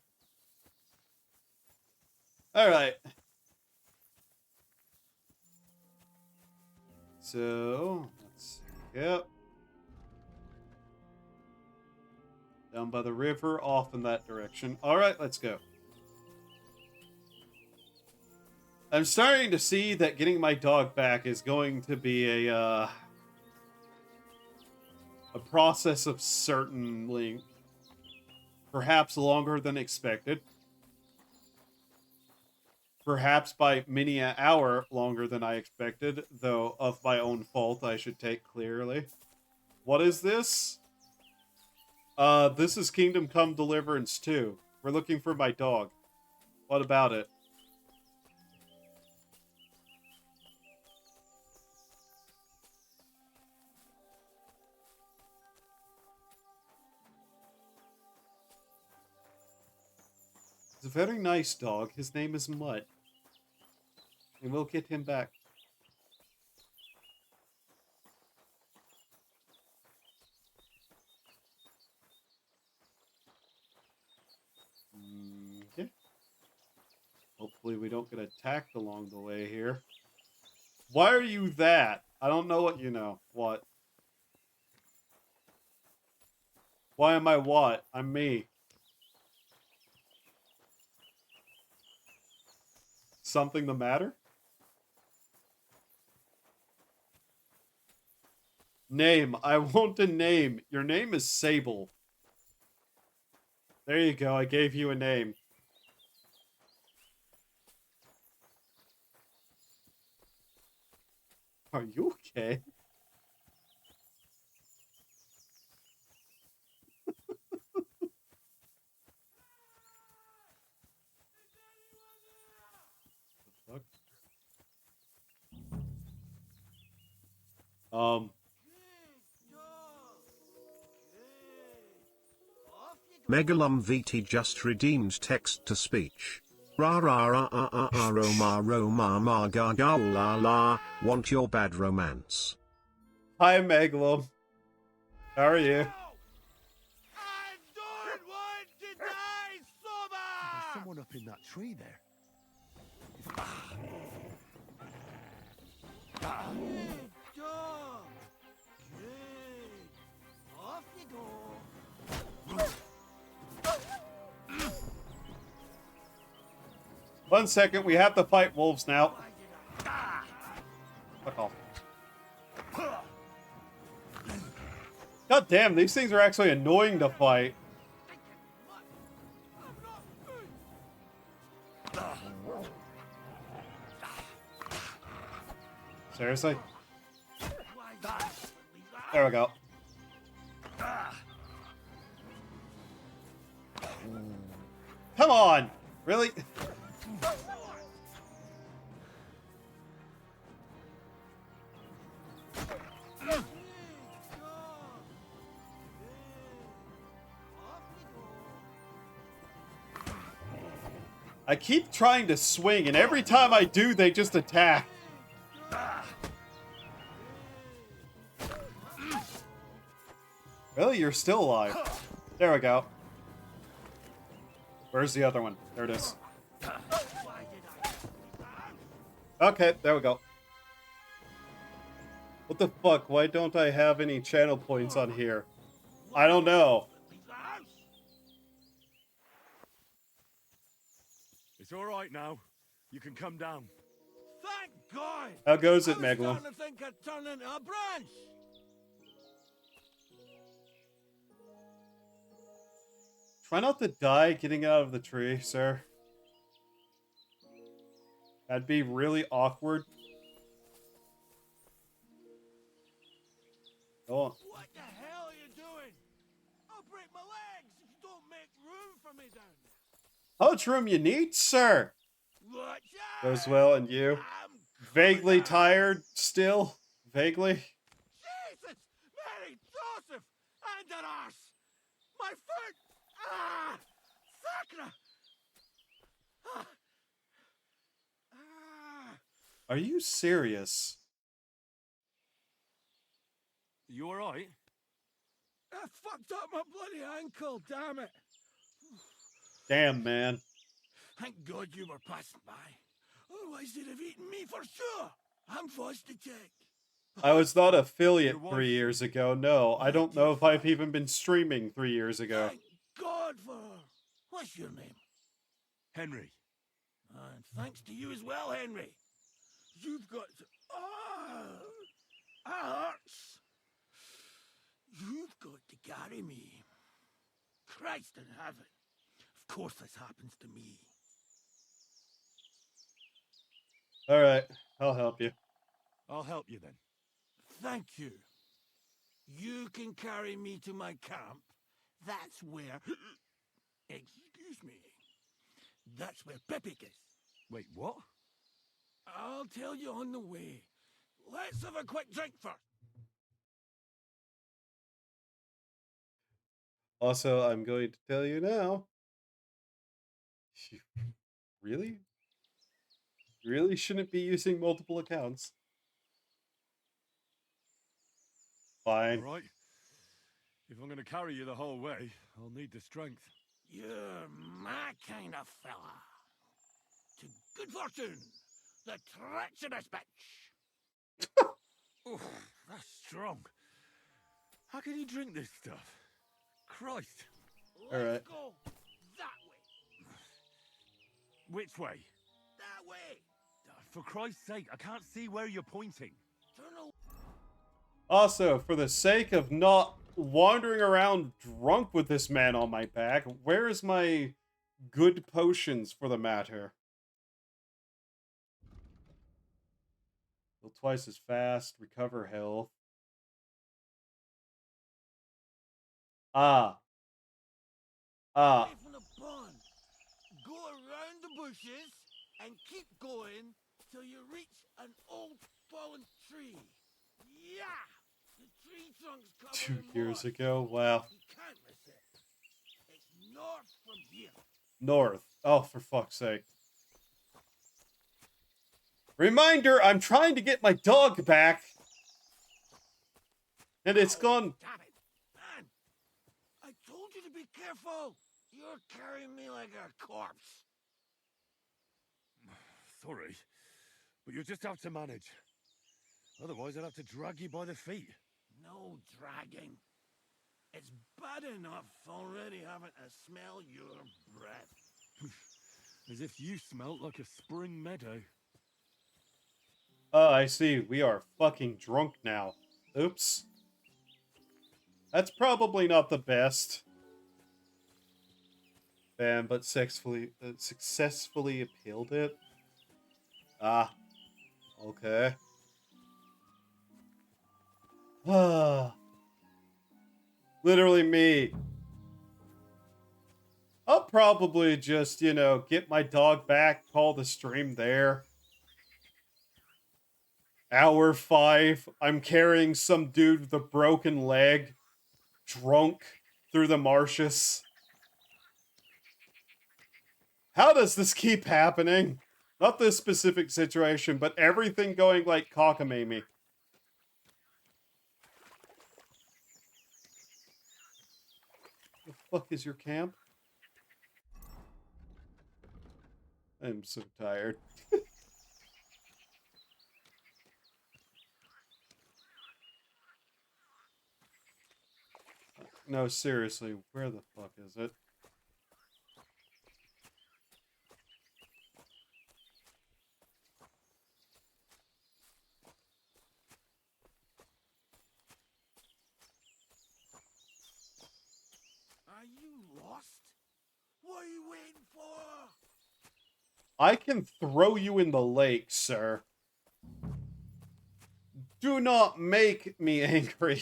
[SPEAKER 1] All right. So, let's see. Yep. Down by the river, off in that direction. All right, let's go. I'm starting to see that getting my dog back is going to be a process of certain length. Perhaps longer than expected. Perhaps by many an hour longer than I expected, though of my own fault, I should take clearly. What is this? This is Kingdom Come Deliverance 2. We're looking for my dog. What about it? He's a very nice dog. His name is Mutt. And we'll get him back. Okay. Hopefully we don't get attacked along the way here. Why are you that? I don't know what you know. What? Why am I what? I'm me. Something the matter? Name. I want a name. Your name is Sable. There you go. I gave you a name. Are you okay?
[SPEAKER 16] Megalum VT just redeemed text to speech. Ra ra ra Roma ma ga ga la la. Want your bad romance?
[SPEAKER 1] Hi, Megalom. How are you?
[SPEAKER 4] There's someone up in that tree there.
[SPEAKER 10] Off you go.
[SPEAKER 1] One second, we have to fight wolves now. Fuck off. God damn, these things are actually annoying to fight. Seriously? There we go. Come on! Really? I keep trying to swing, and every time I do, they just attack. Really? You're still alive. There we go. Where's the other one? There it is. Okay, there we go. What the fuck? Why don't I have any channel points on here? I don't know.
[SPEAKER 8] It's all right now. You can come down.
[SPEAKER 10] Thank God!
[SPEAKER 1] How goes it,
[SPEAKER 10] I was
[SPEAKER 1] Megalom?
[SPEAKER 10] starting to think I'd turn into a branch.
[SPEAKER 1] Try not to die getting out of the tree, sir. That'd be really awkward. Go on.
[SPEAKER 10] What the hell are you doing? I'll break my legs if you don't make room for me down there.
[SPEAKER 1] How much room you need, sir?
[SPEAKER 10] Watch out!
[SPEAKER 1] Goes well, and you? Vaguely tired still? Vaguely?
[SPEAKER 10] Jesus! Mary Joseph! And an arse! My foot! Ah! Sacra! Ah! Ah!
[SPEAKER 1] Are you serious?
[SPEAKER 8] You all right?
[SPEAKER 10] I fucked up my bloody ankle, damn it!
[SPEAKER 1] Damn, man.
[SPEAKER 10] Thank God you were passing by. Otherwise they'd have eaten me for sure. I'm forced to check.
[SPEAKER 1] I was not affiliate 3 years ago. No, I don't know if I've even been streaming 3 years ago.
[SPEAKER 10] Thank God for her. What's your name?
[SPEAKER 8] Henry.
[SPEAKER 10] And thanks to you as well, Henry. You've got to... Ah! That hurts. You've got to carry me. Christ in heaven. Of course this happens to me.
[SPEAKER 1] Alright, I'll help you.
[SPEAKER 8] I'll help you then.
[SPEAKER 10] Thank you. You can carry me to my camp. That's where... Excuse me. That's where Pepik is.
[SPEAKER 8] Wait, what?
[SPEAKER 10] I'll tell you on the way. Let's have a quick drink first.
[SPEAKER 1] Also, I'm going to tell you now. Really? You really shouldn't be using multiple accounts. Fine.
[SPEAKER 8] All right. If I'm going to carry you the whole way, I'll need the strength.
[SPEAKER 10] You're my kind of fella. To good fortune, the treacherous bitch.
[SPEAKER 8] Oof, that's strong. How can you drink this stuff? Christ.
[SPEAKER 10] Let's go that way.
[SPEAKER 8] Which way?
[SPEAKER 10] That way.
[SPEAKER 8] For Christ's sake, I can't see where you're pointing.
[SPEAKER 10] Turn away.
[SPEAKER 1] Also, for the sake of not wandering around drunk with this man on my back, where is my good potions for the matter? Heal twice as fast, recover health. Ah.
[SPEAKER 10] Away from the pond. Go around the bushes and keep going till you reach an old fallen tree. Yeah! The tree trunk's covered
[SPEAKER 1] 2
[SPEAKER 10] in
[SPEAKER 1] years
[SPEAKER 10] moss.
[SPEAKER 1] ago, wow.
[SPEAKER 10] You can't miss it. It's north from here.
[SPEAKER 1] North. Oh, for fuck's sake. Reminder, I'm trying to get my dog back. And it's gone.
[SPEAKER 5] Damn it! Man! I told you to be careful! You're carrying me like a corpse.
[SPEAKER 8] Sorry, but you'll just have to manage. Otherwise, I'd have to drag you by the feet.
[SPEAKER 5] No dragging. It's bad enough already having to smell your breath.
[SPEAKER 8] As if you smelt like a spring meadow.
[SPEAKER 1] Oh, I see. We are fucking drunk now. Oops. That's probably not the best. Bam, but successfully appealed it. Ah. Okay. Ah. Literally me. I'll probably just, you know, get my dog back, call the stream there. Hour 5, I'm carrying some dude with a broken leg, drunk, through the marshes. How does this keep happening? Not this specific situation, but everything going like cockamamie. The fuck is your camp? I'm so tired. No, seriously, where the fuck is it?
[SPEAKER 5] Are you lost? What are you waiting for?
[SPEAKER 1] I can throw you in the lake, sir. Do not make me angry.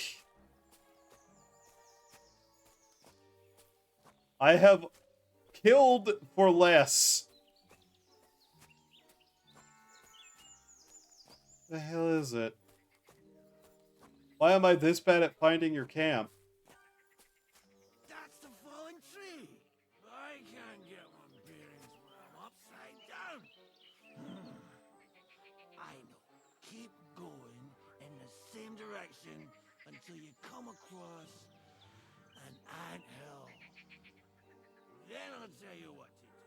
[SPEAKER 1] I have killed for less. The hell is it? Why am I this bad at finding your camp?
[SPEAKER 5] That's the falling tree. I can't get my bearings when I'm upside down. I know. Keep going in the same direction until you come across an anthill. Then I'll tell you what to do.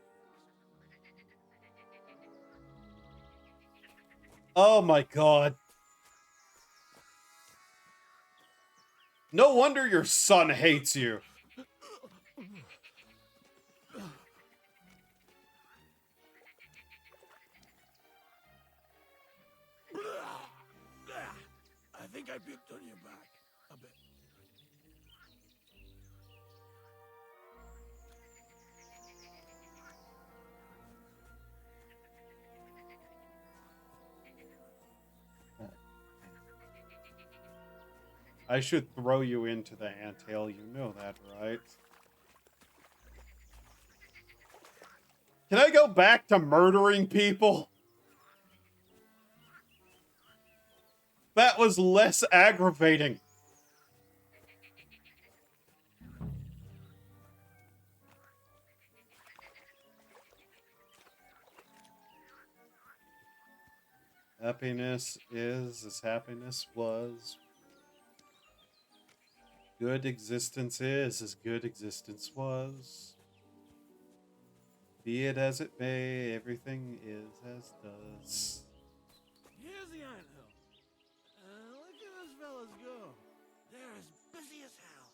[SPEAKER 1] Oh my god. No wonder your son hates you.
[SPEAKER 5] I think I puked on your back a bit.
[SPEAKER 1] I should throw you into the anthill, you know that, right? Can I go back to murdering people? That was less aggravating. Happiness is as happiness was. Good existence is as good existence was. Be it as it may, everything is as does.
[SPEAKER 5] Here's the anthill. Look at those fellas go. They're as busy as hell.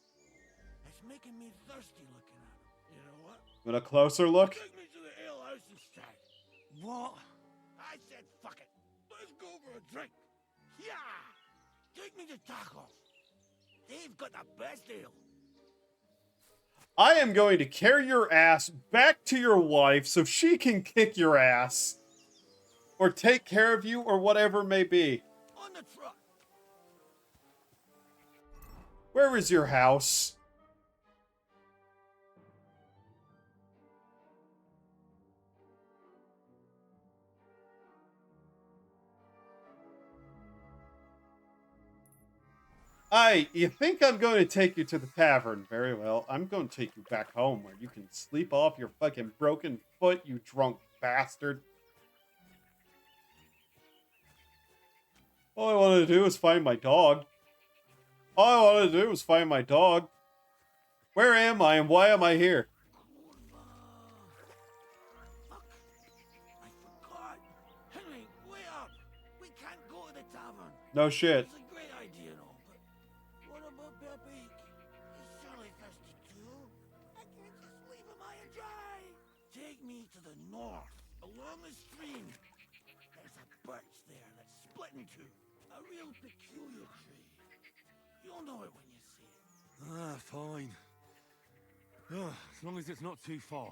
[SPEAKER 5] It's making me thirsty looking at them. You know what?
[SPEAKER 1] Want a closer look?
[SPEAKER 5] Take me to the ale house instead.
[SPEAKER 6] What?
[SPEAKER 5] I said fuck it. Let's go for a drink. Yeah! Take me to tacos. They've got the best ale.
[SPEAKER 1] I am going to carry your ass back to your wife so she can kick your ass. Or take care of you, or whatever may be.
[SPEAKER 5] On the truck.
[SPEAKER 1] Where is your house? You think I'm going to take you to the tavern? Very well. I'm going to take you back home where you can sleep off your fucking broken foot, you drunk bastard. All I wanted to do was find my dog. All I wanted to do was find my dog. Where am I and why am I here?
[SPEAKER 5] Henry, way up! We can't go to the tavern.
[SPEAKER 1] No shit.
[SPEAKER 5] It's a great idea and all, but what about Pepe? He's surely thirsty too. I can't just leave him high and dry. Take me to the north, along the stream. There's a birch there that's split in two. A real peculiar tree. You'll know it when you see it.
[SPEAKER 8] Ah, fine. Ah, as long as it's not too far.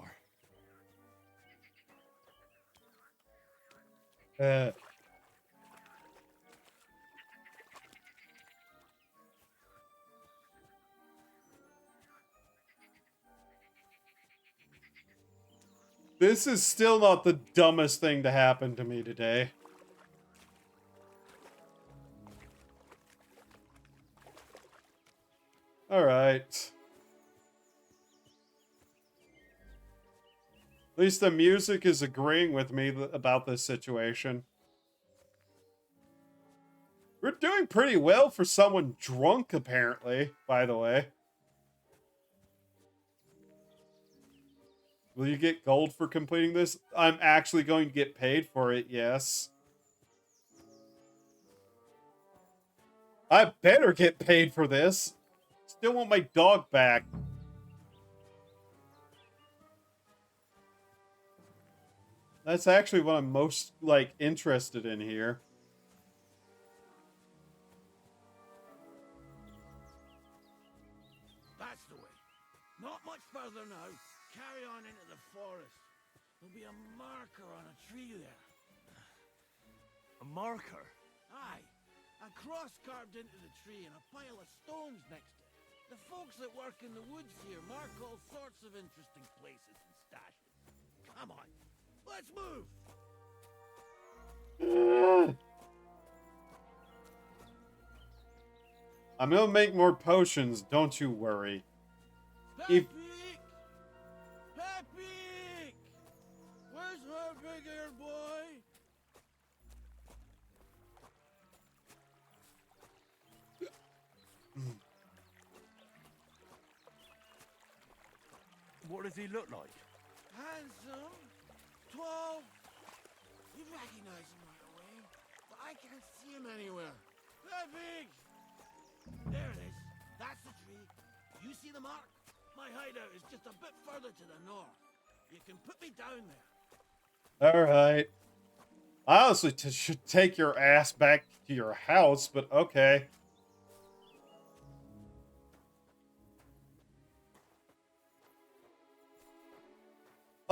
[SPEAKER 1] This is still not the dumbest thing to happen to me today. All right. At least the music is agreeing with me about this situation. We're doing pretty well for someone drunk, apparently, by the way. Will you get gold for completing this? I'm actually going to get paid for it, yes. I better get paid for this. Still want my dog back. That's actually what I'm most, like, interested in here.
[SPEAKER 5] That's the way. Not much further now. Carry on into the forest. There'll be a marker on a tree there.
[SPEAKER 8] A marker?
[SPEAKER 5] Aye. A cross carved into the tree and a pile of stones next to it. The folks that work in the woods here mark all sorts of interesting places and stashes. Come on. Let's move!
[SPEAKER 1] I'm gonna make more potions, don't you worry. If
[SPEAKER 5] Pepe! Where's my big-eared boy?
[SPEAKER 8] What does he look like?
[SPEAKER 5] Handsome, tall. You recognize him right away, but I can't see him anywhere. Pepe! There it is. That's the tree. You see the mark? My hideout is just a bit further to the north. You can put me down there.
[SPEAKER 1] Alright. I honestly should take your ass back to your house, but okay.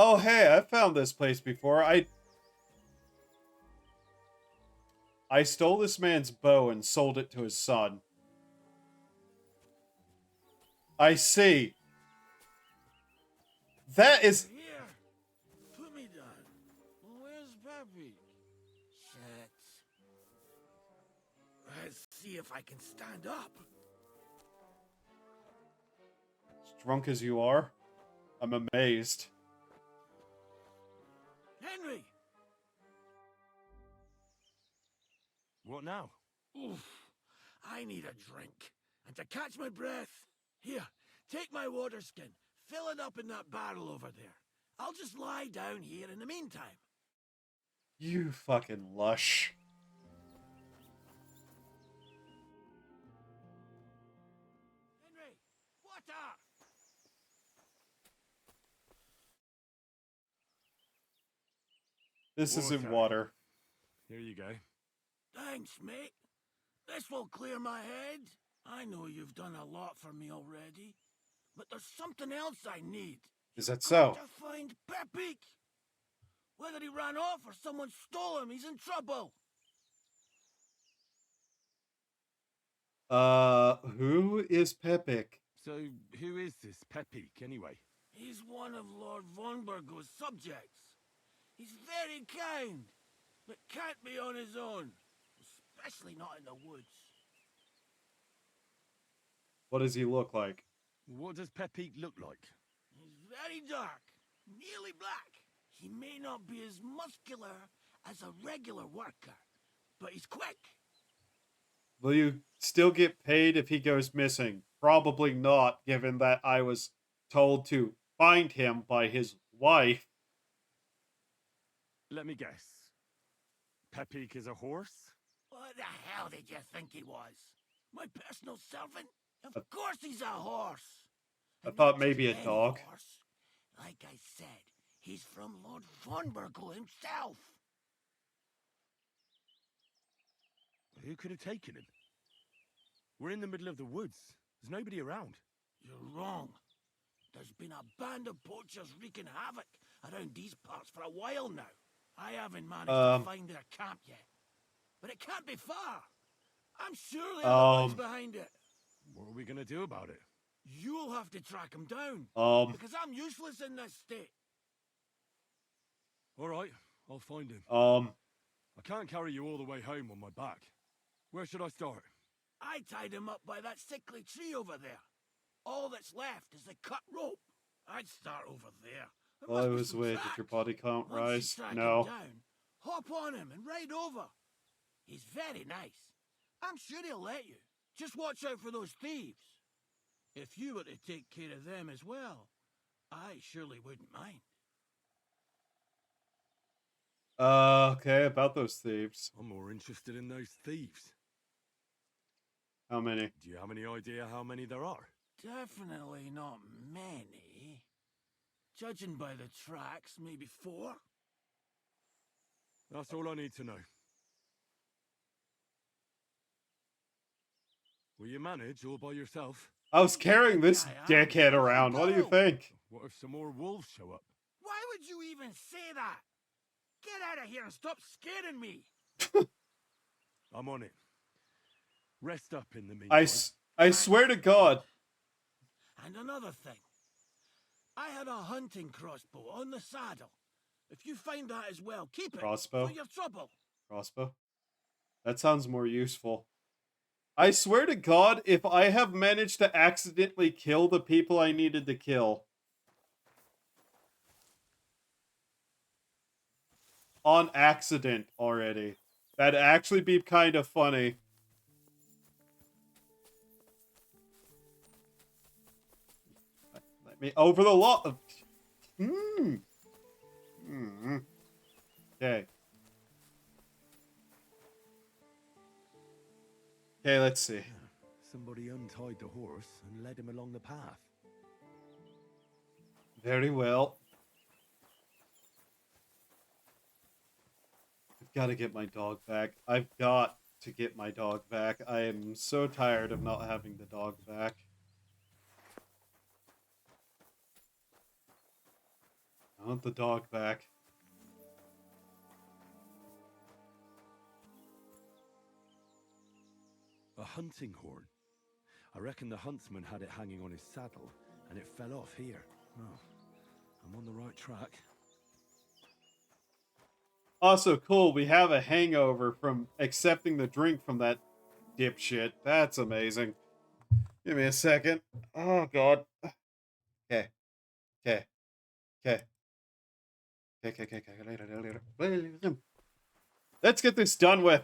[SPEAKER 1] Oh, hey, I found this place before. I stole this man's bow and sold it to his son. I see. That is...
[SPEAKER 5] Here. Put me down. Where's Pepe? Shit. Let's see if I can stand up.
[SPEAKER 1] As drunk as you are, I'm amazed.
[SPEAKER 5] Henry!
[SPEAKER 8] What now?
[SPEAKER 5] Oof. I need a drink. And to catch my breath, here, take my water skin. Fill it up in that barrel over there. I'll just lie down here in the meantime.
[SPEAKER 1] You fucking lush.
[SPEAKER 5] Henry, water!
[SPEAKER 1] This isn't water.
[SPEAKER 8] Here you go.
[SPEAKER 5] Thanks, mate. This will clear my head. I know you've done a lot for me already, but there's something else I need.
[SPEAKER 1] Is that so?
[SPEAKER 5] To find Pepe. Whether he ran off or someone stole him, he's in trouble.
[SPEAKER 1] Who is Pepik?
[SPEAKER 8] So, who is this Pepik, anyway?
[SPEAKER 5] He's one of Lord Vonbergo's subjects. He's very kind, but can't be on his own, especially not in the woods.
[SPEAKER 1] What does he look like?
[SPEAKER 8] What does Pepik look like?
[SPEAKER 5] He's very dark, nearly black. He may not be as muscular as a regular worker, but he's quick.
[SPEAKER 1] Will you still get paid if he goes missing? Probably not, given that I was told to find him by his wife.
[SPEAKER 4] Let me guess. Pepik is a horse?
[SPEAKER 5] What the hell did you think he was? My personal servant?
[SPEAKER 1] Uh,
[SPEAKER 5] Of course he's a horse.
[SPEAKER 1] I
[SPEAKER 5] And
[SPEAKER 1] thought
[SPEAKER 5] not
[SPEAKER 1] maybe a
[SPEAKER 5] just any
[SPEAKER 1] dog.
[SPEAKER 5] horse. Like I said, he's from Lord Vonbergel himself.
[SPEAKER 4] Who could have taken him? We're in the middle of the woods. There's nobody around.
[SPEAKER 5] You're wrong. There's been a band of poachers wreaking havoc around these parts for a while now. I haven't managed to find their camp yet. But it can't be far. I'm sure they're the ones behind it.
[SPEAKER 4] What are we gonna do about it?
[SPEAKER 5] You'll have to track them down. Because I'm useless in this state.
[SPEAKER 4] All right, I'll find him. I can't carry you all the way home on my back. Where should I start?
[SPEAKER 5] I tied him up by that sickly tree over there. All that's left is the cut rope. I'd start over there.
[SPEAKER 1] Well, I was wait, did your body count rise? No.
[SPEAKER 5] Down, hop on him and ride over. He's very nice. I'm sure he'll let you. Just watch out for those thieves. If you were to take care of them as well, I surely wouldn't mind.
[SPEAKER 1] Okay, about those thieves.
[SPEAKER 4] I'm more interested in those thieves.
[SPEAKER 1] How many?
[SPEAKER 4] Do you have any idea how many there are?
[SPEAKER 5] Definitely not many. Judging by the tracks, maybe 4.
[SPEAKER 4] That's all I need to know. Will you manage all by yourself?
[SPEAKER 1] I was carrying this dickhead around. What do you think?
[SPEAKER 4] What if some more wolves show up?
[SPEAKER 5] Why would you even say that? Get out of here and stop scaring me.
[SPEAKER 4] I'm on it. Rest up in the meantime.
[SPEAKER 1] I swear to God.
[SPEAKER 5] And another thing. I had a hunting crossbow on the saddle. If you find that as well, keep it
[SPEAKER 1] Crossbow?
[SPEAKER 5] for your trouble.
[SPEAKER 1] Crossbow? That sounds more useful. I swear to God, if I have managed to accidentally kill the people I needed to kill on accident already, that'd actually be kind of funny. Let me over the law. Okay. Okay, let's see.
[SPEAKER 4] Somebody untied the horse and led him along the path.
[SPEAKER 1] Very well. I've got to get my dog back. I've got to get my dog back. I am so tired of not having the dog back. I want the dog back.
[SPEAKER 4] A hunting horn. I reckon the huntsman had it hanging on his saddle, and it fell off here. Oh, I'm on the right track.
[SPEAKER 1] Also, cool, we have a hangover from accepting the drink from that dipshit. That's amazing. Give me a second. Oh, God. Okay. Okay. Okay. Okay. Let's get this done with.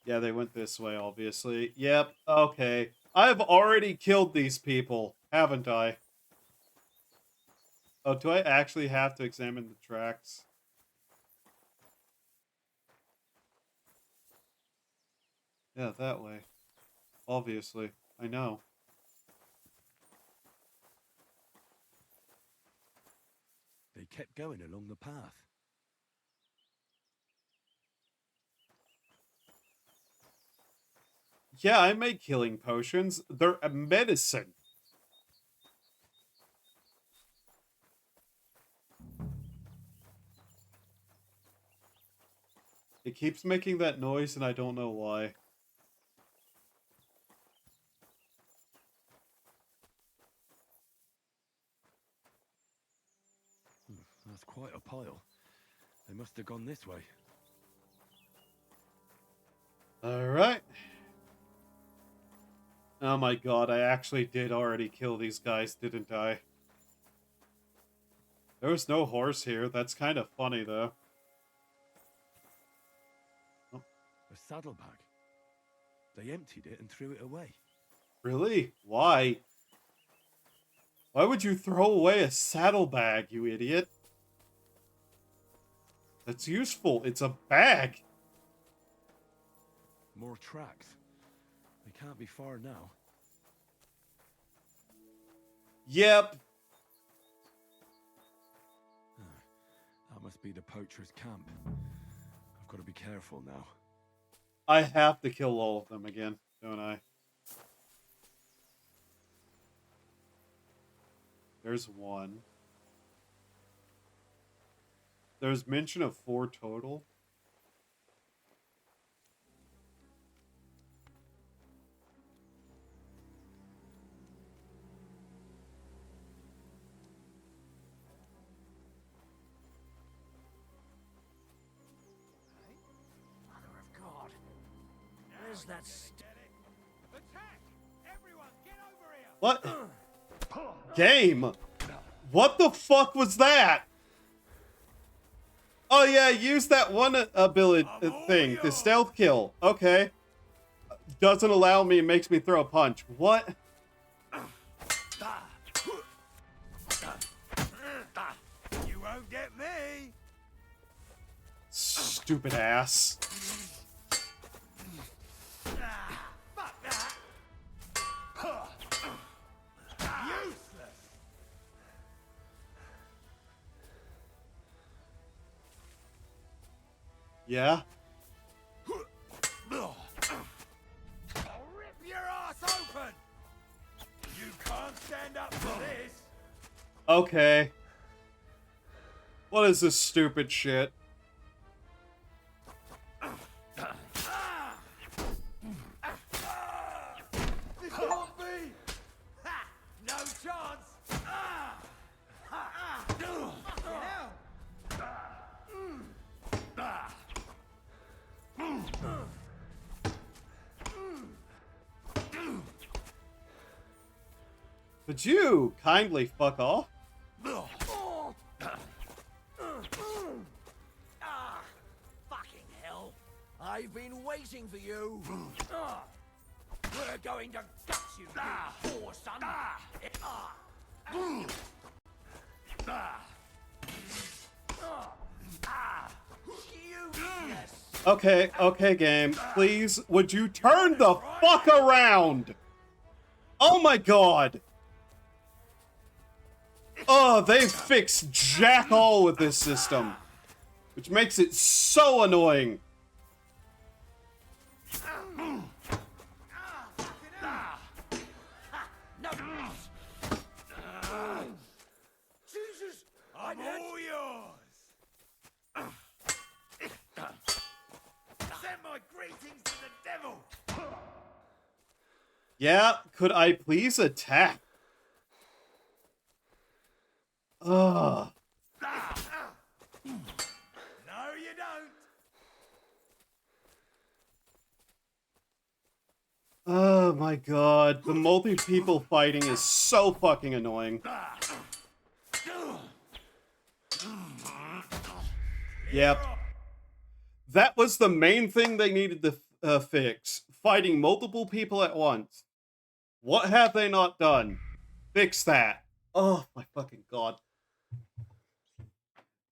[SPEAKER 1] Yeah, they went this way, obviously. Yep, okay. I've already killed these people, haven't I? Oh, do I actually have to examine the tracks? Yeah, that way. Obviously. I know.
[SPEAKER 4] They kept going along the path.
[SPEAKER 1] Yeah, I make healing potions. They're a medicine. It keeps making that noise and I don't know why.
[SPEAKER 4] That's quite a pile. They must have gone this way.
[SPEAKER 1] Alright. Oh my God, I actually did already kill these guys, didn't I? There was no horse here. That's kind of funny, though.
[SPEAKER 4] A saddlebag. They emptied it and threw it away.
[SPEAKER 1] Really? Why? Why would you throw away a saddlebag, you idiot? That's useful. It's a bag.
[SPEAKER 4] More tracks. They can't be far now.
[SPEAKER 1] Yep.
[SPEAKER 4] That must be the poacher's camp. I've got to be careful now.
[SPEAKER 1] I have to kill all of them again, don't I? There's one. There's mention of 4 total.
[SPEAKER 15] Mother of God. Where's that
[SPEAKER 1] What? Game? What the fuck was that? Oh yeah, use that one ability thing, the stealth kill. Okay. Doesn't allow me, makes me throw a punch. What?
[SPEAKER 5] You won't get me.
[SPEAKER 1] Stupid ass.
[SPEAKER 5] Fuck that. Useless.
[SPEAKER 1] Yeah?
[SPEAKER 5] I'll rip your ass open. You can't stand up to this.
[SPEAKER 1] Okay. What is this stupid shit?
[SPEAKER 5] This can't be. Ha! No chance.
[SPEAKER 1] Could you kindly fuck off?
[SPEAKER 5] Fucking hell. I've been waiting for you. We're going to gut you, you poor son.
[SPEAKER 1] Okay, okay, game. Please, would you turn the fuck around? Oh my god. Oh, they fixed jack all with this system. Which makes it so annoying.
[SPEAKER 5] Jesus, I'm all yours. Send my greetings to the devil.
[SPEAKER 1] Yeah, could I please attack? Ugh.
[SPEAKER 5] No, you don't.
[SPEAKER 1] Oh my god, the multi-people fighting is so fucking annoying. Yep. That was the main thing they needed to fix. Fighting multiple people at once. What have they not done? Fix that. Oh my fucking god.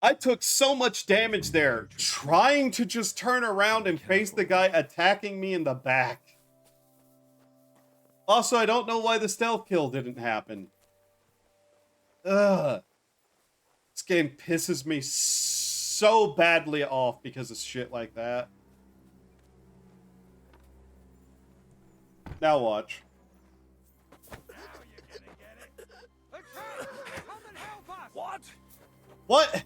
[SPEAKER 1] I took so much damage there, trying to just turn around and face the guy attacking me in the back. Also, I don't know why the stealth kill didn't happen. Ugh. This game pisses me so badly off because of shit like that. Now watch.
[SPEAKER 5] What?
[SPEAKER 1] What?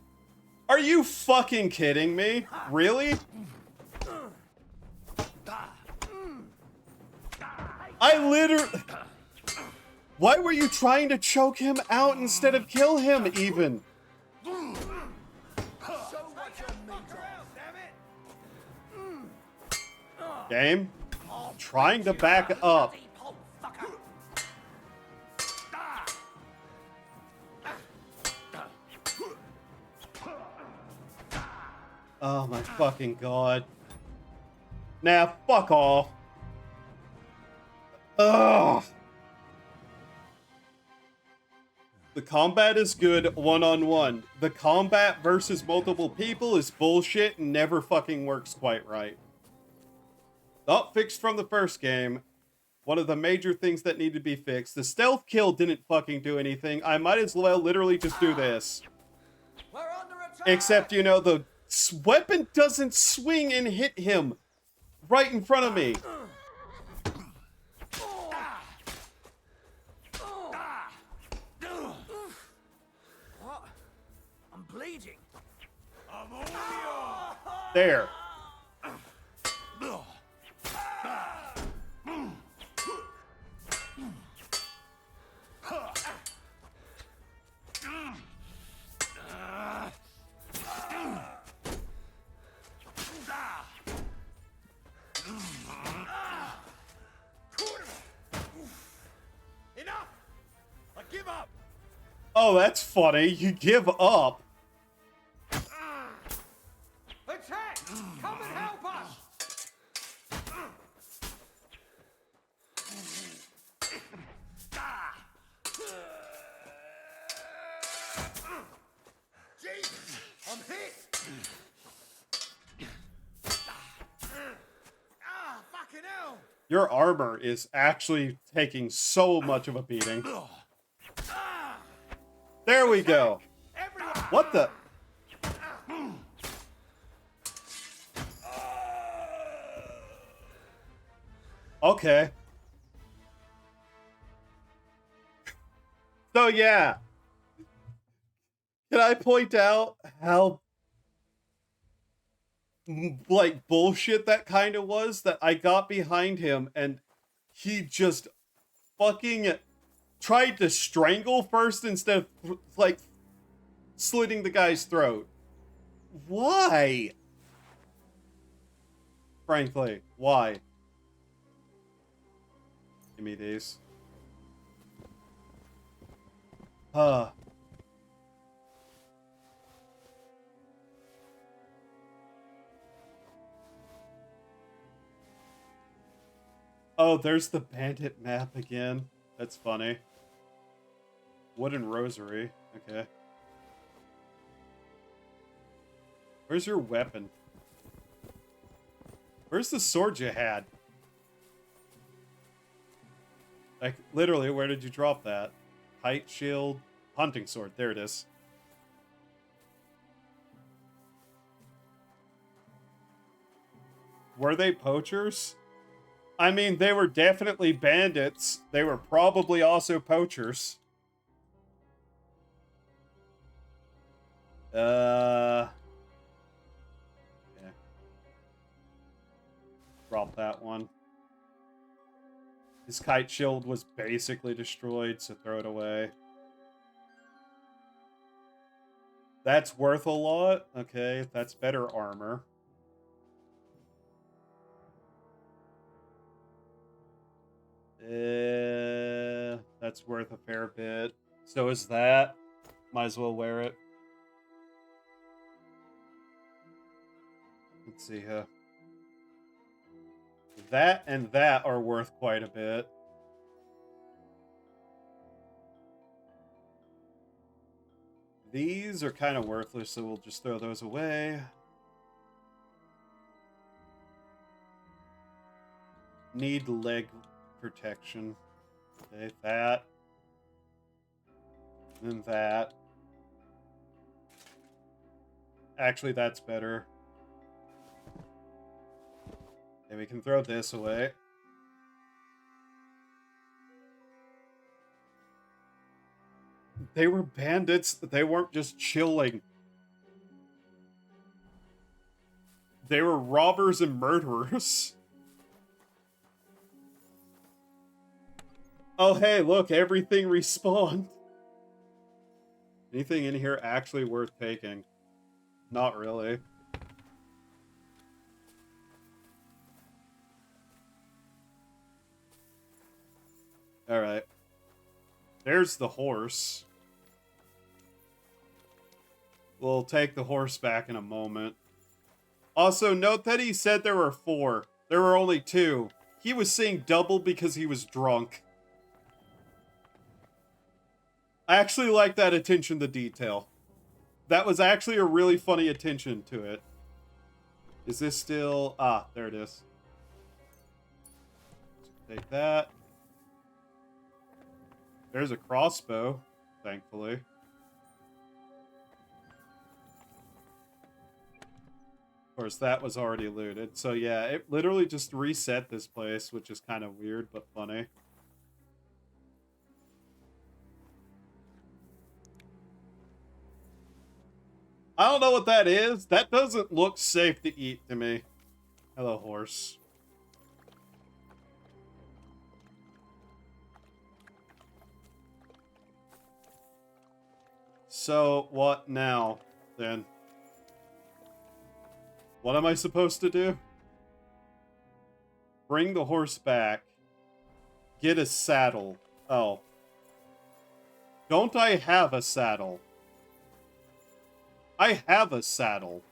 [SPEAKER 1] Are you fucking kidding me? Really? I literally... Why were you trying to choke him out instead of kill him, even? Game? Trying to back up. Oh my fucking god. Nah, fuck off. Ugh. The combat is good one-on-one. The combat versus multiple people is bullshit and never fucking works quite right. Not fixed from the first game. One of the major things that need to be fixed. The stealth kill didn't fucking do anything. I might as well literally just do this. Except, you know, the weapon doesn't swing and hit him right in front of me.
[SPEAKER 5] What? I'm bleeding.
[SPEAKER 1] There.
[SPEAKER 5] Enough! I give up!
[SPEAKER 1] Oh, that's funny. You give up.
[SPEAKER 5] Attack! Come and help us! Jesus! I'm hit! Fucking hell!
[SPEAKER 1] Your armor is actually taking so much of a beating. There we go. What the? Okay. So yeah. Can I point out how like bullshit that kind of was? That I got behind him and he just fucking tried to strangle first instead of like slitting the guy's throat. Why? Frankly, why? Give me these. Huh. Oh, there's the bandit map again. That's funny. Wooden rosary. Okay. Where's your weapon? Where's the sword you had? Like, literally, where did you drop that? Height shield, hunting sword. There it is. Were they poachers? I mean, they were definitely bandits. They were probably also poachers. Yeah. Drop that one. His kite shield was basically destroyed, so throw it away. That's worth a lot. Okay, that's better armor. That's worth a fair bit. So is that. Might as well wear it. Let's see here. That and that are worth quite a bit. These are kind of worthless, so we'll just throw those away. Need leg protection. Okay, that. And that. Actually, that's better. Okay, we can throw this away. They were bandits. They weren't just chilling. They were robbers and murderers. Oh, hey, look, everything respawned. Anything in here actually worth taking? Not really. Alright. There's the horse. We'll take the horse back in a moment. Also, note that he said there were 4. There were only 2. He was seeing double because he was drunk. I actually like that attention to detail. That was actually a really funny attention to it. Is this still... Ah, there it is. Take that. There's a crossbow, thankfully. Of course, that was already looted. So yeah, it literally just reset this place, which is kind of weird, but funny. I don't know what that is. That doesn't look safe to eat to me. Hello, horse. So, what now, then? What am I supposed to do? Bring the horse back. Get a saddle. Oh. Don't I have a saddle? I have a saddle.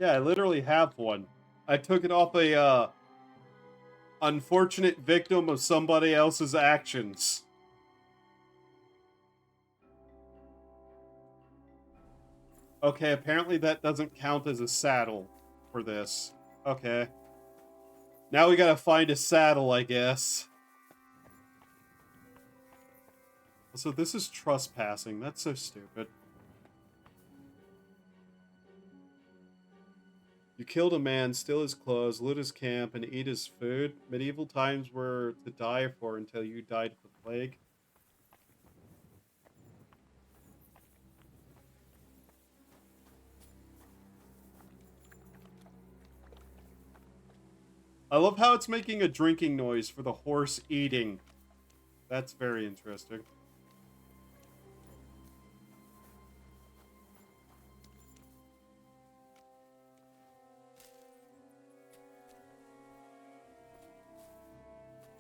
[SPEAKER 1] Yeah, I literally have one. I took it off a, unfortunate victim of somebody else's actions. Okay, apparently that doesn't count as a saddle for this. Okay. Now we gotta find a saddle, I guess. So this is trespassing. That's so stupid. You killed a man, steal his clothes, loot his camp, and eat his food. Medieval times were to die for until you died of the plague. I love how it's making a drinking noise for the horse eating. That's very interesting.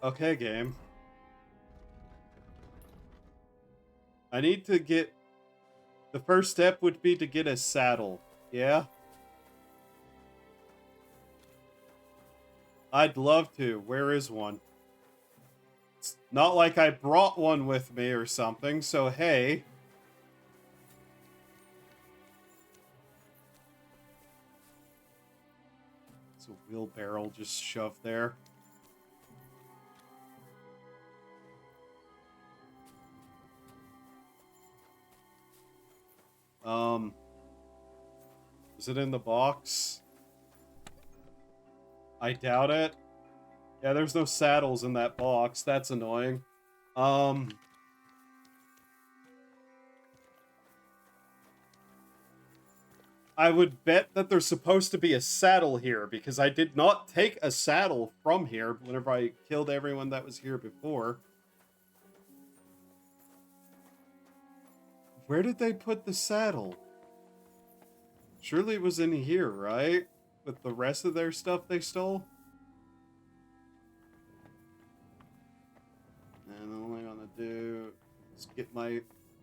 [SPEAKER 1] Okay, game. I need to get... The first step would be to get a saddle. Yeah? I'd love to. Where is one? It's not like I brought one with me or something, so hey. It's a wheelbarrow just shoved there. Is it in the box? I doubt it. Yeah, there's no saddles in that box. That's annoying. I would bet that there's supposed to be a saddle here, because I did not take a saddle from here whenever I killed everyone that was here before. Where did they put the saddle? Surely it was in here, right? With the rest of their stuff they stole? And all I'm gonna do is get my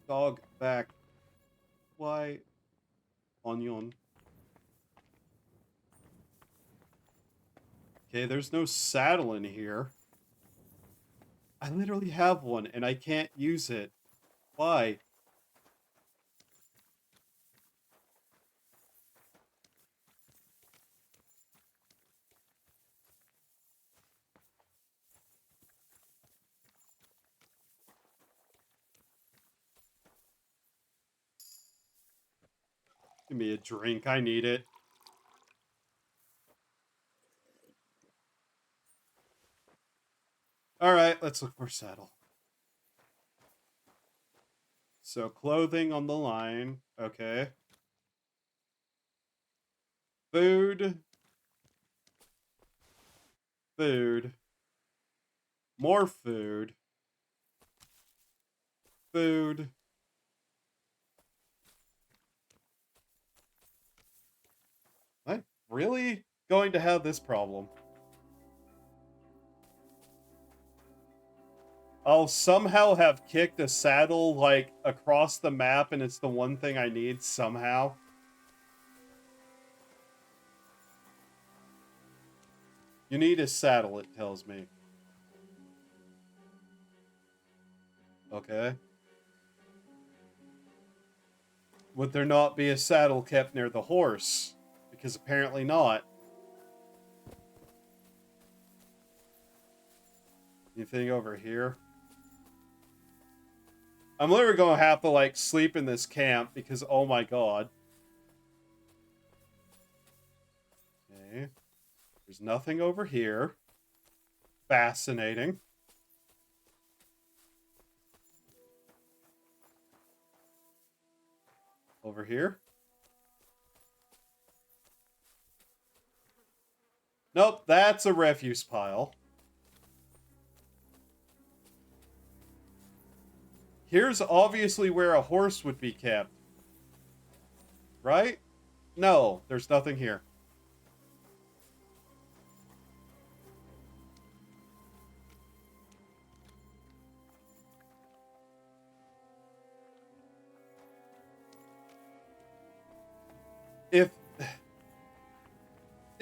[SPEAKER 1] dog back. Why? Onion. Okay, there's no saddle in here. I literally have one and I can't use it. Why? Give me a drink. I need it. Alright, let's look for a saddle. So, clothing on the line. Okay. Food. Food. More food. Food. Am I really going to have this problem? I'll somehow have kicked a saddle, like, across the map, and it's the one thing I need, somehow. You need a saddle, it tells me. Okay. Would there not be a saddle kept near the horse? Because apparently not. Anything over here? I'm literally gonna have to, like, sleep in this camp because, oh my god. Okay. There's nothing over here. Fascinating. Over here? Nope, that's a refuse pile. Here's obviously where a horse would be kept. Right? No, there's nothing here.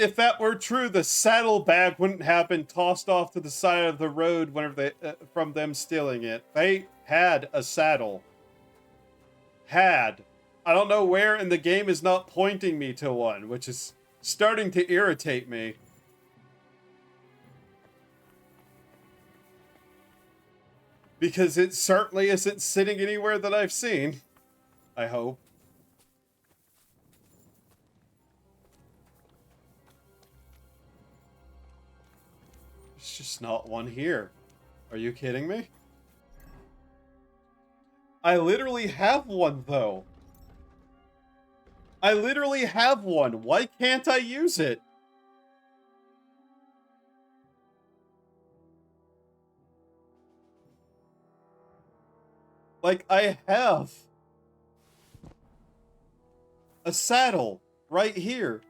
[SPEAKER 1] If that were true, the saddlebag wouldn't have been tossed off to the side of the road whenever they, from them stealing it. They had a saddle. Had. I don't know where, and the game is not pointing me to one, which is starting to irritate me. Because it certainly isn't sitting anywhere that I've seen. I hope. There's just not one here. Are you kidding me? I literally have one, though. I literally have one. Why can't I use it? Like, I have a saddle right here.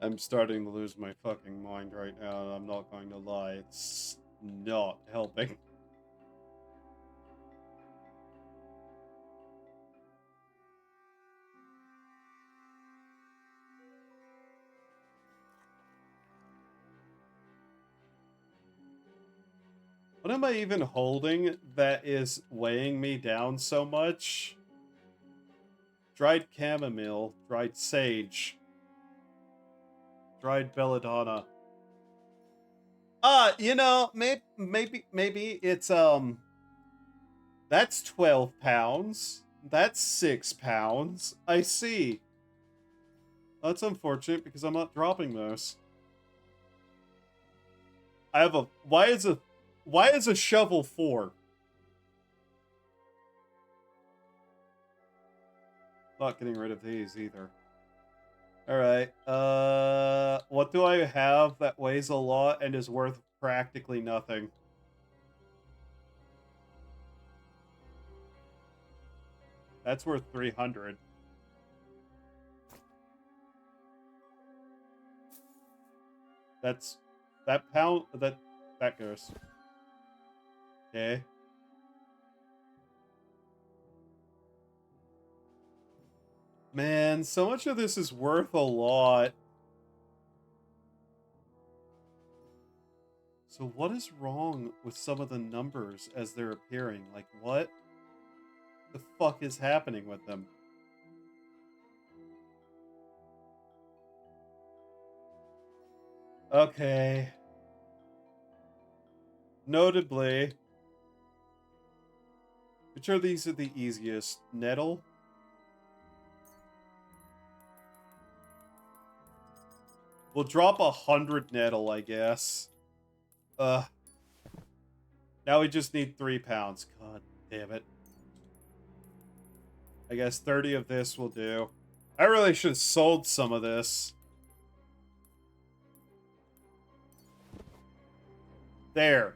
[SPEAKER 1] I'm starting to lose my fucking mind right now, and I'm not going to lie. It's not helping. What am I even holding that is weighing me down so much? Dried chamomile, dried sage, dried belladonna. You know, maybe it's, that's 12 pounds. That's 6 pounds. I see. That's unfortunate because I'm not dropping those. I have a, why is a shovel 4? Not getting rid of these either. Alright, what do I have that weighs a lot and is worth practically nothing? That's worth 300. That's, that pound, that goes. Okay. Man, so much of this is worth a lot. So what is wrong with some of the numbers as they're appearing? Like, what the fuck is happening with them? Okay. Notably, which are these are the easiest? Nettle? We'll drop 100 nettle, I guess. Now we just need 3 pounds. God damn it. I guess 30 of this will do. I really should have sold some of this. There.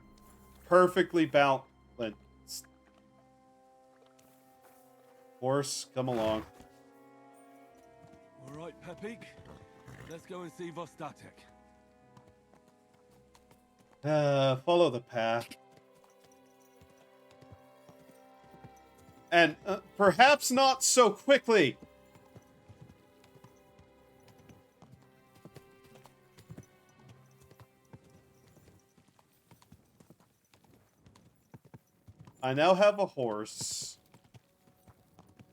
[SPEAKER 1] Perfectly balanced. Horse, come along.
[SPEAKER 8] All right, Pepik. Let's go and see Vostatek.
[SPEAKER 1] Follow the path. And perhaps not so quickly. I now have a horse.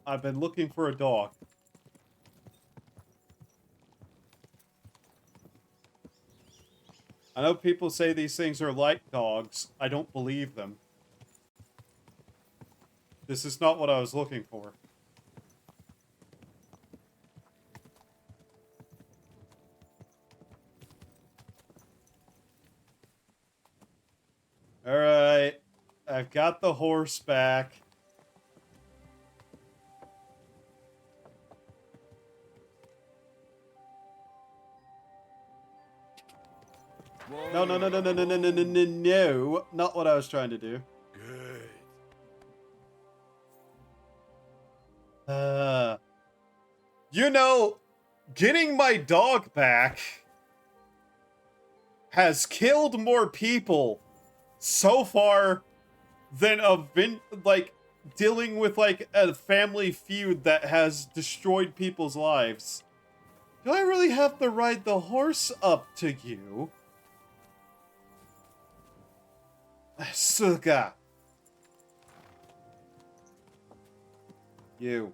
[SPEAKER 1] I've been looking for a dog. I know people say these things are like dogs. I don't believe them. This is not what I was looking for. Alright. I've got the horse back. No, no, no, no, no, no, no, no, no, no, no. Not what I was trying to do. Good. You know, getting my dog back has killed more people so far than dealing with like a family feud that has destroyed people's lives. Do I really have to ride the horse up to you? Suga. You.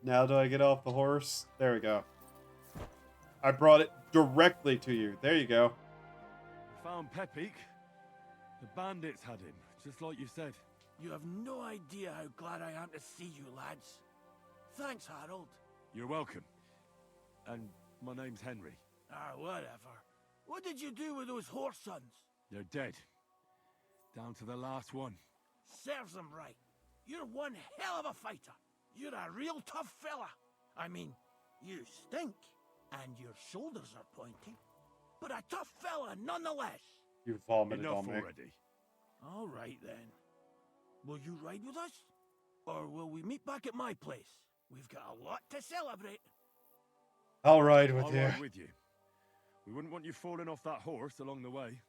[SPEAKER 1] Now do I get off the horse? There we go. I brought it directly to you. There you go.
[SPEAKER 8] Found Pepik. The bandits had him, just like you said.
[SPEAKER 5] You have no idea how glad I am to see you, lads. Thanks, Harold.
[SPEAKER 8] You're welcome. And my name's Henry.
[SPEAKER 5] Whatever. What did you do with those horse sons?
[SPEAKER 8] They're dead. Down to the last one.
[SPEAKER 5] Serves them right. You're one hell of a fighter. You're a real tough fella. I mean, you stink, and your shoulders are pointy. But a tough fella nonetheless.
[SPEAKER 1] You vomited
[SPEAKER 8] Enough
[SPEAKER 1] on me.
[SPEAKER 8] already.
[SPEAKER 5] All right, then. Will you ride with us? Or will we meet back at my place? We've got a lot to celebrate.
[SPEAKER 1] I'll ride with
[SPEAKER 8] I'll
[SPEAKER 1] you.
[SPEAKER 8] ride with you. We wouldn't want you falling off that horse along the way.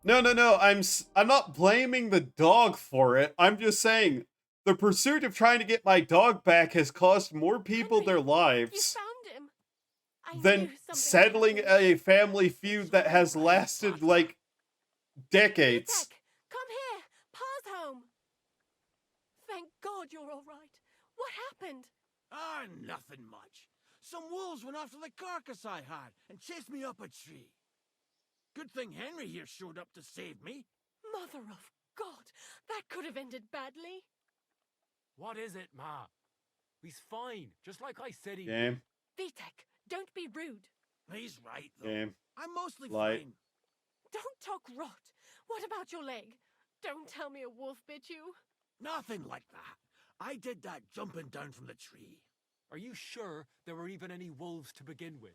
[SPEAKER 1] No, no, no. I'm not blaming the dog for it. I'm just saying the pursuit of trying to get my dog back has cost more people
[SPEAKER 19] Henry,
[SPEAKER 1] their lives
[SPEAKER 19] You found him. I
[SPEAKER 1] than
[SPEAKER 19] knew something
[SPEAKER 1] settling
[SPEAKER 19] happened.
[SPEAKER 1] a family feud that has lasted like decades.
[SPEAKER 19] Vitek, come here. Pa's home. Thank God you're all right. What happened?
[SPEAKER 5] Nothing much. Some wolves went after the carcass I had and chased me up a tree. Good thing Henry here showed up to save me.
[SPEAKER 19] Mother of God, that could have ended badly.
[SPEAKER 15] What is it, Ma? He's fine, just like I said he
[SPEAKER 1] Game.
[SPEAKER 19] Vitek, don't be rude.
[SPEAKER 5] He's right, though.
[SPEAKER 1] Game.
[SPEAKER 5] I'm mostly
[SPEAKER 1] Light.
[SPEAKER 5] fine.
[SPEAKER 19] Don't talk rot. What about your leg? Don't tell me a wolf bit you.
[SPEAKER 5] Nothing like that. I did that jumping down from the tree.
[SPEAKER 15] Are you sure there were even any wolves to begin with?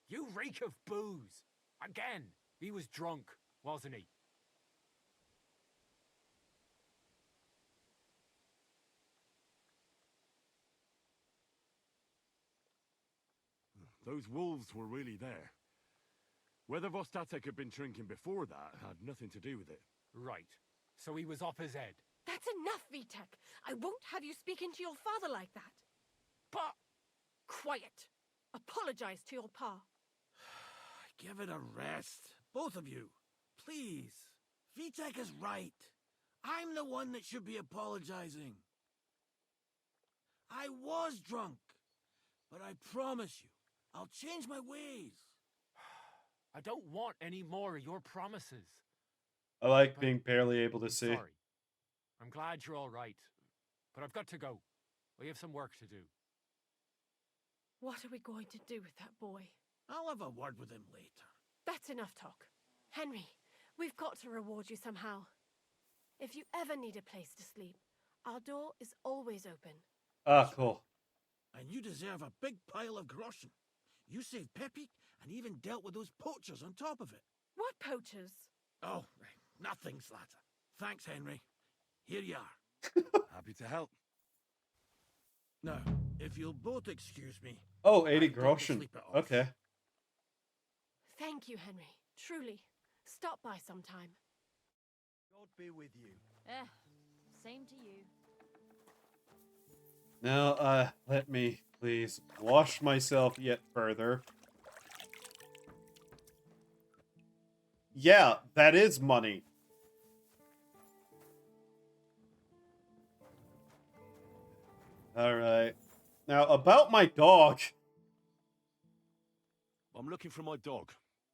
[SPEAKER 15] You reek of booze. Again, he was drunk, wasn't he?
[SPEAKER 8] Those wolves were really there. Whether Vostatek had been drinking before that had nothing to do with it.
[SPEAKER 15] Right. So he was off his head.
[SPEAKER 19] That's enough, Vitek. I won't have you speaking to your father like that.
[SPEAKER 5] But...
[SPEAKER 19] Quiet. Apologize to your pa.
[SPEAKER 5] Give it a rest. Both of you. Please. Vitek is right. I'm the one that should be apologizing. I was drunk. But I promise you, I'll change my ways.
[SPEAKER 15] I don't want any more of your promises.
[SPEAKER 1] I like being barely able to see.
[SPEAKER 15] Sorry. I'm glad you're all right. But I've got to go. We have some work to do.
[SPEAKER 19] What are we going to do with that boy?
[SPEAKER 5] I'll have a word with him later.
[SPEAKER 19] That's enough talk. Henry, We've got to reward you somehow. If you ever need a place to sleep, our door is always open.
[SPEAKER 1] Ah, cool.
[SPEAKER 13] And you deserve a big pile of groschen. You saved Peppy and even dealt with those poachers on top of it.
[SPEAKER 19] What poachers?
[SPEAKER 13] Oh, nothing, Slatter. Thanks, Henry. Here you are.
[SPEAKER 8] Happy to help.
[SPEAKER 13] Now, if you'll both excuse me.
[SPEAKER 1] Oh, 80
[SPEAKER 13] I've got to
[SPEAKER 1] groschen.
[SPEAKER 13] sleep it off.
[SPEAKER 1] Okay.
[SPEAKER 19] Thank you, Henry. Truly. Stop by sometime.
[SPEAKER 14] God be with you.
[SPEAKER 2] Same to you.
[SPEAKER 1] Now, let me please wash myself yet further. Yeah, that is money. Alright. Now, about my dog.
[SPEAKER 8] I'm looking for my dog.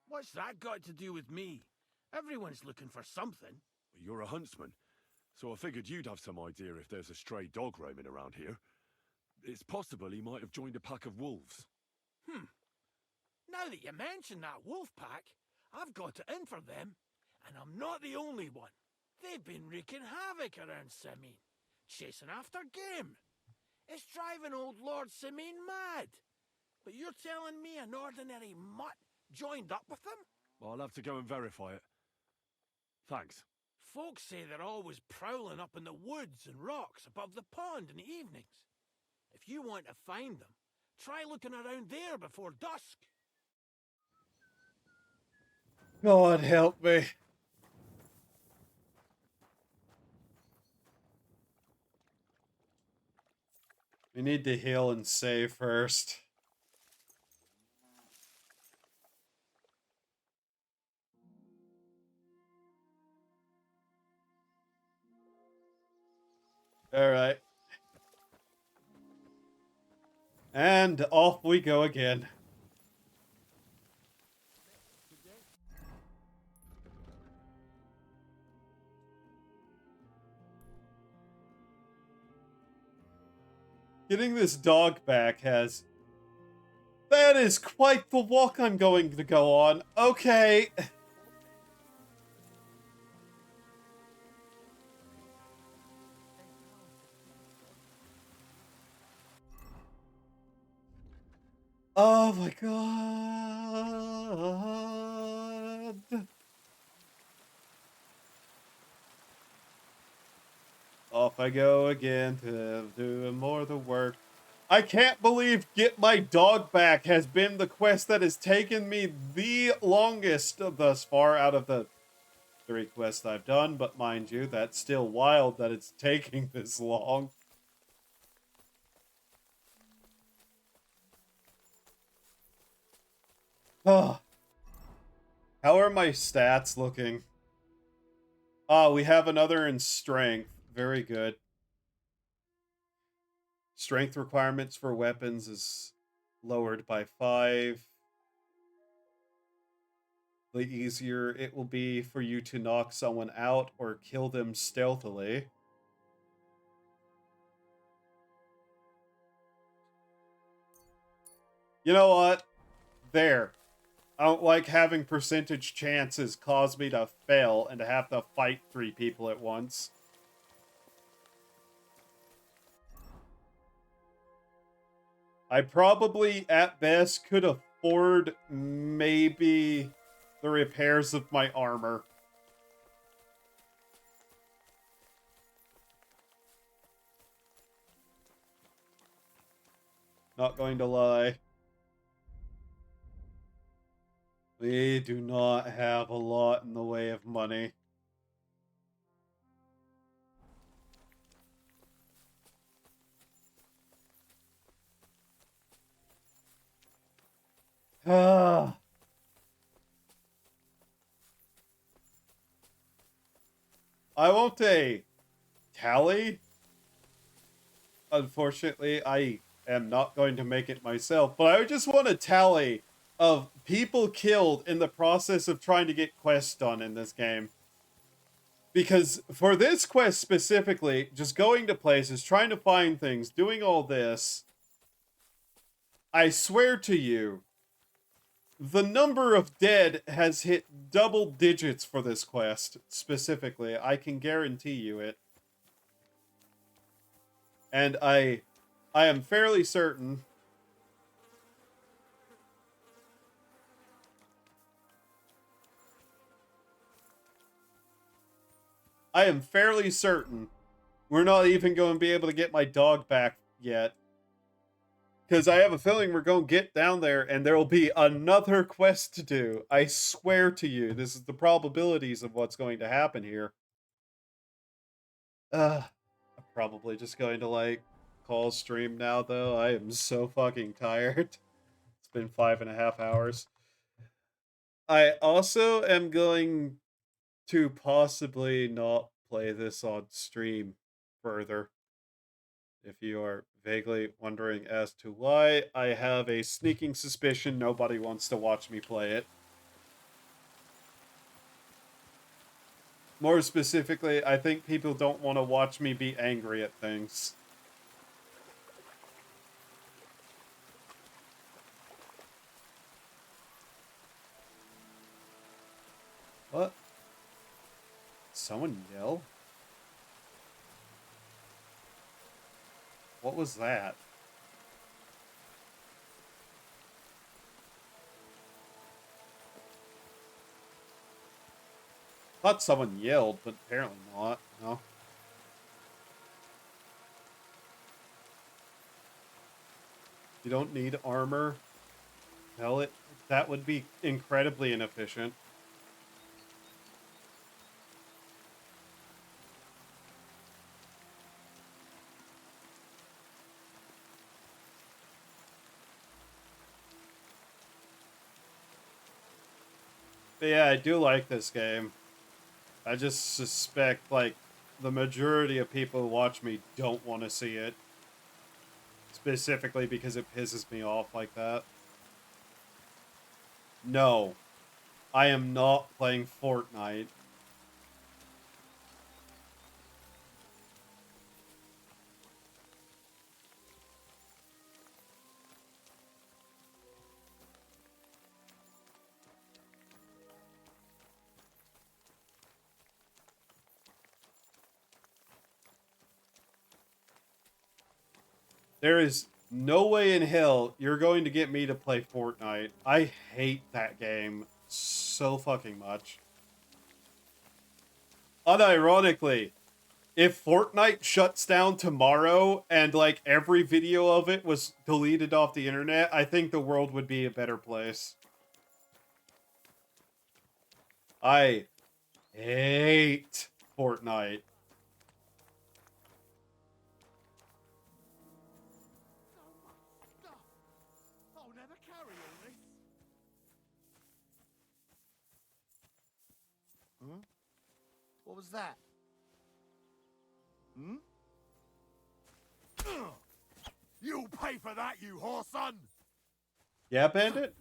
[SPEAKER 13] What's that got to do with me? Everyone's looking for something.
[SPEAKER 8] You're a huntsman, so I figured you'd have some idea if there's a stray dog roaming around here. It's possible he might have joined a pack of wolves.
[SPEAKER 13] Now that you mention that wolf pack, I've got it in for them, and I'm not the only one. They've been wreaking havoc around Simene, chasing after game. It's driving old Lord Simene mad. But you're telling me an ordinary mutt joined up with them?
[SPEAKER 8] I'll have to go and verify it. Thanks.
[SPEAKER 13] Folks say they're always prowling up in the woods and rocks above the pond in the evenings. If you want to find them, try looking around there before dusk.
[SPEAKER 1] God help me. We need to heal and save first. Alright. And off we go again. Getting this dog back has... That is quite the walk I'm going to go on. Okay. Oh my god. Off I go again to do more of the work. I can't believe Get My Dog Back has been the quest that has taken me the longest thus far out of the 3 quests I've done, but mind you, that's still wild that it's taking this long. Oh. How are my stats looking? Ah, we have another in strength. Very good. Strength requirements for weapons is lowered by 5. The easier it will be for you to knock someone out or kill them stealthily. You know what? There. I don't like having percentage chances cause me to fail and to have to fight 3 people at once. I probably, at best, could afford maybe the repairs of my armor. Not going to lie. We do not have a lot in the way of money. Ah. I want a tally. Unfortunately, I am not going to make it myself, but I just want a tally of people killed in the process of trying to get quests done in this game. Because for this quest specifically, just going to places, trying to find things, doing all this, I swear to you, the number of dead has hit double digits for this quest, specifically. I can guarantee you it. And I am fairly certain we're not even going to be able to get my dog back yet. Because I have a feeling we're going to get down there and there will be another quest to do. I swear to you, this is the probabilities of what's going to happen here. I'm probably just going to, like, call stream now, though. I am so fucking tired. It's been 5.5 hours. I also am going to possibly not play this on stream further. If you are vaguely wondering as to why, I have a sneaking suspicion nobody wants to watch me play it. More specifically, I think people don't want to watch me be angry at things. What? Someone yell? What was that? Thought someone yelled, but apparently not. No. You don't need armor. Hell, that would be incredibly inefficient. But yeah, I do like this game. I just suspect, like, the majority of people who watch me don't want to see it. Specifically because it pisses me off like that. No. I am not playing Fortnite. There is no way in hell you're going to get me to play Fortnite. I hate that game so fucking much. Unironically, if Fortnite shuts down tomorrow and, like, every video of it was deleted off the internet, I think the world would be a better place. I hate Fortnite.
[SPEAKER 10] I'll never carry all this.
[SPEAKER 14] Huh? What was that? Hmm?
[SPEAKER 10] You pay for that, you whore son!
[SPEAKER 1] Yeah, Bandit?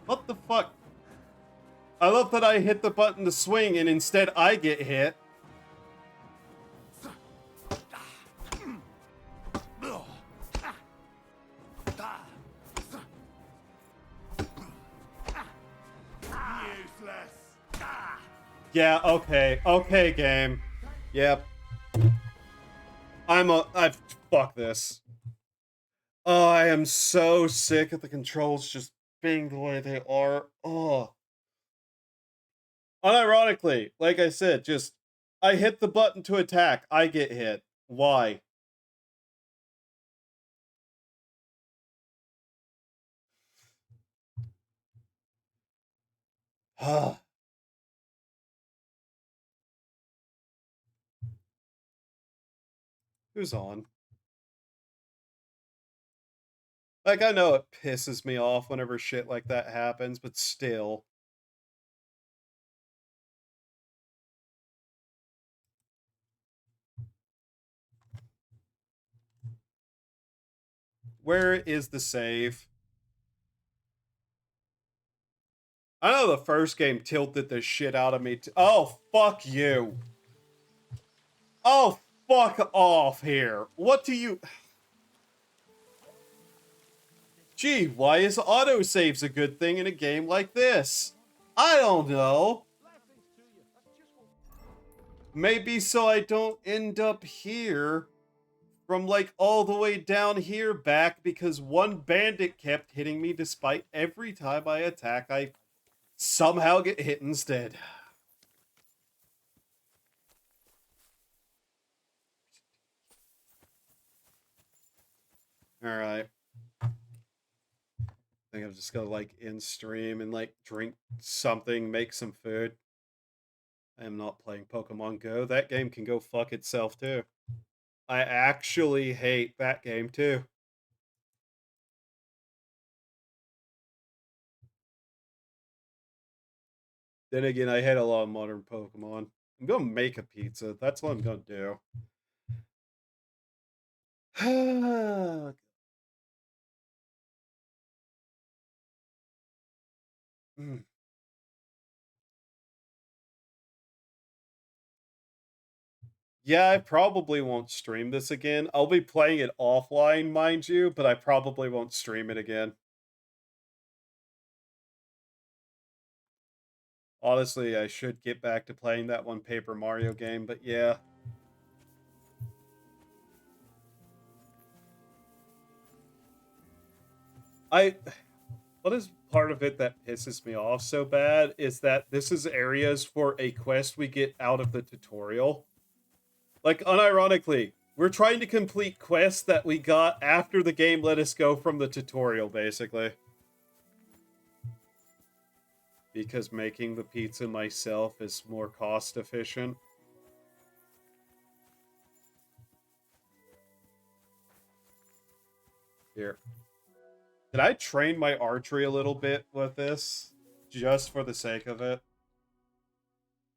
[SPEAKER 1] What the fuck? I love that I hit the button to swing and instead I get hit. Yeah, okay. Okay, game. Yep. Fuck this. Oh, I am so sick of the controls just being the way they are. Oh. Unironically, like I said, just, I hit the button to attack, I get hit. Why? Who's on? Like, I know it pisses me off whenever shit like that happens, but still. Where is the save? I know the first game tilted the shit out of me. Oh, fuck you. Oh, fuck off here. What do you... Gee, why is autosaves a good thing in a game like this? I don't know. Maybe so I don't end up here from like all the way down here back because one bandit kept hitting me despite every time I attack I somehow get hit instead. Alright. I think I'm just gonna like end stream and like drink something, make some food. I am not playing Pokemon Go. That game can go fuck itself too. I actually hate that game too. Then again, I hate a lot of modern Pokemon. I'm gonna make a pizza. That's what I'm gonna do. Mm. Yeah, I probably won't stream this again. I'll be playing it offline, mind you, but I probably won't stream it again. Honestly, I should get back to playing that one Paper Mario game, but yeah. What is part of it that pisses me off so bad is that this is areas for a quest we get out of the tutorial. Like, unironically, we're trying to complete quests that we got after the game let us go from the tutorial, basically. Because making the pizza myself is more cost efficient. Here. Did I train my archery a little bit with this? Just for the sake of it?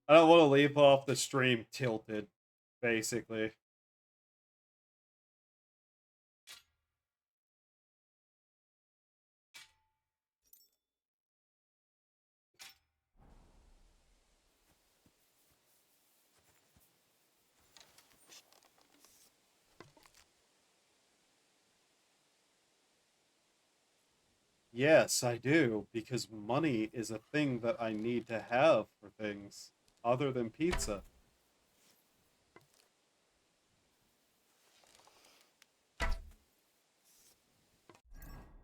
[SPEAKER 1] I don't want to leave off the stream tilted, basically. Yes, I do, because money is a thing that I need to have for things other than pizza.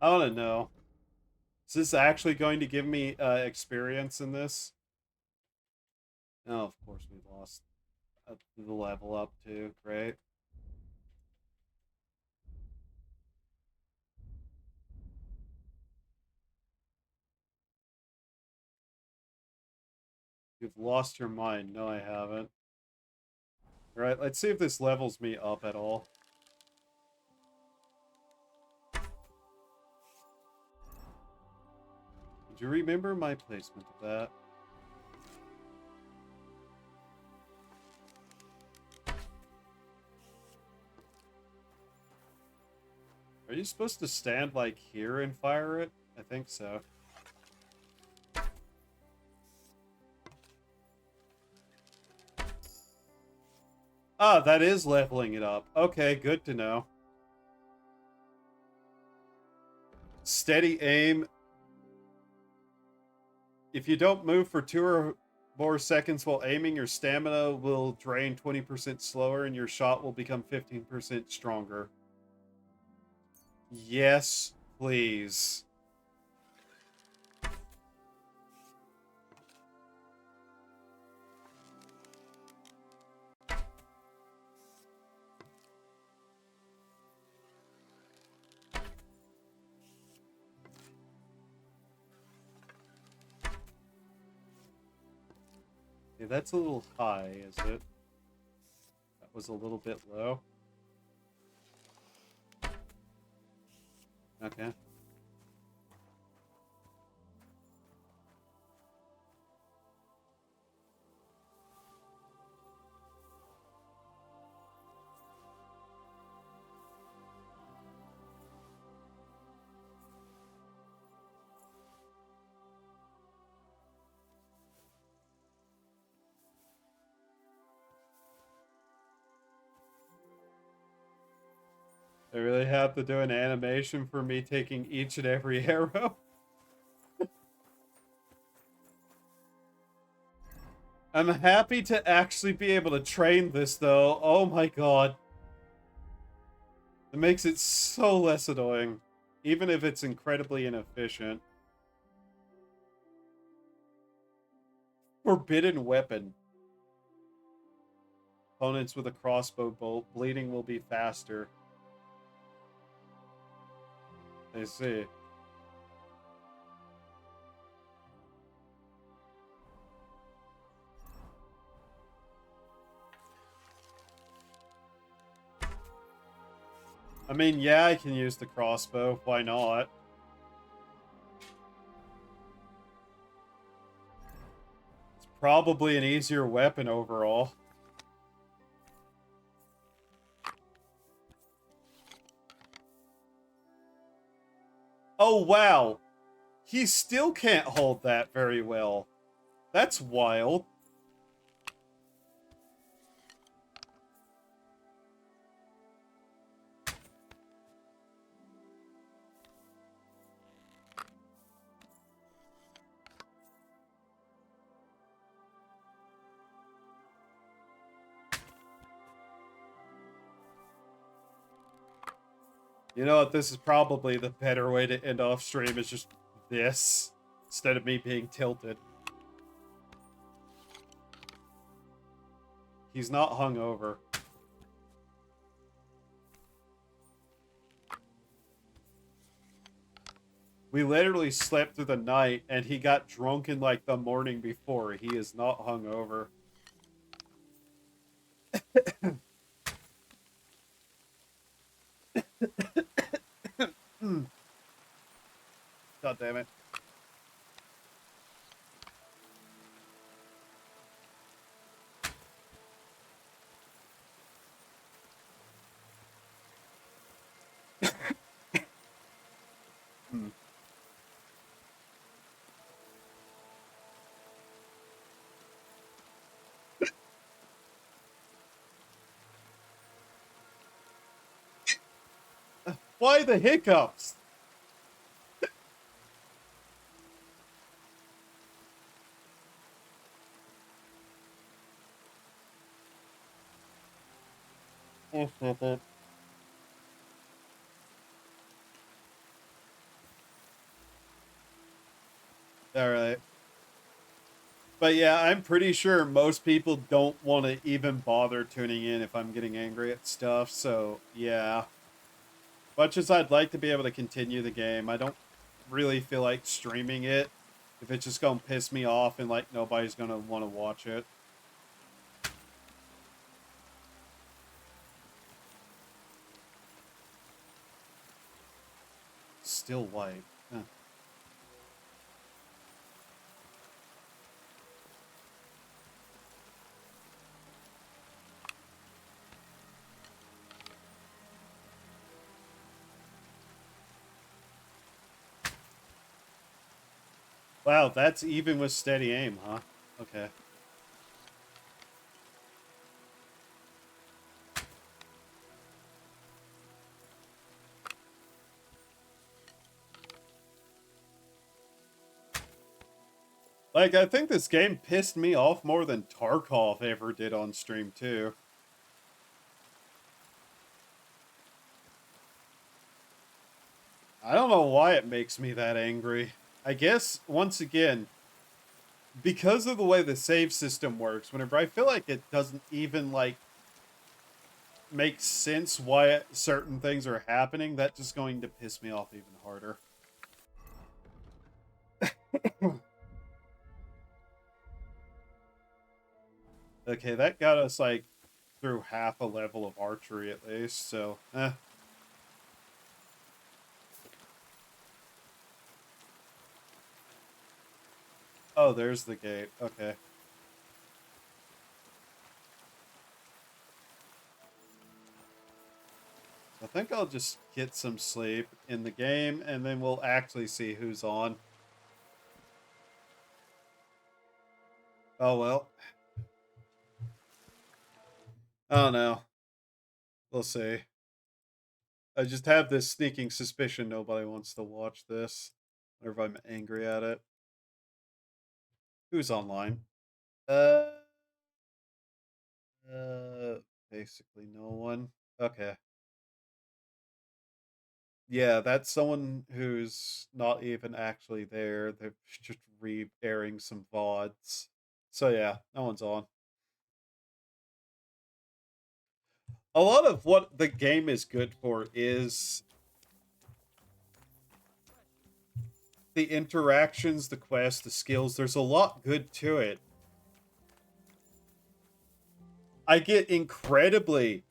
[SPEAKER 1] I want to know. Is this actually going to give me experience in this? Oh, of course we lost the level up too. Great. You've lost your mind. No, I haven't. All right, let's see if this levels me up at all. Did you remember my placement of that? Are you supposed to stand like here and fire it? I think so. Ah, that is leveling it up. Okay, good to know. Steady aim. If you don't move for 2 or more seconds while aiming, your stamina will drain 20% slower and your shot will become 15% stronger. Yes, please. Okay, that's a little high, is it? That was a little bit low. Okay. they have to do an animation for me taking each and every arrow. I'm happy to actually be able to train this, though. Oh my god. It makes it so less annoying, even if it's incredibly inefficient. Forbidden weapon. Opponents with a crossbow bolt. Bleeding will be faster. I see. I mean, yeah, I can use the crossbow. Why not? It's probably an easier weapon overall. Oh, wow. He still can't hold that very well. That's wild. You know what? This is probably the better way to end off stream, is just this, instead of me being tilted. He's not hungover. We literally slept through the night, and he got drunk in, like, the morning before. He is not hungover. God damn it. Why the hiccups? Alright. But yeah, I'm pretty sure most people don't want to even bother tuning in if I'm getting angry at stuff, so yeah. Much as I'd like to be able to continue the game, I don't really feel like streaming it if it's just gonna piss me off and, like, nobody's gonna want to watch it. Still white. Huh. Wow, that's even with steady aim, huh? Okay. Like, I think this game pissed me off more than Tarkov ever did on stream, too. I don't know why it makes me that angry. I guess, once again, because of the way the save system works, whenever I feel like it doesn't even, like, make sense why certain things are happening, that's just going to piss me off even harder. Okay, that got us, like, through half a level of archery at least, so, Oh, there's the gate. Okay. I think I'll just get some sleep in the game, and then we'll actually see who's on. Oh, well. Oh, no. We'll see. I just have this sneaking suspicion nobody wants to watch this. Or if I'm angry at it. Who's online? Uh, basically no one. Okay. Yeah, that's someone who's not even actually there. They're just re-airing some VODs. So yeah, no one's on. A lot of what the game is good for is the interactions, the quests, the skills. There's a lot good to it. I get incredibly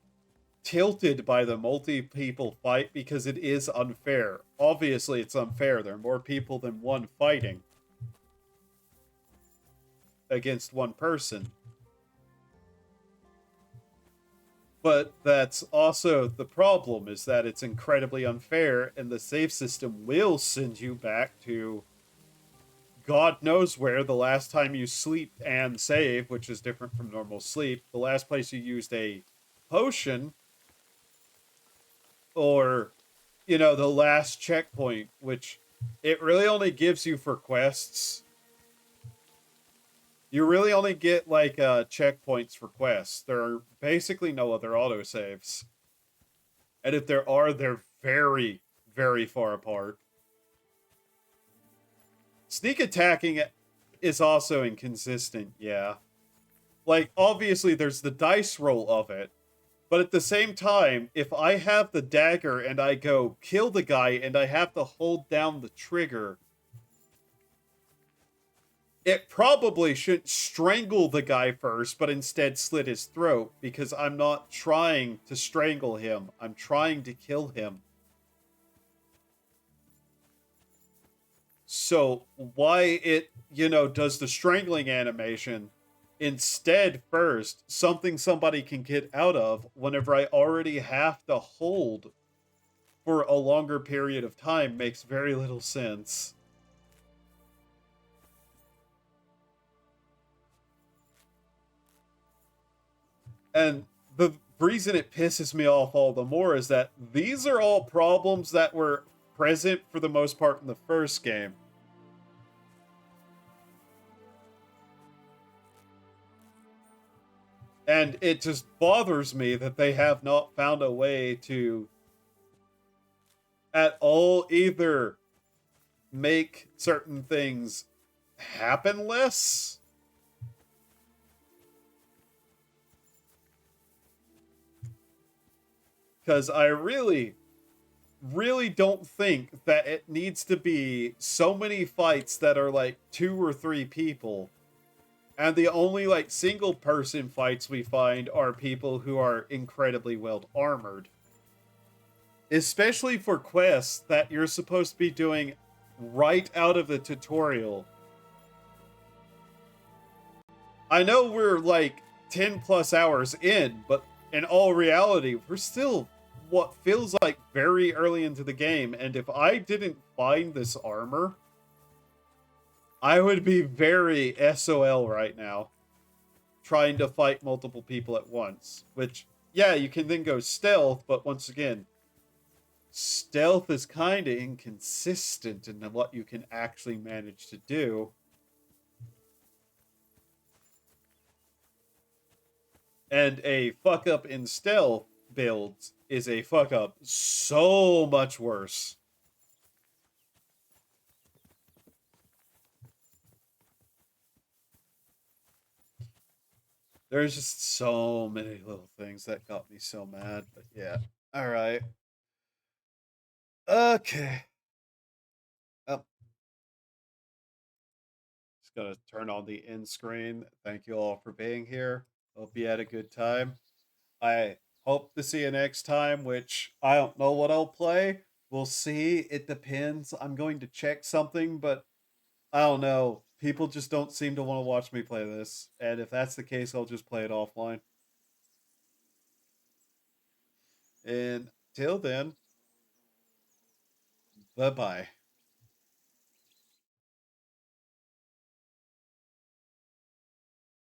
[SPEAKER 1] tilted by the multi-people fight because it is unfair. Obviously, it's unfair. There are more people than one fighting against one person. But that's also the problem, is that it's incredibly unfair, and the save system will send you back to God knows where the last time you sleep and save, which is different from normal sleep. The last place you used a potion, or, you know, the last checkpoint, which it really only gives you for quests. You really only get, like, checkpoints for quests. There are basically no other autosaves. And if there are, they're very, very far apart. Sneak attacking is also inconsistent, yeah. Like, obviously, there's the dice roll of it. But at the same time, if I have the dagger and I go kill the guy and I have to hold down the trigger, it probably should strangle the guy first, but instead slit his throat, because I'm not trying to strangle him. I'm trying to kill him. So why it, you know, does the strangling animation instead first, something somebody can get out of, whenever I already have to hold for a longer period of time, makes very little sense. And the reason it pisses me off all the more is that these are all problems that were present for the most part in the first game. And it just bothers me that they have not found a way to at all either make certain things happen less, because I really don't think that it needs to be so many fights that are like 2 or 3 people, and the only like single person fights we find are people who are incredibly well armored, especially for quests that you're supposed to be doing right out of the tutorial. I know we're like 10 plus hours in, but in all reality, we're still what feels like very early into the game. And if I didn't find this armor, I would be very SOL right now, trying to fight multiple people at once. Which, yeah, you can then go stealth, but once again, stealth is kind of inconsistent in what you can actually manage to do. And a fuck up in stealth builds is a fuck up so much worse. There's just so many little things that got me so mad, but yeah. All right. Okay. Oh. Just gonna turn on the end screen. Thank you all for being here. Hope you had a good time. I hope to see you next time, which I don't know what I'll play. We'll see. It depends. I'm going to check something, but I don't know. People just don't seem to want to watch me play this. And if that's the case, I'll just play it offline. And till then, bye-bye.